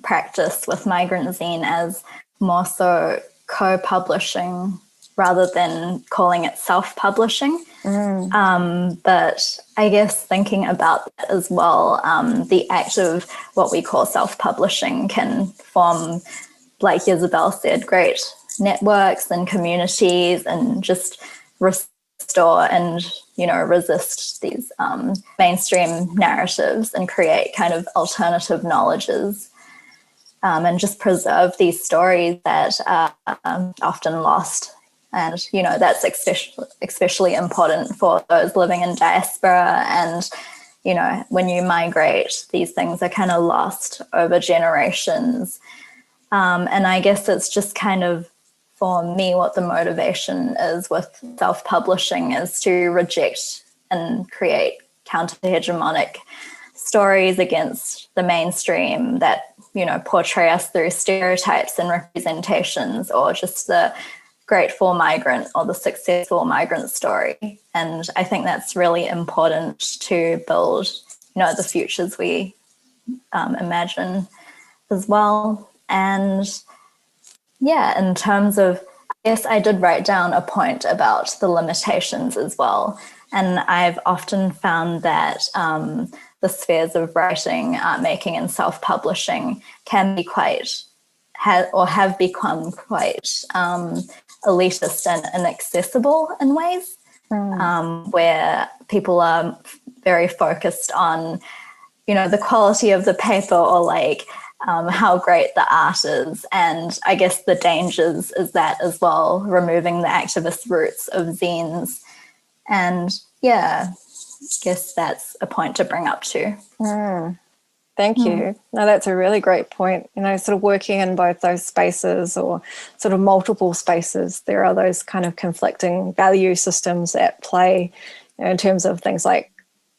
O: practice with Migrant Zine as more so co-publishing rather than calling it self-publishing. But I guess thinking about that as well, the act of what we call self-publishing can form, like Ysabelle said, great networks and communities, and just restore and, you know, resist these mainstream narratives and create kind of alternative knowledges, and just preserve these stories that are often lost. And, you know, that's especially important for those living in diaspora. And, you know, when you migrate, these things are kind of lost over generations. And I guess it's just kind of, for me, what the motivation is with self-publishing is to reject and create counter-hegemonic stories against the mainstream that, you know, portray us through stereotypes and representations, or just the grateful migrant or the successful migrant story. And I think that's really important to build, you know, the futures we imagine as well. And yeah, in terms of, I guess I did write down a point about the limitations as well. And I've often found that the spheres of writing, art making, and self-publishing can be have become quite elitist and inaccessible in ways, where people are very focused on, you know, the quality of the paper, or like how great the art is. And I guess the dangers is that as well, removing the activist roots of zines. And yeah, guess that's a point to bring up too.
L: Thank you. No, that's a really great point. You know, sort of working in both those spaces or sort of multiple spaces, there are those kind of conflicting value systems at play, you know, in terms of things like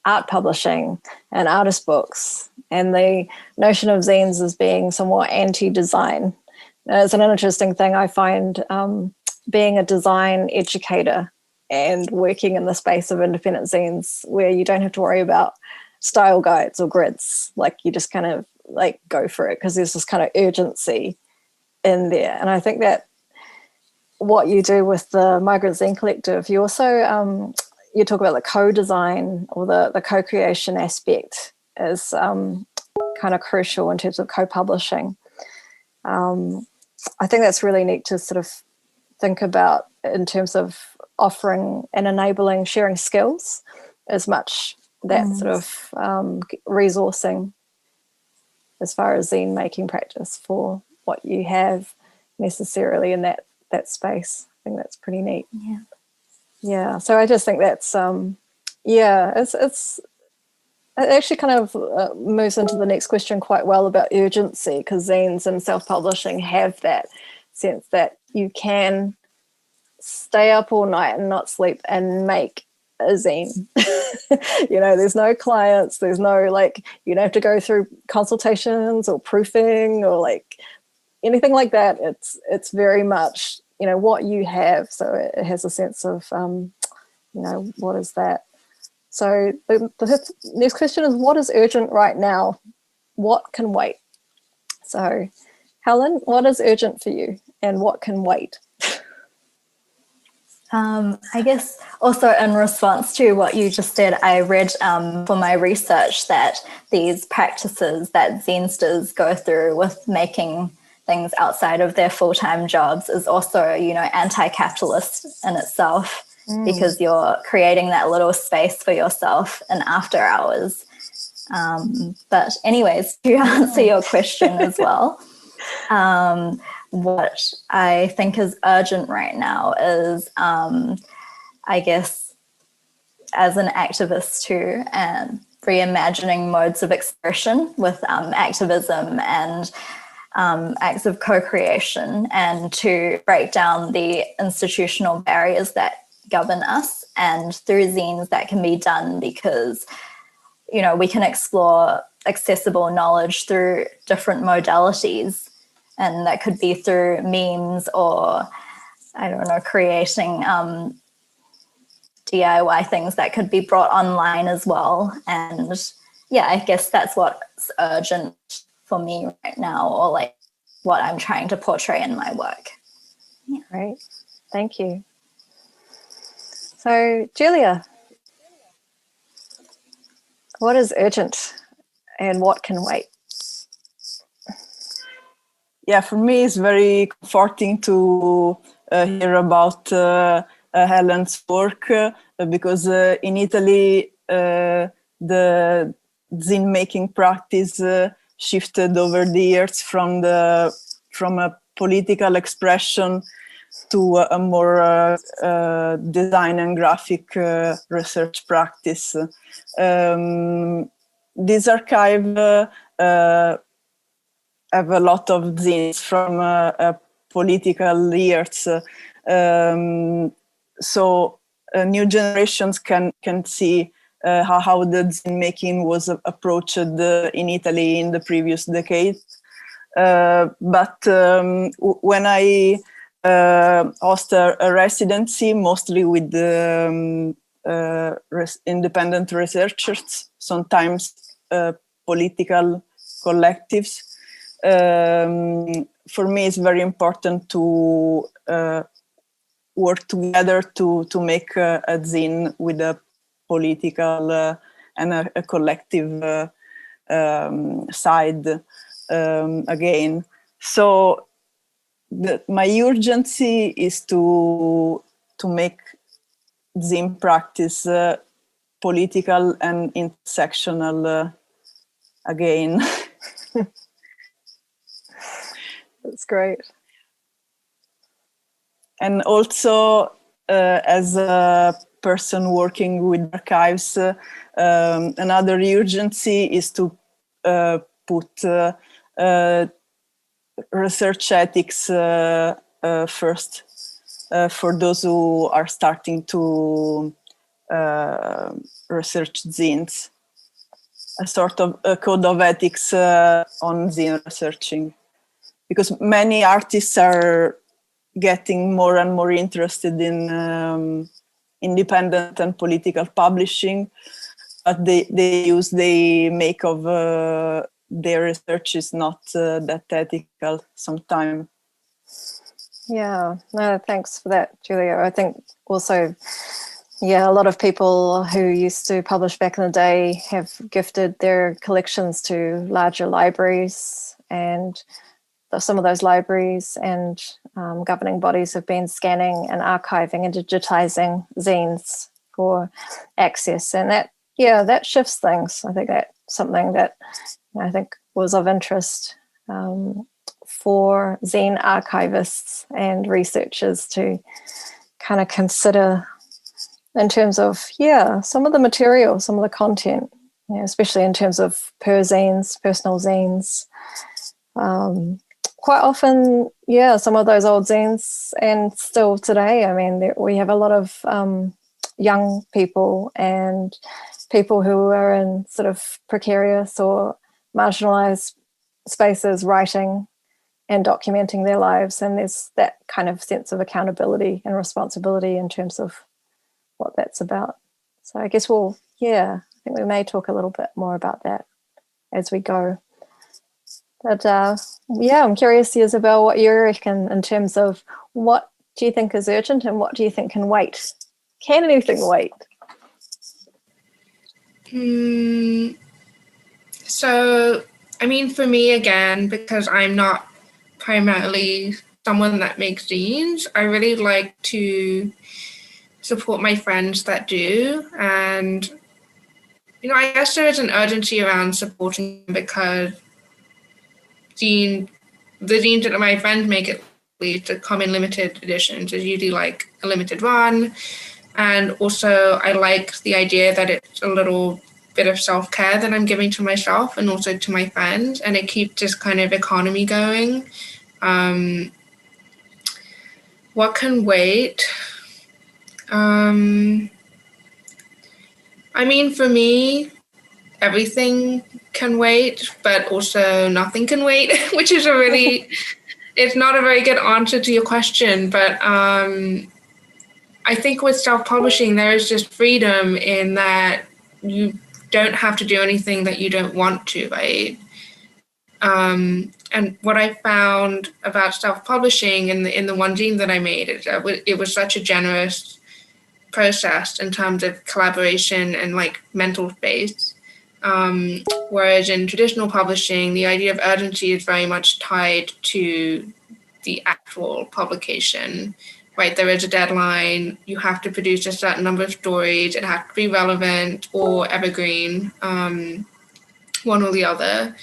L: art publishing and artist books, and the notion of zines as being somewhat anti-design. It's an interesting thing I find, being a design educator and working in the space of independent zines where you don't have to worry about style guides or grids. Like you just kind of like go for it because there's this kind of urgency in there. And I think that what you do with the Migrant Zine Collective, you also, you talk about the co-design or the co-creation aspect is kind of crucial in terms of co-publishing. I think that's really neat to sort of think about in terms of offering and enabling sharing skills as much that sort of resourcing as far as zine making practice for what you have necessarily in that space. I think that's pretty neat. Yeah, so I just think that's it actually kind of moves into the next question quite well about urgency, because zines and self-publishing have that sense that you can stay up all night and not sleep and make a zine. You know, there's no clients, there's no like, you don't have to go through consultations or proofing or like anything like that. It's very much, you know, what you have. So it has a sense of, you know, what is that? So the next question is, what is urgent right now? What can wait? So Helen, what is urgent for you and what can wait?
O: I guess also in response to what you just said, I read for my research that these practices that zinesters go through with making things outside of their full-time jobs is also, you know, anti-capitalist in itself, because you're creating that little space for yourself in after hours. But anyways, to answer your question as well, what I think is urgent right now is, I guess, as an activist too, and reimagining modes of expression with activism and acts of co-creation, and to break down the institutional barriers that govern us. And through zines that can be done because, you know, we can explore accessible knowledge through different modalities. And that could be through memes or, I don't know, creating DIY things that could be brought online as well. And yeah, I guess that's what's urgent for me right now, or like what I'm trying to portray in my work.
L: Yeah. Great, thank you. So Giulia, what is urgent and what can wait?
M: Yeah, for me, it's very comforting to hear about Helen's work because in Italy, the zine making practice shifted over the years from a political expression to a more design and graphic research practice. This archive have a lot of zines from political years, so new generations can see how the zine making was approached in Italy in the previous decade. But when I host a residency, mostly with independent researchers, sometimes political collectives, for me it's very important to work together to make a zine with a political and a collective side again. So my urgency is to make zine practice political and intersectional again.
L: That's great.
M: And also as a person working with archives, another urgency is to put research ethics first for those who are starting to research zines, a sort of a code of ethics on zine researching, because many artists are getting more and more interested in independent and political publishing, but they make of their research is not that ethical sometimes.
L: Yeah, no, thanks for that, Giulia. I think also, yeah, a lot of people who used to publish back in the day have gifted their collections to larger libraries, and some of those libraries and governing bodies have been scanning and archiving and digitizing zines for access. And that, yeah, that shifts things. I think that's something that I think was of interest for zine archivists and researchers to kind of consider in terms of, yeah, some of the material, some of the content, you know, especially in terms of zines, personal zines. Quite often, yeah, some of those old zines, and still today, I mean, we have a lot of young people and people who are in sort of precarious or marginalized spaces writing and documenting their lives, and there's that kind of sense of accountability and responsibility in terms of what that's about. So I guess I think we may talk a little bit more about that as we go. But yeah, I'm curious, Ysabelle, what you reckon in terms of what do you think is urgent and what do you think can wait? Can anything wait?
N: So, I mean, for me, again, because I'm not primarily someone that makes zines, I really like to support my friends that do. And, you know, I guess there is an urgency around supporting because the zines that my friends make, at least, to come in limited editions, is usually like a limited run. And also I like the idea that it's a little bit of self-care that I'm giving to myself and also to my friends, and it keeps this kind of economy going. What can wait? I mean, for me, everything can wait, but also nothing can wait, which is it's not a very good answer to your question. But I think with self-publishing, there is just freedom in that you don't have to do anything that you don't want to, right? And what I found about self-publishing in the one zine that I made, it was such a generous process in terms of collaboration and like mental space. Whereas in traditional publishing, the idea of urgency is very much tied to the actual publication, right? There is a deadline, you have to produce a certain number of stories, it has to be relevant or evergreen, one or the other.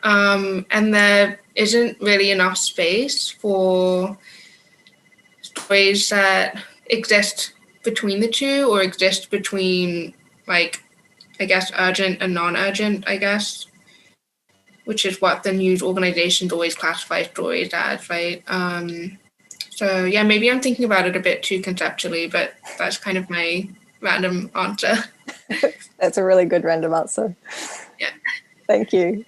N: And there isn't really enough space for stories that exist between the two or exist between, like, I guess, urgent and non-urgent, I guess, which is what the news organizations always classify stories as, right? So yeah, maybe I'm thinking about it a bit too conceptually, but that's kind of my random answer.
L: That's a really good random answer.
N: Yeah.
L: Thank you.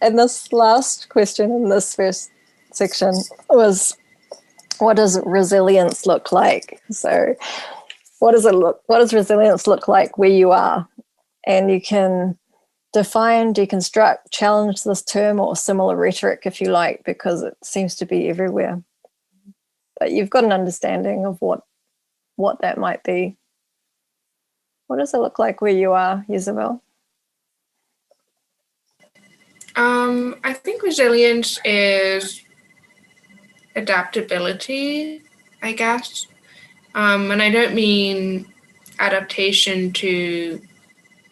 L: And this last question in this first section was, what does resilience look like? So what does resilience look like where you are? And you can define, deconstruct, challenge this term or similar rhetoric if you like, because it seems to be everywhere. But you've got an understanding of what that might be. What does it look like where you are, Ysabelle?
N: I think resilience is adaptability, I guess. And I don't mean adaptation to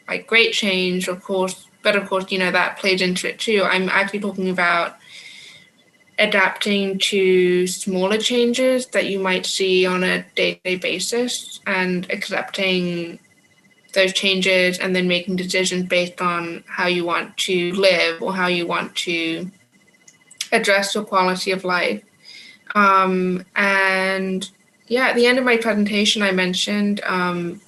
N: like great change, of course, but of course, you know, that plays into it too. I'm actually talking about adapting to smaller changes that you might see on a day-to-day basis and accepting those changes and then making decisions based on how you want to live or how you want to address your quality of life. And yeah, at the end of my presentation, I mentioned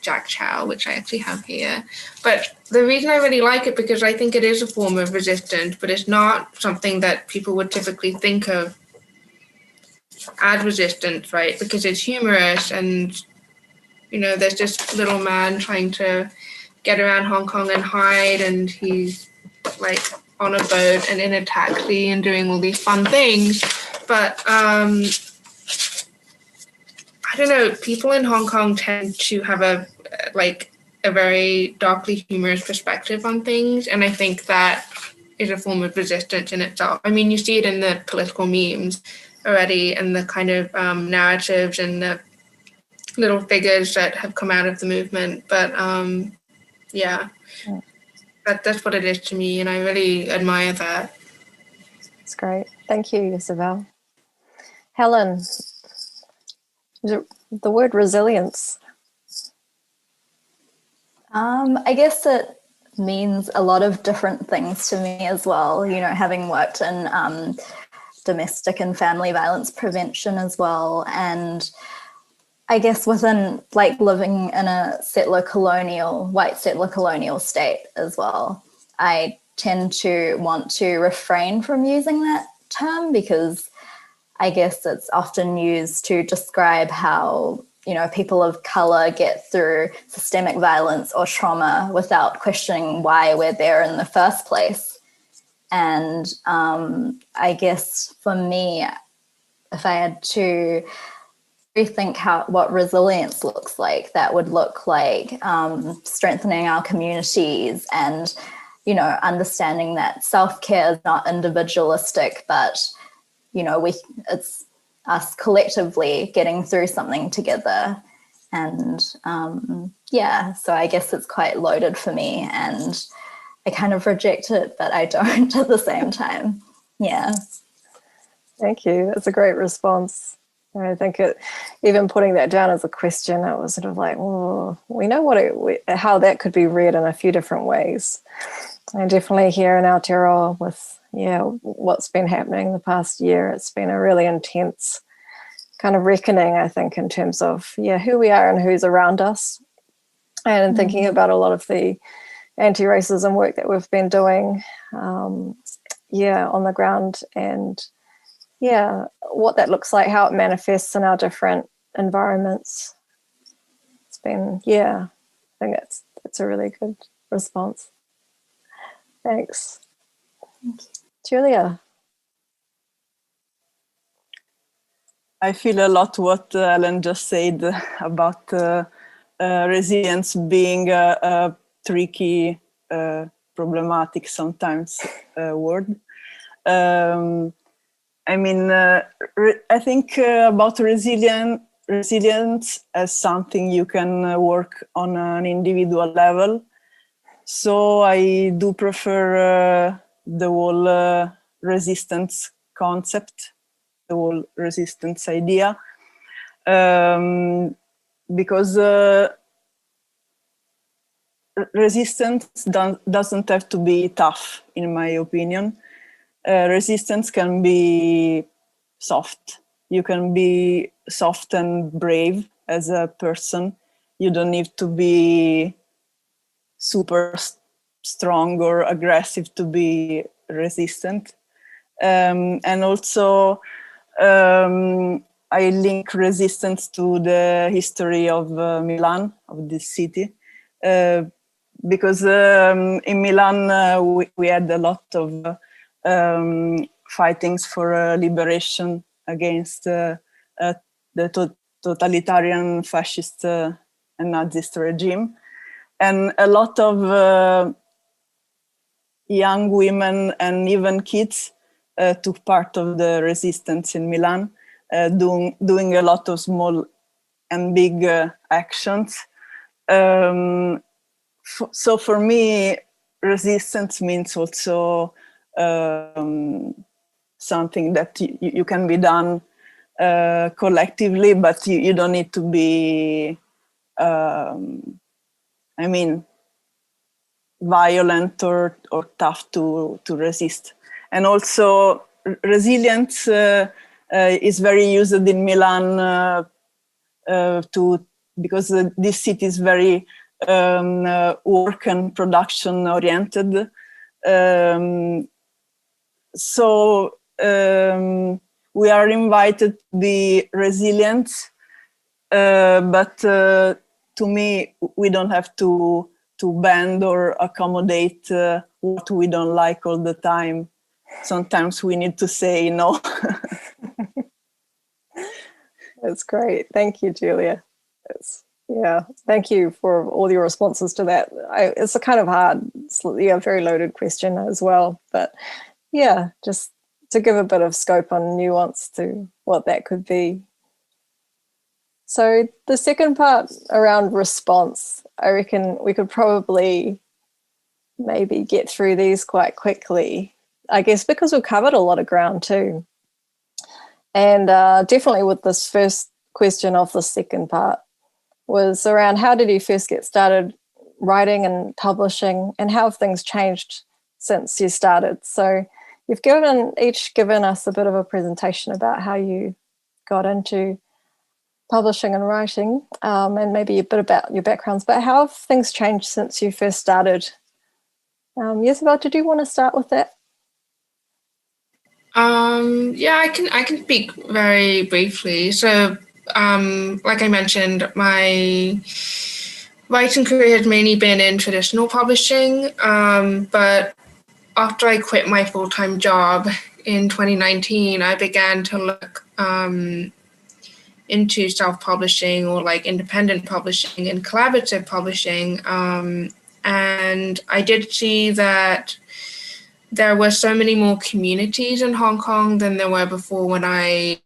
N: Jack Chow, which I actually have here. But the reason I really like it, because I think it is a form of resistance, but it's not something that people would typically think of as resistance, right? Because it's humorous and, you know, there's this little man trying to get around Hong Kong and hide, and he's like on a boat and in a taxi and doing all these fun things. But I don't know, people in Hong Kong tend to have a very darkly humorous perspective on things, and I think that is a form of resistance in itself. I mean, you see it in the political memes already, and the kind of narratives and the little figures that have come out of the movement. But yeah, that's what it is to me, and I really admire that.
L: That's great. Thank you, Ysabelle. Helen, the word resilience.
O: I guess it means a lot of different things to me as well, you know, having worked in domestic and family violence prevention as well. And I guess within like living in a white settler colonial state as well, I tend to want to refrain from using that term because I guess it's often used to describe how, you know, people of color get through systemic violence or trauma without questioning why we're there in the first place. And I guess for me, if I had to rethink what resilience looks like, that would look like strengthening our communities and, you know, understanding that self-care is not individualistic, but, you know, it's us collectively getting through something together. And yeah, so I guess it's quite loaded for me, and I kind of reject it, but I don't at the same time. Yeah.
L: Thank you. That's a great response. I think even putting that down as a question, it was sort of like, oh, we know how that could be read in a few different ways. And definitely here in Aotearoa with, what's been happening the past year, it's been a really intense kind of reckoning, I think, in terms of, who we are and who's around us. And thinking about a lot of the anti-racism work that we've been doing, on the ground, and what that looks like, how it manifests in our different environments. It's been, I think it's a really good response. Thanks.
O: Thank you.
L: Giulia.
M: I feel a lot what Helen just said about resilience being a tricky, problematic sometimes word. I mean, I think about resilience as something you can work on an individual level. So I do prefer the whole resistance concept, the whole resistance idea, because resistance doesn't have to be tough, in my opinion. Resistance can be soft. You can be soft and brave as a person. You don't need to be super strong or aggressive to be resistant. And also, I link resistance to the history of Milan, of this city, because in Milan we had a lot of fightings for liberation against the totalitarian fascist and Nazist regime. And a lot of young women and even kids took part of the resistance in Milan, doing a lot of small and big actions. So for me, resistance means also something that you can be done collectively, but you don't need to be, I mean, violent or tough to resist. And also resilience is very used in Milan because this city is very work and production oriented. So we are invited to be resilient, but to me, we don't have to bend or accommodate what we don't like all the time. Sometimes we need to say no.
L: That's great. Thank you, Giulia. Yeah, thank you for all your responses to that. It's a kind of hard, very loaded question as well. But yeah, just to give a bit of scope on nuance to what that could be. So the second part around response, I reckon we could probably maybe get through these quite quickly, I guess, because we've covered a lot of ground too. And definitely with this first question of the second part was around how did you first get started writing and publishing, and how have things changed since you started? So you've each given us a bit of a presentation about how you got into publishing and writing, and maybe a bit about your backgrounds, but how have things changed since you first started? Ysabelle, did you want to start with that?
N: Yeah, I can speak very briefly. So, like I mentioned, my writing career has mainly been in traditional publishing, but after I quit my full-time job in 2019, I began to look into self-publishing or like independent publishing and collaborative publishing. And I did see that there were so many more communities in Hong Kong than there were before when I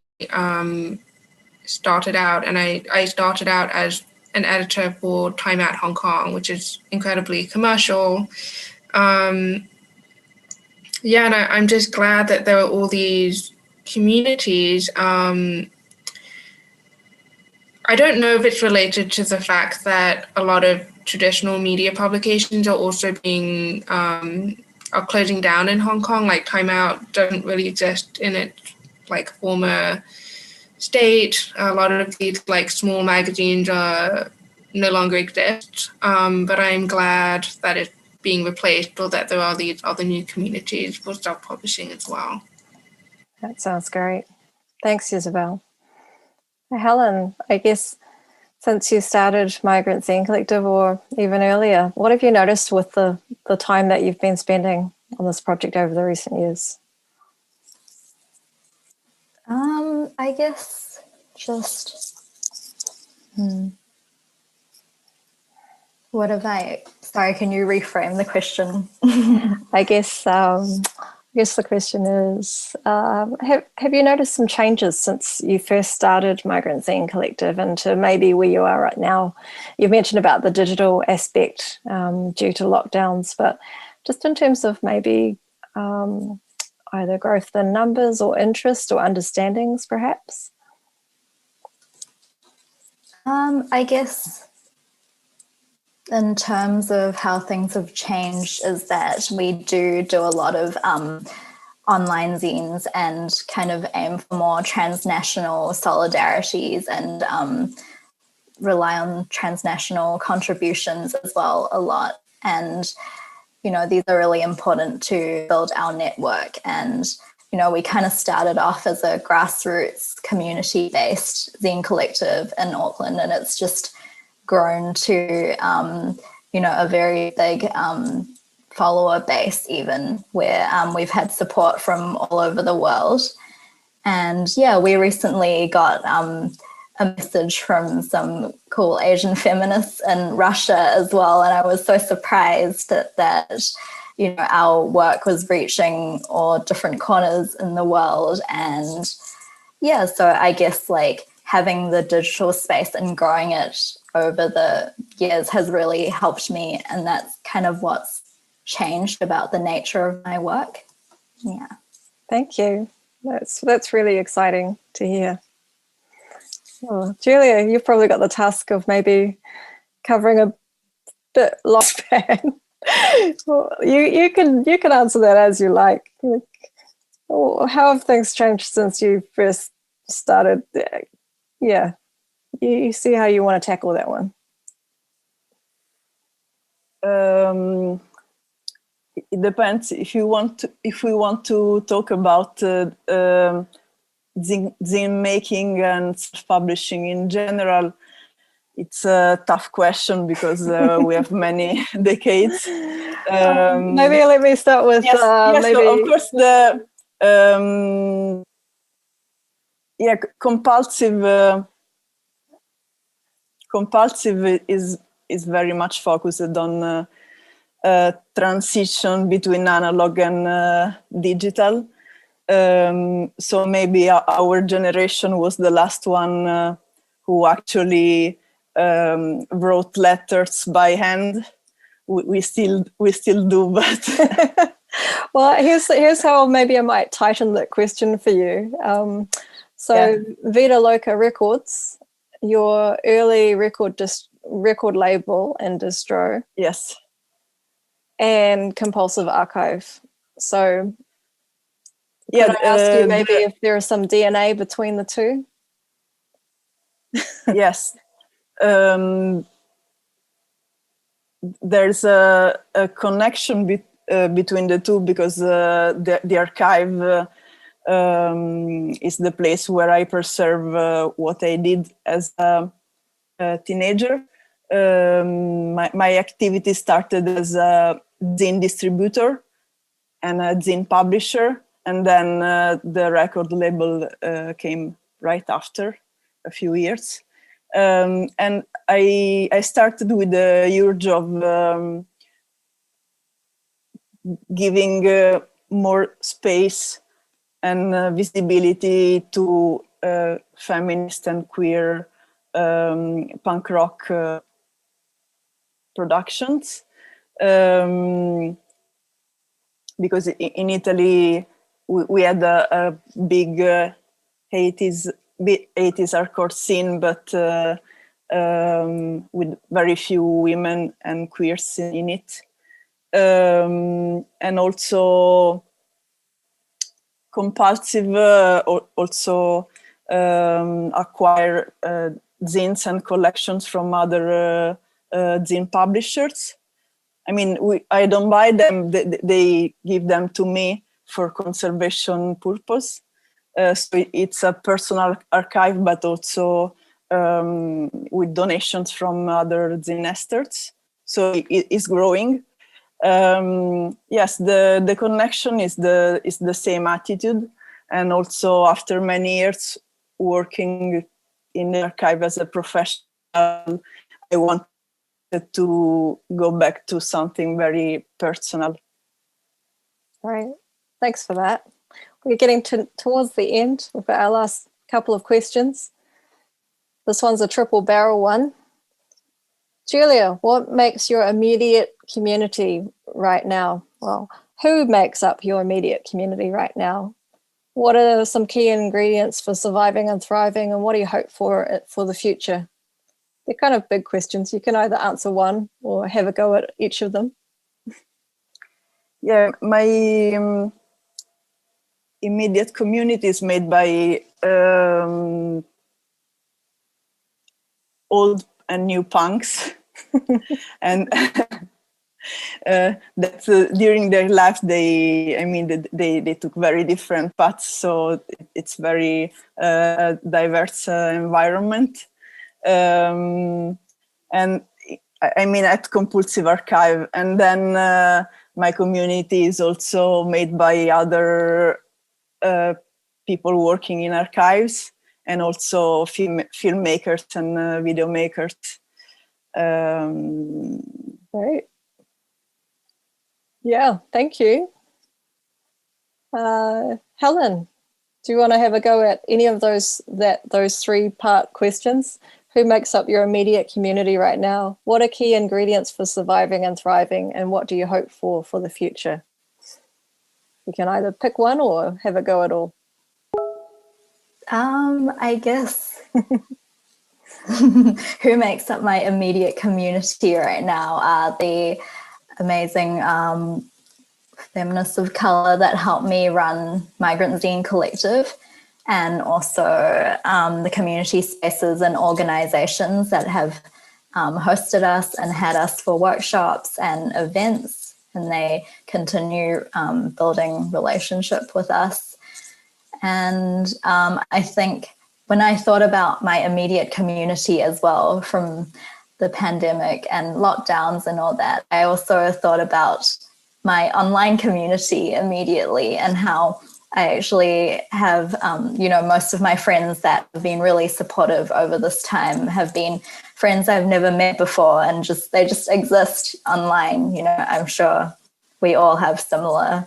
N: started out. And I started out as an editor for Time Out Hong Kong, which is incredibly commercial. Yeah, and I'm just glad that there are all these communities. I don't know if it's related to the fact that a lot of traditional media publications are also being are closing down in Hong Kong. Like Time Out doesn't really exist in its like former state. A lot of these like small magazines no longer exist. But I'm glad that it's being replaced, or that there are these other new communities for self-publishing as well.
L: That sounds great. Thanks, Ysabelle. Helen, I guess since you started Migrant Zen Collective or even earlier, what have you noticed with the time that you've been spending on this project over the recent years?
O: I guess just, what have I, sorry, can you reframe the question?
L: I guess the question is, have you noticed some changes since you first started Migrant Zen Collective into maybe where you are right now? You've mentioned about the digital aspect due to lockdowns, but just in terms of maybe either growth in numbers or interest or understandings, perhaps?
O: I guess in terms of how things have changed is that we do a lot of online zines and kind of aim for more transnational solidarities and rely on transnational contributions as well a lot. And, you know, these are really important to build our network. And, you know, we kind of started off as a grassroots community-based zine collective in Auckland, and it's just grown to, you know, a very big follower base even, where we've had support from all over the world. And yeah, we recently got a message from some cool Asian feminists in Russia as well. And I was so surprised that you know, our work was reaching all different corners in the world. And yeah, so I guess like having the digital space and growing it over the years has really helped me. And that's kind of what's changed about the nature of my work. Yeah.
L: Thank you. That's really exciting to hear. Oh, Giulia, you've probably got the task of maybe covering a bit long span. Well, you can answer that as you like. How have things changed since you first started? Yeah, you see how you want to tackle that one.
M: It depends. If we want to talk about zine making and self-publishing in general, it's a tough question because we have many decades.
L: Maybe let me start with
M: yes,
L: maybe.
M: of course, the compulsive is very much focused on transition between analog and digital. So maybe our generation was the last one who actually wrote letters by hand. We still do, but
L: well, here's how maybe I might tighten that question for you. Vida Loca Records, your early record label and distro.
M: Yes.
L: And Compulsive Archive. So could I ask you maybe if there is some DNA between the two?
M: Yes. There's a connection between the two because the archive is the place where I preserve what I did as a teenager. My activity started as a zine distributor and a zine publisher, and then the record label came right after a few years. And I started with the urge of giving more space and visibility to feminist and queer punk rock productions, because in Italy we had a big 80s hardcore scene, but with very few women and queers in it, and also Compulsive also acquire zines and collections from other zine publishers. I mean, I don't buy them; they give them to me for conservation purpose. So it's a personal archive, but also with donations from other zinesters. So it's growing. Yes, the connection is the same attitude, and also after many years working in the archive as a professional, I wanted to go back to something very personal.
L: Right, thanks for that. We're getting towards the end. We've got our last couple of questions. This one's a triple barrel one. Giulia, what makes your immediate community right now? Well, who makes up your immediate community right now? What are some key ingredients for surviving and thriving, and what do you hope for the future? They're kind of big questions. You can either answer one or have a go at each of them.
M: Yeah, my immediate community is made by old and new punks. And that during their life they took very different paths, so it's very diverse environment. And I mean at Compulsive Archive, and then my community is also made by other people working in archives, and also filmmakers and video makers.
L: Right. Yeah, thank you. Helen, do you want to have a go at any of those 3-part questions? Who makes up your immediate community right now? What are key ingredients for surviving and thriving? And what do you hope for the future? You can either pick one or have a go at all.
O: I guess who makes up my immediate community right now are the amazing feminists of color that help me run Migrant Zine Collective, and also the community spaces and organizations that have hosted us and had us for workshops and events, and they continue building relationship with us. And I think when I thought about my immediate community as well from the pandemic and lockdowns and all that, I also thought about my online community immediately, and how I actually have, most of my friends that have been really supportive over this time have been friends I've never met before, and they just exist online. I'm sure we all have similar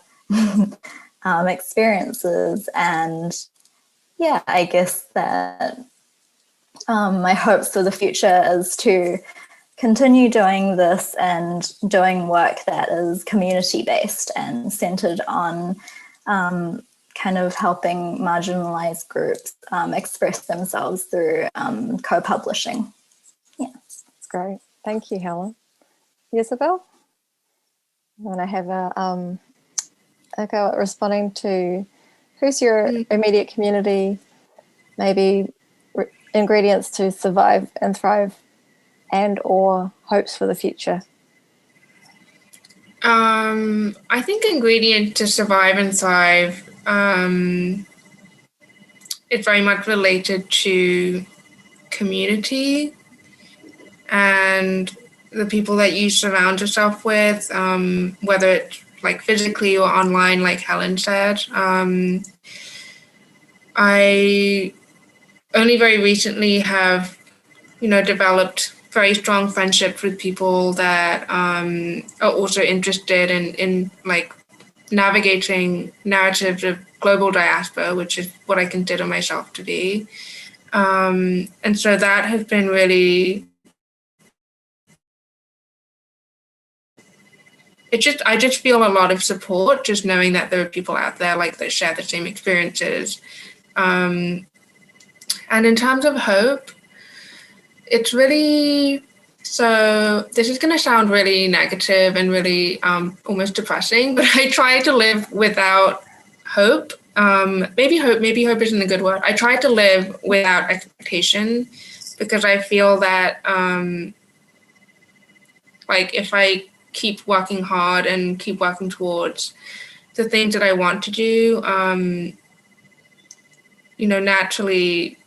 O: experiences. And yeah, I guess that my hopes for the future is to continue doing this and doing work that is community-based and centered on kind of helping marginalized groups express themselves through co-publishing. Yeah.
L: That's great. Thank you, Helen. Ysabelle? And I have a go at responding to who's your immediate community, maybe ingredients to survive and thrive, and or hopes for the future?
N: I think ingredient to survive and thrive, it's very much related to community and the people that you surround yourself with, whether it's like physically or online, like Helen said. I only very recently have, developed very strong friendships with people that are also interested in like navigating narratives of global diaspora, which is what I consider myself to be. And so that has been really, I just feel a lot of support just knowing that there are people out there like that share the same experiences. And in terms of hope, it's really, so this is going to sound really negative and really almost depressing, but I try to live without hope. Maybe hope isn't a good word. I try to live without expectation, because I feel that like if I keep working hard and keep working towards the things that I want to do, naturally,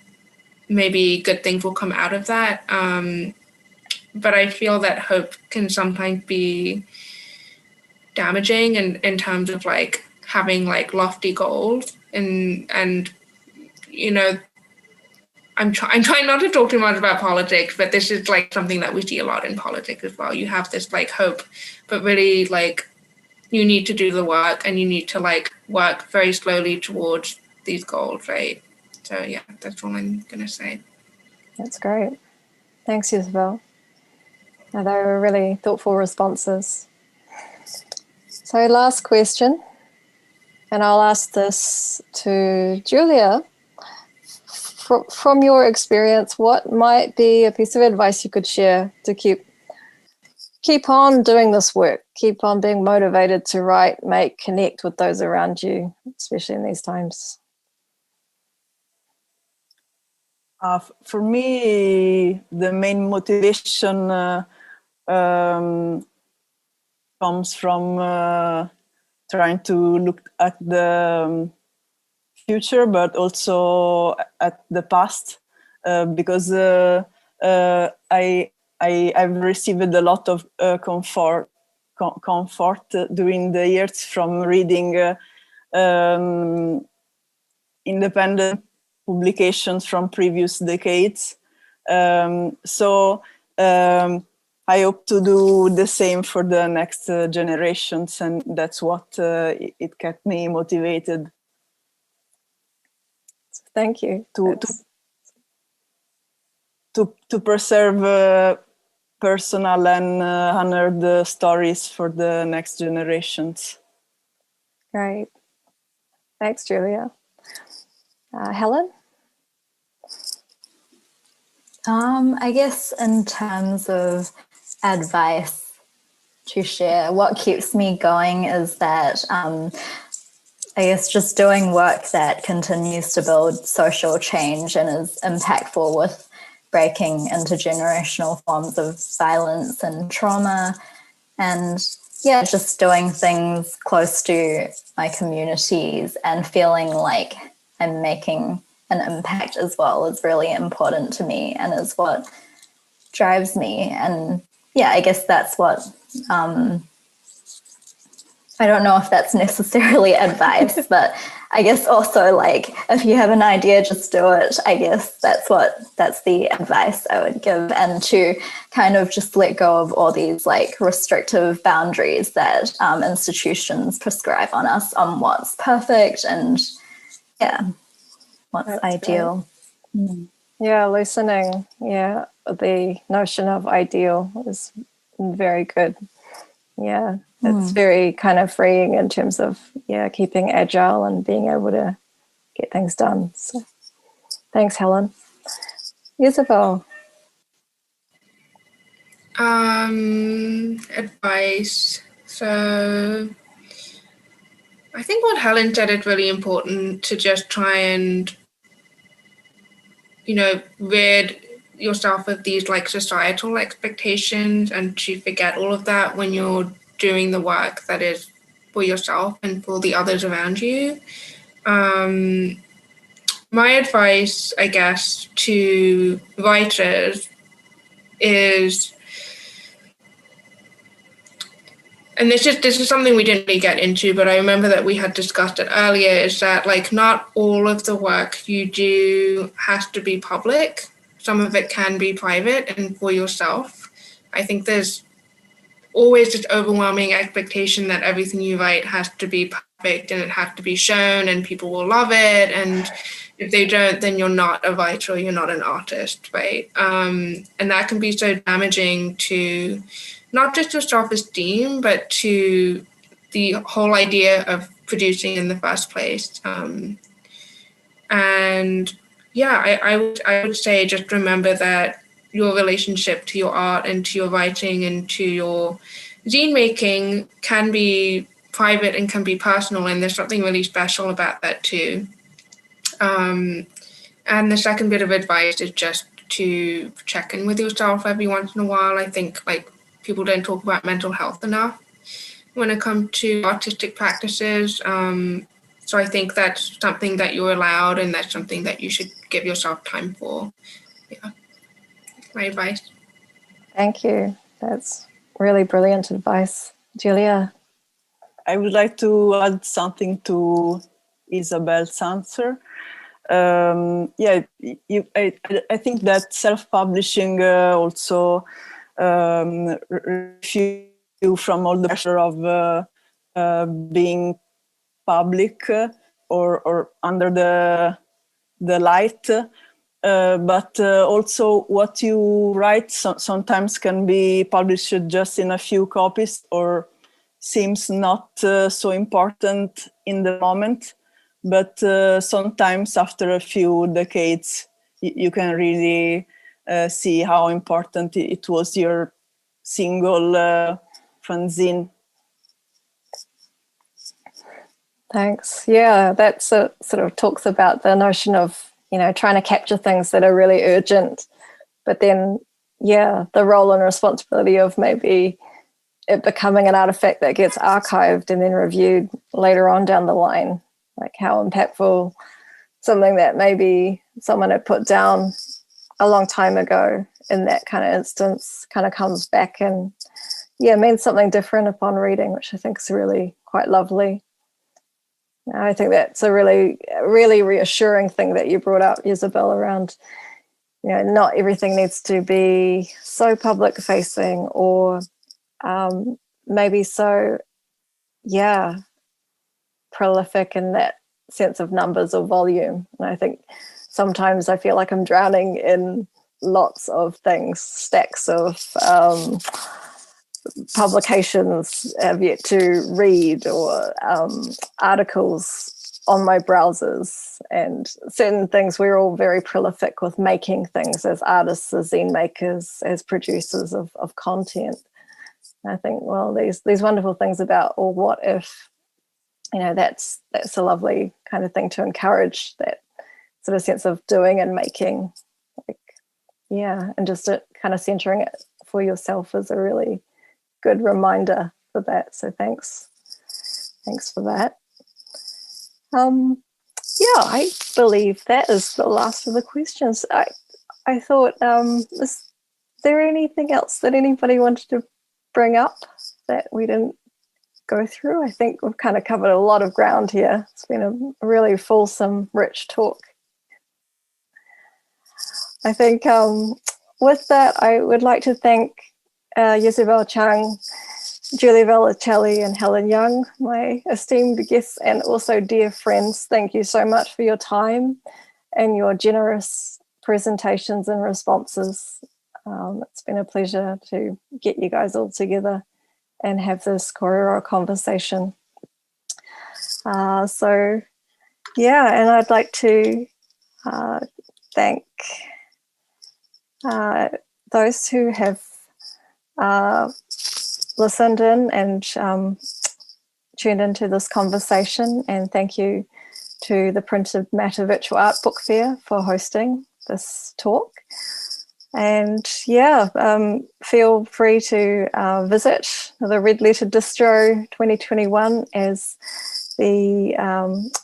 N: maybe good things will come out of that. But I feel that hope can sometimes be damaging in terms of like having like lofty goals and I'm trying not to talk too much about politics, but this is like something that we see a lot in politics as well. You have this like hope, but really like you need to do the work and you need to like work very slowly towards these goals, right? So yeah, that's all I'm gonna say.
L: That's great. Thanks, Ysabelle. They were really thoughtful responses. So last question, and I'll ask this to Giulia. From your experience, what might be a piece of advice you could share to keep on doing this work, keep on being motivated to write, make, connect with those around you, especially in these times?
M: For me, the main motivation comes from trying to look at the future, but also at the past, because I've received a lot of comfort during the years from reading independent publications from previous decades. So I hope to do the same for the next generations, and that's what it kept me motivated.
L: Thank you.
M: To preserve personal and honored stories for the next generations.
L: Great. Thanks, Giulia. Helen?
O: I guess in terms of advice to share, what keeps me going is that I guess just doing work that continues to build social change and is impactful with breaking intergenerational forms of violence and trauma, and yeah, just doing things close to my communities and feeling like I'm making an impact as well is really important to me and is what drives me. And yeah, I guess that's what I don't know if that's necessarily advice, but I guess also like if you have an idea, just do it. I guess that's the advice I would give, and to kind of just let go of all these like restrictive boundaries that institutions prescribe on us on what's perfect and what's
L: That's
O: ideal.
L: Yeah, loosening. Yeah, the notion of ideal is very good. Yeah, it's very kind of freeing in terms of keeping agile and being able to get things done. So thanks, Helen. Ysabelle.
N: Advice. So I think what Helen said is really important, to just try and, rid yourself of these like societal expectations and to forget all of that when you're doing the work that is for yourself and for the others around you. My advice, I guess, to writers is, and this is something we didn't really get into, but I remember that we had discussed it earlier, is that like not all of the work you do has to be public. Some of it can be private and for yourself. I think there's always this overwhelming expectation that everything you write has to be perfect and it has to be shown and people will love it. And if they don't, then you're not a writer or you're not an artist, right? And that can be so damaging to not just your self-esteem, but to the whole idea of producing in the first place. And yeah, I would say just remember that your relationship to your art and to your writing and to your zine making can be private and can be personal, and there's something really special about that too. And the second bit of advice is just to check in with yourself every once in a while. I think like people don't talk about mental health enough when it comes to artistic practices. So I think that's something that you're allowed, and that's something that you should give yourself time for. Yeah, my advice.
L: Thank you. That's really brilliant advice. Giulia.
M: I would like to add something to Ysabelle's answer. I think that self-publishing also refuse you from all the pressure of being public or under the light, but also what you write sometimes can be published just in a few copies or seems not so important in the moment, but sometimes after a few decades you can really see how important it was, your single fanzine.
L: Thanks. Yeah, that sort of talks about the notion of, trying to capture things that are really urgent, but then, the role and responsibility of maybe it becoming an artifact that gets archived and then reviewed later on down the line, like how impactful something that maybe someone had put down a long time ago in that kind of instance kind of comes back and, means something different upon reading, which I think is really quite lovely. I think that's a really, really reassuring thing that you brought up, Ysabelle, around, not everything needs to be so public facing or maybe so, prolific in that sense of numbers or volume. And I think sometimes I feel like I'm drowning in lots of things, stacks of publications I've yet to read, or articles on my browsers, and certain things we're all very prolific with making things as artists, as zine makers, as producers of content. And I think, well, these wonderful things about, or what if, you know, that's a lovely kind of thing to encourage, that sort of sense of doing and making, like, yeah, and just kind of centering it for yourself is a really good reminder for that. So thanks for that. Yeah, I believe that is the last of the questions. I thought, is there anything else that anybody wanted to bring up that we didn't go through? I think we've kind of covered a lot of ground here. It's been a really fulsome, rich talk. I think with that, I would like to thank Ysabelle, Cheung, Giulia Vallicelli, and Helen Yeung, my esteemed guests and also dear friends. Thank you so much for your time and your generous presentations and responses. It's been a pleasure to get you guys all together and have this Korero conversation. So yeah, and I'd like to thank those who have listened in and tuned into this conversation, and thank you to the Printed Matter Virtual Art Book Fair for hosting this talk. And yeah, feel free to visit the Red Letter Distro 2021 as the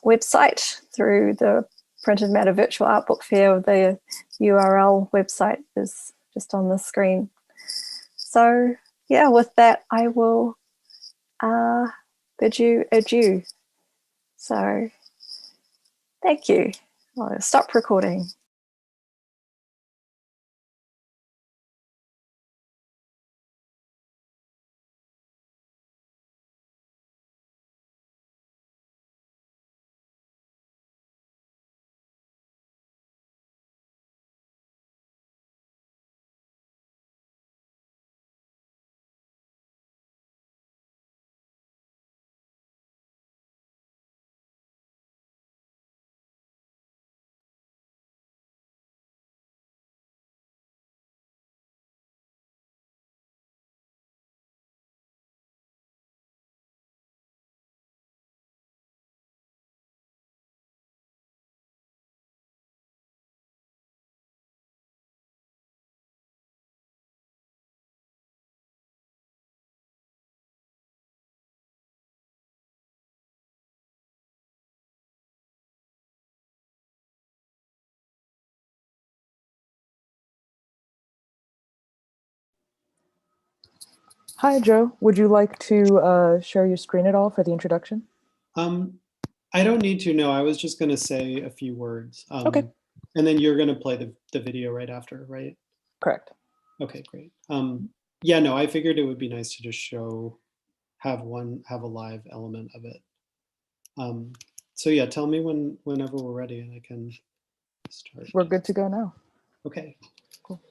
L: website through the Printed Matter Virtual Art Book Fair. The URL website is just on the screen. So yeah, with that, I will bid you adieu. So thank you. I'll stop recording.
P: Hi, Joe. Would you like to share your screen at all for the introduction?
Q: I don't need to, no. I was just going to say a few words.
P: Okay.
Q: And then you're going to play the video right after, right?
P: Correct.
Q: Okay, great. Yeah, no, I figured it would be nice to just have a live element of it. So yeah, tell me whenever we're ready and I can start.
P: We're good to go now.
Q: Okay.
P: Cool.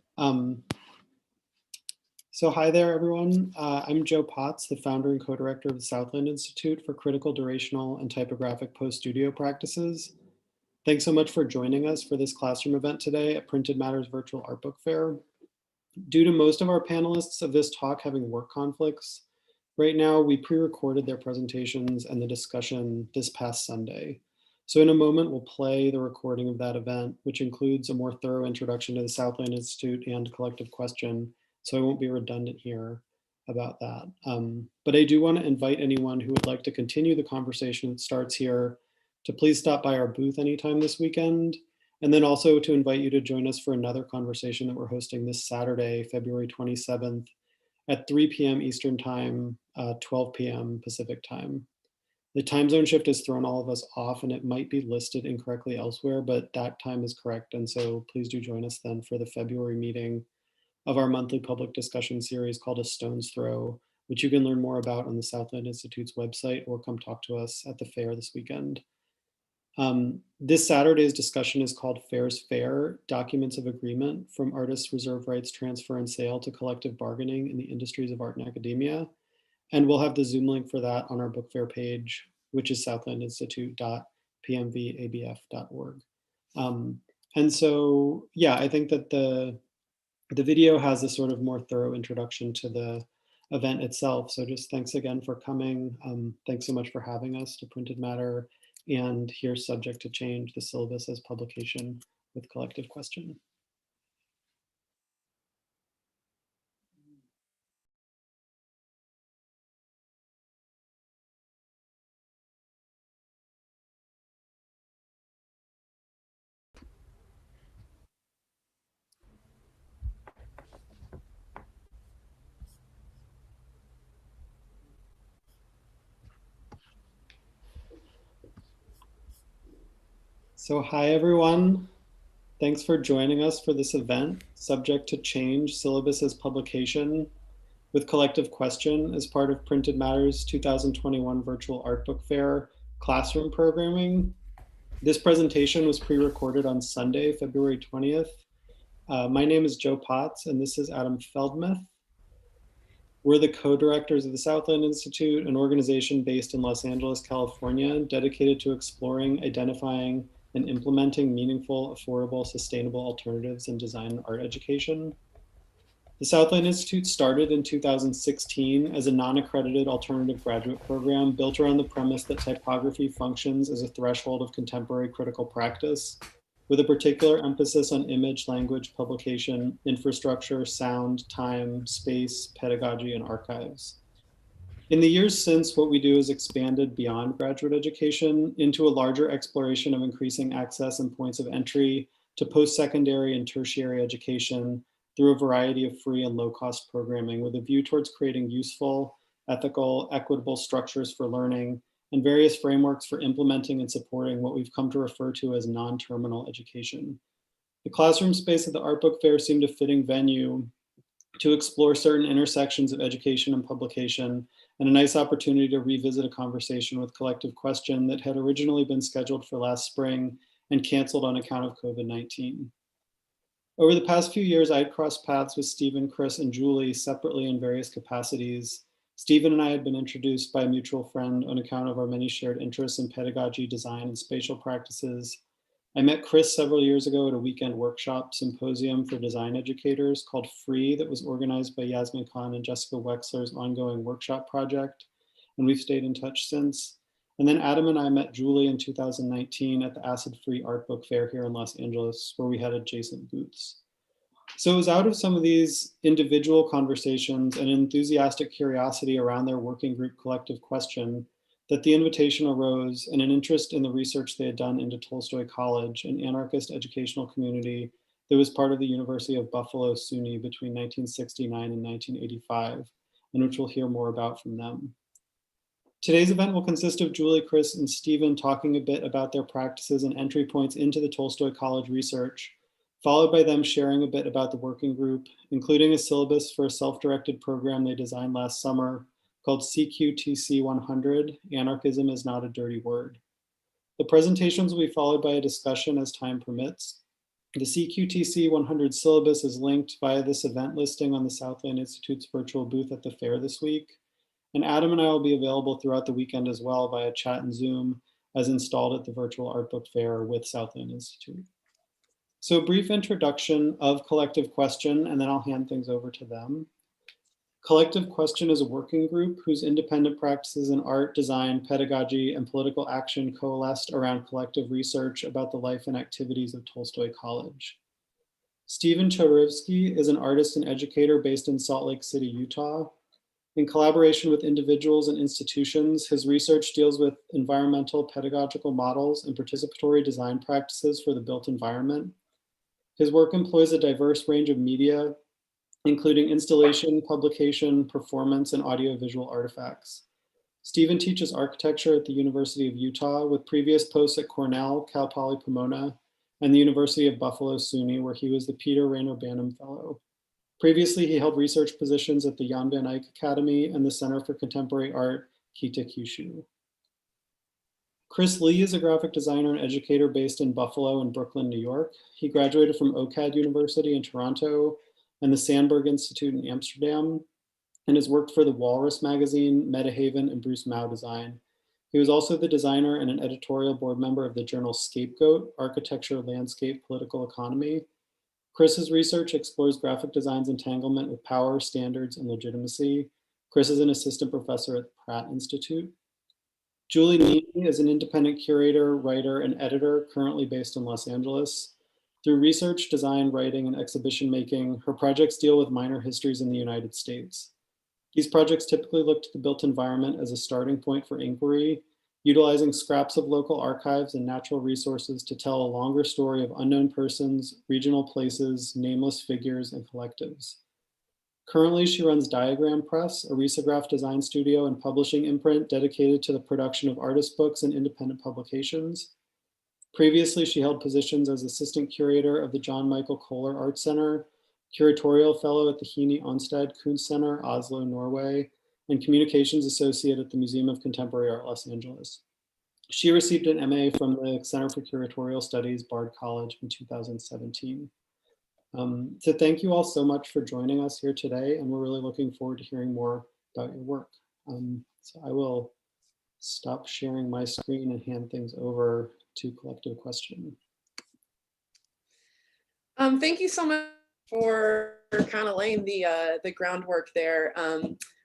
Q: So hi there, everyone. I'm Joe Potts, the founder and co-director of the Southland Institute for Critical, Durational, and Typographic Post-Studio Practices. Thanks so much for joining us for this classroom event today at Printed Matter's Virtual Art Book Fair. Due to most of our panelists of this talk having work conflicts, right now we pre-recorded their presentations and the discussion this past Sunday. So in a moment, we'll play the recording of that event, which includes a more thorough introduction to the Southland Institute and collective question. So I won't be redundant here about that. But I do want to invite anyone who would like to continue the conversation that starts here to please stop by our booth anytime this weekend. And then also to invite you to join us for another conversation that we're hosting this Saturday, February 27th at 3 p.m. Eastern Time, 12 p.m. Pacific Time. The time zone shift has thrown all of us off and it might be listed incorrectly elsewhere, but that time is correct. And so please do join us then for the February meeting of our monthly public discussion series called A Stone's Throw, which you can learn more about on the Southland Institute's website or come talk to us at the fair this weekend. This Saturday's discussion is called Fair's Fair, Documents of Agreement from Artists' Reserve Rights Transfer and Sale to Collective Bargaining in the Industries of Art and Academia. And we'll have the Zoom link for that on our book fair page, which is southlandinstitute.page pmvabf.org. And so, yeah, I think that the video has a sort of more thorough introduction to the event itself. So just thanks again for coming. Thanks so much for having us to Printed Matter, and here's Subject to Change, the syllabus as publication with collective question. So hi everyone, thanks for joining us for this event, Subject to Change, Syllabus as Publication with Collective Question as part of Printed Matter's 2021 Virtual Art Book Fair classroom programming. This presentation was pre-recorded on Sunday, February 20th. My name is Joe Potts and this is Adam Feldmuth. We're the co-directors of the Southland Institute, an organization based in Los Angeles, California, dedicated to exploring, identifying, and implementing meaningful, affordable, sustainable alternatives in design and art education. The Southland Institute started in 2016 as a non-accredited alternative graduate program built around the premise that typography functions as a threshold of contemporary critical practice, with a particular emphasis on image, language, publication, infrastructure, sound, time, space, pedagogy, and archives. In the years since, what we do is expanded beyond graduate education into a larger exploration of increasing access and points of entry to post-secondary and tertiary education through a variety of free and low-cost programming with a view towards creating useful, ethical, equitable structures for learning and various frameworks for implementing and supporting what we've come to refer to as non-terminal education. The classroom space at the Art Book Fair seemed a fitting venue to explore certain intersections of education and publication, and a nice opportunity to revisit a conversation with Collective Question that had originally been scheduled for last spring and canceled on account of COVID-19. Over the past few years, I had crossed paths with Stephen, Chris, and Julie separately in various capacities. Stephen and I had been introduced by a mutual friend on account of our many shared interests in pedagogy, design, and spatial practices. I met Chris several years ago at a weekend workshop symposium for design educators called Free that was organized by Yasmin Khan and Jessica Wexler's ongoing workshop project, and we've stayed in touch since. And then Adam and I met Julie in 2019 at the Acid Free Art Book Fair here in Los Angeles, where we had adjacent booths. So it was out of some of these individual conversations and enthusiastic curiosity around their working group Collective Question that the invitation arose and an interest in the research they had done into Tolstoy College, an anarchist educational community that was part of the University of Buffalo SUNY between 1969 and 1985, and which we'll hear more about from them. Today's event will consist of Julie, Chris, and Stephen talking a bit about their practices and entry points into the Tolstoy College research, followed by them sharing a bit about the working group, including a syllabus for a self-directed program they designed last summer called CQTC 100, Anarchism is Not a Dirty Word. The presentations will be followed by a discussion as time permits. The CQTC 100 syllabus is linked via this event listing on the Southland Institute's virtual booth at the fair this week. And Adam and I will be available throughout the weekend as well via chat and Zoom as installed at the virtual art book fair with Southland Institute. So a brief introduction of Collective Question, and then I'll hand things over to them. Collective Question is a working group whose independent practices in art, design, pedagogy, and political action coalesced around collective research about the life and activities of Tolstoy College. Stephen Chorivsky is an artist and educator based in Salt Lake City, Utah. In collaboration with individuals and institutions, his research deals with environmental pedagogical models and participatory design practices for the built environment. His work employs a diverse range of media, including installation, publication, performance, and audiovisual artifacts. Stephen teaches architecture at the University of Utah with previous posts at Cornell, Cal Poly Pomona, and the University of Buffalo SUNY, where he was the Peter Rainer Banham Fellow. Previously, he held research positions at the Jan van Eyck Academy and the Center for Contemporary Art, Kita Kyushu. Chris Lee is a graphic designer and educator based in Buffalo and Brooklyn, New York. He graduated from OCAD University in Toronto and the Sandberg Institute in Amsterdam, and has worked for the Walrus magazine, Metahaven, and Bruce Mau Design. He was also the designer and an editorial board member of the journal Scapegoat, Architecture, Landscape, Political Economy. Chris's research explores graphic design's entanglement with power, standards, and legitimacy. Chris is an assistant professor at the Pratt Institute. Julie Neely is an independent curator, writer, and editor currently based in Los Angeles. Through research, design, writing, and exhibition making, her projects deal with minor histories in the United States. These projects typically look to the built environment as a starting point for inquiry, utilizing scraps of local archives and natural resources to tell a longer story of unknown persons, regional places, nameless figures, and collectives. Currently, she runs Diagram Press, a risograph design studio and publishing imprint dedicated to the production of artist books and independent publications. Previously, she held positions as assistant curator of the John Michael Kohler Art Center, curatorial fellow at the Hene Onsted Kunst Center, Oslo, Norway, and communications associate at the Museum of Contemporary Art, Los Angeles. She received an MA from the Center for Curatorial Studies, Bard College in 2017. So thank you all so much for joining us here today, and we're really looking forward to hearing more about your work. So I will stop sharing my screen and hand things over to Collective Question.
R: Thank you so much for kind of laying the groundwork there.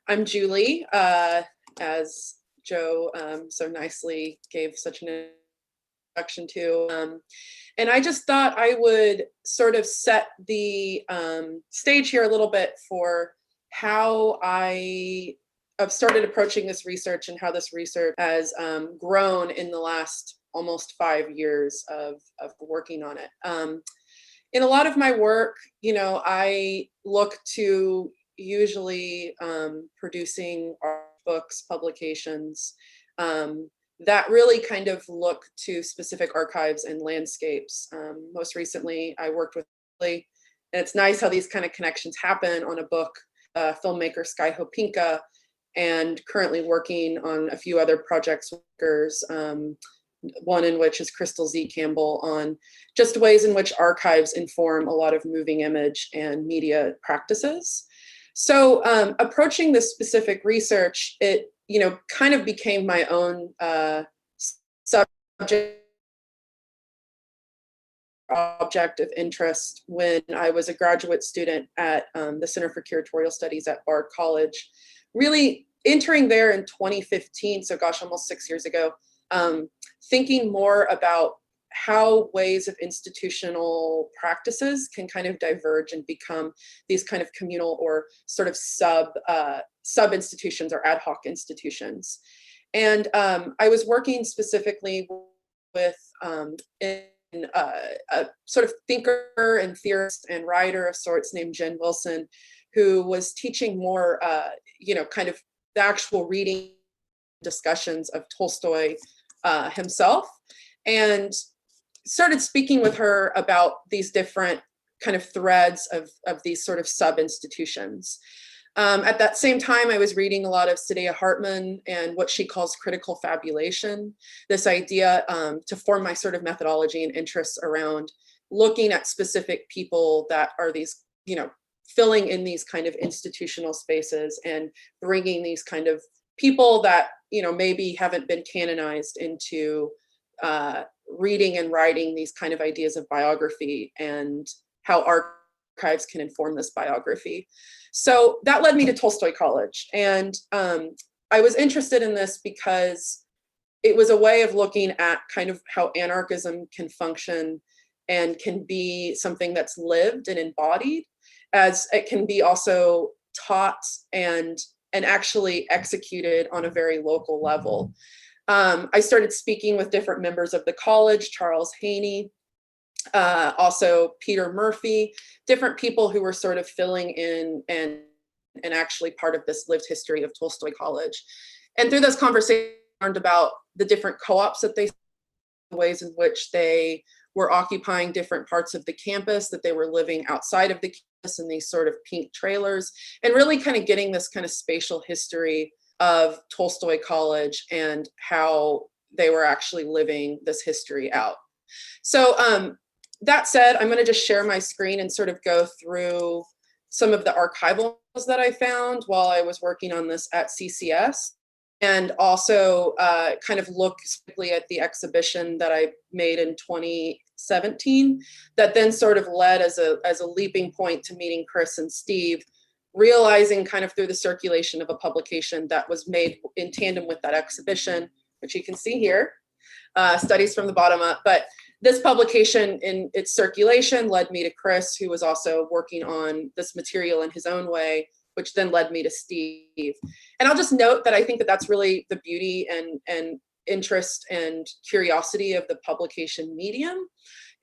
R: I'm Julie, as Joe so nicely gave such an introduction to. And I just thought I would sort of set the stage here a little bit for how I have started approaching this research and how this research has grown in the last almost 5 years of working on it. In a lot of my work, you know, I look to usually producing art books, publications, that really kind of look to specific archives and landscapes. Most recently, I worked with Philly, and it's nice how these kind of connections happen on a book, filmmaker Sky Hopinka, and currently working on a few other projects with workers, one in which is Crystal Z. Campbell, on just ways in which archives inform a lot of moving image and media practices. So approaching this specific research, it kind of became my own object of interest when I was a graduate student at the Center for Curatorial Studies at Bard College, really entering there in 2015, so gosh, almost 6 years ago, thinking more about how ways of institutional practices can kind of diverge and become these kind of communal or sort of sub institutions or ad hoc institutions. And I was working specifically with a sort of thinker and theorist and writer of sorts named Jen Wilson, who was teaching more, kind of the actual reading discussions of Tolstoy himself, and started speaking with her about these different kind of threads of these sort of sub-institutions. At that same time, I was reading a lot of Saidiya Hartman and what she calls critical fabulation, this idea to form my sort of methodology and interests around looking at specific people that are these, filling in these kind of institutional spaces and bringing these kind of people that, maybe haven't been canonized into reading and writing these kind of ideas of biography and how archives can inform this biography. So that led me to Tolstoy College. And I was interested in this because it was a way of looking at kind of how anarchism can function and can be something that's lived and embodied, as it can be also taught and actually executed on a very local level. I started speaking with different members of the college, Charles Haney, also Peter Murphy, different people who were sort of filling in and actually part of this lived history of Tolstoy College. And through those conversations, I learned about the different co-ops that they, the ways in which they were occupying different parts of the campus, that they were living outside of the campus in these sort of pink trailers, and really kind of getting this kind of spatial history of Tolstoy College and how they were actually living this history out. So that said, I'm going to just share my screen and sort of go through some of the archival that I found while I was working on this at CCS. and also kind of look specifically at the exhibition that I made in 2017 that then sort of led as a leaping point to meeting Chris and Steve, realizing kind of through the circulation of a publication that was made in tandem with that exhibition, which you can see here, Studies from the Bottom Up. But this publication in its circulation led me to Chris, who was also working on this material in his own way, which then led me to Steve. And I'll just note that I think that that's really the beauty and interest and curiosity of the publication medium,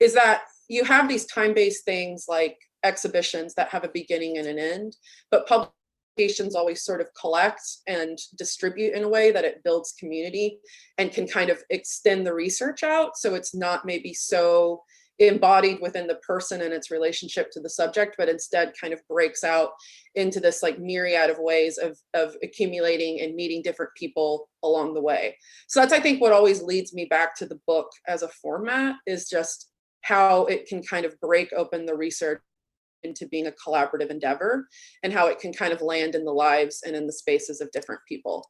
R: is that you have these time-based things like exhibitions that have a beginning and an end, but publications always sort of collect and distribute in a way that it builds community and can kind of extend the research out. So it's not maybe so embodied within the person and its relationship to the subject, but instead kind of breaks out into this like myriad of ways of accumulating and meeting different people along the way. So that's, I think, what always leads me back to the book as a format, is just how it can kind of break open the research into being a collaborative endeavor, and how it can kind of land in the lives and in the spaces of different people.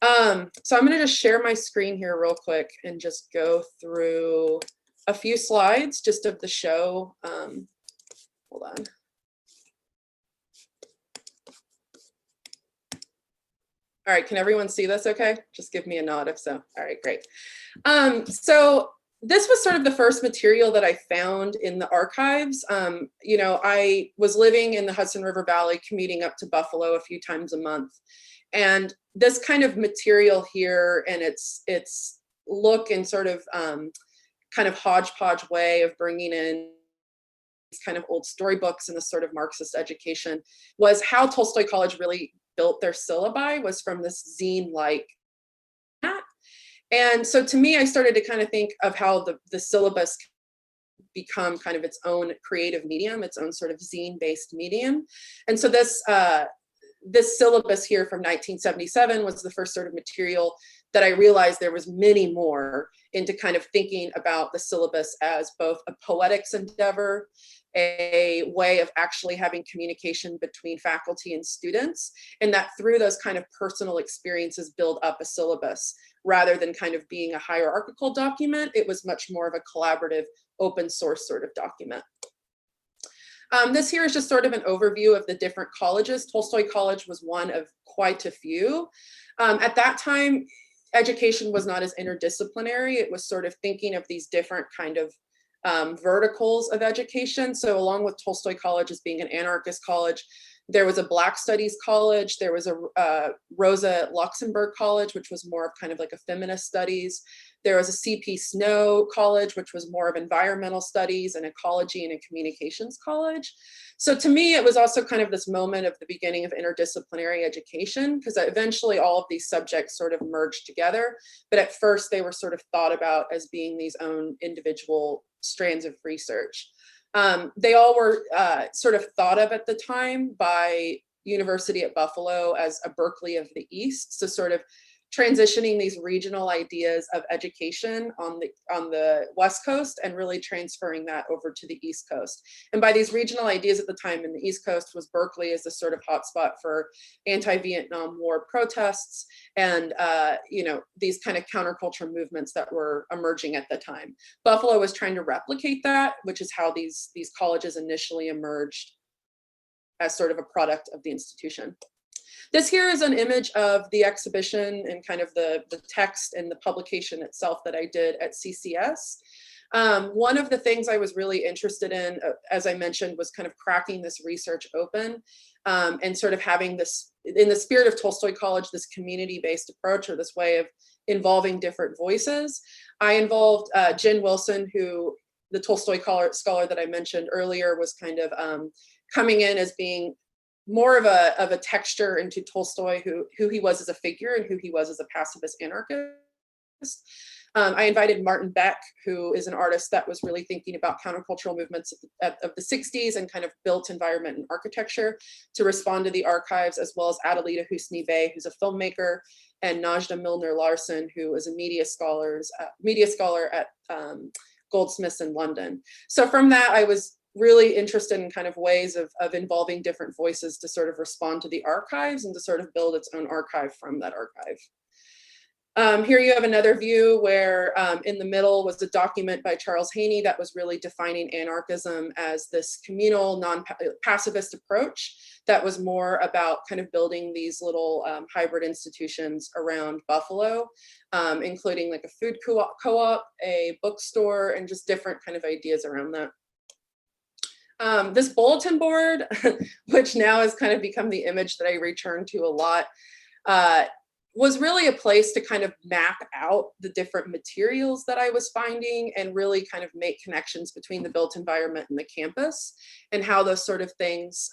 R: So I'm going to just share my screen here real quick and just go through a few slides just of the show. Hold on. All right, can everyone see this okay? Just give me a nod if so. All right, great. So this was sort of the first material that I found in the archives. You know, I was living in the Hudson River Valley, commuting up to Buffalo a few times a month. And this kind of material here and its look and sort of kind of hodgepodge way of bringing in these kind of old storybooks and this sort of Marxist education was how Tolstoy College really built their syllabi, was from this zine-like. And so to me, I started to kind of think of how the syllabus become kind of its own creative medium, its own sort of zine-based medium. And so this syllabus here from 1977 was the first sort of material that I realized there was many more into kind of thinking about the syllabus as both a poetics endeavor, a way of actually having communication between faculty and students, and that through those kind of personal experiences build up a syllabus. Rather than kind of being a hierarchical document, it was much more of a collaborative, open source sort of document. This here is just sort of an overview of the different colleges. Tolstoy College was one of quite a few. At that time, education was not as interdisciplinary. It was sort of thinking of these different kind of verticals of education. So along with Tolstoy College as being an anarchist college, there was a Black Studies College, there was a Rosa Luxemburg College, which was more of kind of like a feminist studies. There was a C.P. Snow College, which was more of environmental studies and ecology and a communications college. So to me, it was also kind of this moment of the beginning of interdisciplinary education, because eventually all of these subjects sort of merged together. But at first they were sort of thought about as being these own individual strands of research. They all were sort of thought of at the time by University at Buffalo as a Berkeley of the East. So sort of transitioning these regional ideas of education on the West Coast and really transferring that over to the East Coast. And by these regional ideas at the time in the East Coast was Berkeley as a sort of hotspot for anti-Vietnam War protests and you know, these kind of counterculture movements that were emerging at the time. Buffalo was trying to replicate that, which is how these colleges initially emerged as sort of a product of the institution. This here is an image of the exhibition and kind of the text and the publication itself that I did at CCS. One of the things I was really interested in, as I mentioned, was kind of cracking this research open and sort of having this, in the spirit of Tolstoy College, this community-based approach or this way of involving different voices. I involved Jen Wilson, who the Tolstoy scholar that I mentioned earlier was kind of coming in as being more of a texture into Tolstoy, who he was as a figure and who he was as a pacifist anarchist. I invited Martin Beck, who is an artist that was really thinking about countercultural movements of the 60s and kind of built environment and architecture, to respond to the archives, as well as Adelita Husni Bey, who's a filmmaker, and Najda Milner-Larsen, who is a media scholar at Goldsmiths in London. So from that, I was really interested in kind of ways of involving different voices to sort of respond to the archives and to sort of build its own archive from that archive. Here you have another view where in the middle was a document by Charles Haney that was really defining anarchism as this communal, non-pacifist approach that was more about kind of building these little hybrid institutions around Buffalo, including like a food co-op, a bookstore, and just different kind of ideas around that. This bulletin board, which now has kind of become the image that I return to a lot, was really a place to kind of map out the different materials that I was finding and really kind of make connections between the built environment and the campus and how those sort of things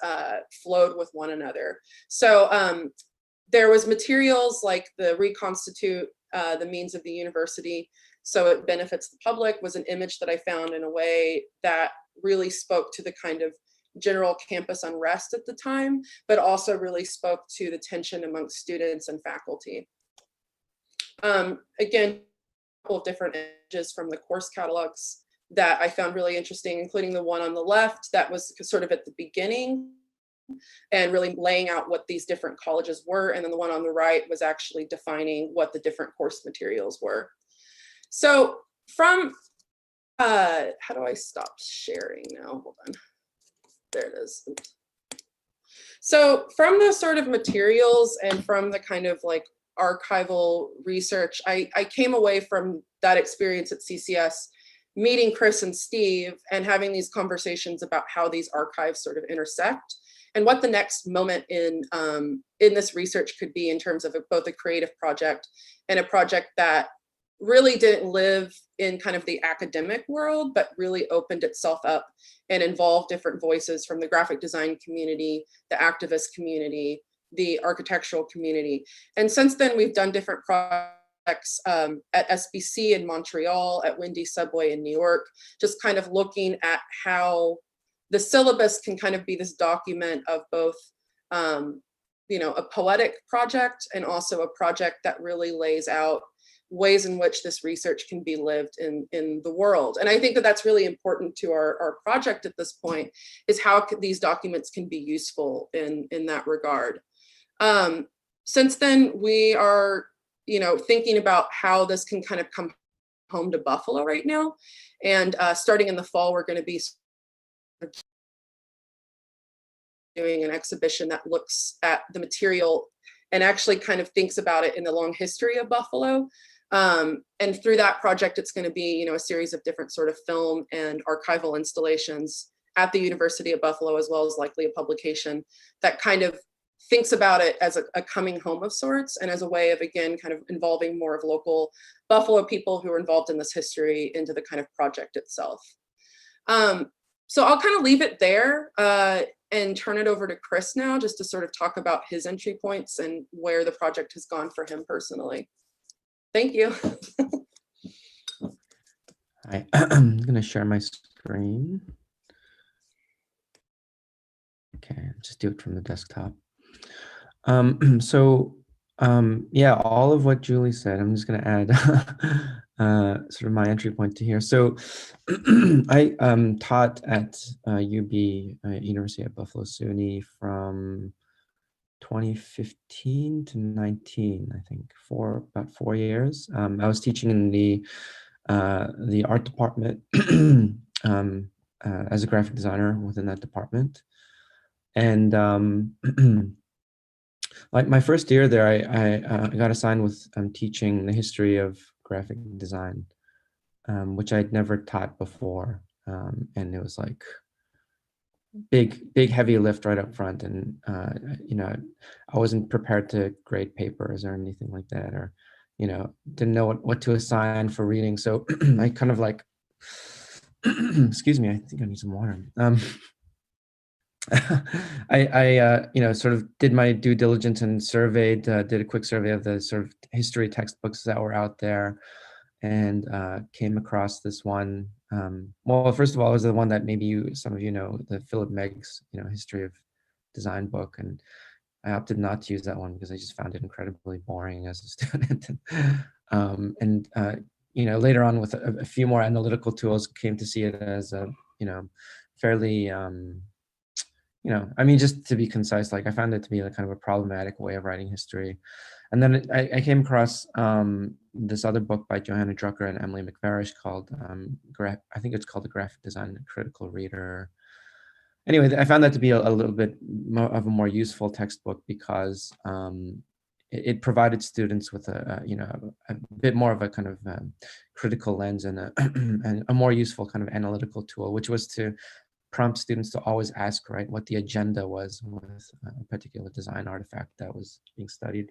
R: flowed with one another. So there was materials like the reconstitute the means of the university so it benefits the public was an image that I found in a way that really spoke to the kind of general campus unrest at the time, but also really spoke to the tension amongst students and faculty. Again, a couple of different images from the course catalogs that I found really interesting, including the one on the left that was sort of at the beginning and really laying out what these different colleges were. And then the one on the right was actually defining what the different course materials were. So from, how do I stop sharing now? Hold on. There it is. Oops. So from the sort of materials and from the kind of like archival research, I came away from that experience at CCS meeting Chris and Steve and having these conversations about how these archives sort of intersect and what the next moment in this research could be in terms of both a creative project and a project that really didn't live in kind of the academic world, but really opened itself up and involved different voices from the graphic design community, the activist community, the architectural community. And since then, we've done different projects at SBC in Montreal, at Windy Subway in New York, just kind of looking at how the syllabus can kind of be this document of both, you know, a poetic project and also a project that really lays out ways in which this research can be lived in the world. And I think that that's really important to our project at this point, is how these documents can be useful in that regard. Since then, we are, you know, thinking about how this can kind of come home to Buffalo right now. And starting in the fall, we're going to be doing an exhibition that looks at the material and actually kind of thinks about it in the long history of Buffalo. And through that project, it's going to be, you know, a series of different sort of film and archival installations at the University of Buffalo, as well as likely a publication that kind of thinks about it as a coming home of sorts and as a way of, again, kind of involving more of local Buffalo people who are involved in this history into the kind of project itself. So I'll kind of leave it there and turn it over to Chris now, just to sort of talk about his entry points and where the project has gone for him personally. Thank you.
S: Hi, I'm going to share my screen. Okay, just do it from the desktop. Yeah, all of what Julie said, I'm just going to add sort of my entry point to here. So I taught at UB, University of Buffalo SUNY, from 2015 to 19, I think, for about 4 years. I was teaching in the art department as a graphic designer within that department. And like my first year there, I got assigned with teaching the history of graphic design, which I'd never taught before. And it was like big heavy lift right up front, and you know, I wasn't prepared to grade papers or anything like that, or you know, didn't know what to assign for reading. So I kind of like excuse me, I think I need some water. I you know, sort of did my due diligence and surveyed, did a quick survey of the sort of history textbooks that were out there, and came across this one. Well, first of all, it was the one that maybe some of you know, the Philip Meggs, you know, history of design book, and I opted not to use that one because I just found it incredibly boring as a student. You know, later on with a few more analytical tools, came to see it as a, you know, fairly you know, I mean, just to be concise, like I found it to be like kind of a problematic way of writing history. And then I came across this other book by Johanna Drucker and Emily McVarish called, I think it's called The Graphic Design and Critical Reader. Anyway, I found that to be a little bit of a more useful textbook because it provided students with a bit more of a kind of critical lens and and a more useful kind of analytical tool, which was to prompt students to always ask, right, what the agenda was with a particular design artifact that was being studied.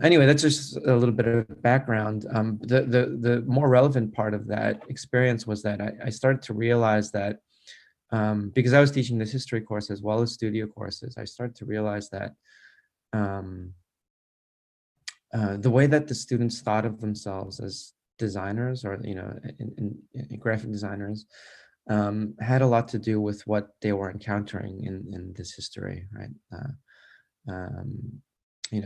S: Anyway, that's just a little bit of background. The more relevant part of that experience was that I started to realize that because I was teaching this history course as well as studio courses, I started to realize that the way that the students thought of themselves as designers, or in graphic designers, had a lot to do with what they were encountering in this history, right?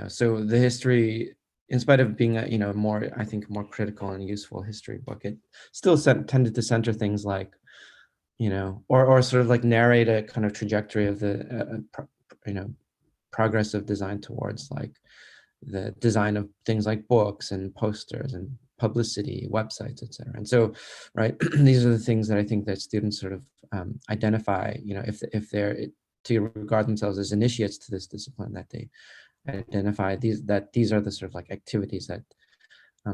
S: So the history, in spite of being a more, I think, more critical and useful history book, it still tended to center things like, or sort of like narrate a kind of trajectory of the, progress of design towards like the design of things like books and posters and publicity, websites, et cetera. And so, right, these are the things that I think that students sort of identify, if they're to regard themselves as initiates to this discipline, that they identify these are the sort of like activities that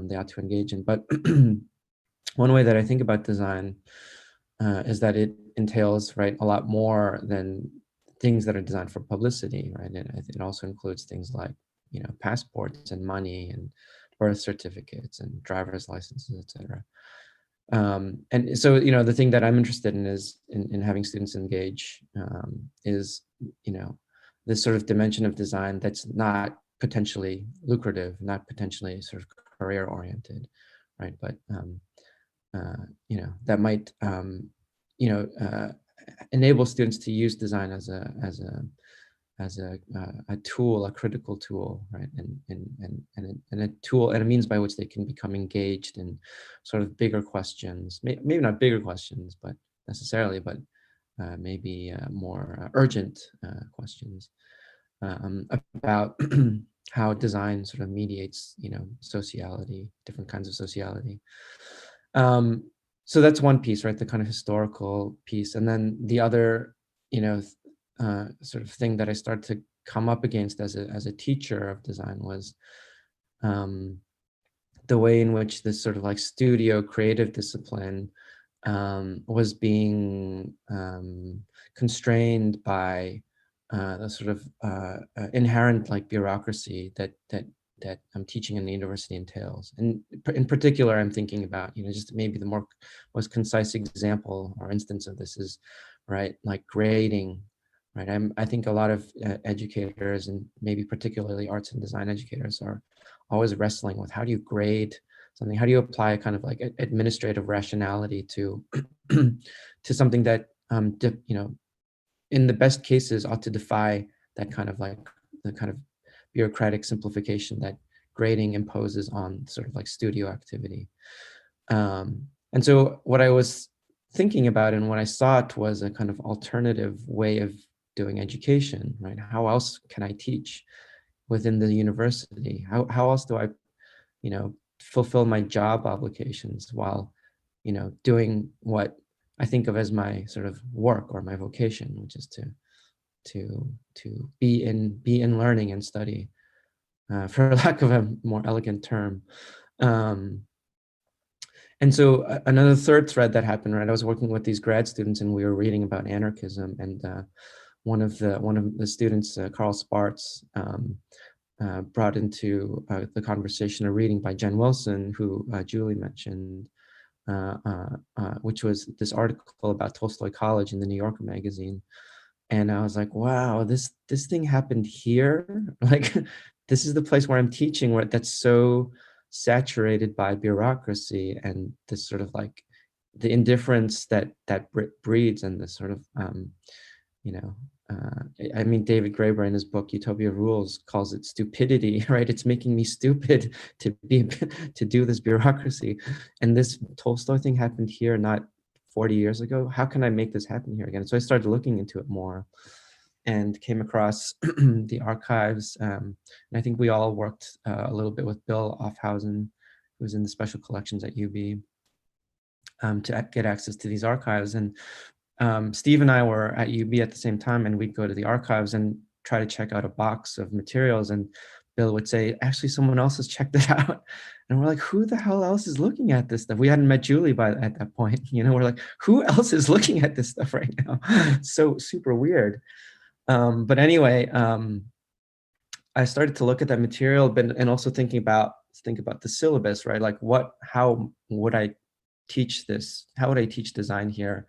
S: they ought to engage in. But one way that I think about design is that it entails, right, a lot more than things that are designed for publicity, right? And it also includes things like, passports and money and birth certificates and driver's licenses, et cetera. And so, the thing that I'm interested in is in having students engage is, this sort of dimension of design that's not potentially lucrative, not potentially sort of career oriented, right? But, that might, enable students to use design as a tool, a critical tool, right? And a tool and a means by which they can become engaged in sort of bigger questions, maybe not bigger questions, but necessarily, but maybe more urgent questions about how design sort of mediates, sociality, different kinds of sociality. So that's one piece, right? The kind of historical piece. And then the other, sort of thing that I started to come up against as a teacher of design was the way in which this sort of like studio creative discipline was being constrained by the sort of inherent like bureaucracy that I'm teaching in the university entails. And in particular, I'm thinking about, just maybe the most concise example or instance of this is, right, like grading, right? I think a lot of educators, and maybe particularly arts and design educators, are always wrestling with how do you grade something? How do you apply a kind of like administrative rationality to to something that, in the best cases ought to defy that kind of like the kind of bureaucratic simplification that grading imposes on sort of like studio activity. And so what I was thinking about and what I sought was a kind of alternative way of doing education, right? How else can I teach within the university? How else do I, fulfill my job obligations while, doing what I think of as my sort of work or my vocation, which is to be in learning and study, for lack of a more elegant term. And so another third thread that happened, right? I was working with these grad students and we were reading about anarchism, and one of the students, Carl Sparts, brought into the conversation a reading by Jen Wilson, who Julie mentioned, which was this article about Tolstoy College in the New Yorker magazine. And I was like, wow, this thing happened here. Like, this is the place where I'm teaching, where that's so saturated by bureaucracy and this sort of like the indifference that breeds, and this sort of, I mean, David Graeber in his book Utopia Rules calls it stupidity, right? It's making me stupid to do this bureaucracy. And this Tolstoy thing happened here not 40 years ago. How can I make this happen here again? So I started looking into it more. and came across the archives. And I think we all worked a little bit with Bill Offhausen, who was in the special collections at UB, to get access to these archives. And Steve and I were at UB at the same time, and we'd go to the archives and try to check out a box of materials. And Bill would say, actually, someone else has checked it out. And we're like, who the hell else is looking at this stuff? We hadn't met Julie at that point. You know, we're like, who else is looking at this stuff right now? So super weird. But anyway, I started to look at that material, and also think about the syllabus, right? Like how would I teach this? How would I teach design here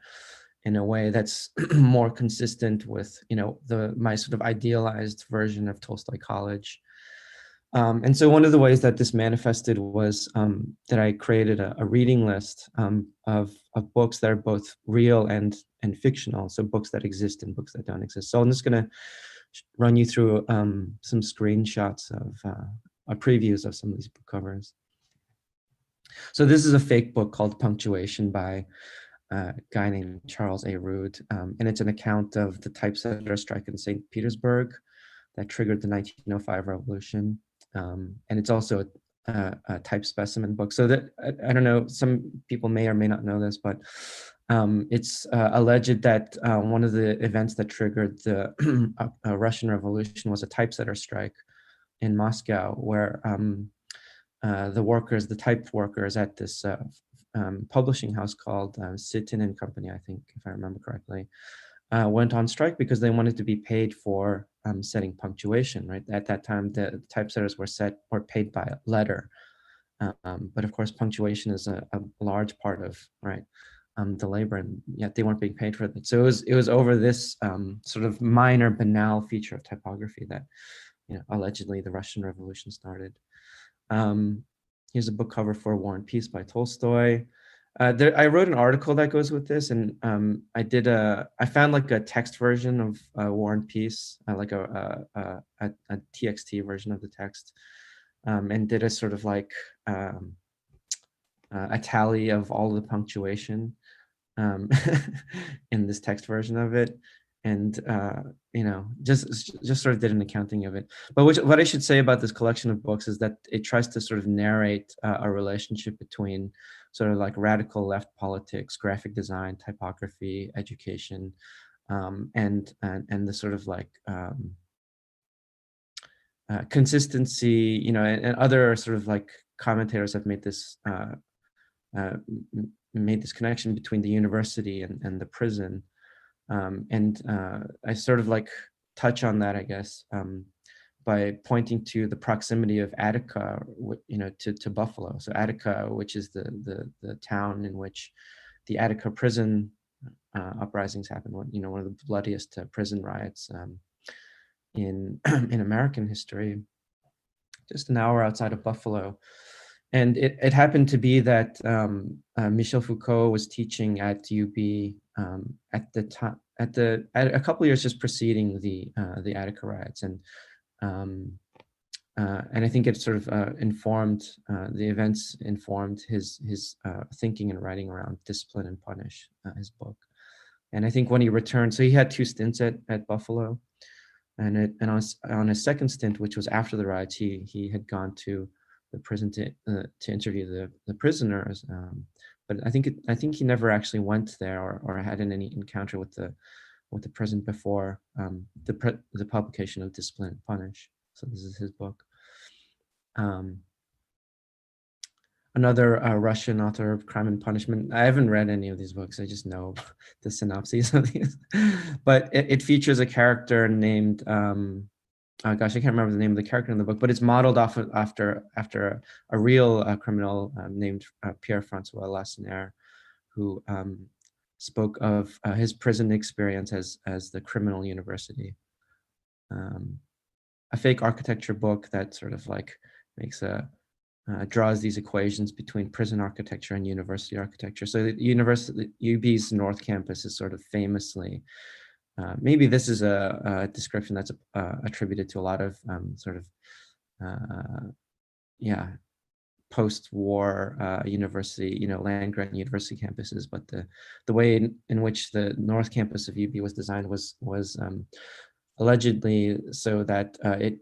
S: in a way that's more consistent with, you know, my sort of idealized version of Tolstoy College? And so one of the ways that this manifested was that I created a reading list of books that are both real and fictional. So books that exist and books that don't exist. So I'm just going to run you through some screenshots of previews of some of these book covers. So this is a fake book called Punctuation by a guy named Charles A. Rood. And it's an account of the typesetter strike in St. Petersburg that triggered the 1905 revolution. And it's also a type specimen book. So that, I don't know, some people may or may not know this, but it's alleged that one of the events that triggered the Russian Revolution was a typesetter strike in Moscow, where the type workers at this publishing house called Sitin and Company, I think, if I remember correctly, went on strike because they wanted to be paid for setting punctuation, right? At that time, the typesetters were paid by letter. But of course, punctuation is a large part of, right, the labor, and yet they weren't being paid for it. So it was over this sort of minor, banal feature of typography that, you know, allegedly the Russian Revolution started. Here's a book cover for War and Peace by Tolstoy. I wrote an article that goes with this, and I found like a text version of War and Peace, like a TXT version of the text, and did a sort of like a tally of all the punctuation in this text version of it, and you know, just sort of did an accounting of it. But what I should say about this collection of books is that it tries to sort of narrate a relationship between sort of like radical left politics, graphic design, typography, education, and the sort of like consistency, you know, and other sort of like commentators have made this connection between the university and the prison. I sort of like touch on that, I guess, by pointing to the proximity of Attica, you know, to Buffalo. So Attica, which is the town in which the Attica prison uprisings happened, you know, one of the bloodiest prison riots in American history, just an hour outside of Buffalo. And it happened to be that Michel Foucault was teaching at UB at the time, at a couple of years just preceding the Attica riots, and I think it sort of informed the events informed his thinking and writing around Discipline and Punish, his book. And I think when he returned, so he had 2 stints at Buffalo, and on his second stint, which was after the riots, he had gone to the prison to interview the prisoners, but I think he never actually went there or had any encounter with the prison before the publication of Discipline and Punish. So this is his book. Another Russian author of Crime and Punishment. I haven't read any of these books. I just know the synopses of these. But it features a character named, oh gosh, I can't remember the name of the character in the book, but it's modeled after a real criminal named Pierre-François Lacenaire, who spoke of his prison experience as the criminal university. A fake architecture book that sort of like makes draws these equations between prison architecture and university architecture. So the UB's North Campus is sort of famously, maybe this is a description that's attributed to a lot of sort of, post-war university, you know, land-grant university campuses. But the way in which the North Campus of UB was designed was allegedly so that it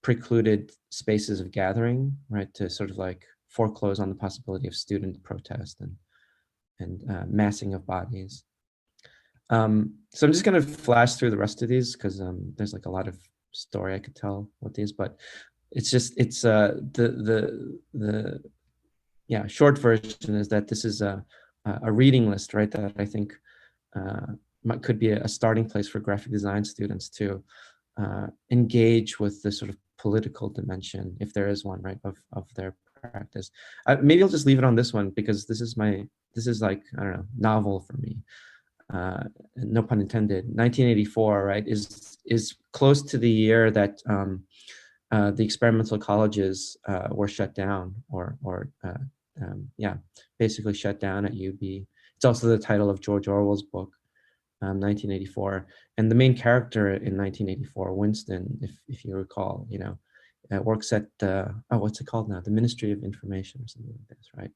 S: precluded spaces of gathering, right, to sort of like foreclose on the possibility of student protest and massing of bodies. So I'm just going to flash through the rest of these because there's like a lot of story I could tell with these, but it's the short version is that this is a reading list, right, that I think could be a starting place for graphic design students to engage with the sort of political dimension, if there is one, right, of their practice. Maybe I'll just leave it on this one because this is like, I don't know, novel for me. No pun intended. 1984, right, is close to the year that the experimental colleges were shut down, or basically shut down at UB. It's also the title of George Orwell's book, 1984, and the main character in 1984, Winston, if you recall, works at what's it called now? The Ministry of Information or something like this, right?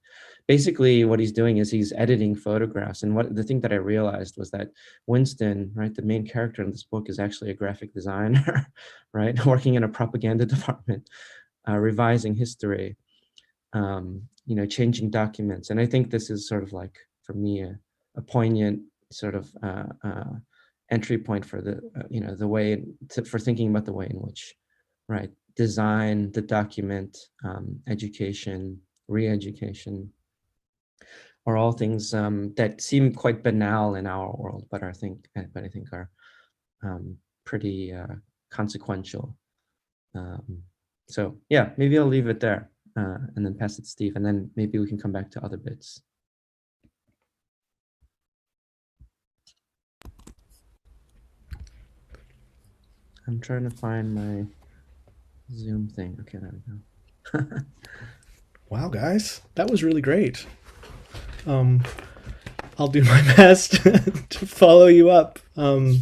S: Basically, what he's doing is he's editing photographs. And the thing that I realized was that Winston, right, the main character in this book, is actually a graphic designer, right, working in a propaganda department, revising history, changing documents. And I think this is sort of like, for me, a poignant sort of entry point for the way for thinking about the way in which, right, design, the document, education, re-education are all things that seem quite banal in our world, but I think are pretty consequential. So yeah, maybe I'll leave it there and then pass it to Steve, and then maybe we can come back to other bits. I'm trying to find my Zoom thing. Okay, there we go.
T: Wow, guys, that was really great. I'll do my best to follow you up. Let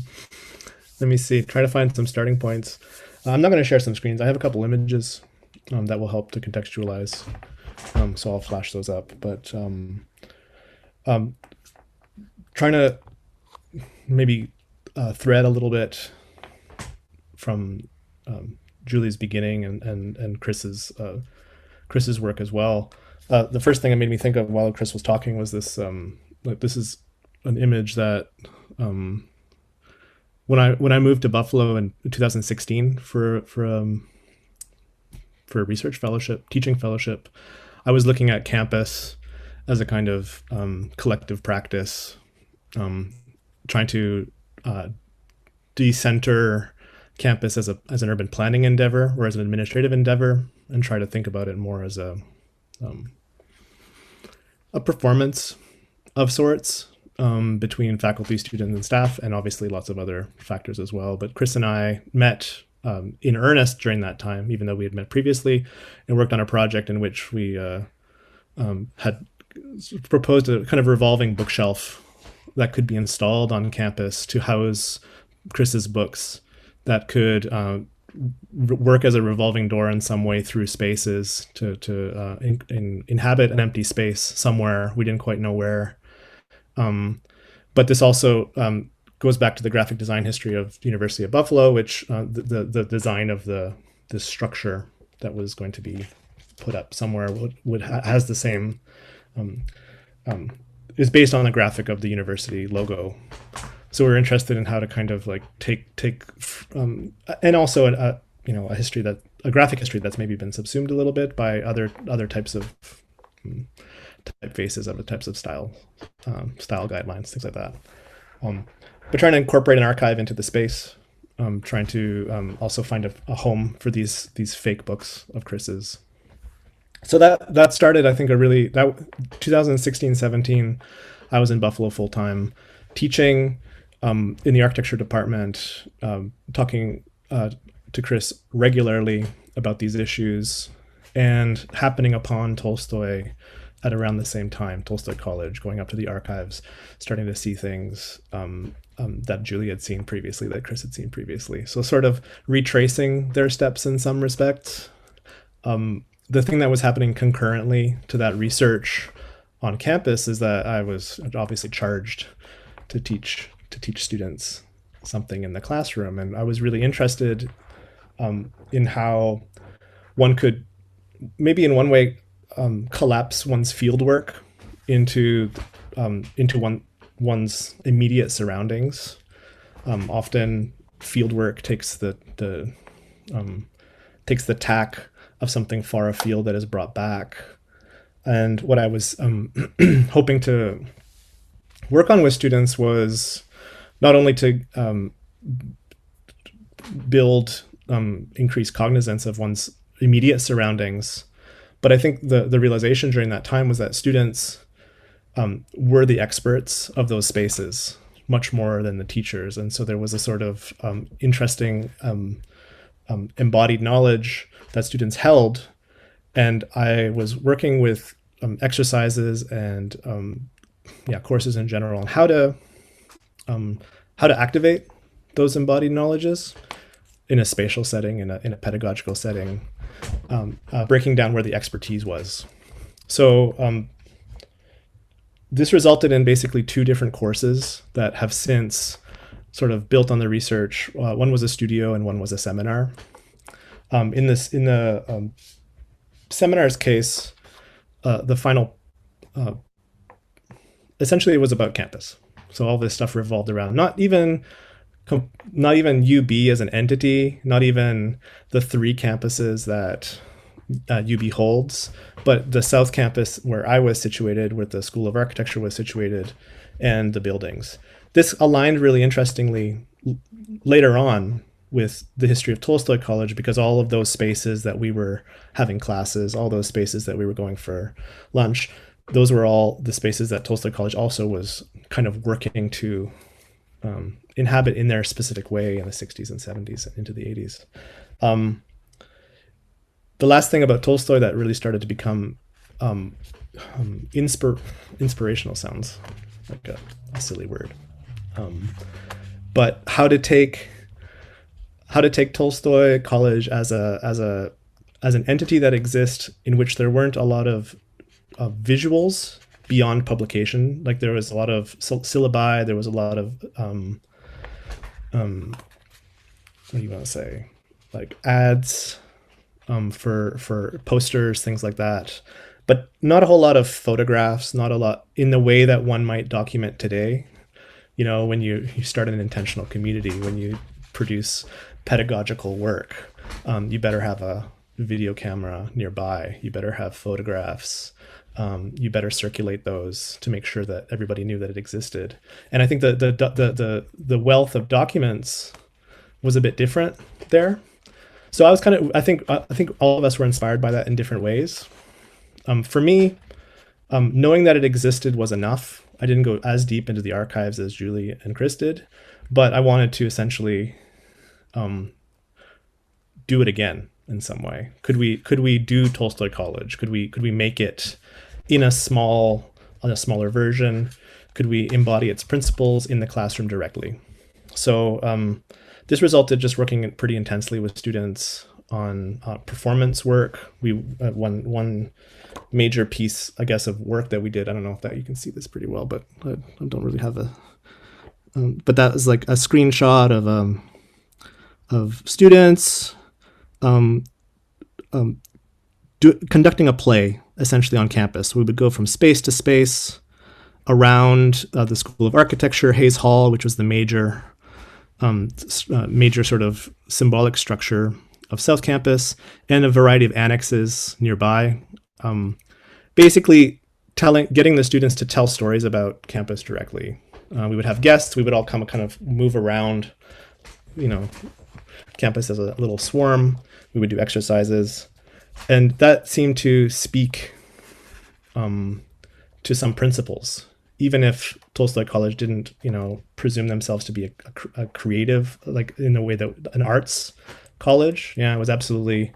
T: me see, try to find some starting points. I'm not going to share some screens. I have a couple images that will help to contextualize. So I'll flash those up, but trying to maybe thread a little bit from Giulia's beginning and Chris's work as well. The first thing that made me think of while Chris was talking was this. This is an image that when I moved to Buffalo in 2016 for a research fellowship, teaching fellowship, I was looking at campus as a kind of collective practice, trying to decenter campus as an urban planning endeavor or as an administrative endeavor, and try to think about it more as a performance of sorts between faculty, students, and staff, and obviously lots of other factors as well. But Chris and I met in earnest during that time, even though we had met previously, and worked on a project in which we had proposed a kind of revolving bookshelf that could be installed on campus to house Chris's books, that could work as a revolving door in some way through spaces to inhabit an empty space somewhere. We didn't quite know where. But this also goes back to the graphic design history of the University of Buffalo, which the design of this structure that was going to be put up somewhere has the same, is based on the graphic of the university logo. So we're interested in how to kind of like take and also a history a graphic history that's maybe been subsumed a little bit by other types of typefaces, other types of style guidelines, things like that. But trying to incorporate an archive into the space, trying to also find a home for these fake books of Chris's. So that started, I think, 2016-17. I was in Buffalo full time, teaching in the architecture department, talking to Chris regularly about these issues, and happening upon Tolstoy at around the same time, Tolstoy College, going up to the archives, starting to see things that Giulia had seen previously, that Chris had seen previously. So sort of retracing their steps in some respects. The thing that was happening concurrently to that research on campus is that I was obviously charged to teach students something in the classroom. And I was really interested in how one could maybe in one way collapse one's field work into one's immediate surroundings. Often field work takes the tack of something far afield that is brought back. And what I was hoping to work on with students was not only to build increased cognizance of one's immediate surroundings, but I think the realization during that time was that students were the experts of those spaces much more than the teachers. And so there was a sort of interesting embodied knowledge that students held. And I was working with exercises and courses in general on how to activate those embodied knowledges in a spatial setting, in a pedagogical setting, breaking down where the expertise was. So this resulted in basically 2 different courses that have since sort of built on the research. One was a studio and one was a seminar. In the seminar's case, the final, essentially it was about campus. So all this stuff revolved around not even UB as an entity, not even the 3 campuses that UB holds, but the South Campus where I was situated, where the School of Architecture was situated, and the buildings. This aligned really interestingly later on with the history of Tolstoy College, because all of those spaces that we were having classes, all those spaces that we were going for lunch, those were all the spaces that Tolstoy College also was kind of working to inhabit in their specific way in the 60s and 70s and into the 80s. The last thing about Tolstoy that really started to become inspirational sounds like a silly word, but how to take Tolstoy College as an entity that exists in which there weren't a lot of visuals beyond publication. Like there was a lot of syllabi, there was a lot of what do you want to say, like ads for posters, things like that, but not a whole lot of photographs, not a lot in the way that one might document today. You know, when you start an intentional community, when you produce pedagogical work, you better have a video camera nearby, you better have photographs, you better circulate those to make sure that everybody knew that it existed. And I think the wealth of documents was a bit different there. So I was I think all of us were inspired by that in different ways. For me, knowing that it existed was enough. I didn't go as deep into the archives as Giulia and Chris did, but I wanted to essentially do it again in some way. Could we do Tolstoy College? Could we make it on a smaller version? Could we embody its principles in the classroom directly? So this resulted just working pretty intensely with students on performance work. We one major piece, I guess, of work that we did. I don't know if that you can see this pretty well, but I don't really have a. But that was like a screenshot of students conducting a play essentially on campus. We would go from space to space around the School of Architecture, Hayes Hall, which was the major sort of symbolic structure of South Campus, and a variety of annexes nearby. Basically getting the students to tell stories about campus directly. We would have guests, we would all kind of move around, campus as a little swarm. We would do exercises, and that seemed to speak to some principles, even if Tolstoy College didn't, presume themselves to be a creative, like in the way that an arts college. Yeah, it was absolutely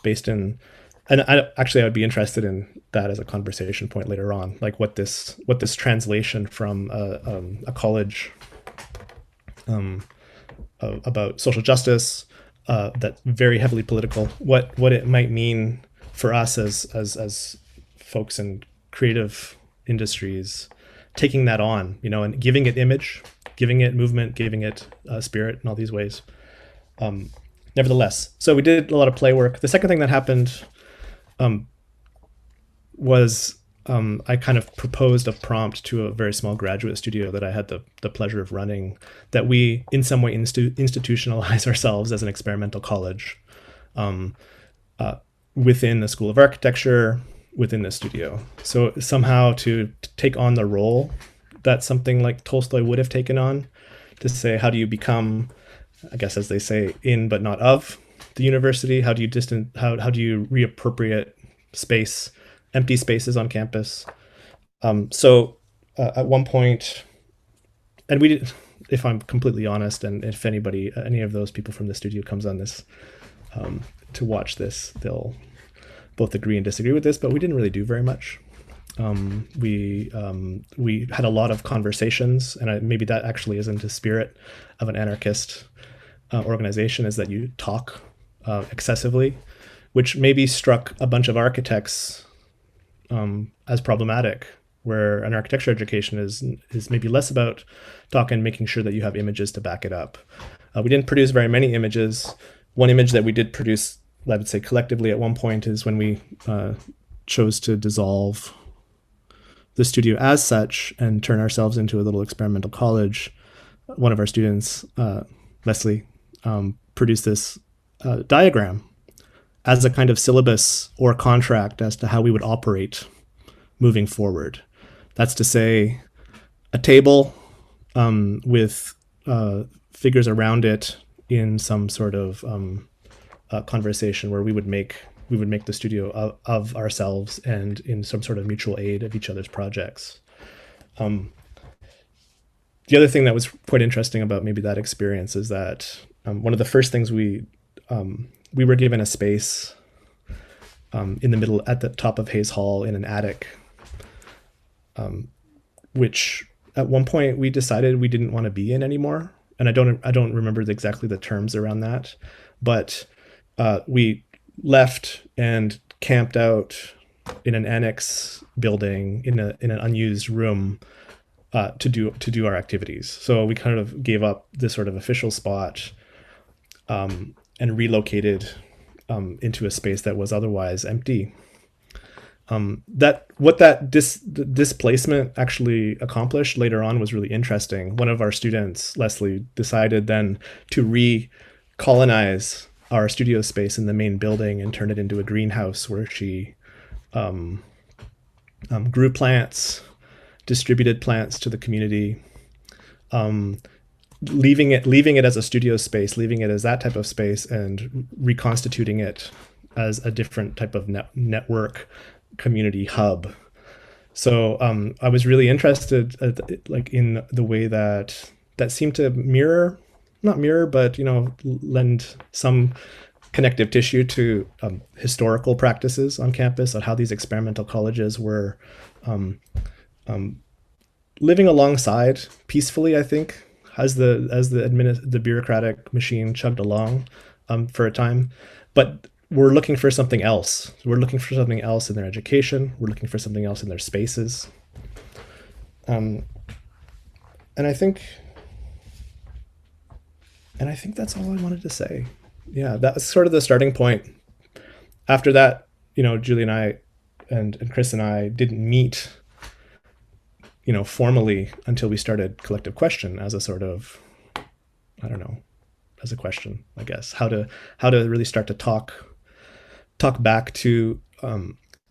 T: based in, and I would be interested in that as a conversation point later on, like what this translation from a college about social justice, that's very heavily political, what it might mean for us as folks in creative industries, taking that on, and giving it image, giving it movement, giving it spirit in all these ways. Nevertheless, so we did a lot of play work. The second thing that happened was I kind of proposed a prompt to a very small graduate studio that I had the pleasure of running, that we in some way institutionalize ourselves as an experimental college within the School of Architecture, within the studio. So somehow to take on the role that something like Tolstoy would have taken on, to say, how do you become, I guess as they say, in but not of the university? How do you how do you reappropriate space, empty spaces on campus? So at one point, and we did, if I'm completely honest, and if any of those people from the studio comes on this to watch this, they'll both agree and disagree with this, but we didn't really do very much. We had a lot of conversations, and maybe that actually isn't the spirit of an anarchist organization, is that you talk excessively, which maybe struck a bunch of architects as problematic, where an architecture education is maybe less about talk and making sure that you have images to back it up. We didn't produce very many images. One image that we did produce, I would say collectively at one point, is when we chose to dissolve the studio as such and turn ourselves into a little experimental college. One of our students, Leslie, produced this diagram as a kind of syllabus or contract as to how we would operate moving forward. That's to say, a table with figures around it in some sort of conversation where we would make the studio of ourselves and in some sort of mutual aid of each other's projects. The other thing that was quite interesting about maybe that experience is that one of the first things we were given a space in the middle at the top of Hayes Hall in an attic, which at one point we decided we didn't want to be in anymore. And I don't remember exactly the terms around that, but we left and camped out in an annex building in an unused room to do our activities. So we kind of gave up this sort of official spot and relocated into a space that was otherwise empty. That displacement actually accomplished later on was really interesting. One of our students, Leslie, decided then to recolonize our studio space in the main building and turn it into a greenhouse where she grew plants, distributed plants to the community, leaving it as a studio space, leaving it as that type of space, and reconstituting it as a different type of network community hub. So I was really interested in the way that seemed to but lend some connective tissue to historical practices on campus, on how these experimental colleges were living alongside peacefully, I think, as the bureaucratic machine chugged along for a time. But we're looking for something else. We're looking for something else in their education. We're looking for something else in their spaces. And I think that's all I wanted to say. Yeah, that's sort of the starting point. After that, Giulia and I and Chris and I didn't meet, formally until we started Collective Question as a sort of, as a question, I guess, how to really start to talk back to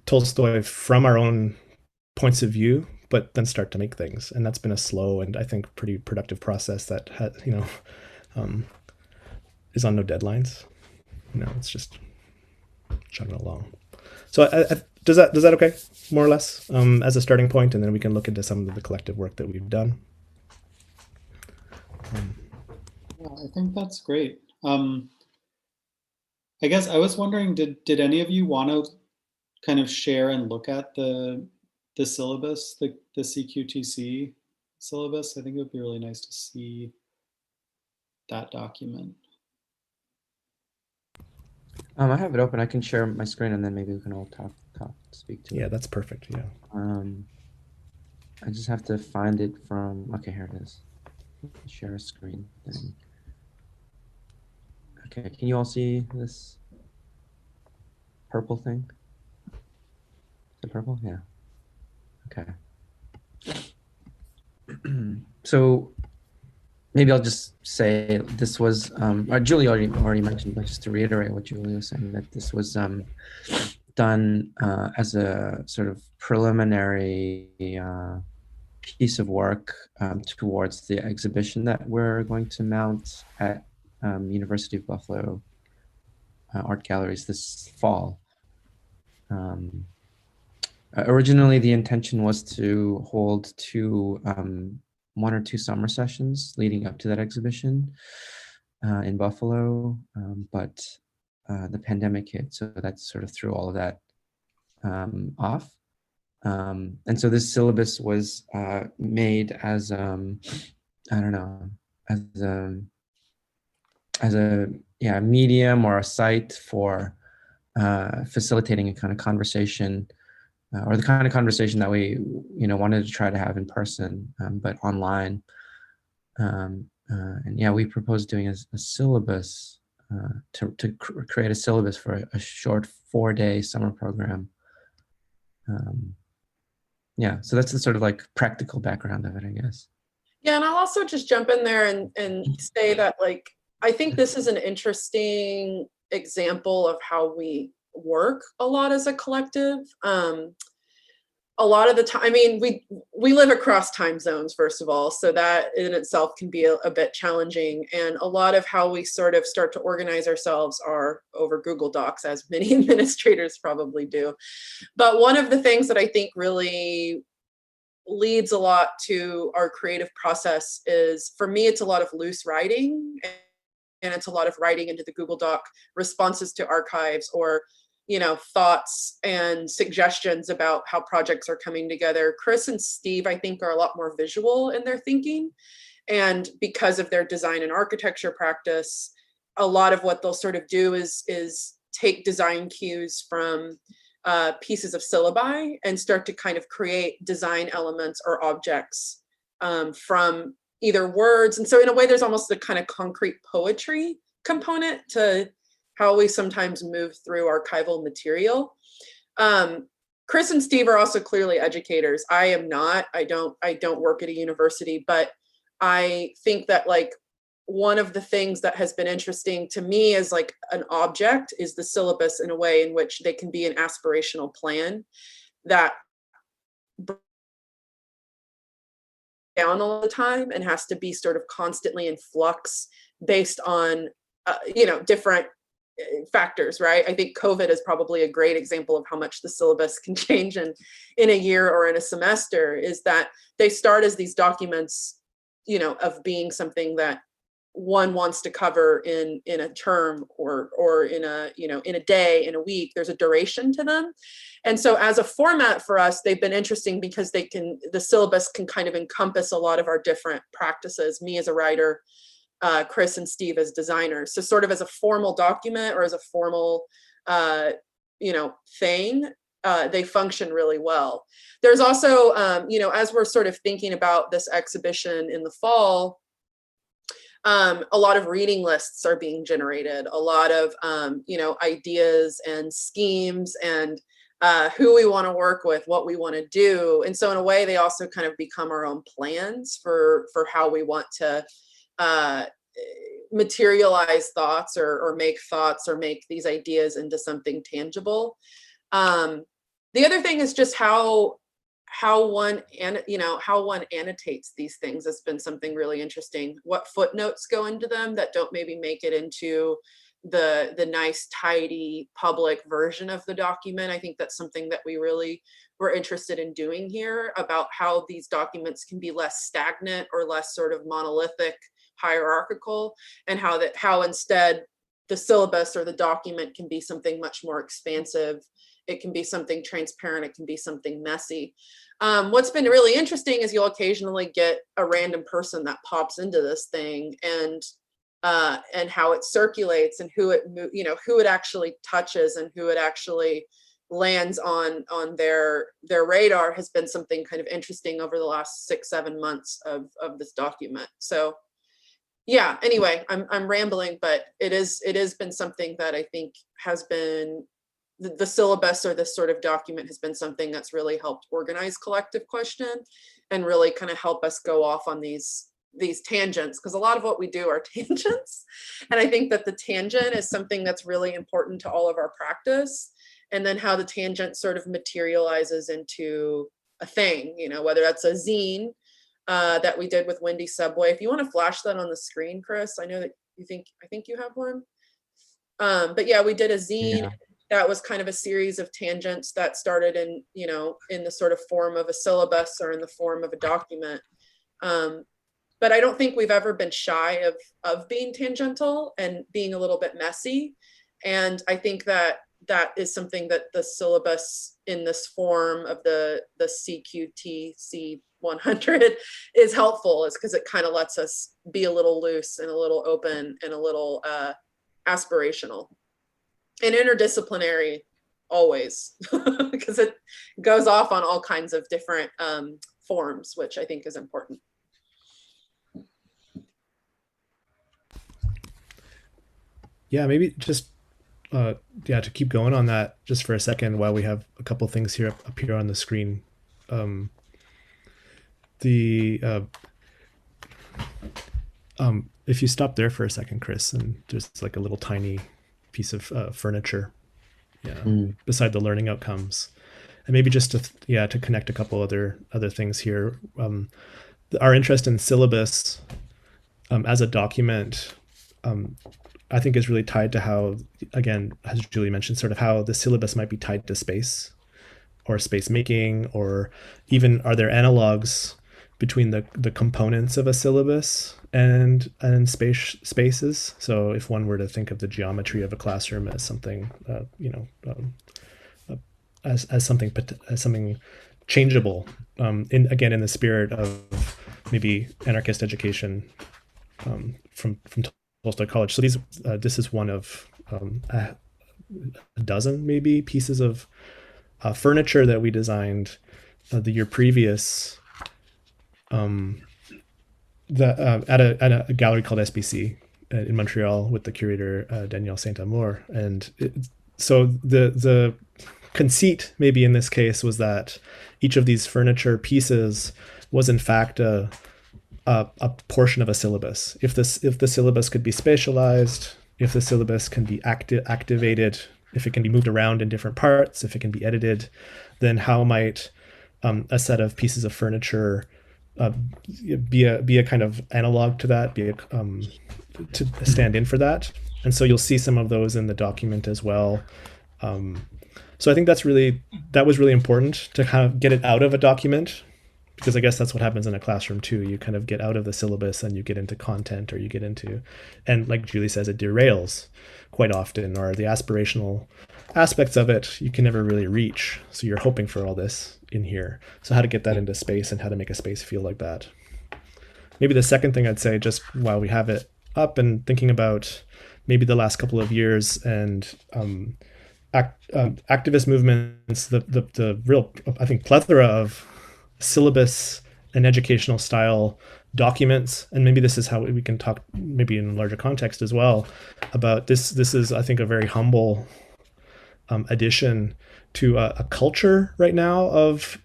T: Tolstoy from our own points of view, but then start to make things. And that's been a slow and I think pretty productive process that has, is on no deadlines. It's just chugging along. So does that okay, more or less, as a starting point, and then we can look into some of the collective work that we've done.
Q: Yeah, I think that's great. I guess I was wondering, did any of you want to kind of share and look at the syllabus, the CQTC syllabus? I think it would be really nice to see that document.
S: I have it open. I can share my screen and then maybe we can all speak to it.
T: Yeah, that's perfect. Yeah.
S: I just have to find it from. Okay, here it is. Share a screen thing. Okay, can you all see this purple thing? Is it purple? Yeah. Okay. So maybe I'll just say this was, Giulia already mentioned, but just to reiterate what Giulia was saying, that this was done as a sort of preliminary piece of work towards the exhibition that we're going to mount at University of Buffalo Art Galleries this fall. Originally, the intention was to hold one or two summer sessions leading up to that exhibition in Buffalo, but the pandemic hit, so that sort of threw all of that off. And so this syllabus was made as I don't know, as a medium or a site for facilitating a kind of conversation, or the kind of conversation that we wanted to try to have in person, but online. And yeah, we proposed doing a syllabus to create a syllabus for a short 4-day summer program. Yeah, so that's the sort of like practical background of it, I guess.
R: Yeah, and I'll also just jump in there and say that, like, I think this is an interesting example of how we work a lot as a collective. A lot of the time, I mean, we live across time zones, first of all, so that in itself can be a bit challenging. And a lot of how we sort of start to organize ourselves are over Google Docs, as many administrators probably do. But one of the things that I think really leads a lot to our creative process is, for me, it's a lot of loose writing, and it's a lot of writing into the Google Doc responses to archives, or thoughts and suggestions about how projects are coming together. Chris and Steve, I think, are a lot more visual in their thinking. And because of their design and architecture practice, a lot of what they'll sort of do is take design cues from pieces of syllabi and start to kind of create design elements or objects from either words. And so in a way, there's almost a kind of concrete poetry component to how we sometimes move through archival material. Chris and Steve are also clearly educators. I am not. I don't work at a university, but I think that, like, one of the things that has been interesting to me as like an object is the syllabus, in a way in which they can be an aspirational plan that down all the time and has to be sort of constantly in flux based on different factors, right? I think COVID is probably a great example of how much the syllabus can change in a year or in a semester, is that they start as these documents, of being something that one wants to cover in a term or in a, in a day, in a week. There's a duration to them. And so as a format for us, they've been interesting because the syllabus can kind of encompass a lot of our different practices, me as a writer, Chris and Steve as designers. So sort of as a formal document or as a formal, thing, they function really well. There's also, as we're sort of thinking about this exhibition in the fall, a lot of reading lists are being generated, a lot of, ideas and schemes and who we want to work with, what we want to do. And so in a way, they also kind of become our own plans for how we want to materialize thoughts or make thoughts or make these ideas into something tangible. The other thing is just how one annotates these things has been something really interesting. What footnotes go into them that don't maybe make it into the nice, tidy public version of the document. I think that's something that we really were interested in doing here, about how these documents can be less stagnant or less sort of monolithic, hierarchical, and how instead the syllabus or the document can be something much more expansive. It can be something transparent. It can be something messy. What's been really interesting is you'll occasionally get a random person that pops into this thing, and how it circulates and who it actually touches and who it actually lands on their radar has been something kind of interesting over the last 6-7 months of this document. So yeah, anyway, I'm rambling, but it has been something that I think has been the syllabus, or this sort of document, has been something that's really helped organize collective question and really kind of help us go off on these tangents, because a lot of what we do are tangents. And I think that the tangent is something that's really important to all of our practice, and then how the tangent sort of materializes into a thing, you know, whether that's a zine that we did with Windy Subway. If you want to flash that on the screen, Chris, I know that I think you have one. But yeah, we did a zine.
S: Yeah.
R: That was kind of a series of tangents that started in, you know, in the sort of form of a syllabus or in the form of a document. But I don't think we've ever been shy of being tangential and being a little bit messy. And I think that is something that the syllabus in this form of the CQTC 100 is helpful, is because it kind of lets us be a little loose and a little open and a little aspirational and interdisciplinary always, because it goes off on all kinds of different forms, which I think is important.
T: Yeah, maybe just to keep going on that just for a second while we have a couple things here up here on the screen. If you stop there for a second, Chris, and there's like a little tiny piece of furniture, beside the learning outcomes, and maybe just to connect a couple other things here. Our interest in syllabus as a document, I think, is really tied to how, again, as Giulia mentioned, sort of how the syllabus might be tied to space or space making, or even are there analogs between the components of a syllabus and spaces. So if one were to think of the geometry of a classroom as something, as something changeable, in the spirit of maybe anarchist education from Tolstoy College. So this is one of a dozen maybe pieces of furniture that we designed the year previous at a gallery called SBC in Montreal with the curator Danielle Saint-Amour. And so the conceit maybe in this case was that each of these furniture pieces was in fact a portion of a syllabus. If the syllabus could be spatialized, if the syllabus can be activated, if it can be moved around in different parts, if it can be edited, then how might a set of pieces of furniture be a kind of analog to that, to stand in for that. And so you'll see some of those in the document as well. So I think that was really important to kind of get it out of a document, because I guess that's what happens in a classroom too. You kind of get out of the syllabus and you get into content, or you get into, and like Julie says, it derails quite often, or the aspirational aspects of it you can never really reach. So you're hoping for all this in here. So how to get that into space and how to make a space feel like that. Maybe the second thing I'd say, just while we have it up and thinking about maybe the last couple of years and activist movements, the real, I think, plethora of syllabus and educational style documents, and maybe this is how we can talk maybe in a larger context as well about this. This is, I think, a very humble addition to a culture right now of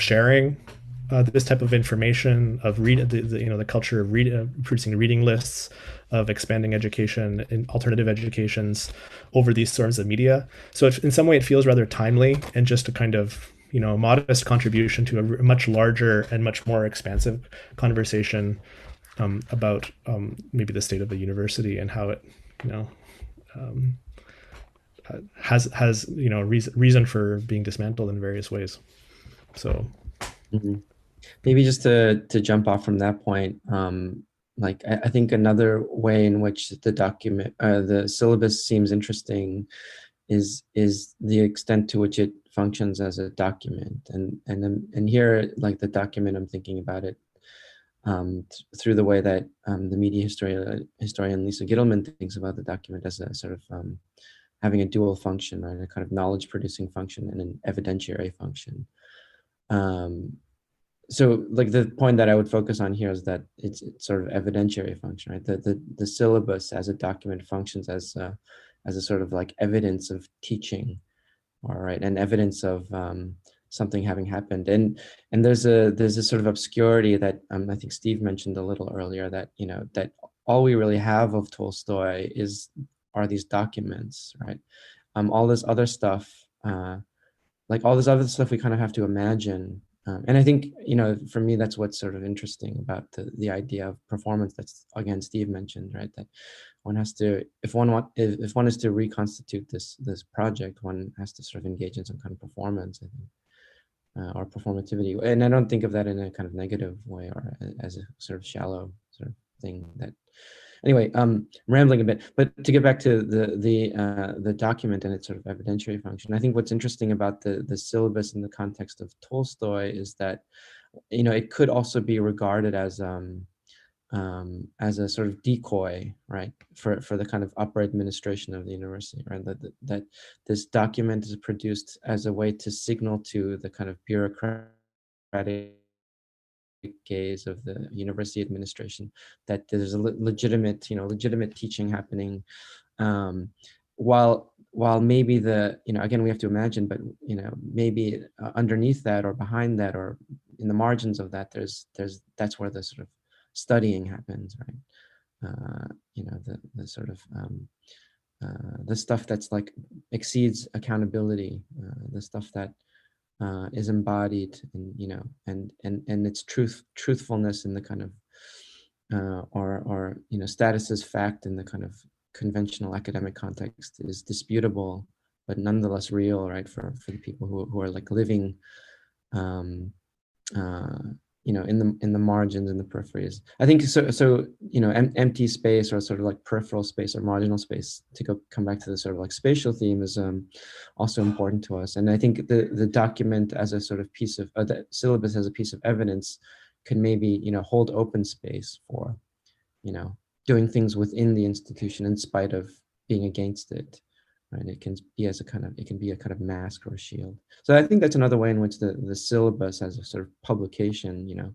T: sharing this type of information, of the culture of producing reading lists, of expanding education and alternative educations over these sorts of media. So in some way it feels rather timely and just a kind of modest contribution to a much larger and much more expansive conversation about maybe the state of the university and how it has reason for being dismantled in various ways. So
S: maybe just to jump off from that point, I think another way in which the document, the syllabus seems interesting is the extent to which it functions as a document. And here, like the document, I'm thinking about it through the way that the media historian Lisa Gittleman thinks about the document as a sort of having a dual function, right? A kind of knowledge producing function and an evidentiary function. So like the point that I would focus on here is that it's sort of evidentiary function, right? The syllabus as a document functions as a sort of like evidence of teaching, all right, and evidence of something having happened. And there's a sort of obscurity that I think Steve mentioned a little earlier, that, you know, that all we really have of Tolstoy are these documents, right? All this other stuff, like all this other stuff we kind of have to imagine. And I think, you know, for me, that's what's sort of interesting about the idea of performance. That's, again, Steve mentioned, right? That one has to, if one is to reconstitute this project, one has to sort of engage in some kind of performance, I think, or performativity. And I don't think of that in a kind of negative way or as a sort of shallow sort of thing. That anyway, I'm rambling a bit, but to get back to the document and its sort of evidentiary function, I think what's interesting about the syllabus in the context of Tolstoy is that, you know, it could also be regarded as a sort of decoy, right, for the kind of upper administration of the university, right? That this document is produced as a way to signal to the kind of bureaucratic gaze of the university administration that there's a legitimate teaching happening, while maybe again, we have to imagine, but, you know, maybe underneath that or behind that or in the margins of that, that's where the sort of studying happens, right? You know, the sort of the stuff that's like exceeds accountability, the stuff that is embodied, and, you know, and its truthfulness in the kind of or you know, status as fact in the kind of conventional academic context is disputable, but nonetheless real, right, for the people who are like living you know, in the margins and the peripheries. I think so you know, empty space or sort of like peripheral space or marginal space, to come back to the sort of like spatial theme, is also important to us. And I think the document as a sort of piece of the syllabus as a piece of evidence can maybe, you know, hold open space for, you know, doing things within the institution in spite of being against it. Right? It can be a kind of mask or a shield. So I think that's another way in which the syllabus as a sort of publication, you know,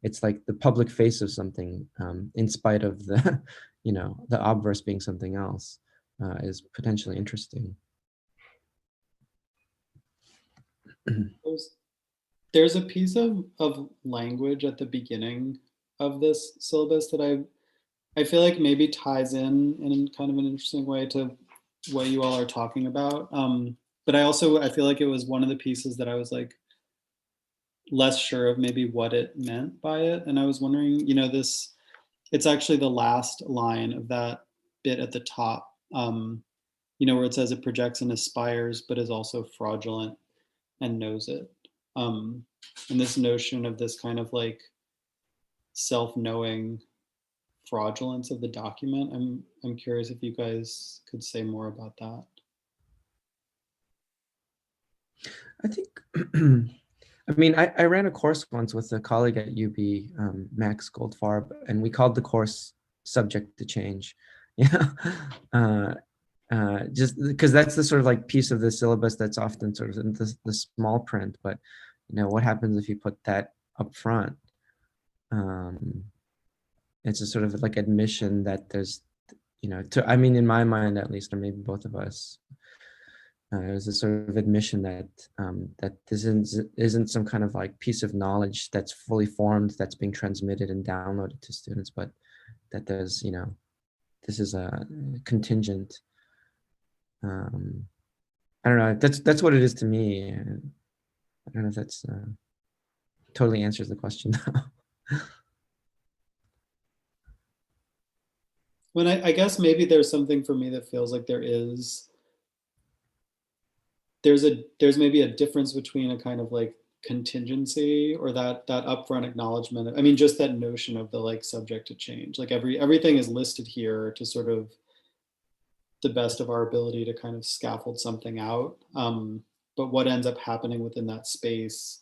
S: it's like the public face of something, in spite of the, you know, the obverse being something else, is potentially interesting.
Q: There's a piece of language at the beginning of this syllabus that I feel like maybe ties in kind of an interesting way to what you all are talking about. But I feel like it was one of the pieces that I was like less sure of maybe what it meant by it. And I was wondering, you know, it's actually the last line of that bit at the top, you know, where it says it projects and aspires, but is also fraudulent and knows it. And this notion of this kind of like self-knowing fraudulence of the document. I'm curious if you guys could say more about that.
S: I think, I mean, I ran a course once with a colleague at UB, Max Goldfarb, and we called the course Subject to Change. Yeah, just because that's the sort of like piece of the syllabus that's often sort of in the small print, but, you know, what happens if you put that up front? It's a sort of like admission that there's, you know, I mean, in my mind at least, or maybe both of us, there's a sort of admission that that this isn't some kind of like piece of knowledge that's fully formed, that's being transmitted and downloaded to students, but that there's, you know, this is a contingent. I don't know. That's what it is to me. I don't know if that's totally answers the question though.
Q: When I guess maybe there's something for me that feels like there's maybe a difference between a kind of like contingency or that upfront acknowledgement. I mean, just that notion of the like subject to change, like everything is listed here to sort of the best of our ability to kind of scaffold something out. But what ends up happening within that space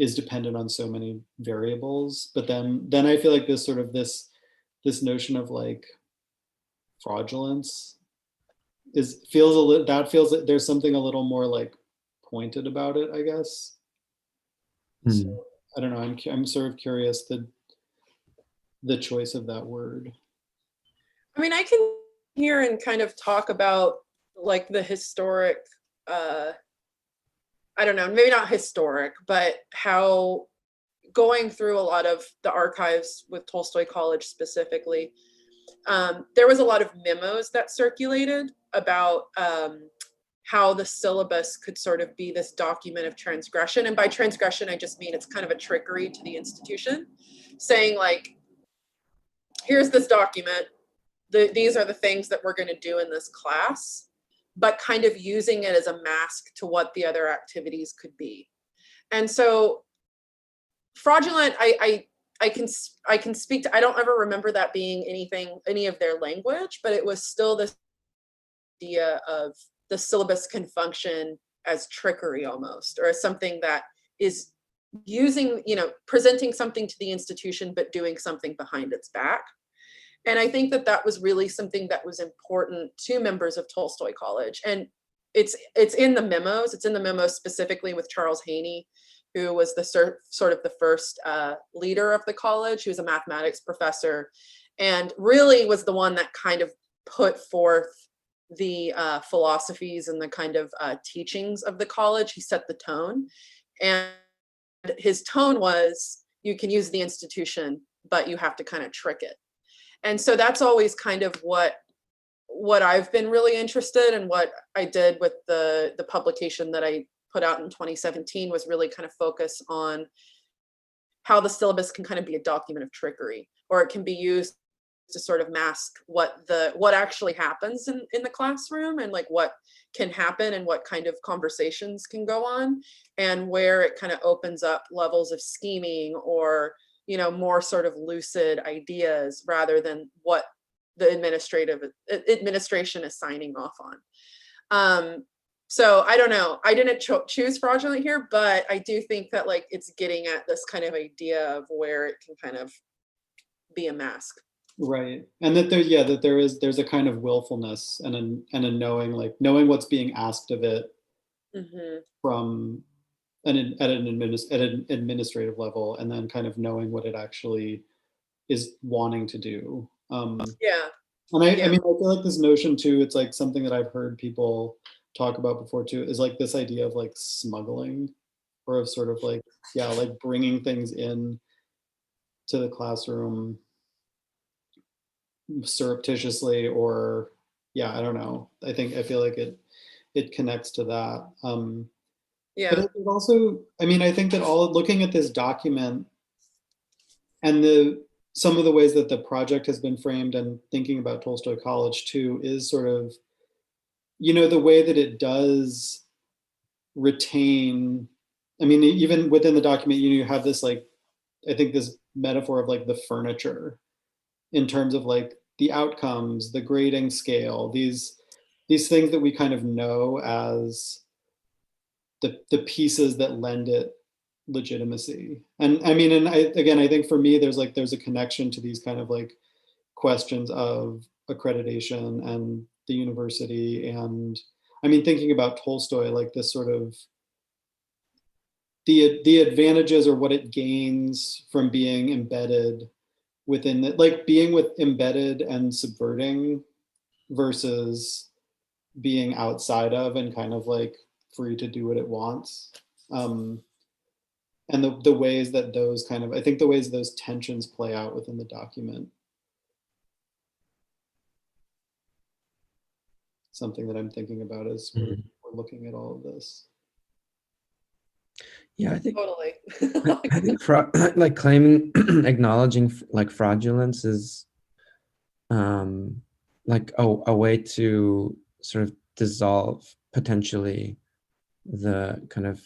Q: is dependent on so many variables. But then I feel like this notion of like fraudulence feels a little, that feels that there's something a little more like pointed about it, I guess. So, I don't know, I'm sort of curious the choice of that word.
R: I mean, I can hear and kind of talk about like the historic, I don't know, maybe not historic, but how going through a lot of the archives with Tolstoy College specifically, there was a lot of memos that circulated about how the syllabus could sort of be this document of transgression. And by transgression, I just mean it's kind of a trickery to the institution, saying like, here's this document, these are the things that we're going to do in this class, but kind of using it as a mask to what the other activities could be. And so fraudulent, I can speak to, I don't ever remember that being any of their language, but it was still this idea of the syllabus can function as trickery almost, or as something that is using, presenting something to the institution, but doing something behind its back. And I think that that was really something that was important to members of Tolstoy College. And it's in the memos, it's in the memos specifically with Charles Haney, who was the sort of the first leader of the college. He was a mathematics professor and really was the one that kind of put forth the philosophies and the kind of teachings of the college. He set the tone, and his tone was, you can use the institution, but you have to kind of trick it. And so that's always kind of what I've been really interested in. What I did with the publication that I put out in 2017 was really kind of focus on how the syllabus can kind of be a document of trickery, or it can be used to sort of mask what actually happens in the classroom, and like what can happen and what kind of conversations can go on, and where it kind of opens up levels of scheming or more sort of lucid ideas rather than what the administration is signing off on. So I don't know, I didn't choose fraudulent here, but I do think that like it's getting at this kind of idea of where it can kind of be a mask.
Q: Right. And that there's a kind of willfulness and a knowing, like knowing what's being asked of it from at an administrative level, and then kind of knowing what it actually is wanting to do.
R: Yeah.
Q: And I mean, I feel like this notion too, it's like something that I've heard people talk about before too, is like this idea of like smuggling, or of sort of like, like bringing things in to the classroom surreptitiously, or I don't know. I feel like it connects to that. But it also, I mean, I think that looking at this document and some of the ways that the project has been framed, and thinking about Tolstoy College too, is sort of, the way that it does retain, I mean, even within the document, you have this like, I think this metaphor of like the furniture, in terms of like the outcomes, the grading scale, these things that we kind of know as the pieces that lend it legitimacy. And I mean, and I think for me, there's a connection to these kind of like questions of accreditation and the university. And I mean, thinking about Tolstoy, like this sort of the advantages, or what it gains from being embedded within the, like being embedded and subverting, versus being outside of and kind of like free to do what it wants. And the ways that those kind of, I think the ways those tensions play out within the document. Something that I'm thinking about as we're looking at all of this.
S: Yeah, I think
R: totally.
S: I think like claiming, acknowledging like fraudulence is like a way to sort of dissolve potentially the kind of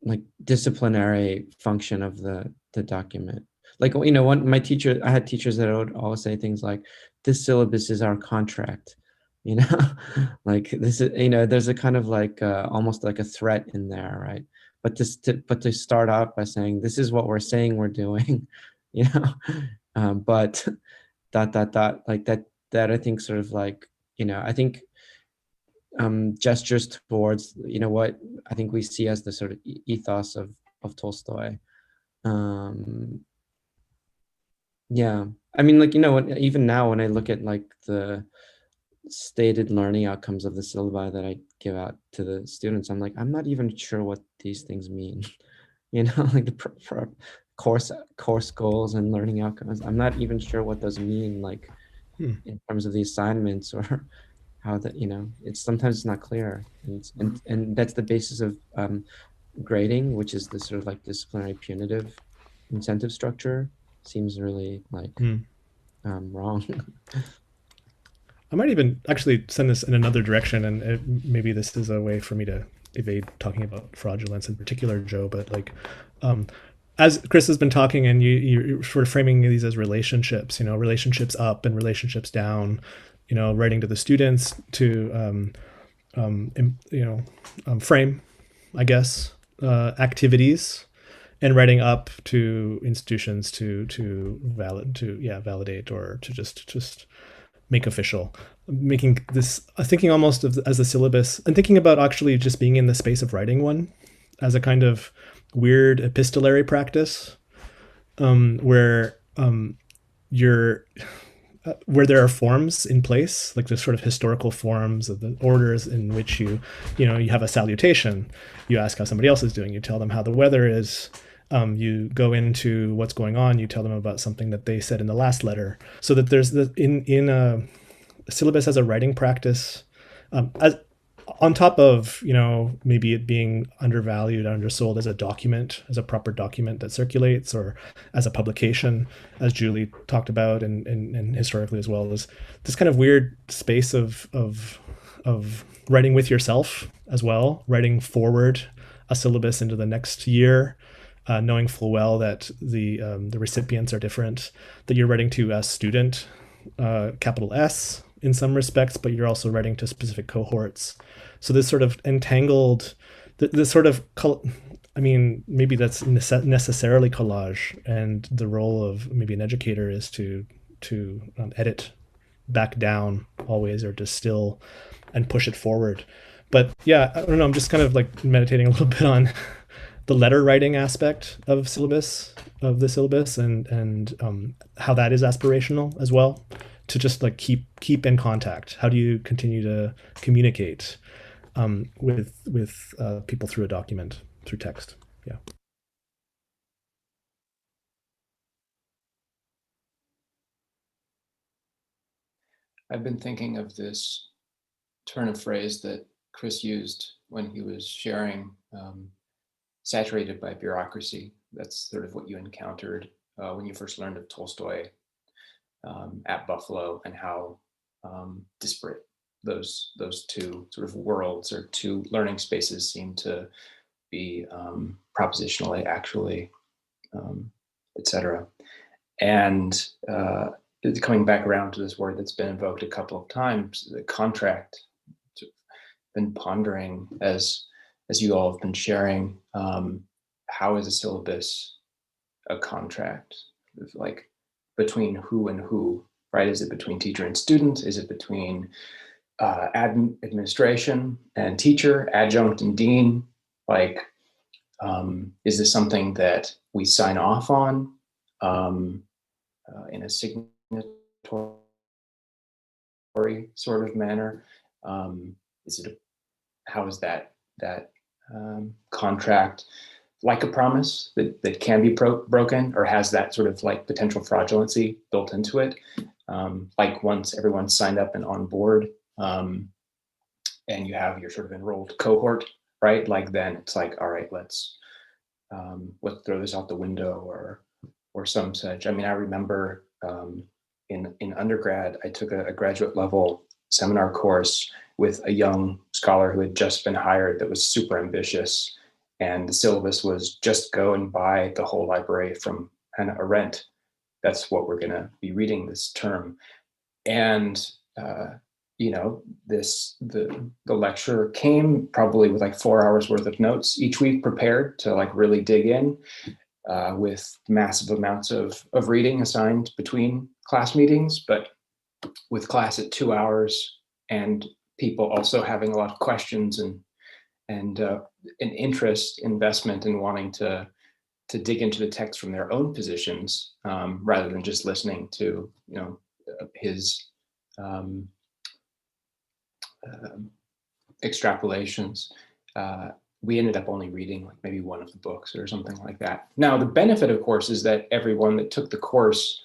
S: like disciplinary function of the document. Like, I had teachers that would always say things like, this syllabus is our contract, like this is, there's a kind of like almost like a threat in there, right? But to start out by saying, this is what we're saying we're doing, but ... like that I think sort of like I think gestures towards, what I think we see as the sort of ethos of Tolstoy. Yeah, I mean, even now when I look at like the stated learning outcomes of the syllabi that I give out to the students, I'm like, I'm not even sure what these things mean. Like the course goals and learning outcomes. I'm not even sure what those mean, like in terms of the assignments or how that, it's sometimes not clear. And that's the basis of grading, which is the sort of like disciplinary punitive incentive structure. Seems really like wrong.
T: I might even actually send this in another direction, and maybe this is a way for me to evade talking about fraudulence in particular, Joe, but like, as Chris has been talking and you're sort of framing these as relationships, relationships up and relationships down, writing to the students to, frame, I guess, activities, and writing up to institutions to validate or to just make official, making this, thinking almost of as a syllabus, and thinking about actually just being in the space of writing one as a kind of weird epistolary practice, where where there are forms in place, like the sort of historical forms of the orders in which you have a salutation, you ask how somebody else is doing, you tell them how the weather is, you go into what's going on, you tell them about something that they said in the last letter, so that there's in a syllabus as a writing practice, as on top of maybe it being undervalued, undersold as a document, as a proper document that circulates, or as a publication, as Julie talked about, and historically as well, as this kind of weird space of writing with yourself as well, writing forward a syllabus into the next year, knowing full well that the recipients are different, that you're writing to a student, capital S in some respects, but you're also writing to specific cohorts. So this sort of entangled, this sort of, maybe that's necessarily collage, and the role of maybe an educator is to edit back down always, or distill and push it forward. But yeah, I don't know, I'm just kind of like meditating a little bit on the letter writing aspect of the syllabus, and how that is aspirational as well, to just like keep in contact. How do you continue to communicate with people through a document, through text? Yeah.
U: I've been thinking of this turn of phrase that Chris used when he was sharing, saturated by bureaucracy. That's sort of what you encountered when you first learned of Tolstoy at Buffalo, and how disparate those two sort of worlds or two learning spaces seem to be, propositionally, actually, etc. And coming back around to this word that's been invoked a couple of times, the contract. Been pondering as you all have been sharing, how is a syllabus a contract, like between who and who, right? Is it between teacher and student? Is it between administration and teacher, adjunct and dean? Like, is this something that we sign off on in a signatory sort of manner? How is that contract like a promise that can be broken, or has that sort of like potential fraudulency built into it? Like once everyone's signed up and on board, and you have your sort of enrolled cohort, right? Like then it's like, all right, let's throw this out the window or some such. I mean, I remember in undergrad, I took a graduate level seminar course with a young scholar who had just been hired that was super ambitious. And the syllabus was just go and buy the whole library from Hannah Arendt. That's what we're gonna be reading this term. And the lecture came probably with like 4 hours worth of notes each week prepared to like really dig in, with massive amounts of reading assigned between class meetings. But with class at 2 hours, and people also having a lot of questions and an interest, investment in wanting to dig into the text from their own positions, rather than just listening to, you know, his extrapolations. We ended up only reading like maybe one of the books or something like that. Now, the benefit, of course, is that everyone that took the course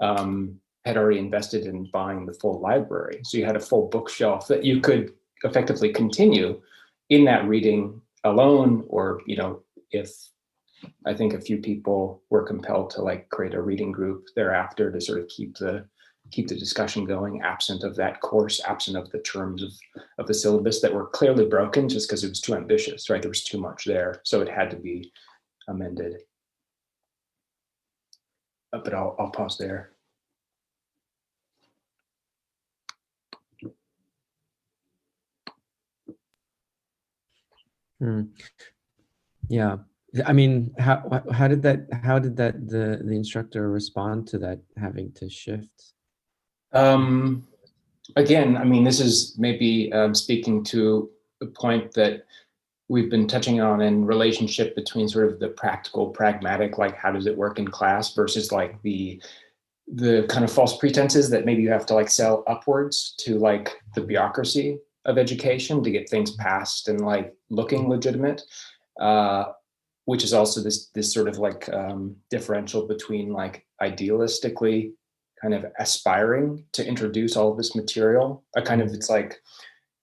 U: had already invested in buying the full library. So you had a full bookshelf that you could effectively continue in that reading alone, or, you know, if I think a few people were compelled to like create a reading group thereafter to sort of keep the discussion going, absent of that course, absent of the terms of the syllabus that were clearly broken just because it was too ambitious, right? There was too much there, so it had to be amended. But I'll pause there.
S: Yeah, I mean, how did the instructor respond to that having to shift?
U: Again, I mean, this is maybe speaking to the point that we've been touching on in relationship between sort of the practical, pragmatic, like how does it work in class, versus like the kind of false pretenses that maybe you have to like sell upwards to like the bureaucracy of education to get things passed and like looking legitimate, which is also this sort of like differential between like idealistically kind of aspiring to introduce all of this material, a kind of, it's like,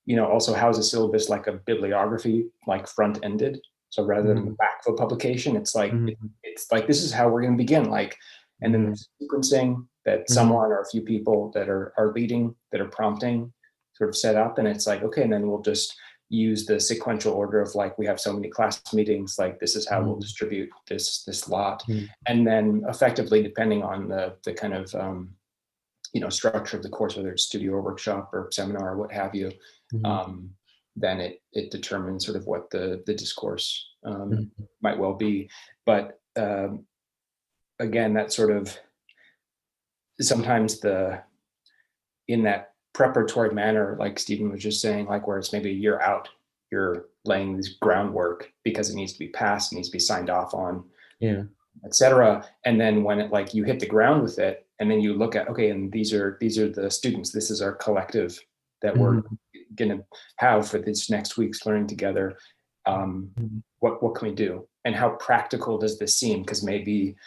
U: you know, also how is a syllabus like a bibliography, like front-ended? So rather than the back of a publication, it's like, it's like, this is how we're going to begin, like, and then there's sequencing that someone or a few people that are leading, that are prompting, sort of set up, and it's like, okay, and then we'll just use the sequential order of like, we have so many class meetings, like this is how we'll distribute this lot. And then effectively, depending on the kind of, you know, structure of the course, whether it's studio or workshop or seminar or what have you, then it determines sort of what the discourse might well be. But again, that sort of, sometimes in that preparatory manner, like Stephen was just saying, like where it's maybe a year out, you're laying this groundwork because it needs to be passed, it needs to be signed off on, etc. And then when it, like, you hit the ground with it, and then you look at, okay, and these are the students, this is our collective that we're gonna have for this next week's learning together. What can we do, and how practical does this seem? Because maybe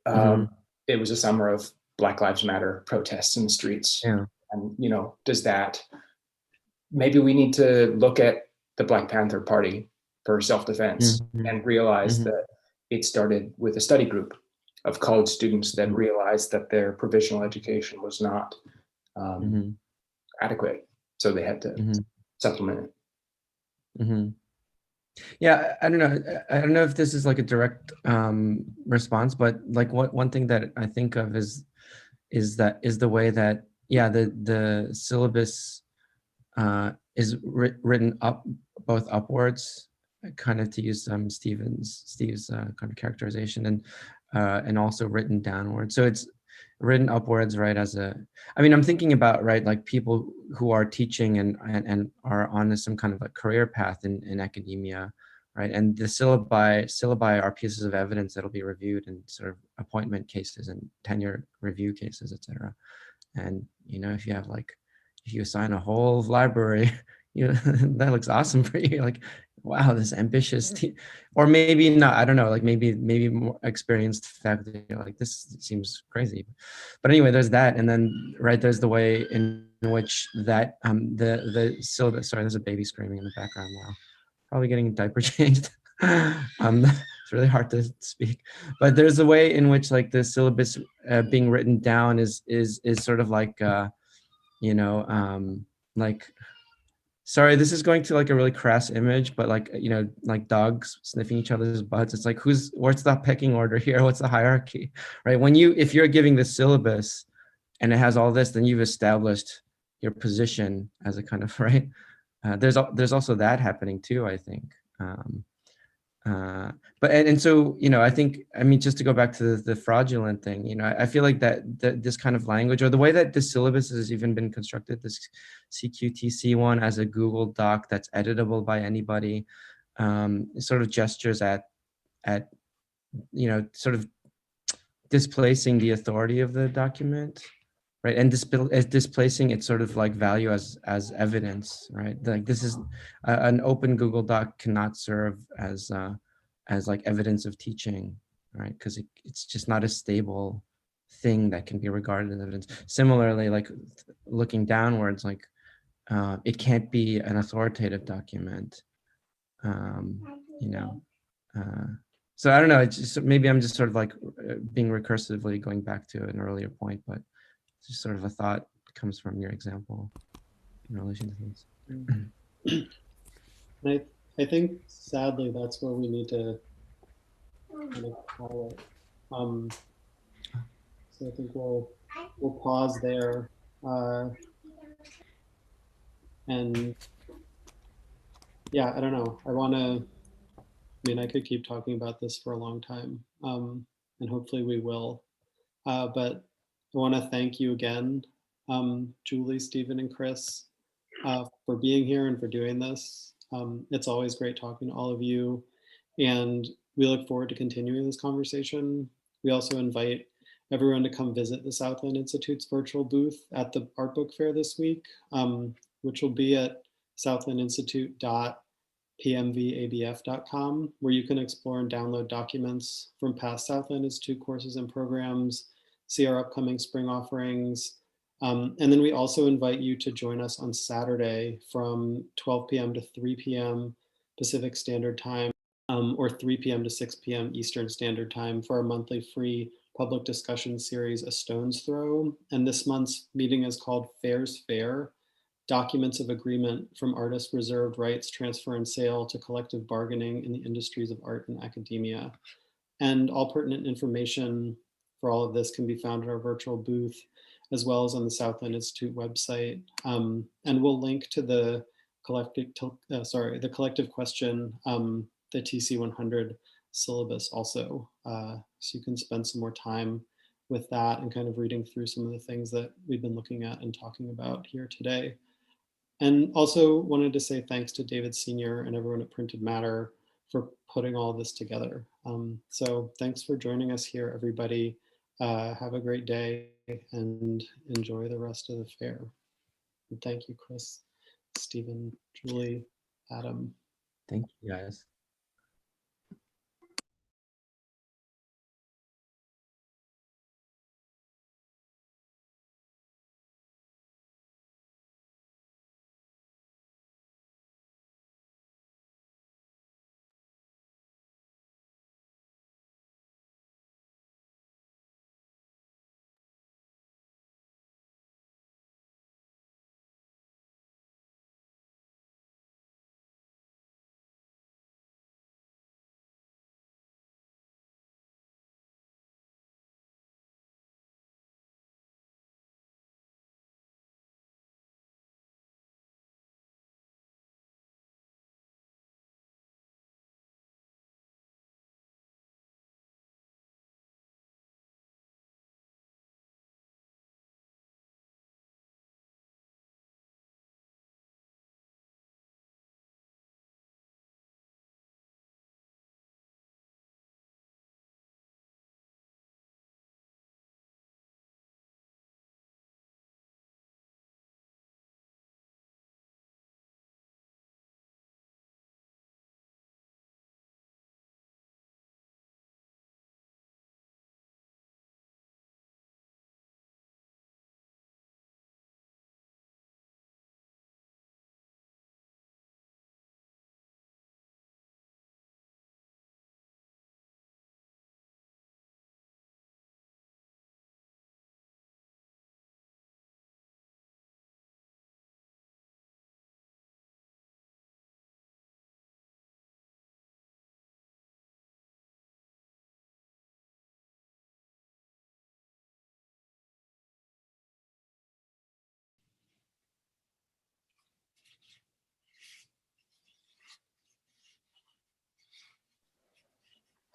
U: it was a summer of Black Lives Matter protests in the streets, and you know, does that, maybe we need to look at the Black Panther Party for self-defense and realize that it started with a study group of college students that realized that their provisional education was not adequate, so they had to supplement it.
S: Yeah, I don't know if this is like a direct response, but like one thing that I think of is the way that, yeah, the syllabus is written up, both upwards, kind of to use Steve's kind of characterization, and also written downwards. So it's written upwards, right? I mean, I'm thinking about, right, like people who are teaching and are on some kind of a career path in academia, right? And the syllabi are pieces of evidence that'll be reviewed in sort of appointment cases and tenure review cases, etc. And, you know, if you assign a whole library, you know, that looks awesome for you. Like, wow, this ambitious or maybe not, I don't know, like maybe more experienced faculty, like, this seems crazy. But anyway, there's that. And then, right, there's the way in which that the syllabus, sorry, there's a baby screaming in the background now, probably getting a diaper changed. It's really hard to speak, but there's a way in which, like, the syllabus being written down is sort of like, you know, like, sorry, this is going to like a really crass image, but like, you know, like dogs sniffing each other's butts. It's like, what's the pecking order here? What's the hierarchy, right? If you're giving the syllabus and it has all this, then you've established your position as a kind of, right? There's also that happening too, I think. But and so, you know, I think, I mean, just to go back to the fraudulent thing, you know, I feel like that this kind of language, or the way that this syllabus has even been constructed, this CQTC one as a Google Doc that's editable by anybody, sort of gestures at you know, sort of displacing the authority of the document, right? And displacing its sort of like value as evidence, right? Like this is an open Google Doc cannot serve as like evidence of teaching, right? Because it's just not a stable thing that can be regarded as evidence. Similarly, like looking downwards, like it can't be an authoritative document, you know. So I don't know, it's just, maybe I'm just sort of like being recursively going back to an earlier point, but it's just sort of a thought that comes from your example in relation to things.
Q: I think sadly that's where we need to kind of call it. So I think we'll pause there. And yeah, I don't know. I mean, I could keep talking about this for a long time, and hopefully we will. But I want to thank you again, Julie, Stephen, and Chris, for being here and for doing this. It's always great talking to all of you, and we look forward to continuing this conversation. We also invite everyone to come visit the Southland Institute's virtual booth at the Art Book Fair this week, which will be at southlandinstitute.pmvabf.com, where you can explore and download documents from past Southland Institute courses and programs, see our upcoming spring offerings. And then we also invite you to join us on Saturday from 12 p.m. to 3 p.m. Pacific Standard Time, or 3 p.m. to 6 p.m. Eastern Standard Time for our monthly free public discussion series, A Stone's Throw. And this month's meeting is called Fair's Fair, Documents of Agreement from Artists' Reserved Rights, Transfer and Sale to Collective Bargaining in the Industries of Art and Academia. And all pertinent information for all of this can be found at our virtual booth, as well as on the Southland Institute website. And we'll link to the collective question, the TC 100 syllabus also, so you can spend some more time with that and kind of reading through some of the things that we've been looking at and talking about here today. And also wanted to say thanks to David Sr. and everyone at Printed Matter for putting all this together. So thanks for joining us here, everybody. Have a great day and enjoy the rest of the fair. And thank you, Chris, Stephen, Julie, Adam.
S: Thank you, guys.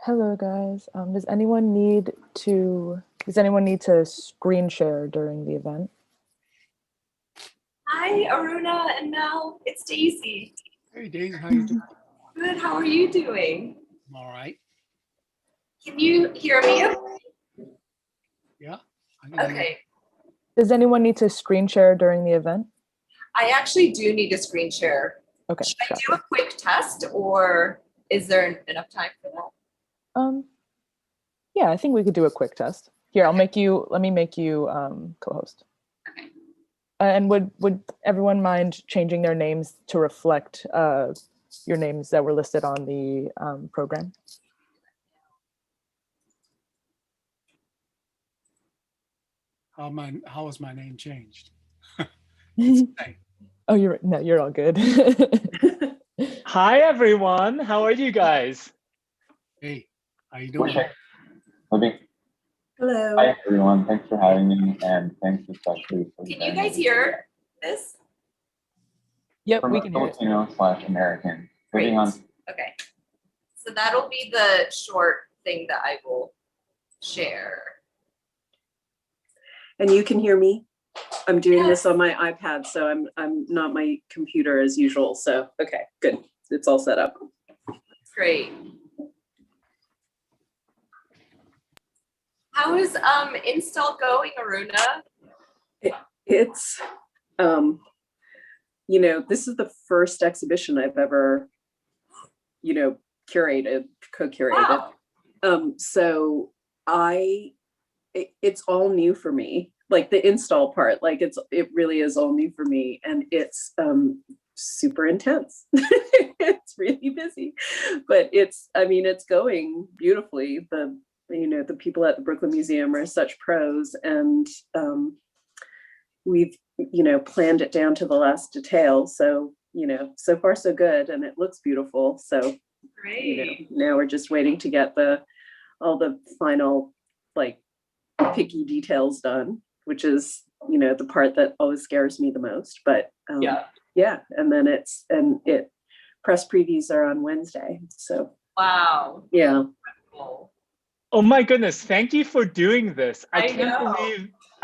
P: Hello, guys. Does anyone need to screen share during the event?
B: Hi, Aruna and Mel. It's Daisy.
V: Hey, Daisy, how you doing?
B: Good. How are you doing?
V: I'm all right.
B: Can you hear me?
V: Yeah. I can hear you.
B: Okay.
P: Does anyone need to screen share during the event?
B: I actually do need a screen share.
P: Okay.
B: Should I do a quick test, or is there enough time for that?
P: Yeah, I think we could do a quick test. Here, let me make you co-host.
B: Okay.
P: And would everyone mind changing their names to reflect your names that were listed on the program?
V: How was my name changed?
P: Oh, you're all good.
W: Hi, everyone. How are you guys?
V: Hey, how you doing?
B: Hello.
X: Hi, everyone. Thanks for having me, and thanks especially for
B: Can you guys hear this?
P: Yep, we can hear it.
X: Filipino/American.
B: Great.
X: Living on
B: Okay. So that'll be the short thing that I will share.
Y: And you can hear me? I'm doing this on my iPad, so I'm not my computer as usual. So okay, good. It's all set up.
B: Great. How is install going, Aruna?
Y: It's this is the first exhibition I've ever co-curated.
B: Wow.
Y: So it's all new for me. Like the install part, like it really is all new for me, and it's super intense. It's really busy, but it's going beautifully. The people at the Brooklyn Museum are such pros, and we've planned it down to the last detail. So so far so good, and it looks beautiful. So
B: great.
Y: Now we're just waiting to get all the final picky details done, which is the part that always scares me the most. But yeah, and then press previews are on Wednesday. So
B: wow.
Y: Yeah.
W: Oh my goodness! Thank you for doing this.
B: I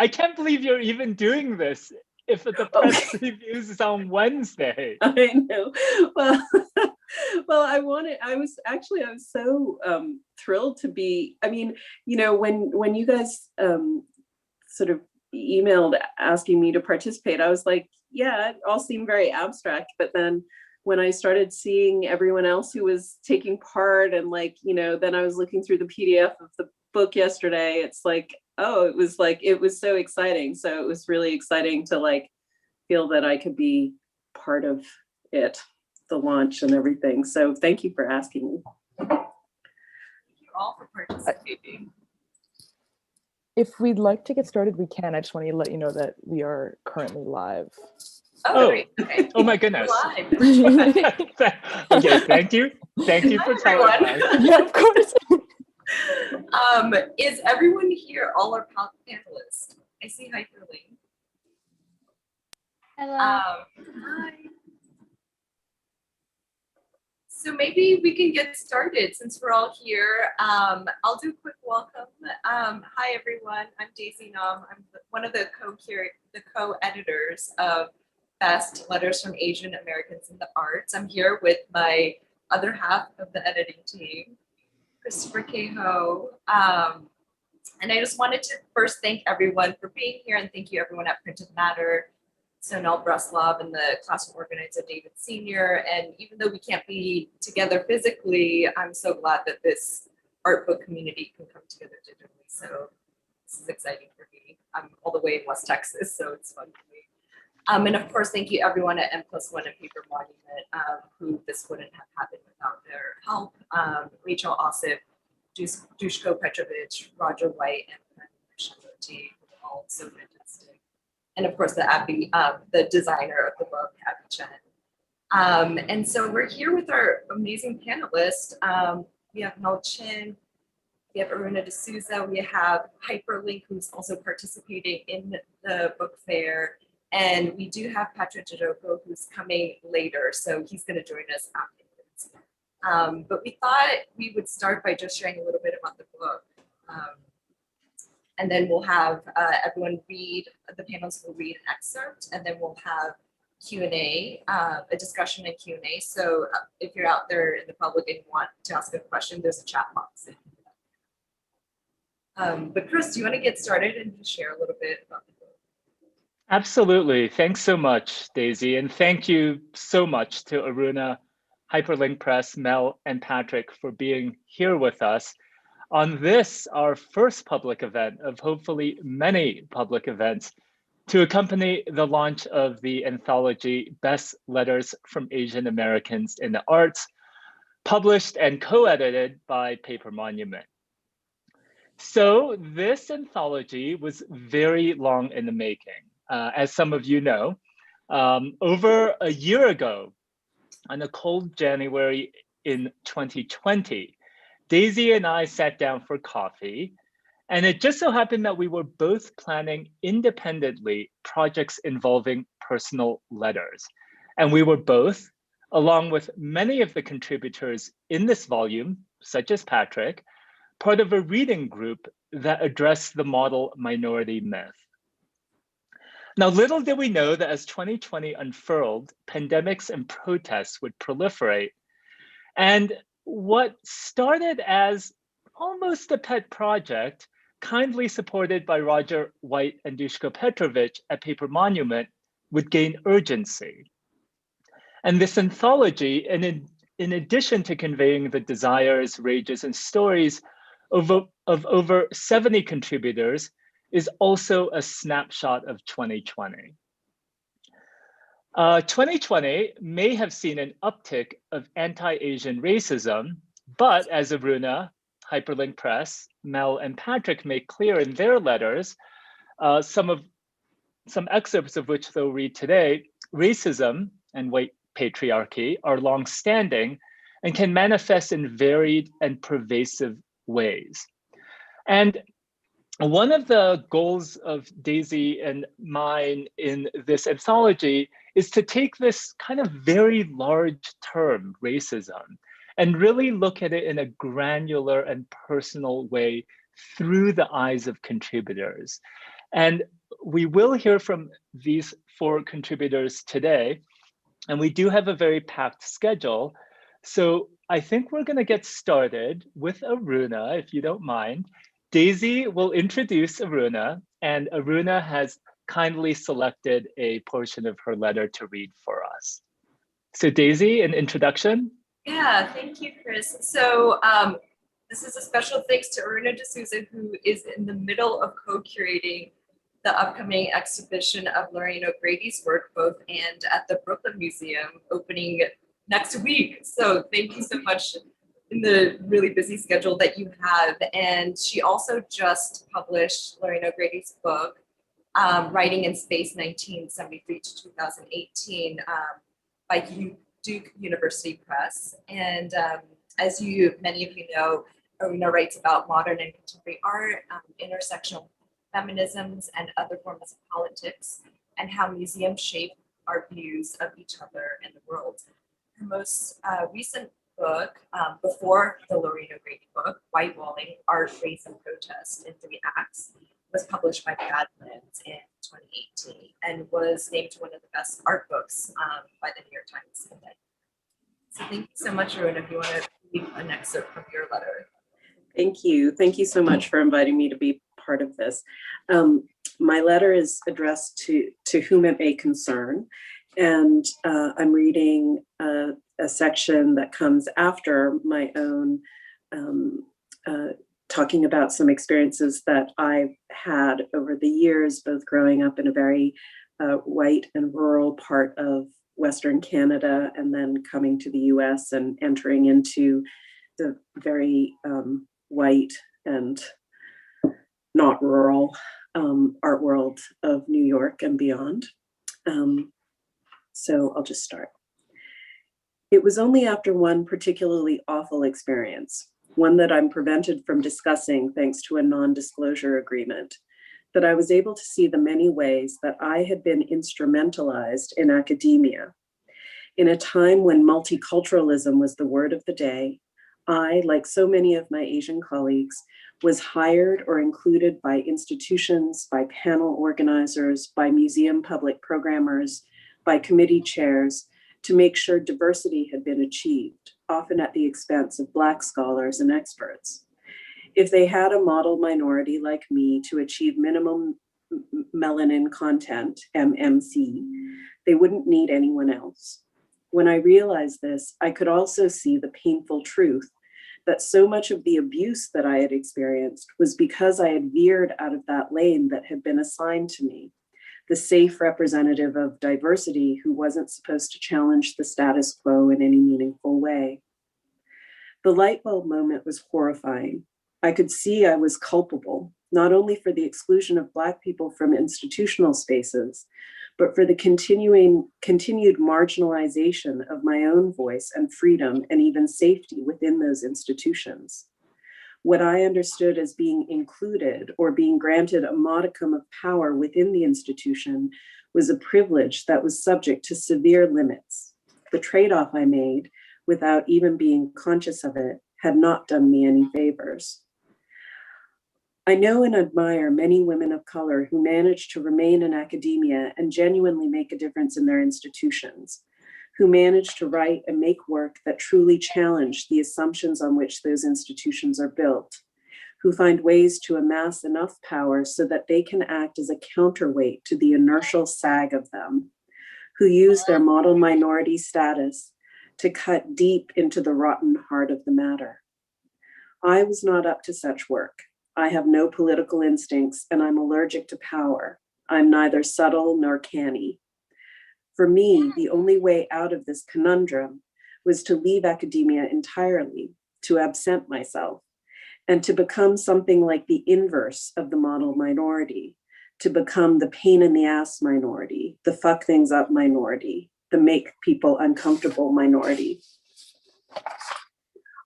W: can't believe you're even doing this. If the press previews is on Wednesday.
Y: I know. Well, I was so thrilled to be. When you guys sort of emailed asking me to participate, I was like, yeah, it all seemed very abstract. But then when I started seeing everyone else who was taking part, and then I was looking through the PDF of the book yesterday, it's like, oh, it was so exciting. So it was really exciting to feel that I could be part of it, the launch and everything. So thank you for asking me.
B: Thank you all for participating.
P: If we'd like to get started, we can. I just want to let you know that we are currently live.
B: Oh, great. Okay.
W: Oh my goodness.
B: Live.
W: Okay, thank you. Thank you for telling us.
P: Yeah, of course.
B: Is everyone here, all our panelists? I see hi, Curly.
Z: Hello.
B: Hi. So maybe we can get started since we're all here. I'll do a quick welcome. Hi, everyone. I'm Daisy Nam. I'm one of the co-editors of Best Letters from Asian Americans in the Arts. I'm here with my other half of the editing team, Christopher Cahoe. And I just wanted to first thank everyone for being here, and thank you everyone at Printed Matter, Sonal Breslov, and the classroom organizer David Sr. And even though we can't be together physically, I'm so glad that this art book community can come together digitally. So this is exciting for me. I'm all the way in West Texas, so it's fun for me. And of course, thank you everyone at N+1 and Paper Monument, who this wouldn't have happened without their help. Rachel Ossip, Dushko Petrovich, Roger White, and Shanti, all so fantastic. And of course, the designer of the book, Abby Chen. And so we're here with our amazing panelists. We have Mel Chin, we have Aruna D'Souza, we have Hyperlink, who's also participating in the book fair. And we do have Patrick Jadoko, who's coming later. So he's going to join us afterwards. But we thought we would start by just sharing a little bit about the book. And then we'll have everyone read, the panelists will read an excerpt, and then we'll have Q&A, a discussion and Q&A. So if you're out there in the public and you want to ask a question, there's a chat box. But Chris, do you want to get started and just share a little bit about the book?
W: Absolutely. Thanks so much, Daisy. And thank you so much to Aruna, Hyperlink Press, Mel, and Patrick for being here with us on this, our first public event of hopefully many public events to accompany the launch of the anthology Best Letters from Asian Americans in the Arts, published and co-edited by Paper Monument. So this anthology was very long in the making. As some of you know, over a year ago, on a cold January in 2020, Daisy and I sat down for coffee, and it just so happened that we were both planning independently projects involving personal letters. And we were both, along with many of the contributors in this volume, such as Patrick, part of a reading group that addressed the model minority myth. Now, little did we know that as 2020 unfurled, pandemics and protests would proliferate. And what started as almost a pet project, kindly supported by Roger White and Dushko Petrovich at Paper Monument, would gain urgency. And this anthology, in addition to conveying the desires, rages, and stories of over 70 contributors, is also a snapshot of 2020. 2020 may have seen an uptick of anti-Asian racism, but as Aruna, Hyperlink Press, Mel, and Patrick make clear in their letters, some excerpts of which they'll read today, racism and white patriarchy are long-standing and can manifest in varied and pervasive ways. And one of the goals of Daisy and mine in this anthology is to take this kind of very large term, racism, and really look at it in a granular and personal way through the eyes of contributors. And we will hear from these 4 contributors today, and we do have a very packed schedule. So I think we're going to get started with Aruna, if you don't mind. Daisy will introduce Aruna, and Aruna has kindly selected a portion of her letter to read for us. So Daisy, an introduction?
B: Yeah, thank you, Chris. So this is a special thanks to Aruna D'Souza, who is in the middle of co-curating the upcoming exhibition of Lorraine O'Grady's work, both and at the Brooklyn Museum, opening next week. So thank you so much in the really busy schedule that you have. And she also just published Lorraine O'Grady's book, Writing in Space 1973 to 2018 by Duke University Press. And as many of you know, Aruna writes about modern and contemporary art, intersectional feminisms, and other forms of politics, and how museums shape our views of each other and the world. Her most recent book, before the Lorraine O'Grady book, Whitewalling, Art, Race, and Protest in 3 Acts, was published by Badlands in 2018 and was named one of the best art books by the New York Times. So thank you so much, Aruna, if you want to read an excerpt from your letter.
Y: Thank you. Thank you so much for inviting me to be part of this. My letter is addressed to whom it may concern, and I'm reading a section that comes after my own, talking about some experiences that I've had over the years, both growing up in a very white and rural part of Western Canada, and then coming to the US and entering into the very white and not rural art world of New York and beyond. So I'll just start. It was only after one particularly awful experience, one that I'm prevented from discussing thanks to a non-disclosure agreement, that I was able to see the many ways that I had been instrumentalized in academia, In a time when multiculturalism was the word of the day, I, like so many of my Asian colleagues, was hired or included by institutions, by panel organizers, by museum public programmers, by committee chairs, to make sure diversity had been achieved, often at the expense of Black scholars and experts. If they had a model minority like me to achieve minimum melanin content, MMC, they wouldn't need anyone else. When I realized this, I could also see the painful truth that so much of the abuse that I had experienced was because I had veered out of that lane that had been assigned to me, the safe representative of diversity who wasn't supposed to challenge the status quo in any meaningful way. The light bulb moment was horrifying. I could see I was culpable, not only for the exclusion of Black people from institutional spaces, but for the continued marginalization of my own voice and freedom and even safety within those institutions. What I understood as being included or being granted a modicum of power within the institution was a privilege that was subject to severe limits. The trade-off I made, without even being conscious of it, had not done me any favors. I know and admire many women of color who manage to remain in academia and genuinely make a difference in their institutions, who manage to write and make work that truly challenge the assumptions on which those institutions are built, who find ways to amass enough power so that they can act as a counterweight to the inertial sag of them, who use their model minority status to cut deep into the rotten heart of the matter. I was not up to such work. I have no political instincts and I'm allergic to power. I'm neither subtle nor canny. For me, the only way out of this conundrum was to leave academia entirely, to absent myself, and to become something like the inverse of the model minority, to become the pain in the ass minority, the fuck things up minority, the make people uncomfortable minority.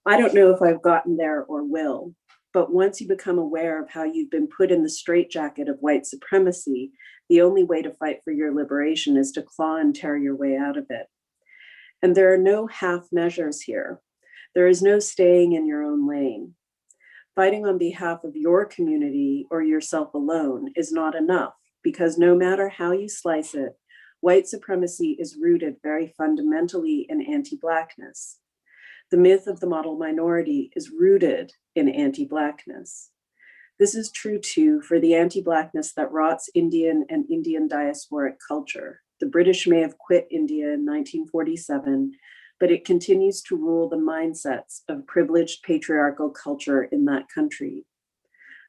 Y: I don't know if I've gotten there or will, but once you become aware of how you've been put in the straitjacket of white supremacy, the only way to fight for your liberation is to claw and tear your way out of it. And there are no half measures here. There is no staying in your own lane. Fighting on behalf of your community or yourself alone is not enough, because no matter how you slice it, white supremacy is rooted very fundamentally in anti-Blackness. The myth of the model minority is rooted in anti-Blackness. This is true too for the anti-Blackness that rots Indian and Indian diasporic culture. The British may have quit India in 1947, but it continues to rule the mindsets of privileged patriarchal culture in that country.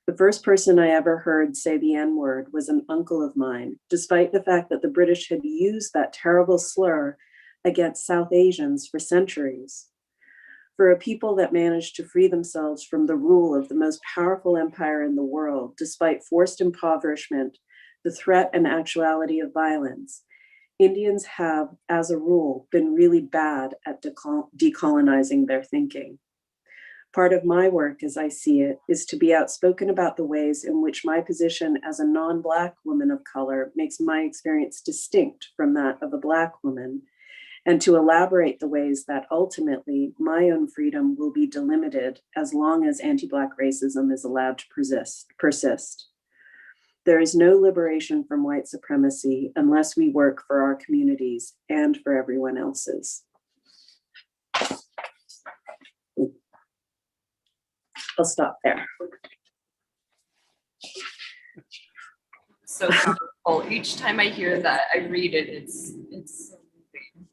Y: The first person I ever heard say the N-word was an uncle of mine, despite the fact that the British had used that terrible slur against South Asians for centuries. For a people that managed to free themselves from the rule of the most powerful empire in the world, despite forced impoverishment, the threat and actuality of violence, Indians have, as a rule, been really bad at decolonizing their thinking. Part of my work, as I see it, is to be outspoken about the ways in which my position as a non-Black woman of color makes my experience distinct from that of a Black woman, and to elaborate the ways that ultimately my own freedom will be delimited as long as anti-Black racism is allowed to persist. There is no liberation from white supremacy unless we work for our communities and for everyone else's. I'll stop there.
B: So powerful. Each time I hear that, I read it, it's so moving.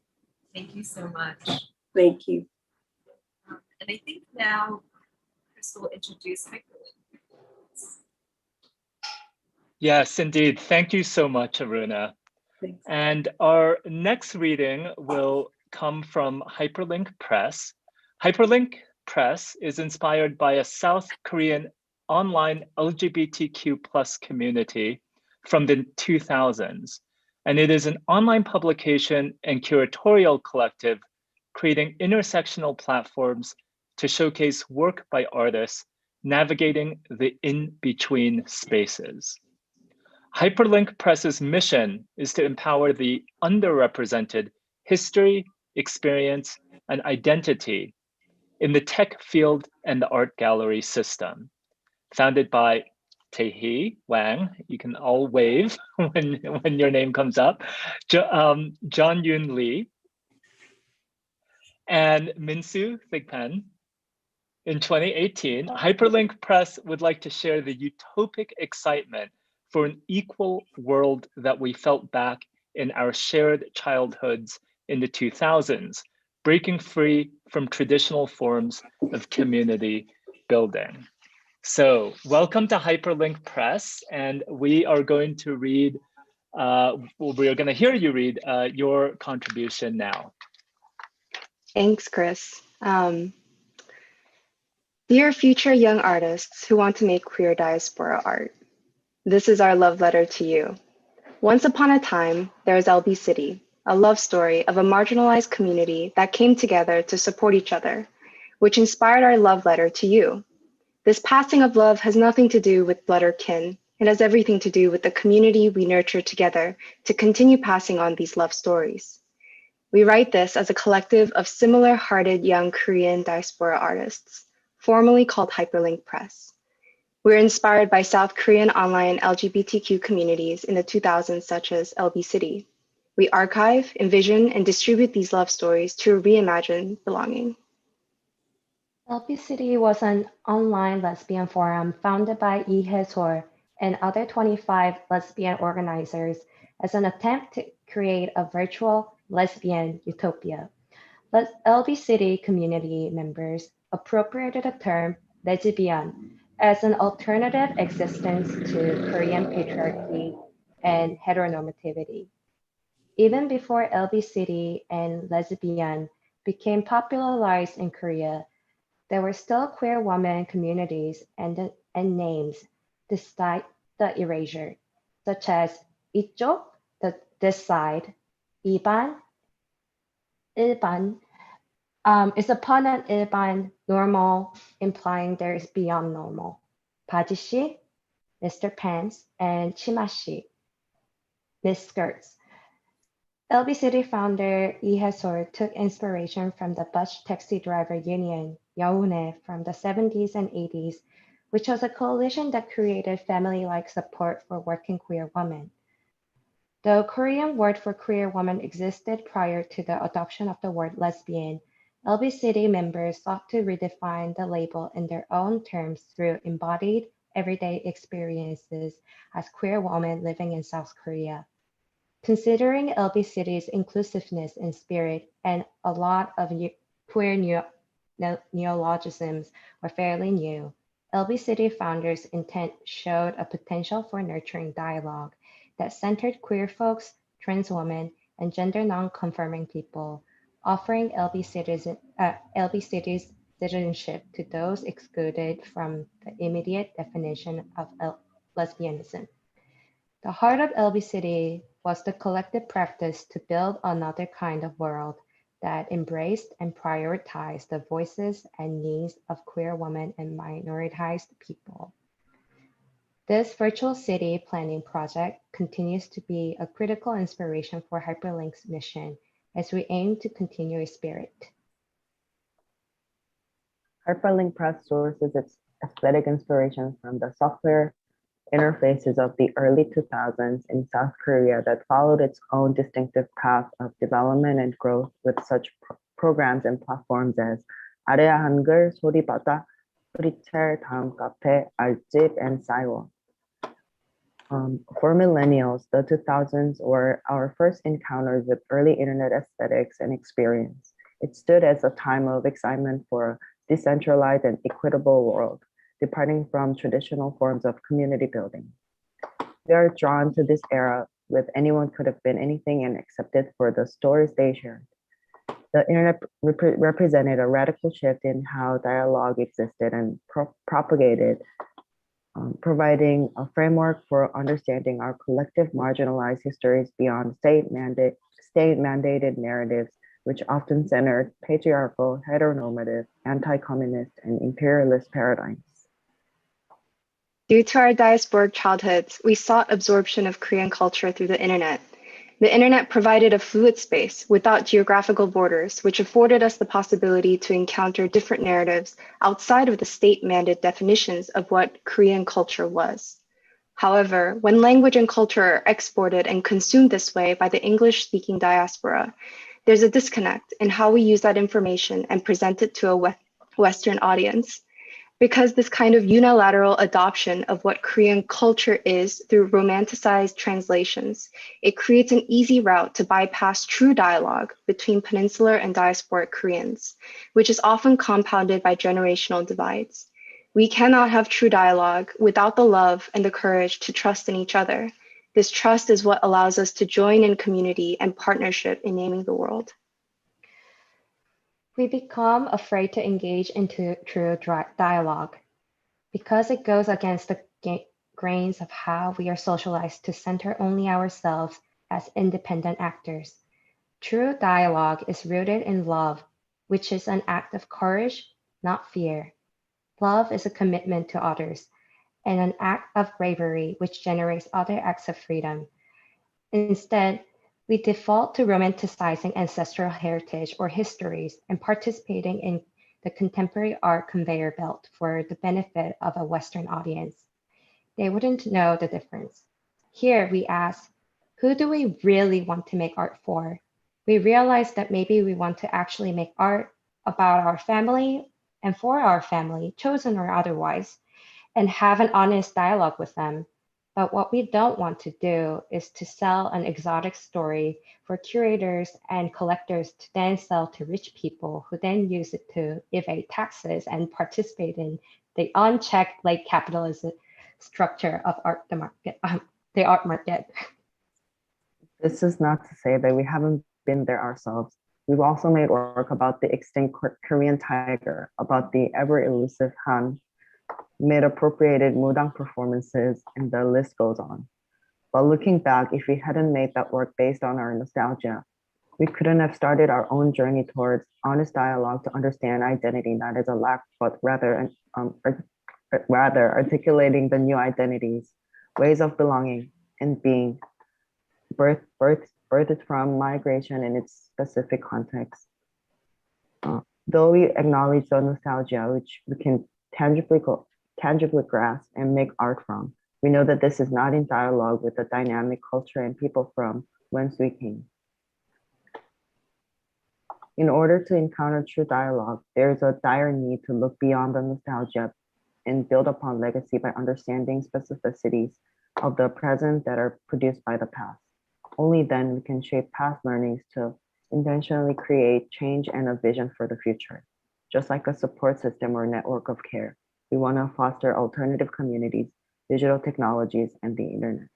B: Thank you so much.
Y: Thank you.
B: And I think now Chris will introduce Hyperlink.
W: Yes, indeed. Thank you so much, Aruna.
Y: Thanks.
W: And our next reading will come from Hyperlink Press. Hyperlink Press is inspired by a South Korean online LGBTQ+ community from the 2000s. And it is an online publication and curatorial collective creating intersectional platforms to showcase work by artists navigating the in-between spaces. Hyperlink Press's mission is to empower the underrepresented history, experience, and identity in the tech field and the art gallery system. Founded by Tae-hee Wang, you can all wave when your name comes up, John Yoon Lee, and Minsu Thigpen. In 2018, Hyperlink Press would like to share the utopic excitement for an equal world that we felt back in our shared childhoods in the 2000s, breaking free from traditional forms of community building. So welcome to Hyperlink Press, and we are going to read, we are going to hear you read your contribution now.
C: Thanks, Chris. Dear future young artists who want to make queer diaspora art, this is our love letter to you. Once upon a time, there was LB City, a love story of a marginalized community that came together to support each other, which inspired our love letter to you. This passing of love has nothing to do with blood or kin. It has everything to do with the community we nurture together to continue passing on these love stories. We write this as a collective of similar-hearted young Korean diaspora artists, formerly called Hyperlink Press. We're inspired by South Korean online LGBTQ communities in the 2000s, such as LB City. We archive, envision, and distribute these love stories to reimagine belonging.
E: LB City was an online lesbian forum founded by Lee Hae-sol and other 25 lesbian organizers as an attempt to create a virtual lesbian utopia. LB City community members appropriated the term lesbian as an alternative existence to Korean patriarchy and heteronormativity. Even before LB City and lesbian became popularized in Korea, there were still queer women communities and names despite the erasure, such as 이쪽, this side, 일반 is opponent 일반, normal, implying there is beyond normal. 바지씨, Mr. Pants, and 치마씨, Miss Skirts. LB City founder Lee Hae-sol took inspiration from the bus taxi driver union, Yeung, from the 70s and 80s, which was a coalition that created family-like support for working queer women. The Korean word for queer woman existed prior to the adoption of the word lesbian. LB City members sought to redefine the label in their own terms through embodied, everyday experiences as queer women living in South Korea. Considering LB City's inclusiveness in spirit and a lot of queer neologisms were fairly new, LB City founders' intent showed a potential for nurturing dialogue that centered queer folks, trans women, and gender non-conforming people, offering LB City's citizenship to those excluded from the immediate definition of lesbianism. The heart of LB City was the collective practice to build another kind of world that embraced and prioritized the voices and needs of queer women and minoritized people. This virtual city planning project continues to be a critical inspiration for Hyperlink's mission as we aim to continue its spirit.
F: Hyperlink Press sources its aesthetic inspiration from the software interfaces of the early 2000s in South Korea that followed its own distinctive path of development and growth with such programs and platforms as 아래야 한글, 소리바다, 소리첼, 다음 카페, 알집, and Saiwo. For millennials, the 2000s were our first encounters with early internet aesthetics and experience. It stood as a time of excitement for a decentralized and equitable world, departing from traditional forms of community building. We are drawn to this era with anyone could have been anything and accepted for the stories they shared. The internet represented a radical shift in how dialogue existed and propagated, providing a framework for understanding our collective marginalized histories beyond state-mandated narratives, which often centered patriarchal, heteronormative, anti-communist, and imperialist paradigms.
C: Due to our diasporic childhoods, we sought absorption of Korean culture through the internet. The internet provided a fluid space without geographical borders, which afforded us the possibility to encounter different narratives outside of the state-mandated definitions of what Korean culture was. However, when language and culture are exported and consumed this way by the English-speaking diaspora, there's a disconnect in how we use that information and present it to a Western audience. Because this kind of unilateral adoption of what Korean culture is through romanticized translations, it creates an easy route to bypass true dialogue between peninsular and diasporic Koreans, which is often compounded by generational divides. We cannot have true dialogue without the love and the courage to trust in each other. This trust is what allows us to join in community and partnership in naming the world.
E: We become afraid to engage into true dialogue because it goes against the grains of how we are socialized to center only ourselves as independent actors. True dialogue is rooted in love, which is an act of courage, not fear. Love is a commitment to others and an act of bravery, which generates other acts of freedom. Instead, we default to romanticizing ancestral heritage or histories and participating in the contemporary art conveyor belt for the benefit of a Western audience. They wouldn't know the difference. Here we ask, who do we really want to make art for? We realize that maybe we want to actually make art about our family and for our family, chosen or otherwise, and have an honest dialogue with them. But what we don't want to do is to sell an exotic story for curators and collectors to then sell to rich people who then use it to evade taxes and participate in the unchecked late capitalism structure of the art market.
F: This is not to say that we haven't been there ourselves. We've also made work about the extinct Korean tiger, about the ever elusive Han, made appropriated Mudang performances, and the list goes on. But looking back, if we hadn't made that work based on our nostalgia, we couldn't have started our own journey towards honest dialogue to understand identity that is a lack, but rather articulating the new identities, ways of belonging and being birthed from migration in its specific context. Though we acknowledge the nostalgia, which we can tangibly grasp and make art from, we know that this is not in dialogue with the dynamic culture and people from whence we came. In order to encounter true dialogue, there is a dire need to look beyond the nostalgia and build upon legacy by understanding specificities of the present that are produced by the past. Only then we can shape past learnings to intentionally create change and a vision for the future. Just like a support system or network of care, we want to foster alternative communities, digital technologies, and the internet.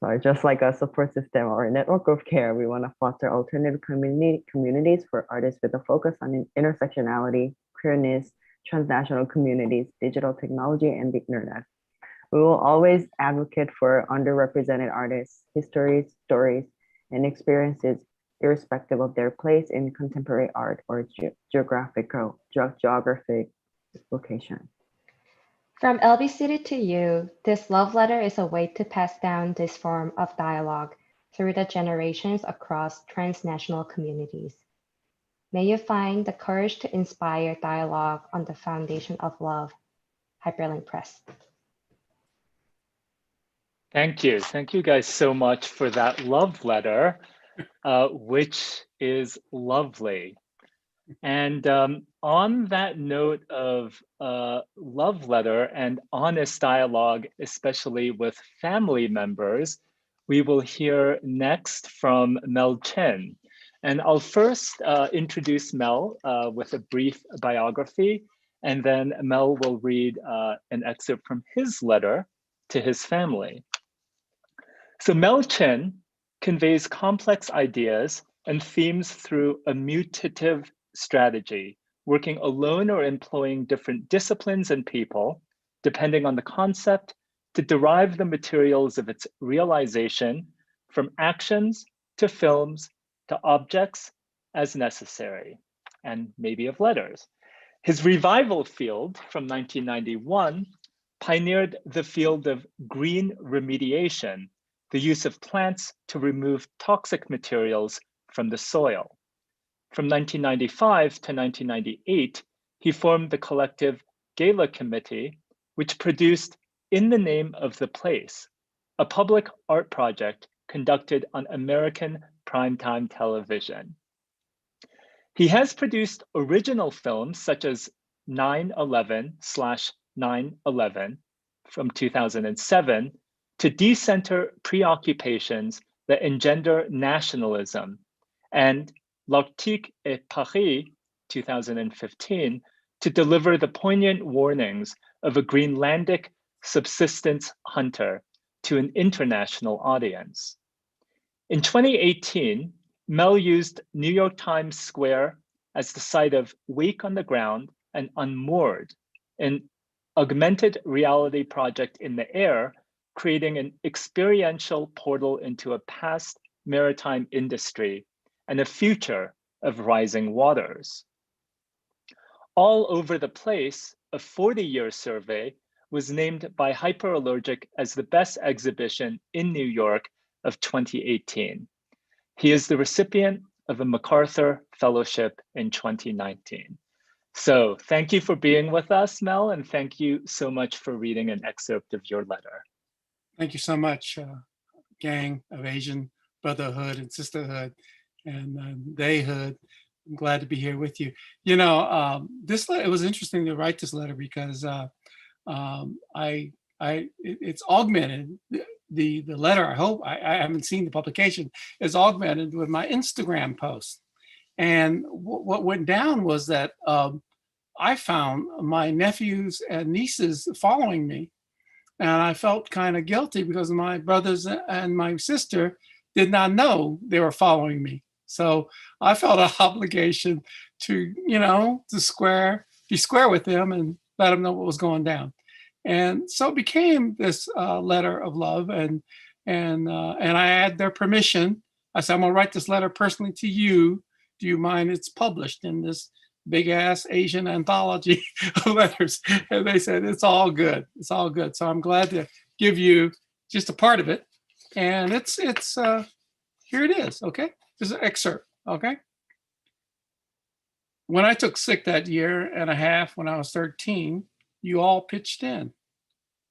F: Sorry, just like a support system or a network of care, we want to foster alternative communities for artists with a focus on intersectionality, queerness, transnational communities, digital technology, and the internet. We will always advocate for underrepresented artists, histories, stories, and experiences, irrespective of their place in contemporary art or geographic location.
E: From LB City to you, this love letter is a way to pass down this form of dialogue through the generations across transnational communities. May you find the courage to inspire dialogue on the foundation of love. Hyperlink Press.
W: Thank you. Thank you guys so much for that love letter, which is lovely. And on that note of love letter and honest dialogue, especially with family members, we will hear next from Mel Chen. And I'll first introduce Mel with a brief biography, and then Mel will read an excerpt from his letter to his family. So Mel Chen conveys complex ideas and themes through a mutative strategy, working alone or employing different disciplines and people, depending on the concept, to derive the materials of its realization from actions to films to objects as necessary, and maybe of letters. His revival field from 1991 pioneered the field of green remediation, the use of plants to remove toxic materials from the soil. From 1995 to 1998, he formed the collective Gala Committee, which produced In the Name of the Place, a public art project conducted on American primetime television. He has produced original films such as 9/11/9/11 from 2007 to decenter preoccupations that engender nationalism, and L'Arctique et Paris 2015 to deliver the poignant warnings of a Greenlandic subsistence hunter to an international audience. In 2018, Mel used New York Times Square as the site of Wake on the Ground and Unmoored, an augmented reality project in the air, creating an experiential portal into a past maritime industry and a future of rising waters. All Over the Place, a 40-year survey, was named by Hyperallergic as the best exhibition in New York of 2018. He is the recipient of a MacArthur Fellowship in 2019. So thank you for being with us, Mel, and thank you so much for reading an excerpt of your letter.
V: Thank you so much, gang of Asian brotherhood and sisterhood and theyhood. I'm glad to be here with you. You know, this letter, it was interesting to write this letter because it's augmented. The letter, I hope, I haven't seen the publication, is augmented with my Instagram post. And what went down was that I found my nephews and nieces following me. And I felt kind of guilty because my brothers and my sister did not know they were following me. So I felt an obligation to, you know, be square with them and let them know what was going down. And so it became this letter of love, and I had their permission. I said, I'm gonna write this letter personally to you. Do you mind it's published in this big ass Asian anthology of letters? And they said, it's all good. It's all good. So I'm glad to give you just a part of it. And it's here it is, okay? This is an excerpt, okay? When I took sick that year and a half when I was 13, you all pitched in.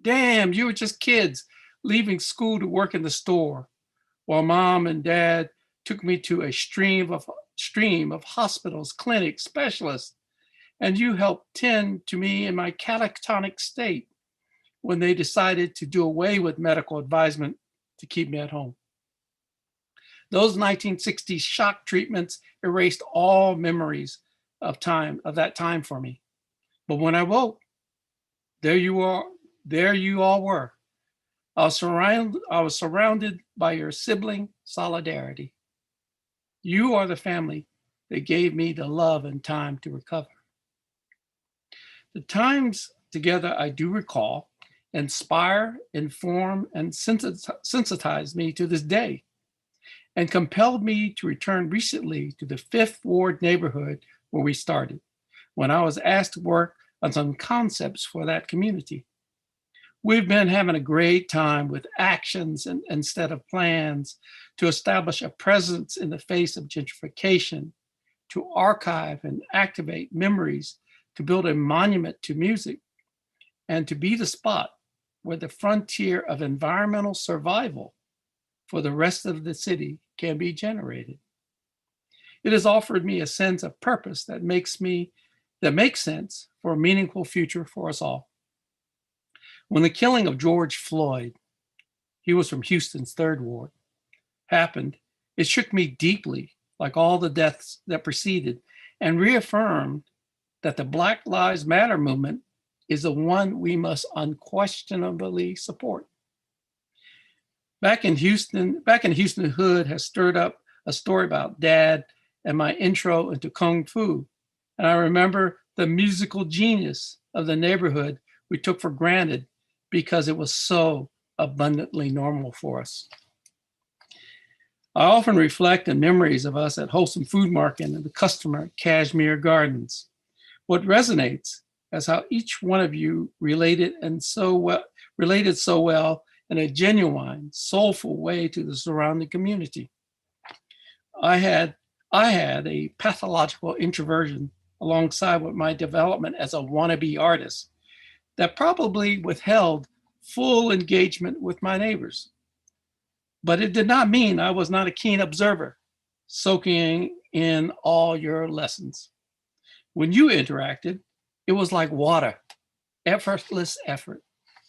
V: Damn, you were just kids leaving school to work in the store, while mom and dad took me to a stream of hospitals, clinics, specialists, and you helped tend to me in my catatonic state when they decided to do away with medical advisement to keep me at home. Those 1960s shock treatments erased all memories of that time for me. But when I woke, there you all were. I was surrounded by your sibling solidarity. You are the family that gave me the love and time to recover. The times together I do recall inspire, inform, and sensitize me to this day, and compelled me to return recently to the 5th Ward neighborhood where we started, when I was asked to work on some concepts for that community. We've been having a great time with actions instead of plans to establish a presence in the face of gentrification, to archive and activate memories, to build a monument to music, and to be the spot where the frontier of environmental survival for the rest of the city can be generated. It has offered me a sense of purpose that makes sense for a meaningful future for us all. When the killing of George Floyd, he was from Houston's 3rd Ward, happened, it shook me deeply, like all the deaths that preceded, and reaffirmed that the Black Lives Matter movement is the one we must unquestionably support. Back in Houston, the hood has stirred up a story about Dad and my intro into Kung Fu. And I remember the musical genius of the neighborhood we took for granted because it was so abundantly normal for us. I often reflect on memories of us at Wholesome Food Market and the customer at Cashmere Gardens. What resonates is how each one of you related so well in a genuine, soulful way to the surrounding community. I had a pathological introversion alongside with my development as a wannabe artist that probably withheld full engagement with my neighbors. But it did not mean I was not a keen observer, soaking in all your lessons. When you interacted, it was like water, effortless effort,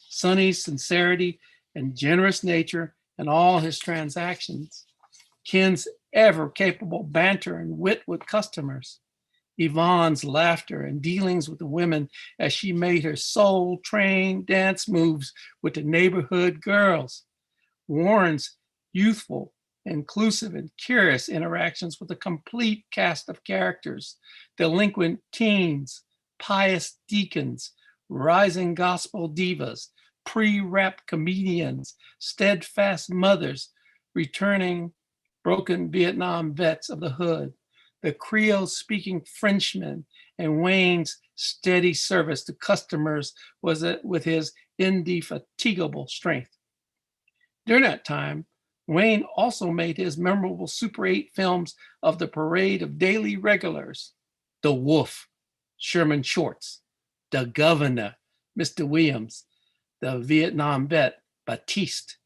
V: Sonny's sincerity and generous nature in all his transactions, Ken's ever-capable banter and wit with customers, Yvonne's laughter and dealings with the women as she made her soul-trained dance moves with the neighborhood girls, Warren's youthful, inclusive, and curious interactions with a complete cast of characters, delinquent teens, pious deacons, rising gospel divas, pre-rap comedians, steadfast mothers, returning broken Vietnam vets of the hood, the Creole-speaking Frenchman, and Wayne's steady service to customers with his indefatigable strength. During that time, Wayne also made his memorable Super 8 films of the parade of daily regulars, The Wolf, Sherman Shorts, The Governor, Mr. Williams, the Vietnam vet, Batiste,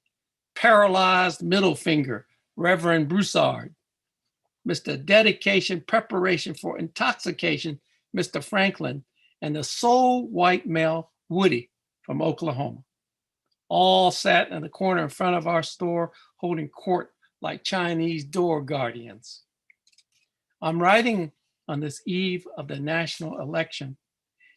V: Paralyzed Middle Finger, Reverend Broussard, Mr. Dedication, Preparation for Intoxication, Mr. Franklin, and the sole white male, Woody, from Oklahoma. All sat in the corner in front of our store holding court like Chinese door guardians. I'm writing on this eve of the national election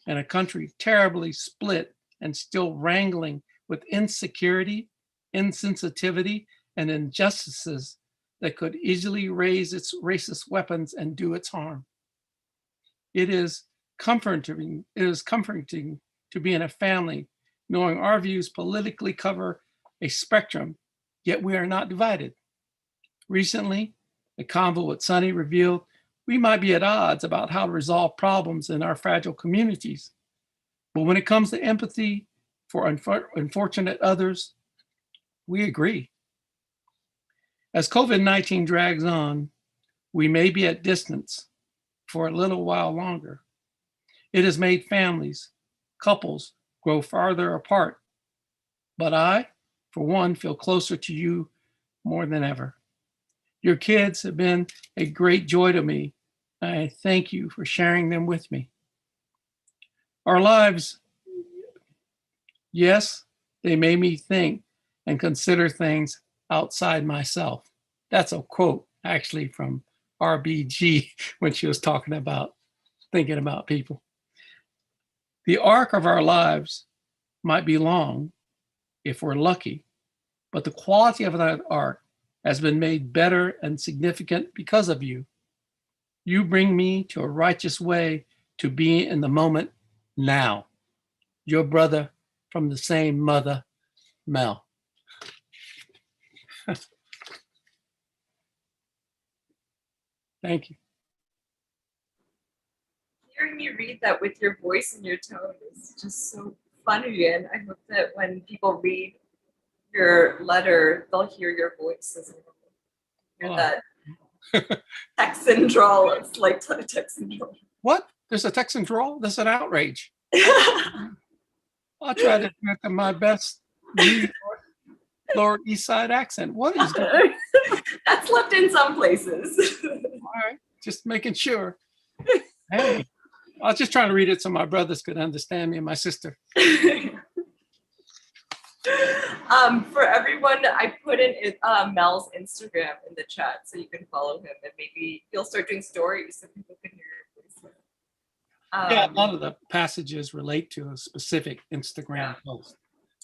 V: in a country terribly split and still wrangling with insecurity, insensitivity, and injustices that could easily raise its racist weapons and do its harm. It is comforting to be in a family knowing our views politically cover a spectrum, yet we are not divided. Recently, a convo with Sonny revealed we might be at odds about how to resolve problems in our fragile communities. But when it comes to empathy for unfortunate others, we agree. As COVID-19 drags on, we may be at distance for a little while longer. It has made families, couples grow farther apart. But I, for one, feel closer to you more than ever. Your kids have been a great joy to me. I thank you for sharing them with me. Our lives, yes, they made me think and consider things outside myself. That's a quote actually from RBG when she was talking about thinking about people. The arc of our lives might be long if we're lucky, but the quality of that arc has been made better and significant because of you. You bring me to a righteous way to be in the moment now. Your brother from the same mother, Mel. Thank you.
B: Hearing you read that with your voice and your tone is just so funny, and I hope that when people read your letter, they'll hear your voice as well. Hear that Texan drawl. It's like Texan drawl.
V: What? There's a Texan drawl? That's an outrage. I'll try to do it to my best New York, Lower East Side accent. What is that?
B: That's left in some places.
V: All right, just making sure. Hey, I was just trying to read it so my brothers could understand me and my sister.
B: For everyone, I put in Mel's Instagram in the chat so you can follow him, and maybe he'll start doing stories so people can hear your voice.
V: Yeah, a lot of the passages relate to a specific Instagram post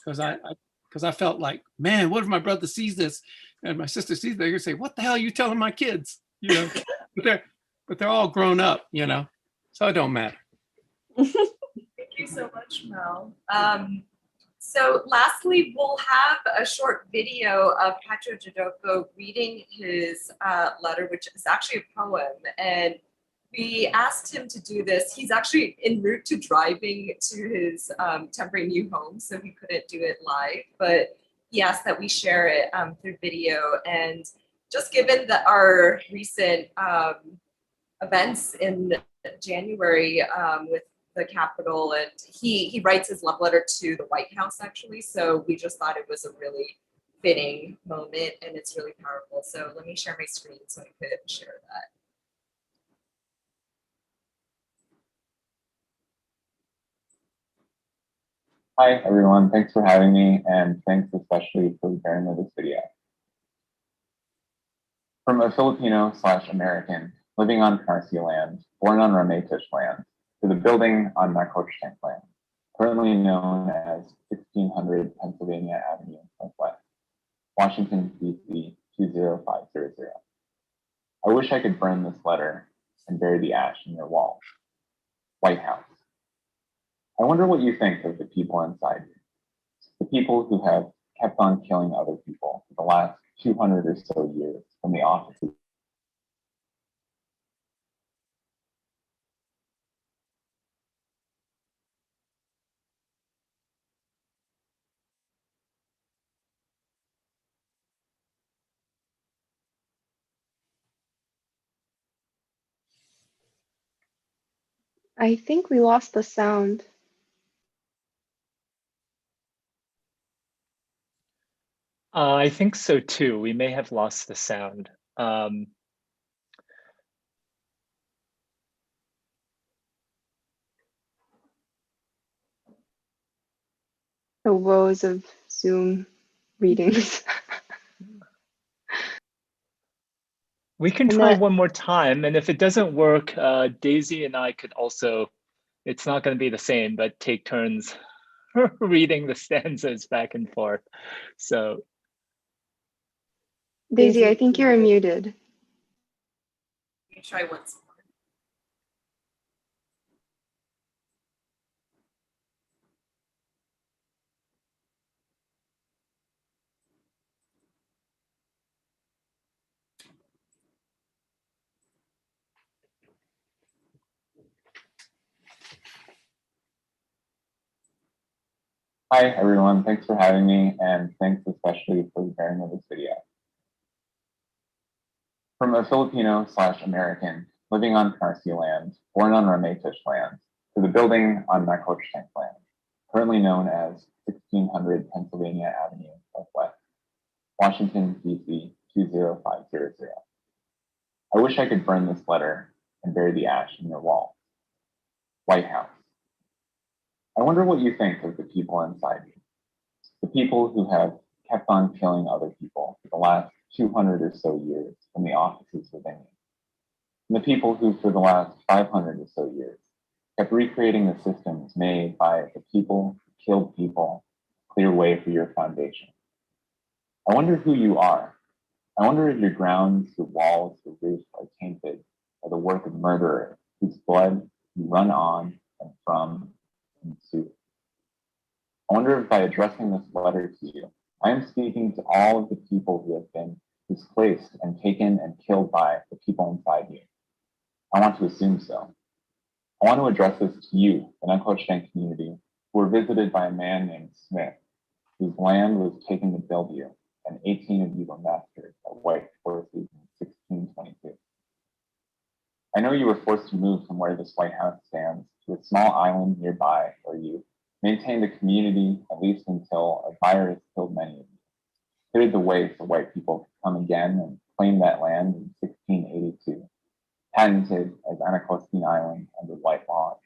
V: because I felt like, man, what if my brother sees this and my sister sees that? You're gonna say, what the hell are you telling my kids? You know, but they're all grown up, you know, so it don't matter.
B: Thank you so much, Mel. So lastly, we'll have a short video of Pacho Jodoko reading his letter, which is actually a poem. And we asked him to do this. He's actually en route to driving to his temporary new home, so he couldn't do it live, but he asked that we share it through video. And just given that our recent events in January with the Capitol, and he writes his love letter to the White House actually, so we just thought it was a really fitting moment, and it's really powerful. So let me share my screen so I could share that.
X: Hi, everyone. Thanks for having me, and thanks especially for bearing with this video. From a Filipino/American living on Canarsie land, born on Ramaytush land, to the building on Nacochtank land, currently known as 1600 Pennsylvania Avenue Northwest, Washington, D.C. 20500. I wish I could burn this letter and bury the ash in your walls. White House. I wonder what you think of the people inside you, the people who have kept on killing other people for the last 200 or so years from the offices.
C: I think we lost the sound.
W: I think so too. We may have lost the sound.
C: The woes of Zoom readings.
W: We can try one more time, and if it doesn't work, Daisy and I could also, it's not going to be the same, but take turns reading the stanzas back and forth. So
C: Daisy, I think you're muted.
B: You try once more.
X: Hi, everyone. Thanks for having me, and thanks especially for bearing with this video. From a Filipino/American living on Canarsie land, born on Ramaytush land, to the building on Nacochtank land, currently known as 1600 Pennsylvania Avenue Northwest, Washington, D.C. 20500. I wish I could burn this letter and bury the ash in your walls. White House. I wonder what you think of the people inside you, the people who have kept on killing other people for the last 200 or so years from the offices within you, and the people who for the last 500 or so years kept recreating the systems made by the people who killed people to clear way for your foundation. I wonder who you are. I wonder if your grounds, your walls, your roof are tainted by the work of murderers whose blood you run on and from and to. I wonder if by addressing this letter to you, I am speaking to all of the people who have been displaced and taken and killed by the people inside you. I want to assume so. I want to address this to you, the Nacochtank community, who were visited by a man named Smith, whose land was taken to build you, and 18 of you were massacred by white forces in 1622. I know you were forced to move from where this White House stands to a small island nearby where you maintained a community, at least until a virus killed many of you, cleared the way for white people to come again and claim that land in 1682, patented as Anacostia Island under white laws,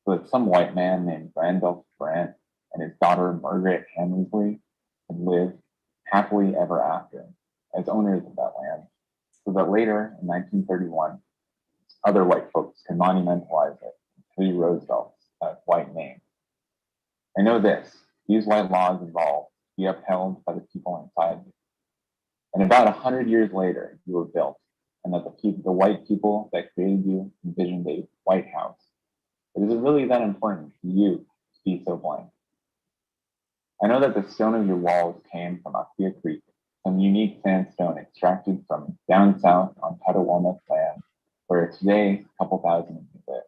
X: so that some white man named Randolph Grant and his daughter Margaret Hammersley could live happily ever after as owners of that land, so that later in 1931, other white folks can monumentalize it in 3 Roosevelts as white names. I know this, these white laws evolved to be upheld by the people inside you. And about 100 years later, you were built, and that the white people that created you envisioned a White House. But is it really that important to you to be so blind? I know that the stone of your walls came from Aquia Creek, some unique sandstone extracted from down south on Petawameck land, where today a couple thousand of you live.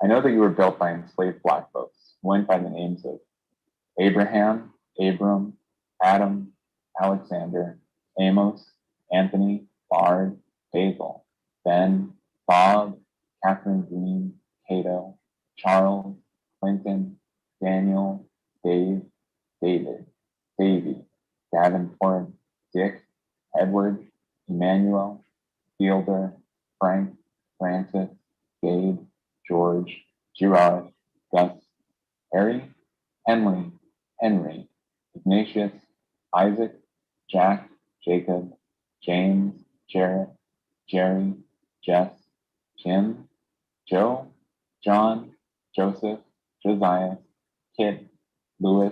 X: I know that you were built by enslaved Black folks who went by the names of Abraham, Abram, Adam, Alexander, Amos, Anthony, Bard, Basil, Ben, Bob, Catherine Green, Cato, Charles, Clinton, Daniel, Dave, David, Davy, Davenport, Dick, Edward, Emmanuel, Fielder, Frank, Francis, Gabe, George, Gerard, Gus, Harry, Henry, Henry, Ignatius, Isaac, Jack, Jacob, James, Jarrett, Jerry, Jess, Jim, Joe, John, Joseph, Josiah, Kit, Louis,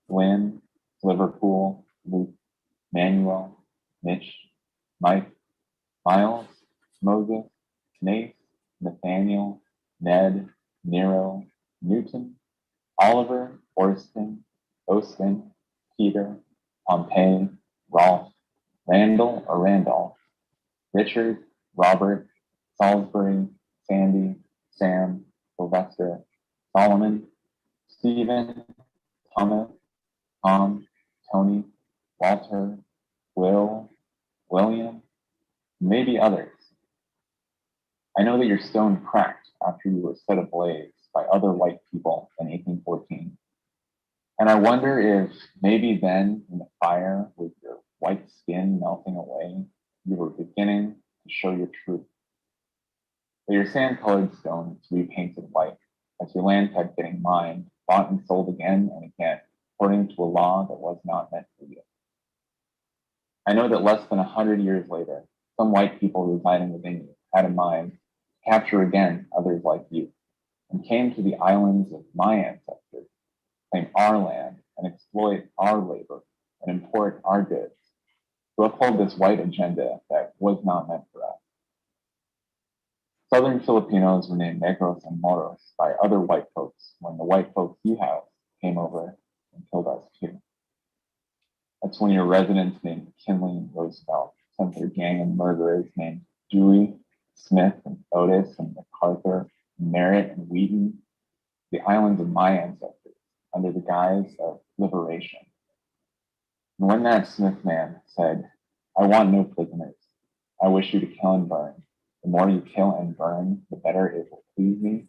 X: Lynn, Liverpool, Luke, Manuel, Mitch, Mike, Miles, Moses, Nate, Nathaniel, Ned, Nero, Newton, Oliver, Orson, Austin, Peter, Pompey, Rolf, Randall or Randolph, Richard, Robert, Salisbury, Sandy, Sam, Sylvester, Solomon, Stephen, Thomas, Tom, Tony, Walter, Will, William, maybe others. I know that your stone cracked after you were set ablaze by other white people in 1814. And I wonder if maybe then in the fire with your white skin melting away, you were beginning to show your truth. But your sand-colored stones repainted white as your land kept getting mined, bought and sold again and again, according to a law that was not meant for you. I know that less than 100 years later, some white people residing within you had in mind to capture again others like you, and came to the islands of my ancestors, claim our land and exploit our labor and import our goods, to uphold this white agenda that was not meant for us. Southern Filipinos were named Negros and Moros by other white folks when the white folks you housed came over and killed us too. That's when your residents named McKinley and Roosevelt sent their gang of murderers named Dewey, Smith, and Otis, and MacArthur, and Merritt, and Wheaton, the islands of my ancestors, under the guise of liberation. And when that Smith man said, "I want no prisoners, I wish you to kill and burn. The more you kill and burn, the better it will please me.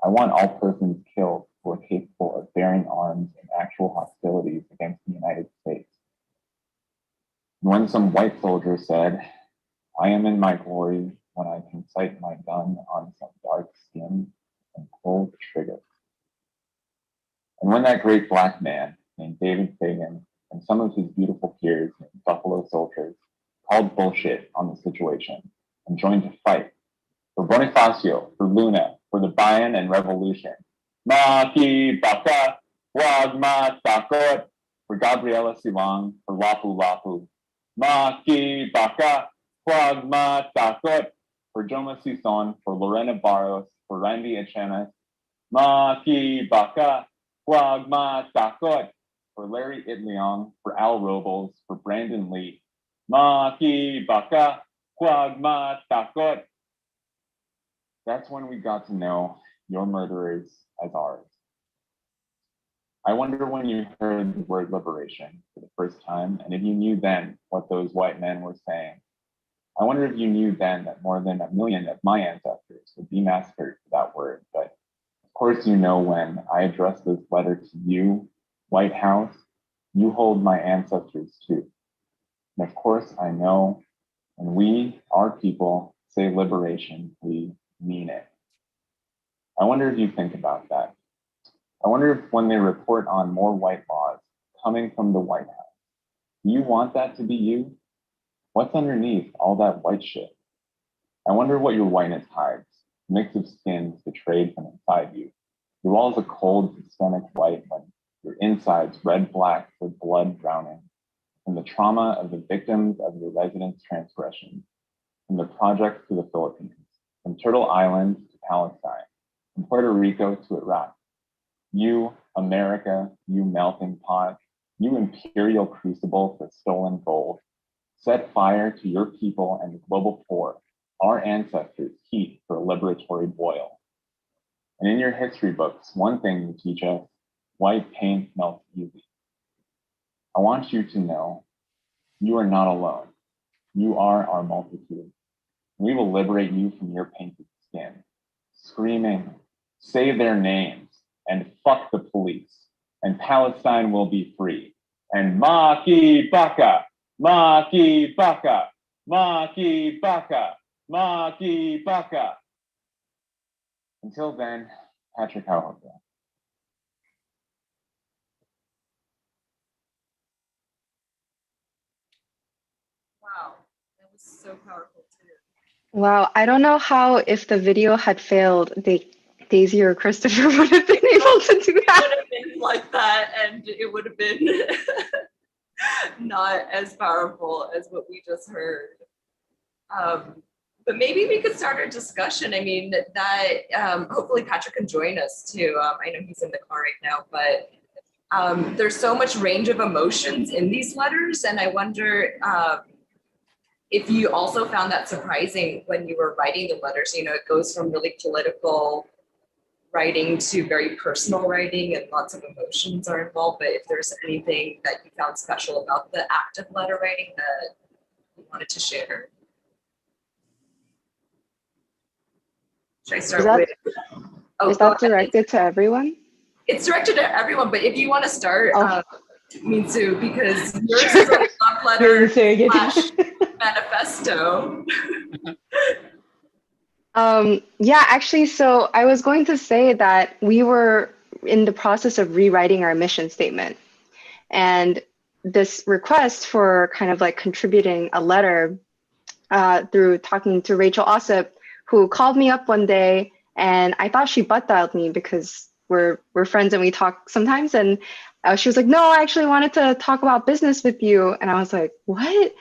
X: I want all persons killed who are capable of bearing arms in actual hostilities against the United States." And when some white soldier said, "I am in my glory when I can sight my gun on some dark skin and pull the trigger." And when that great Black man named David Fagan and some of his beautiful peers named Buffalo Soldiers called bullshit on the situation and joined to fight for Bonifacio, for Luna, for the Bayan and Revolution, Maki Baka, Wagma Takot, for Gabriela Silang, for Lapu Lapu, Maki Baka, Wagma Takot, for Joma Sison, for Lorena Barros, for Randy Echenes, Maki Baka, Wagma Takot, for Larry Itliong, for Al Robles, for Brandon Lee, Maki Baka, Wagma Takot. That's when we got to know your murderers as ours. I wonder when you heard the word liberation for the first time, and if you knew then what those white men were saying. I wonder if you knew then that more than 1 million of my ancestors would be massacred for that word. But of course, you know, when I address this letter to you, White House, you hold my ancestors too. And of course, I know when we, our people, say liberation, we mean it. I wonder if you think about that. I wonder if when they report on more white laws coming from the White House, do you want that to be you? What's underneath all that white shit? I wonder what your whiteness hides, a mix of skins betrayed from inside you. Your walls a cold, systemic white when your insides red-black with blood drowning, from the trauma of the victims of your residents' transgressions, from the projects to the Philippines, from Turtle Island to Palestine, from Puerto Rico to Iraq. You, America, you melting pot, you imperial crucible for stolen gold, set fire to your people and the global poor our ancestors heat for a liberatory boil. And in your history books, one thing you teach us, white paint melts easy. I want you to know you are not alone. You are our multitude. We will liberate you from your painted skin, screaming, say their names, and fuck the police, and Palestine will be free. And Maki Baka, Maki Baka, Maki Baka, Maki Baka. Until then, Patrick Howard.
B: Wow, that was so powerful too.
C: Wow, I don't know how, if the video had failed, Daisy or Christopher would have been able to do that.
B: It would have been like that, and it would have been not as powerful as what we just heard. But maybe we could start a discussion. I mean, that hopefully Patrick can join us too. I know he's in the car right now, but there's so much range of emotions in these letters, and I wonder if you also found that surprising when you were writing the letters. You know, it goes from really political writing to very personal writing, and lots of emotions are involved. But if there's anything that you found special about the act of letter writing that you wanted to share. Should I start with?
C: Is that directed to everyone?
B: It's directed to everyone, but if you want to start, me too, because yours is a love letter / manifesto.
C: Yeah, actually, so I was going to say that we were in the process of rewriting our mission statement. And this request for kind of like contributing a letter through talking to Rachel Ossip, who called me up one day, and I thought she butt dialed me because we're friends and we talk sometimes. And she was like, no, I actually wanted to talk about business with you. And I was like, what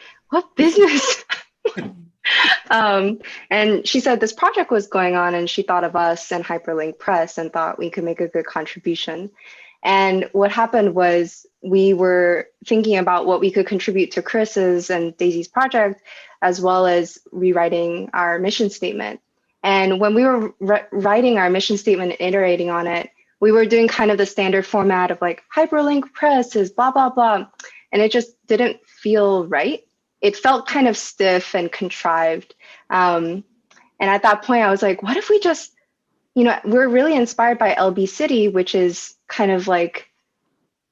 C: business? And she said this project was going on, and she thought of us and Hyperlink Press and thought we could make a good contribution. And what happened was we were thinking about what we could contribute to Chris's and Daisy's project, as well as rewriting our mission statement. And when we were writing our mission statement and iterating on it, we were doing kind of the standard format of like Hyperlink Press is blah, blah, blah. And it just didn't feel right. It felt kind of stiff and contrived. And at that point, I was like, what if we just, you know, we're really inspired by LB City, which is kind of like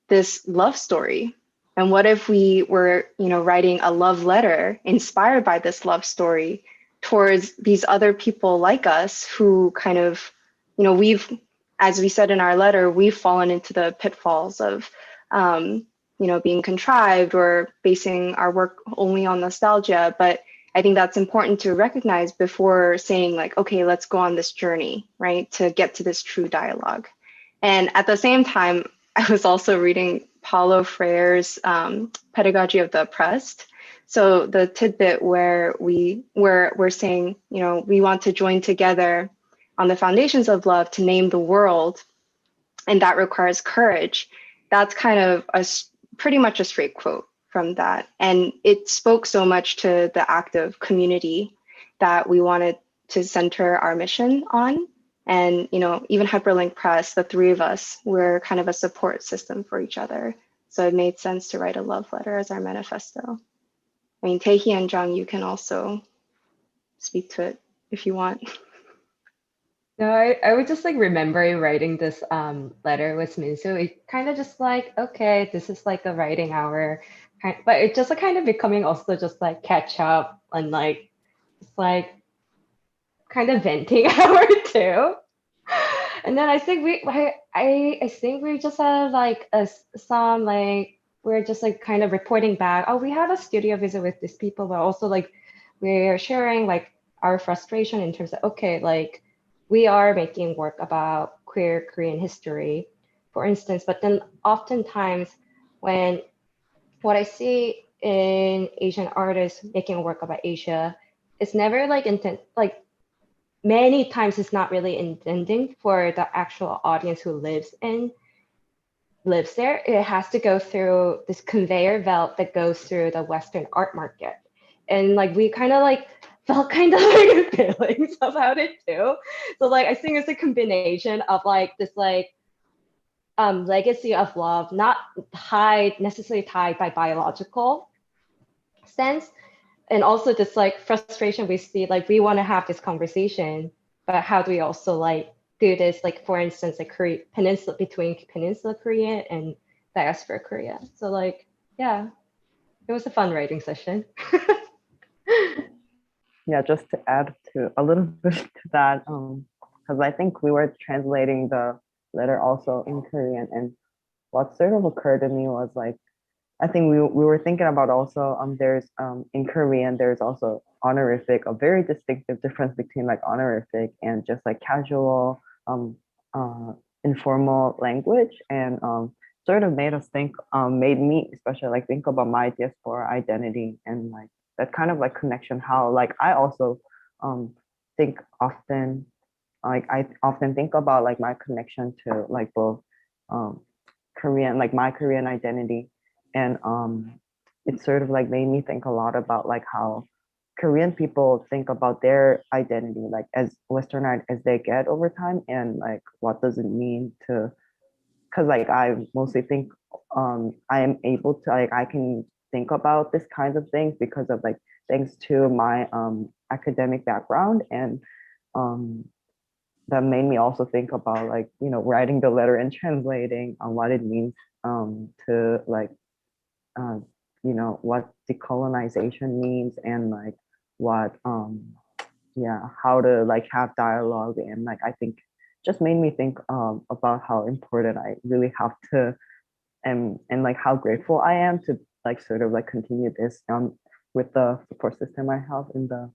C: this love story. And what if we were, you know, writing a love letter inspired by this love story towards these other people like us who kind of, you know, we've, as we said in our letter, we've fallen into the pitfalls of, you know, being contrived or basing our work only on nostalgia. But I think that's important to recognize before saying like, okay, let's go on this journey, right, to get to this true dialogue. And at the same time, I was also reading Paulo Freire's Pedagogy of the Oppressed. So the tidbit where we're saying, you know, we want to join together on the foundations of love to name the world, and that requires courage. That's kind of pretty much a straight quote from that. And it spoke so much to the act of community that we wanted to center our mission on. And, you know, even Hyperlink Press, the three of us, we're kind of a support system for each other. So it made sense to write a love letter as our manifesto. I mean, Taehi and Jung, you can also speak to it if you want.
E: No, I would just like remembering writing this letter with Minsu. It kind of just like, okay, this is like a writing hour, but it just like kind of becoming also just like catch up and like, it's like kind of venting hour too. And then I think I think we just had like some like, we're just like kind of reporting back. Oh, we had a studio visit with these people, but also like we're sharing like our frustration in terms of, okay, like, we are making work about queer Korean history, for instance, but then oftentimes when what I see in Asian artists making work about Asia, it's never like many times it's not really intending for the actual audience who lives there. It has to go through this conveyor belt that goes through the Western art market. And like we kind of like felt kind of like feelings about it too. So like I think it's a combination of like this like legacy of love, not necessarily tied by biological sense, and also this like frustration we see, like we want to have this conversation, but how do we also like do this, like for instance, like peninsula between Peninsula Korea and diaspora Korea. So like, yeah, it was a fun writing session.
F: Yeah, just to add to a little bit to that, because I think we were translating the letter also in Korean, and what sort of occurred to me was like, I think we were thinking about also there's in Korean there's also honorific, a very distinctive difference between like honorific and just like casual informal language, and sort of made us think, made me especially like think about my diaspora identity and like that kind of like connection, how like I also think often, like I often think about like my connection to like both Korean, like my Korean identity, and it sort of like made me think a lot about like how Korean people think about their identity like as Westernized as they get over time, and like what does it mean to, because like I mostly think I am able to like I can think about this kinds of things because of like thanks to my academic background, and that made me also think about like, you know, writing the letter and translating on what it means to like you know, what decolonization means, and like what yeah, how to like have dialogue, and like I think just made me think about how important I really have to, and like how grateful I am to like sort of like continue this with the support system I have in the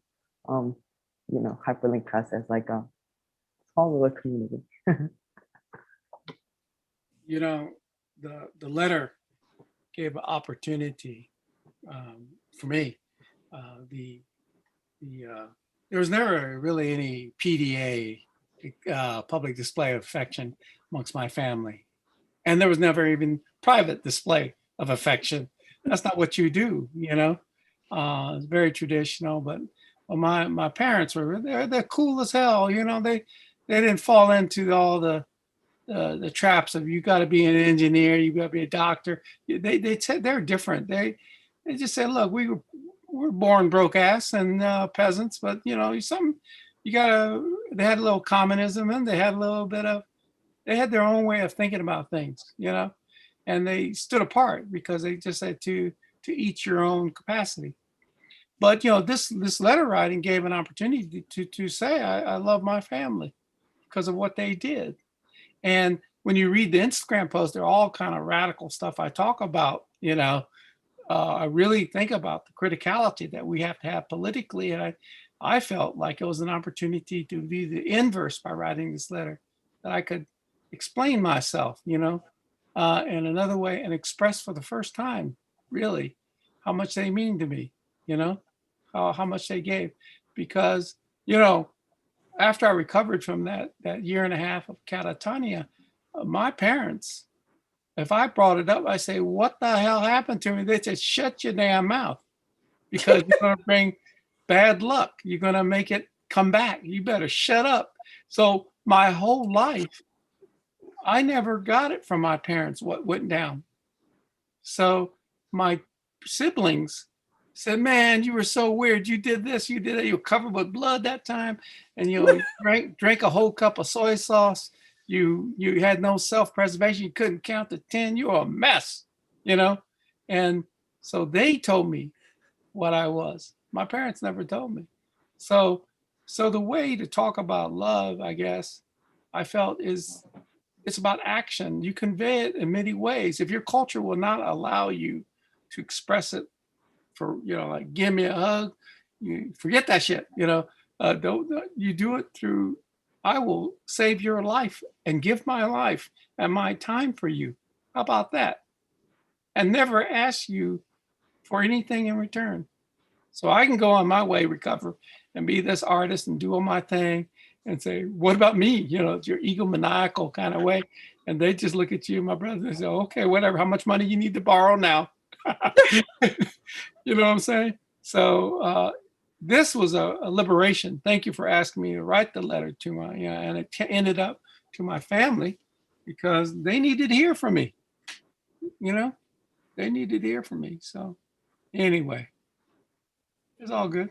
F: you know, Hyperlink Press as like a small little community.
V: You know, the letter gave an opportunity for me. There was never really any PDA, public display of affection amongst my family. And there was never even private display of affection. That's not what you do, you know. It's very traditional, but my parents were, they're cool as hell, you know. They didn't fall into all the traps of you got to be an engineer, you got to be a doctor. They said they're different. They just said, look, we're born broke ass and peasants, but you know, they had a little communism, and they had a little bit of, they had their own way of thinking about things, you know, and they stood apart because they just said to each your own capacity. But you know, this letter writing gave an opportunity to say I love my family because of what they did. And when you read the Instagram post, they're all kind of radical stuff I talk about, you know. I really think about the criticality that we have to have politically. And I felt like it was an opportunity to be the inverse by writing this letter, that I could explain myself, you know, in another way, and express for the first time, really, how much they mean to me, you know, how much they gave. Because, you know, after I recovered from that year and a half of catatonia, my parents, if I brought it up, I say, what the hell happened to me? They said, shut your damn mouth, because you're going to bring bad luck. You're going to make it come back. You better shut up. So my whole life, I never got it from my parents, what went down. So my siblings said, man, you were so weird. You did this, you did that. You were covered with blood that time. And you drank a whole cup of soy sauce. You had no self-preservation. You couldn't count to 10. You were a mess, you know? And so they told me what I was. My parents never told me. So the way to talk about love, I guess, I felt it's about action. You convey it in many ways. If your culture will not allow you to express it for, you know, like give me a hug, you forget that shit, you know. Don't you do it through, I will save your life and give my life and my time for you. How about that? And never ask you for anything in return. So I can go on my way, recover, and be this artist and do all my thing and say, what about me? You know, it's your egomaniacal kind of way. And they just look at you, my brother, and say, okay, whatever, how much money you need to borrow now? You know what I'm saying? So this was a liberation. Thank you for asking me to write the letter to my, and it ended up to my family because they needed to hear from me. They needed to hear from me. So anyway, it's all good.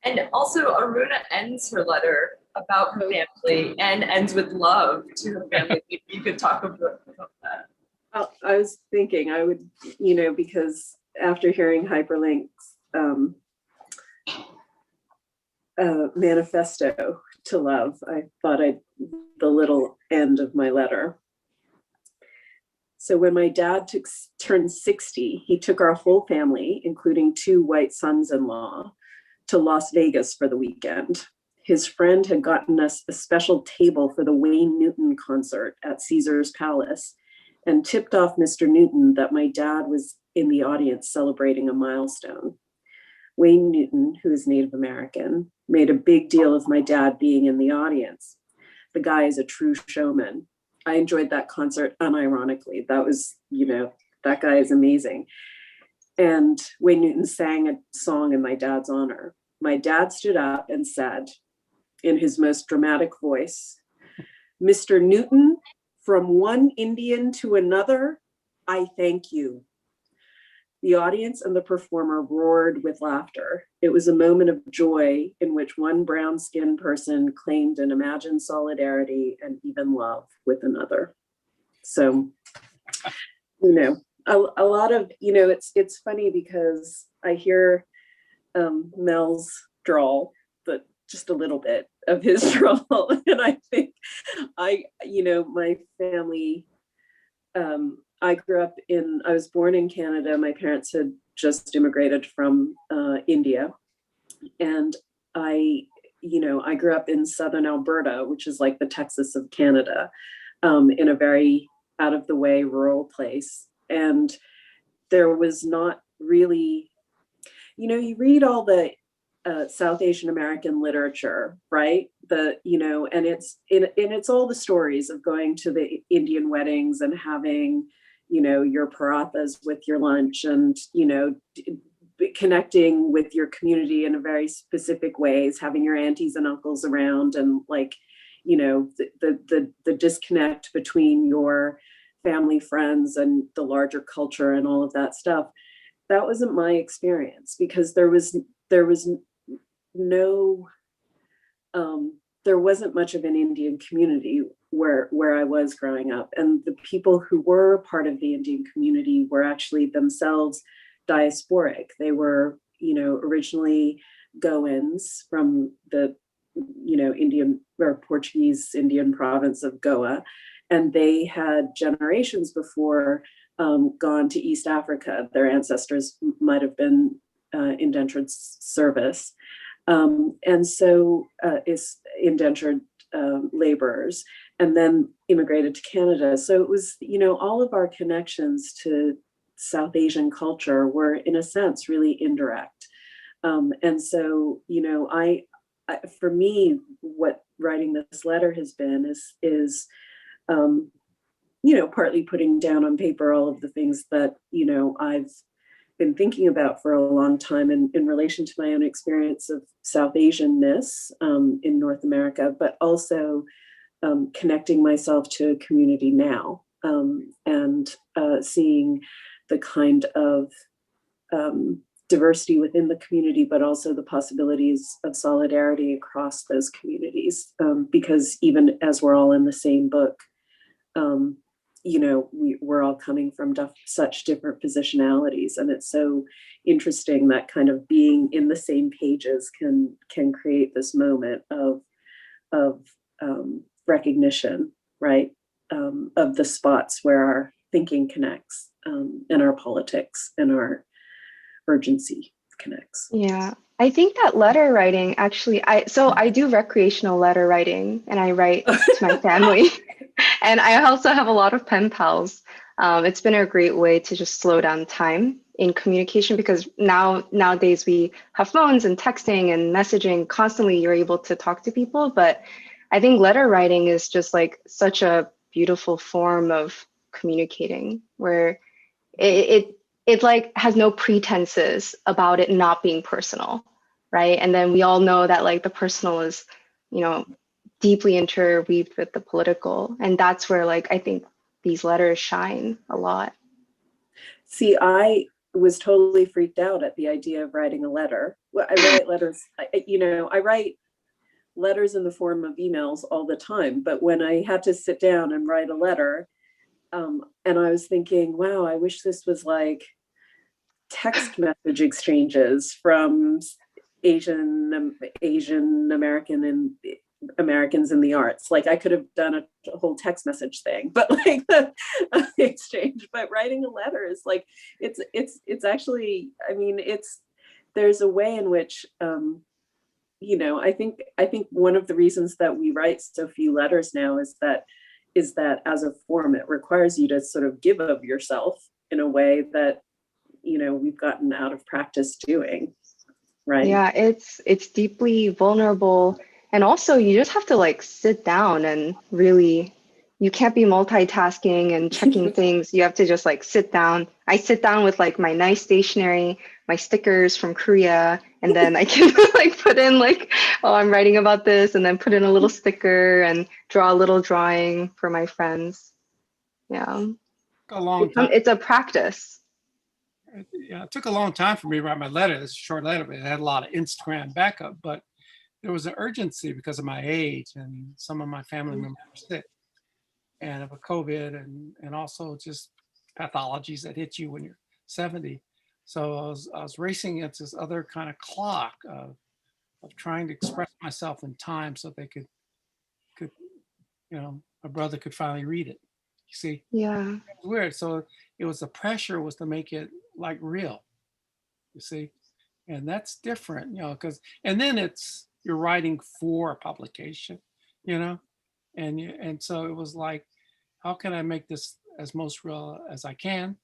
B: And also Aruna ends her letter about her family and ends with love to her family. You could talk about that.
Y: I was thinking I would, because after hearing Hyperlink's manifesto to love, I thought the little end of my letter. So when my dad turned 60, he took our whole family, including 2 white sons-in-law, to Las Vegas for the weekend. His friend had gotten us a special table for the Wayne Newton concert at Caesar's Palace and tipped off Mr. Newton that my dad was in the audience celebrating a milestone. Wayne Newton, who is Native American, made a big deal of my dad being in the audience. The guy is a true showman. I enjoyed that concert unironically. That was, that guy is amazing. And Wayne Newton sang a song in my dad's honor. My dad stood up and said, in his most dramatic voice, "Mr. Newton, from one Indian to another, I thank you." The audience and the performer roared with laughter. It was a moment of joy in which one brown-skinned person claimed and imagined solidarity and even love with another. So, a lot of, it's funny because I hear Mel's drawl, but just a little bit of his drawl. And I think my family, I was born in Canada. My parents had just immigrated from India. And I grew up in Southern Alberta, which is like the Texas of Canada, in a very out of the way rural place. And there was not really, you read all the South Asian American literature, right? And it's all the stories of going to the Indian weddings and having, your parathas with your lunch and, connecting with your community in a very specific ways, having your aunties and uncles around and the disconnect between your family, friends, and the larger culture and all of that stuff. That wasn't my experience because there wasn't much of an Indian community where I was growing up. And the people who were part of the Indian community were actually themselves diasporic. They were, originally Goans from the, Indian or Portuguese Indian province of Goa. And they had generations before gone to East Africa. Their ancestors might have been indentured service. And so is indentured laborers, and then immigrated to Canada. So it was, all of our connections to South Asian culture were, in a sense, really indirect. And so, I for me, what writing this letter has been is partly putting down on paper all of the things that, I've been thinking about for a long time in relation to my own experience of South Asianness in North America, but also connecting myself to a community now and seeing the kind of diversity within the community, but also the possibilities of solidarity across those communities. Because even as we're all in the same book, we're all coming from such different positionalities, and it's so interesting that kind of being in the same pages can create this moment of recognition, right? Of the spots where our thinking connects, and our politics and our urgency connects.
C: Yeah, I think that letter writing actually, I do recreational letter writing and I write to my family. And I also have a lot of pen pals. It's been a great way to just slow down time in communication because nowadays we have phones and texting and messaging constantly. You're able to talk to people, but I think letter writing is just like such a beautiful form of communicating where it like has no pretenses about it not being personal. right? And then we all know that like the personal is, you know, deeply interweaved with the political. And that's where like I think these letters shine a lot.
Y: See, I was totally freaked out at the idea of writing a letter. Well, I write letters, I write letters in the form of emails all the time, but when I had to sit down and write a letter, and I was thinking, wow, I wish this was like text message exchanges from Asian American and Americans in the arts. Like I could have done a whole text message thing, but like the exchange, but writing a letter is like, it's actually, I mean, there's a way in which, I think one of the reasons that we write so few letters now is that as a form, it requires you to sort of give of yourself in a way that, we've gotten out of practice doing, right?
C: Yeah, it's deeply vulnerable. And also you just have to like sit down and really, you can't be multitasking and checking things. You have to just like sit down. I sit down with like my nice stationery, my stickers from Korea, and then I can like put in like, oh, I'm writing about this, and then put in a little sticker and draw a little drawing for my friends. Yeah. It's a practice.
V: Yeah, it took a long time for me to write my letter. It's a short letter, but it had a lot of Instagram backup. But there was an urgency because of my age and some of my family members were sick, and of a COVID, and also just pathologies that hit you when you're 70. So I was racing against this other kind of clock of trying to express myself in time so they could my brother could finally read it. You see?
C: Yeah.
V: It was weird. So it was the pressure was to make it like real, you see? And that's different, because, and then you're writing for a publication, and so it was like, how can I make this as most real as I can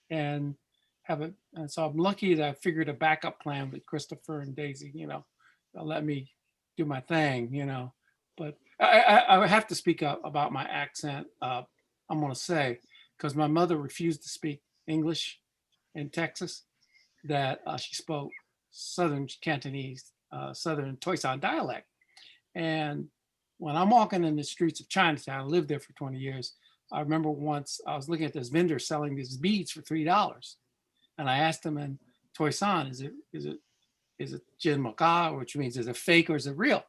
V: and have it? And so I'm lucky that I figured a backup plan with Christopher and Daisy, they'll let me do my thing, but I have to speak up about my accent. I'm going to say, because my mother refused to speak English in Texas, that she spoke Southern Cantonese, Southern Toisan dialect. And when I'm walking in the streets of Chinatown, I lived there for 20 years. I remember once I was looking at this vendor selling these beads for $3. And I asked him in Toisan, is it Jin Maka, which means is it fake or is it real?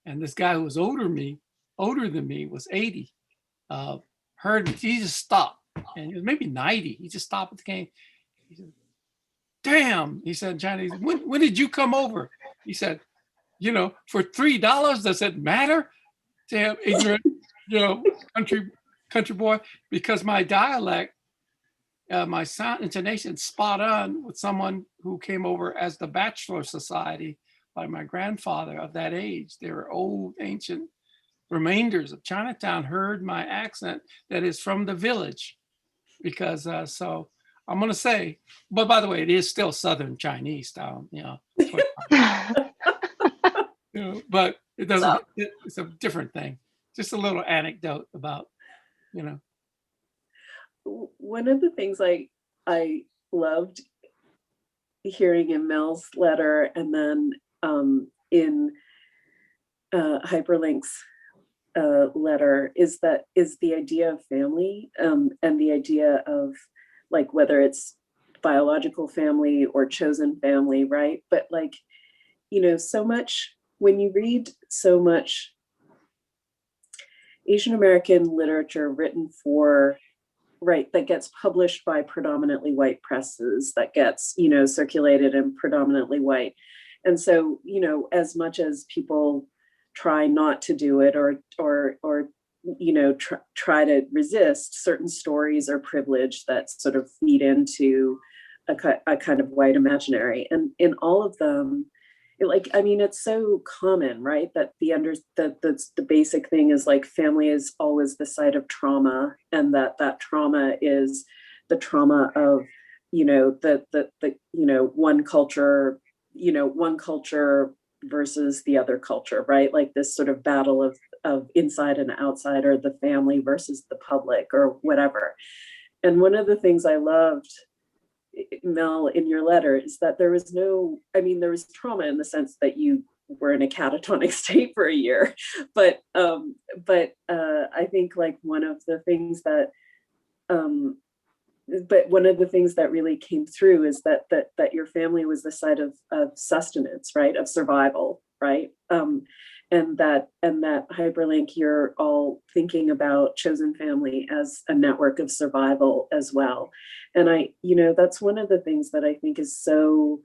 V: And this guy who was older than me was 80. Heard me, he just stopped. And he was maybe 90. He just stopped at the game. He said, damn, he said in Chinese, when did you come over? He said, for $3, does it matter? Damn ignorant, country boy, because my dialect, my sound intonation spot on with someone who came over as the Bachelor Society by my grandfather of that age. They were old, ancient remainders of Chinatown, heard my accent that is from the village. Because so I'm going to say, but by the way, it is still Southern Chinese style, but it doesn't, it's a different thing. Just a little anecdote about,
Y: One of the things I loved hearing in Mel's letter and then in Hyperlink's letter is the idea of family and the idea of like whether it's biological family or chosen family, right? But like, so much when you read so much Asian American literature written for, right, that gets published by predominantly white presses, that gets, circulated in predominantly white. And so, as much as people try not to do it or try to resist, certain stories are privileged that sort of feed into a kind of white imaginary. And in all of them, it's so common, right? That the basic thing is like family is always the site of trauma, and that trauma is the trauma of, one culture versus the other culture, right? Like this sort of battle of inside and outside, or the family versus the public or whatever. And one of the things I loved Mel, in your letter, is that there was no, I mean, there was trauma in the sense that you were in a catatonic state for a year, but I think like one of the things that really came through is that your family was the site of sustenance, right, of survival, right, and that hyperlink, you're all thinking about chosen family as a network of survival as well. And that's one of the things that I think is so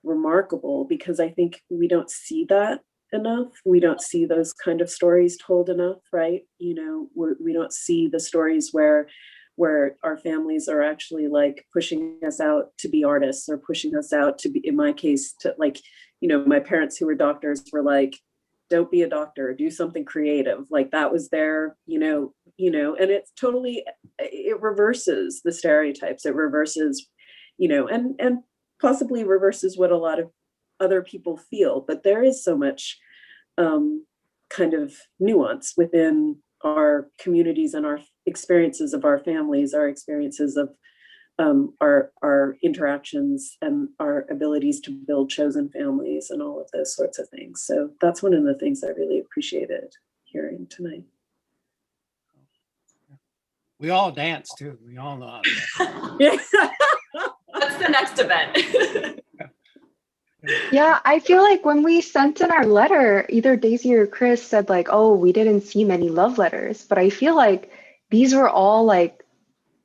Y: remarkable, because I think we don't see that enough. We don't see those kind of stories told enough, right? We don't see the stories where our families are actually like pushing us out to be artists, or pushing us out to be, in my case, to like, my parents who were doctors were like, don't be a doctor, do something creative. Like that was their, and it's totally, it reverses the stereotypes. It reverses, and possibly reverses what a lot of other people feel, but there is so much kind of nuance within our communities and our experiences of our families, our experiences of our interactions and our abilities to build chosen families and all of those sorts of things. So that's one of the things I really appreciated hearing tonight.
V: We all dance too. We all know how to dance.
B: That's the next event.
C: Yeah, I feel like when we sent in our letter, either Daisy or Chris said like, oh, we didn't see many love letters, but I feel like these were all like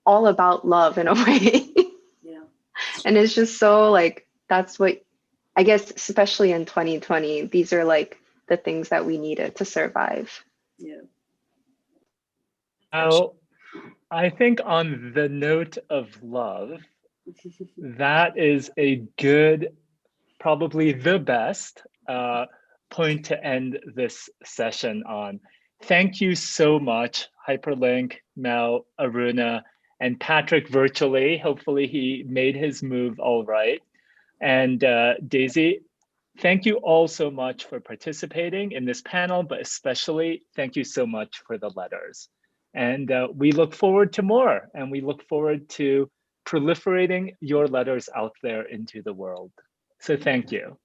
C: all about love in a way.
Y: Yeah.
C: And it's just so like, that's what, I guess, especially in 2020, these are like the things that we needed to survive.
Y: Yeah.
W: Now, I think on the note of love, that is a good, probably the best point to end this session on. Thank you so much, Hyperlink, Mel, Aruna, and Patrick virtually. Hopefully he made his move all right. And Daisy, thank you all so much for participating in this panel, but especially thank you so much for the letters. And we look forward to more, and we look forward to proliferating your letters out there into the world. So thank you.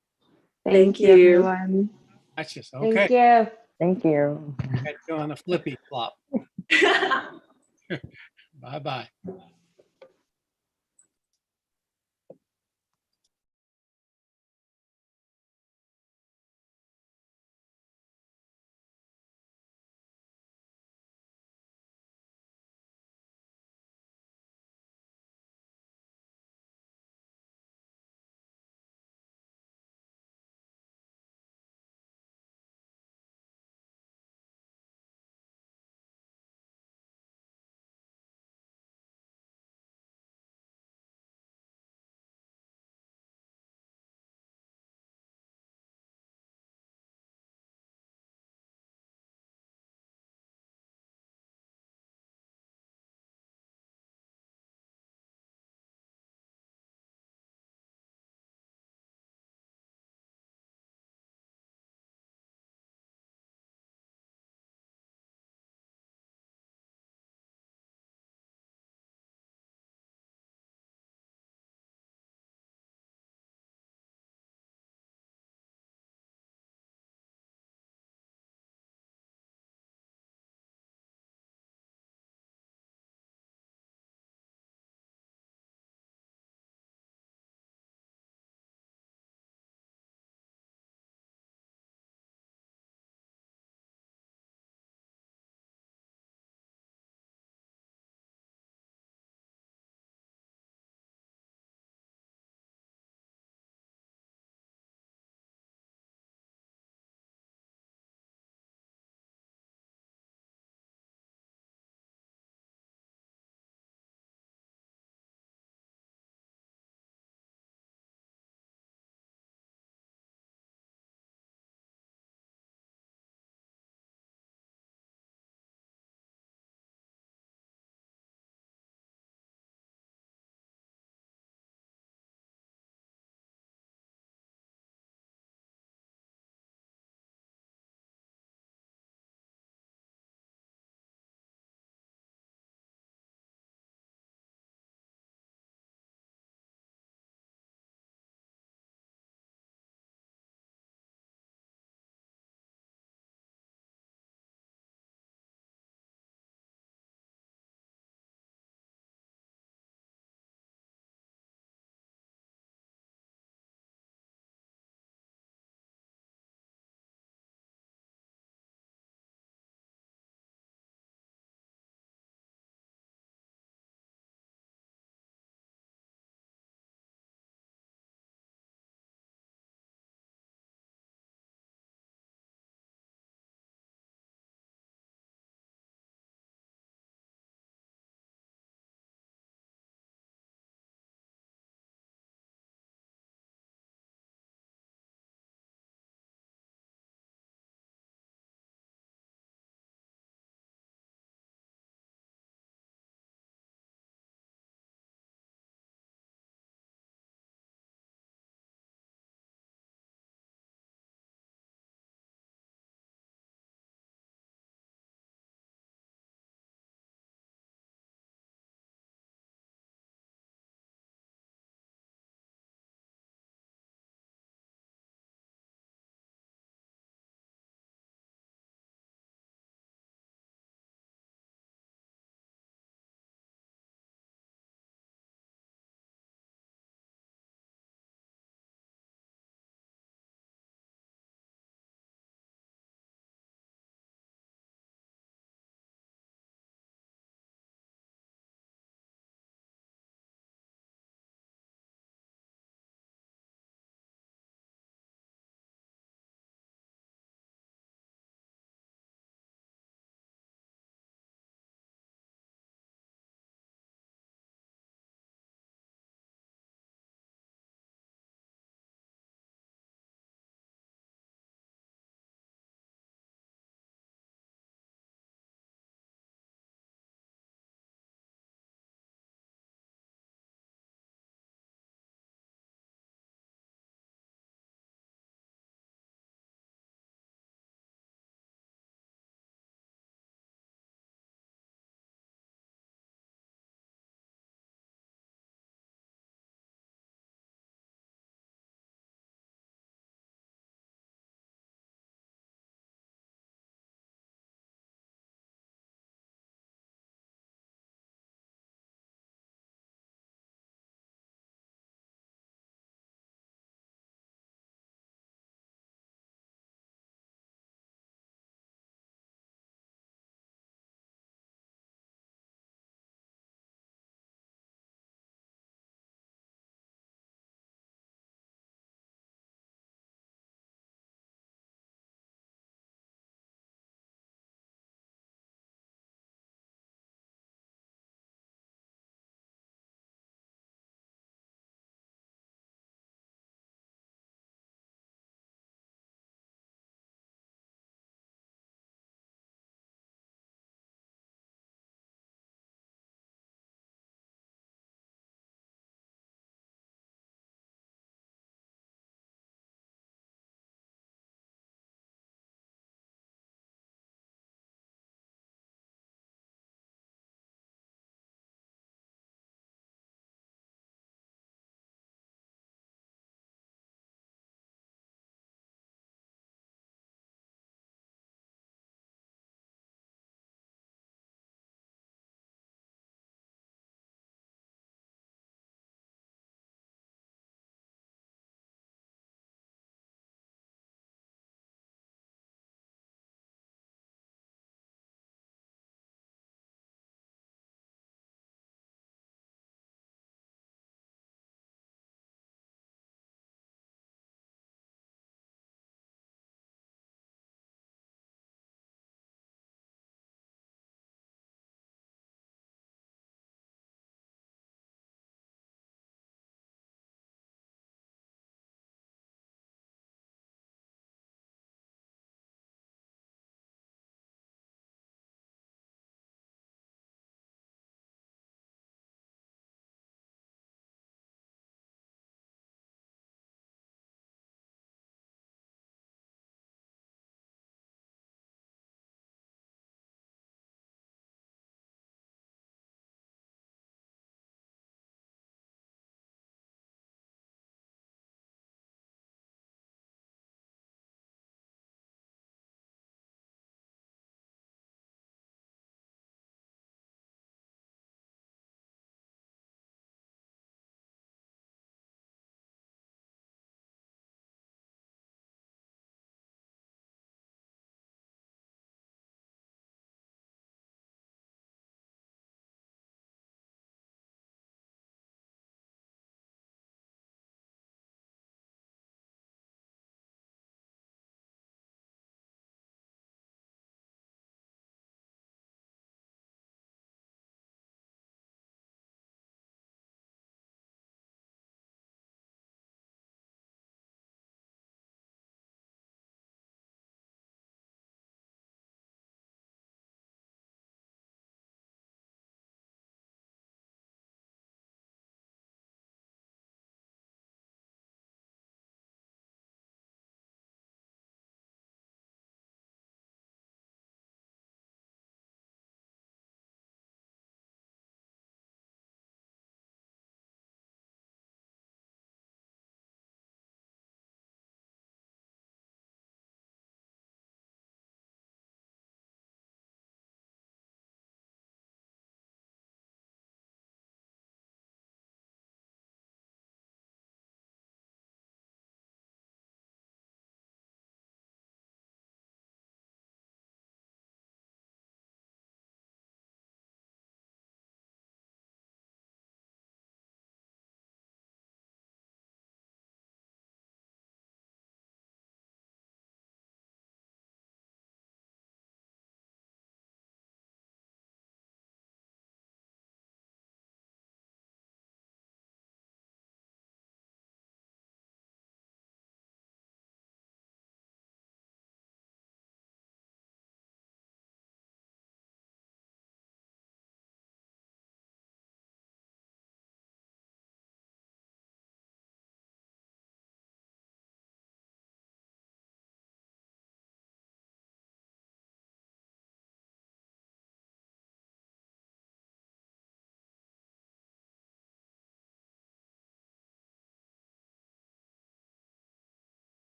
C: Thank you, everyone.
V: That's just okay.
E: Thank you.
F: Thank you.
V: Got you on a flippy flop. Bye-bye.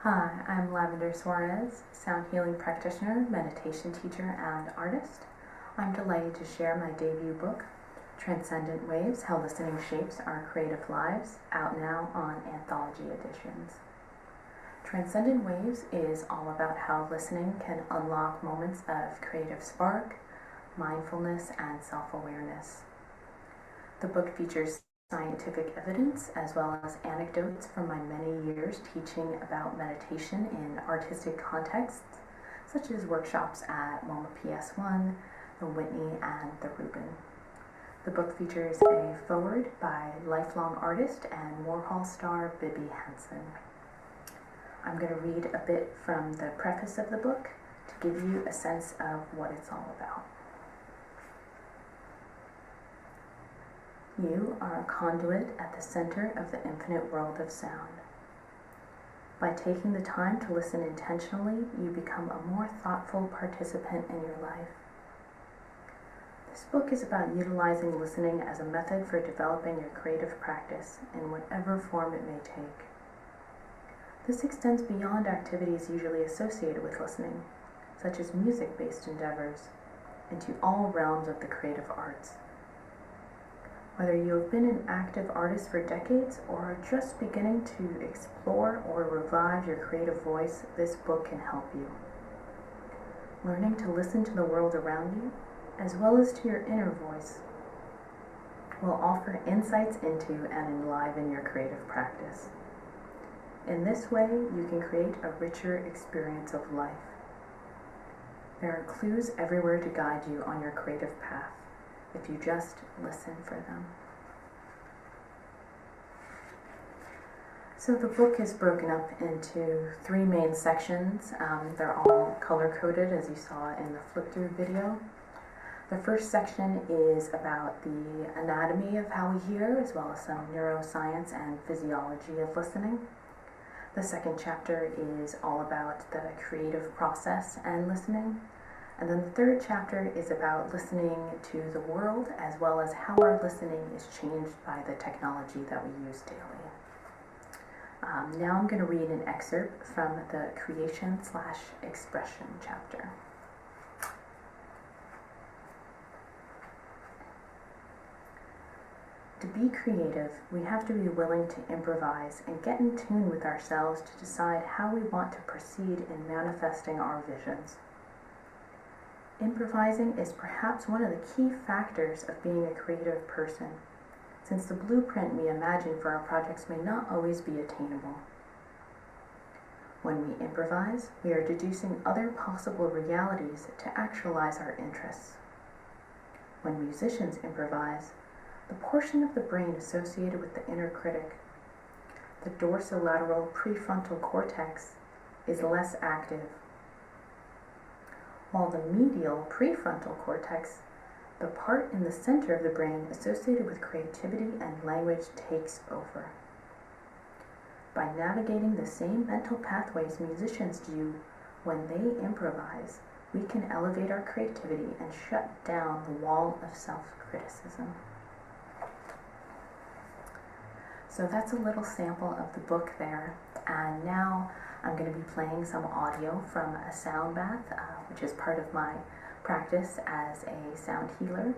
A: Hi, I'm Lavender Suarez, sound healing practitioner, meditation teacher, and artist. I'm delighted to share my debut book, Transcendent Waves, How Listening Shapes Our Creative Lives, out now on Anthology Editions. Transcendent Waves is all about how listening can unlock moments of creative spark, mindfulness, and self-awareness. The book features scientific evidence as well as anecdotes from my many years teaching about meditation in artistic contexts, such as workshops at MoMA PS1, the Whitney, and the Rubin. The book features a foreword by lifelong artist and Warhol star Bibi Henson. I'm going to read a bit from the preface of the book to give you a sense of what it's all about. You are a conduit at the center of the infinite world of sound. By taking the time to listen intentionally, you become a more thoughtful participant in your life. This book is about utilizing listening as a method for developing your creative practice in whatever form it may take. This extends beyond activities usually associated with listening, such as music-based endeavors, into all realms of the creative arts. Whether you have been an active artist for decades or are just beginning to explore or revive your creative voice, this book can help you. Learning to listen to the world around you, as well as to your inner voice, will offer insights into and enliven your creative practice. In this way, you can create a richer experience of life. There are clues everywhere to guide you on your creative path, if you just listen for them. So the book is broken up into 3 main sections. They're all color-coded, as you saw in the flip-through video. The first section is about the anatomy of how we hear, as well as some neuroscience and physiology of listening. The second chapter is all about the creative process and listening. And then the third chapter is about listening to the world, as well as how our listening is changed by the technology that we use daily. Now I'm going to read an excerpt from the creation/expression chapter. To be creative, we have to be willing to improvise and get in tune with ourselves to decide how we want to proceed in manifesting our visions. Improvising is perhaps one of the key factors of being a creative person, since the blueprint we imagine for our projects may not always be attainable. When we improvise, we are deducing other possible realities to actualize our interests. When musicians improvise, the portion of the brain associated with the inner critic, the dorsolateral prefrontal cortex, is less active, while the medial prefrontal cortex, the part in the center of the brain associated with creativity and language, takes over. By navigating the same mental pathways musicians do when they improvise, we can elevate our creativity and shut down the wall of self-criticism. So that's a little sample of the book there, and now I'm going to be playing some audio from a sound bath, which is part of my practice as a sound healer.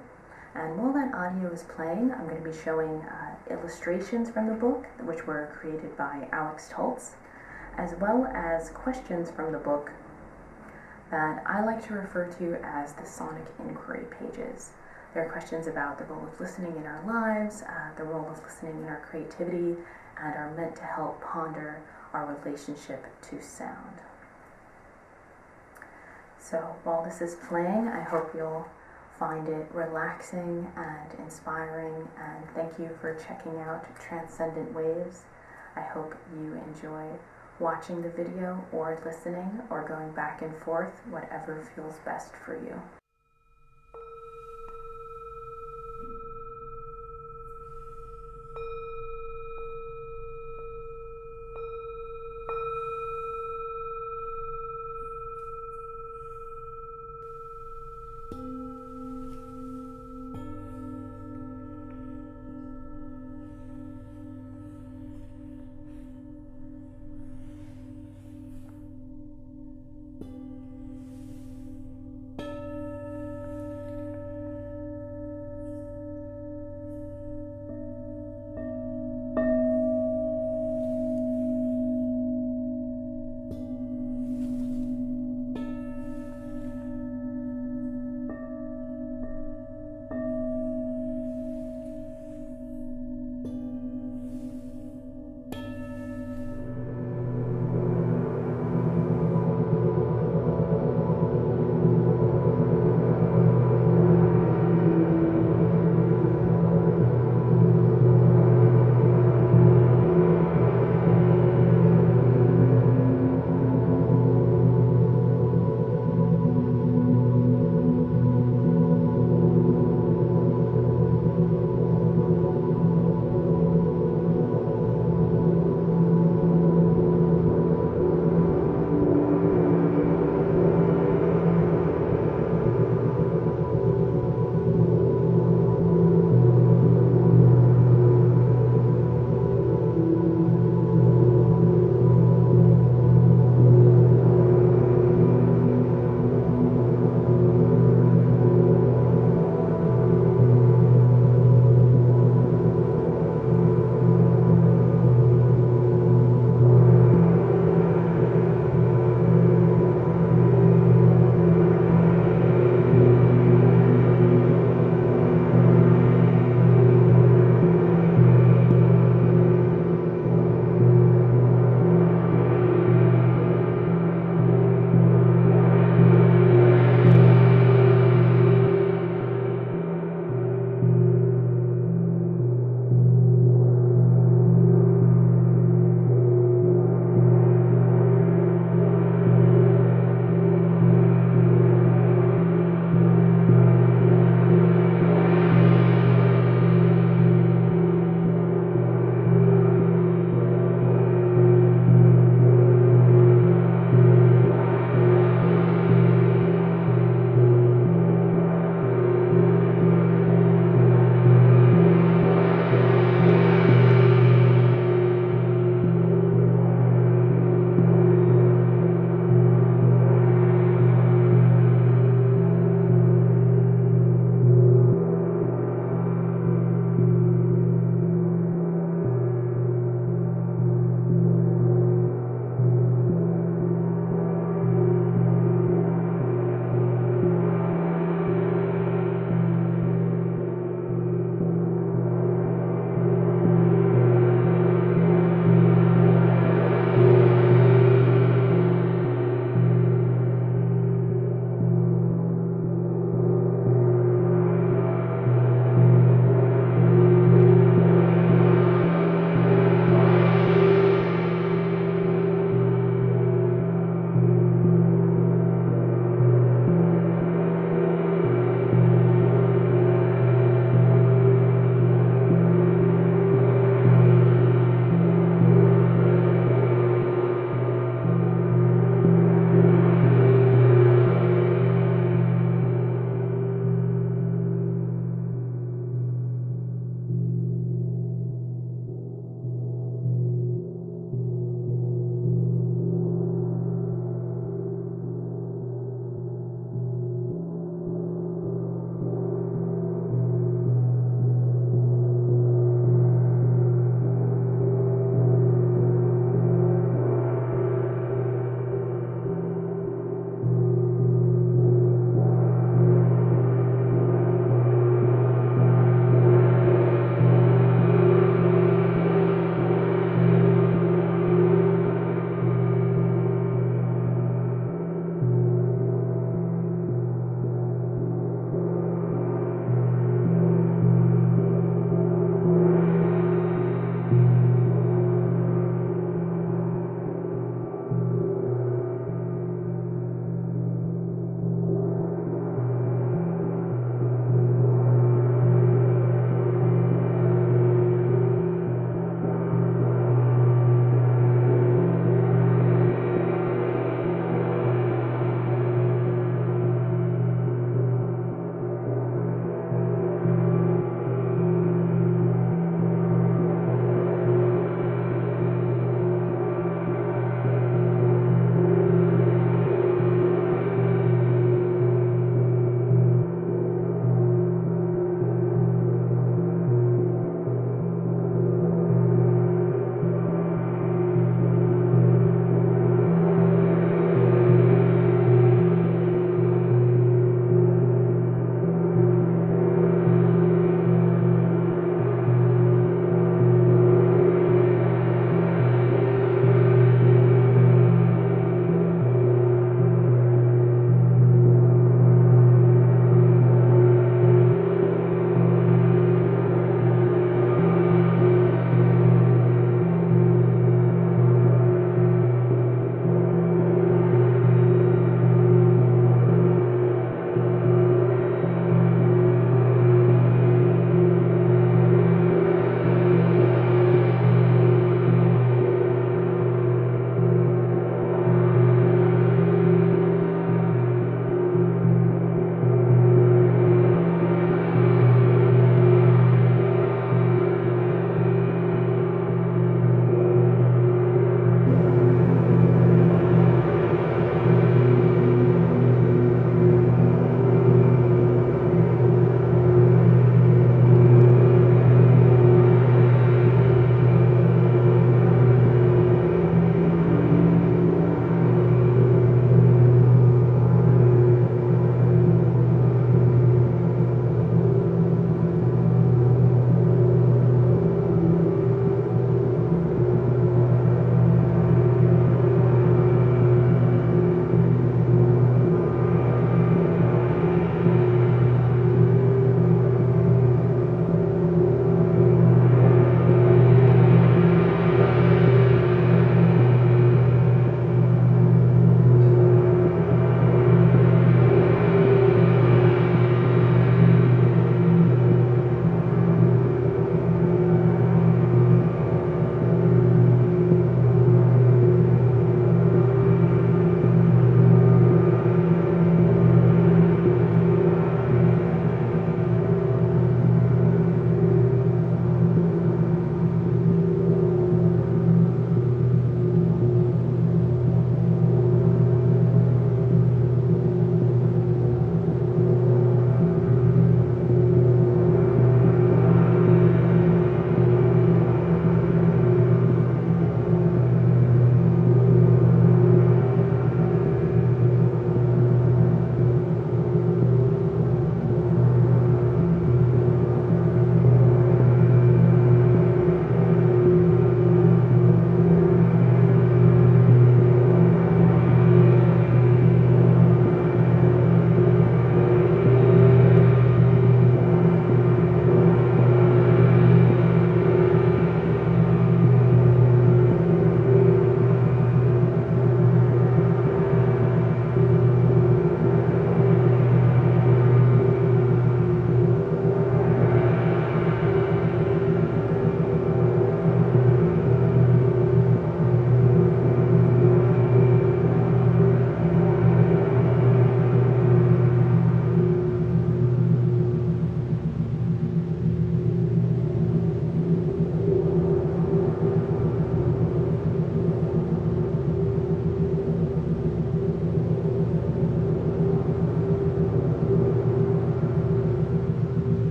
A: And while that audio is playing, I'm going to be showing illustrations from the book, which were created by Alex Tultz, as well as questions from the book that I like to refer to as the sonic inquiry pages. There are questions about the role of listening in our lives, the role of listening in our creativity, and are meant to help ponder our relationship to sound. So while this is playing, I hope you'll find it relaxing and inspiring, and thank you for checking out Transcendent Waves. I hope you enjoy watching the video or listening or going back and forth, whatever feels best for you.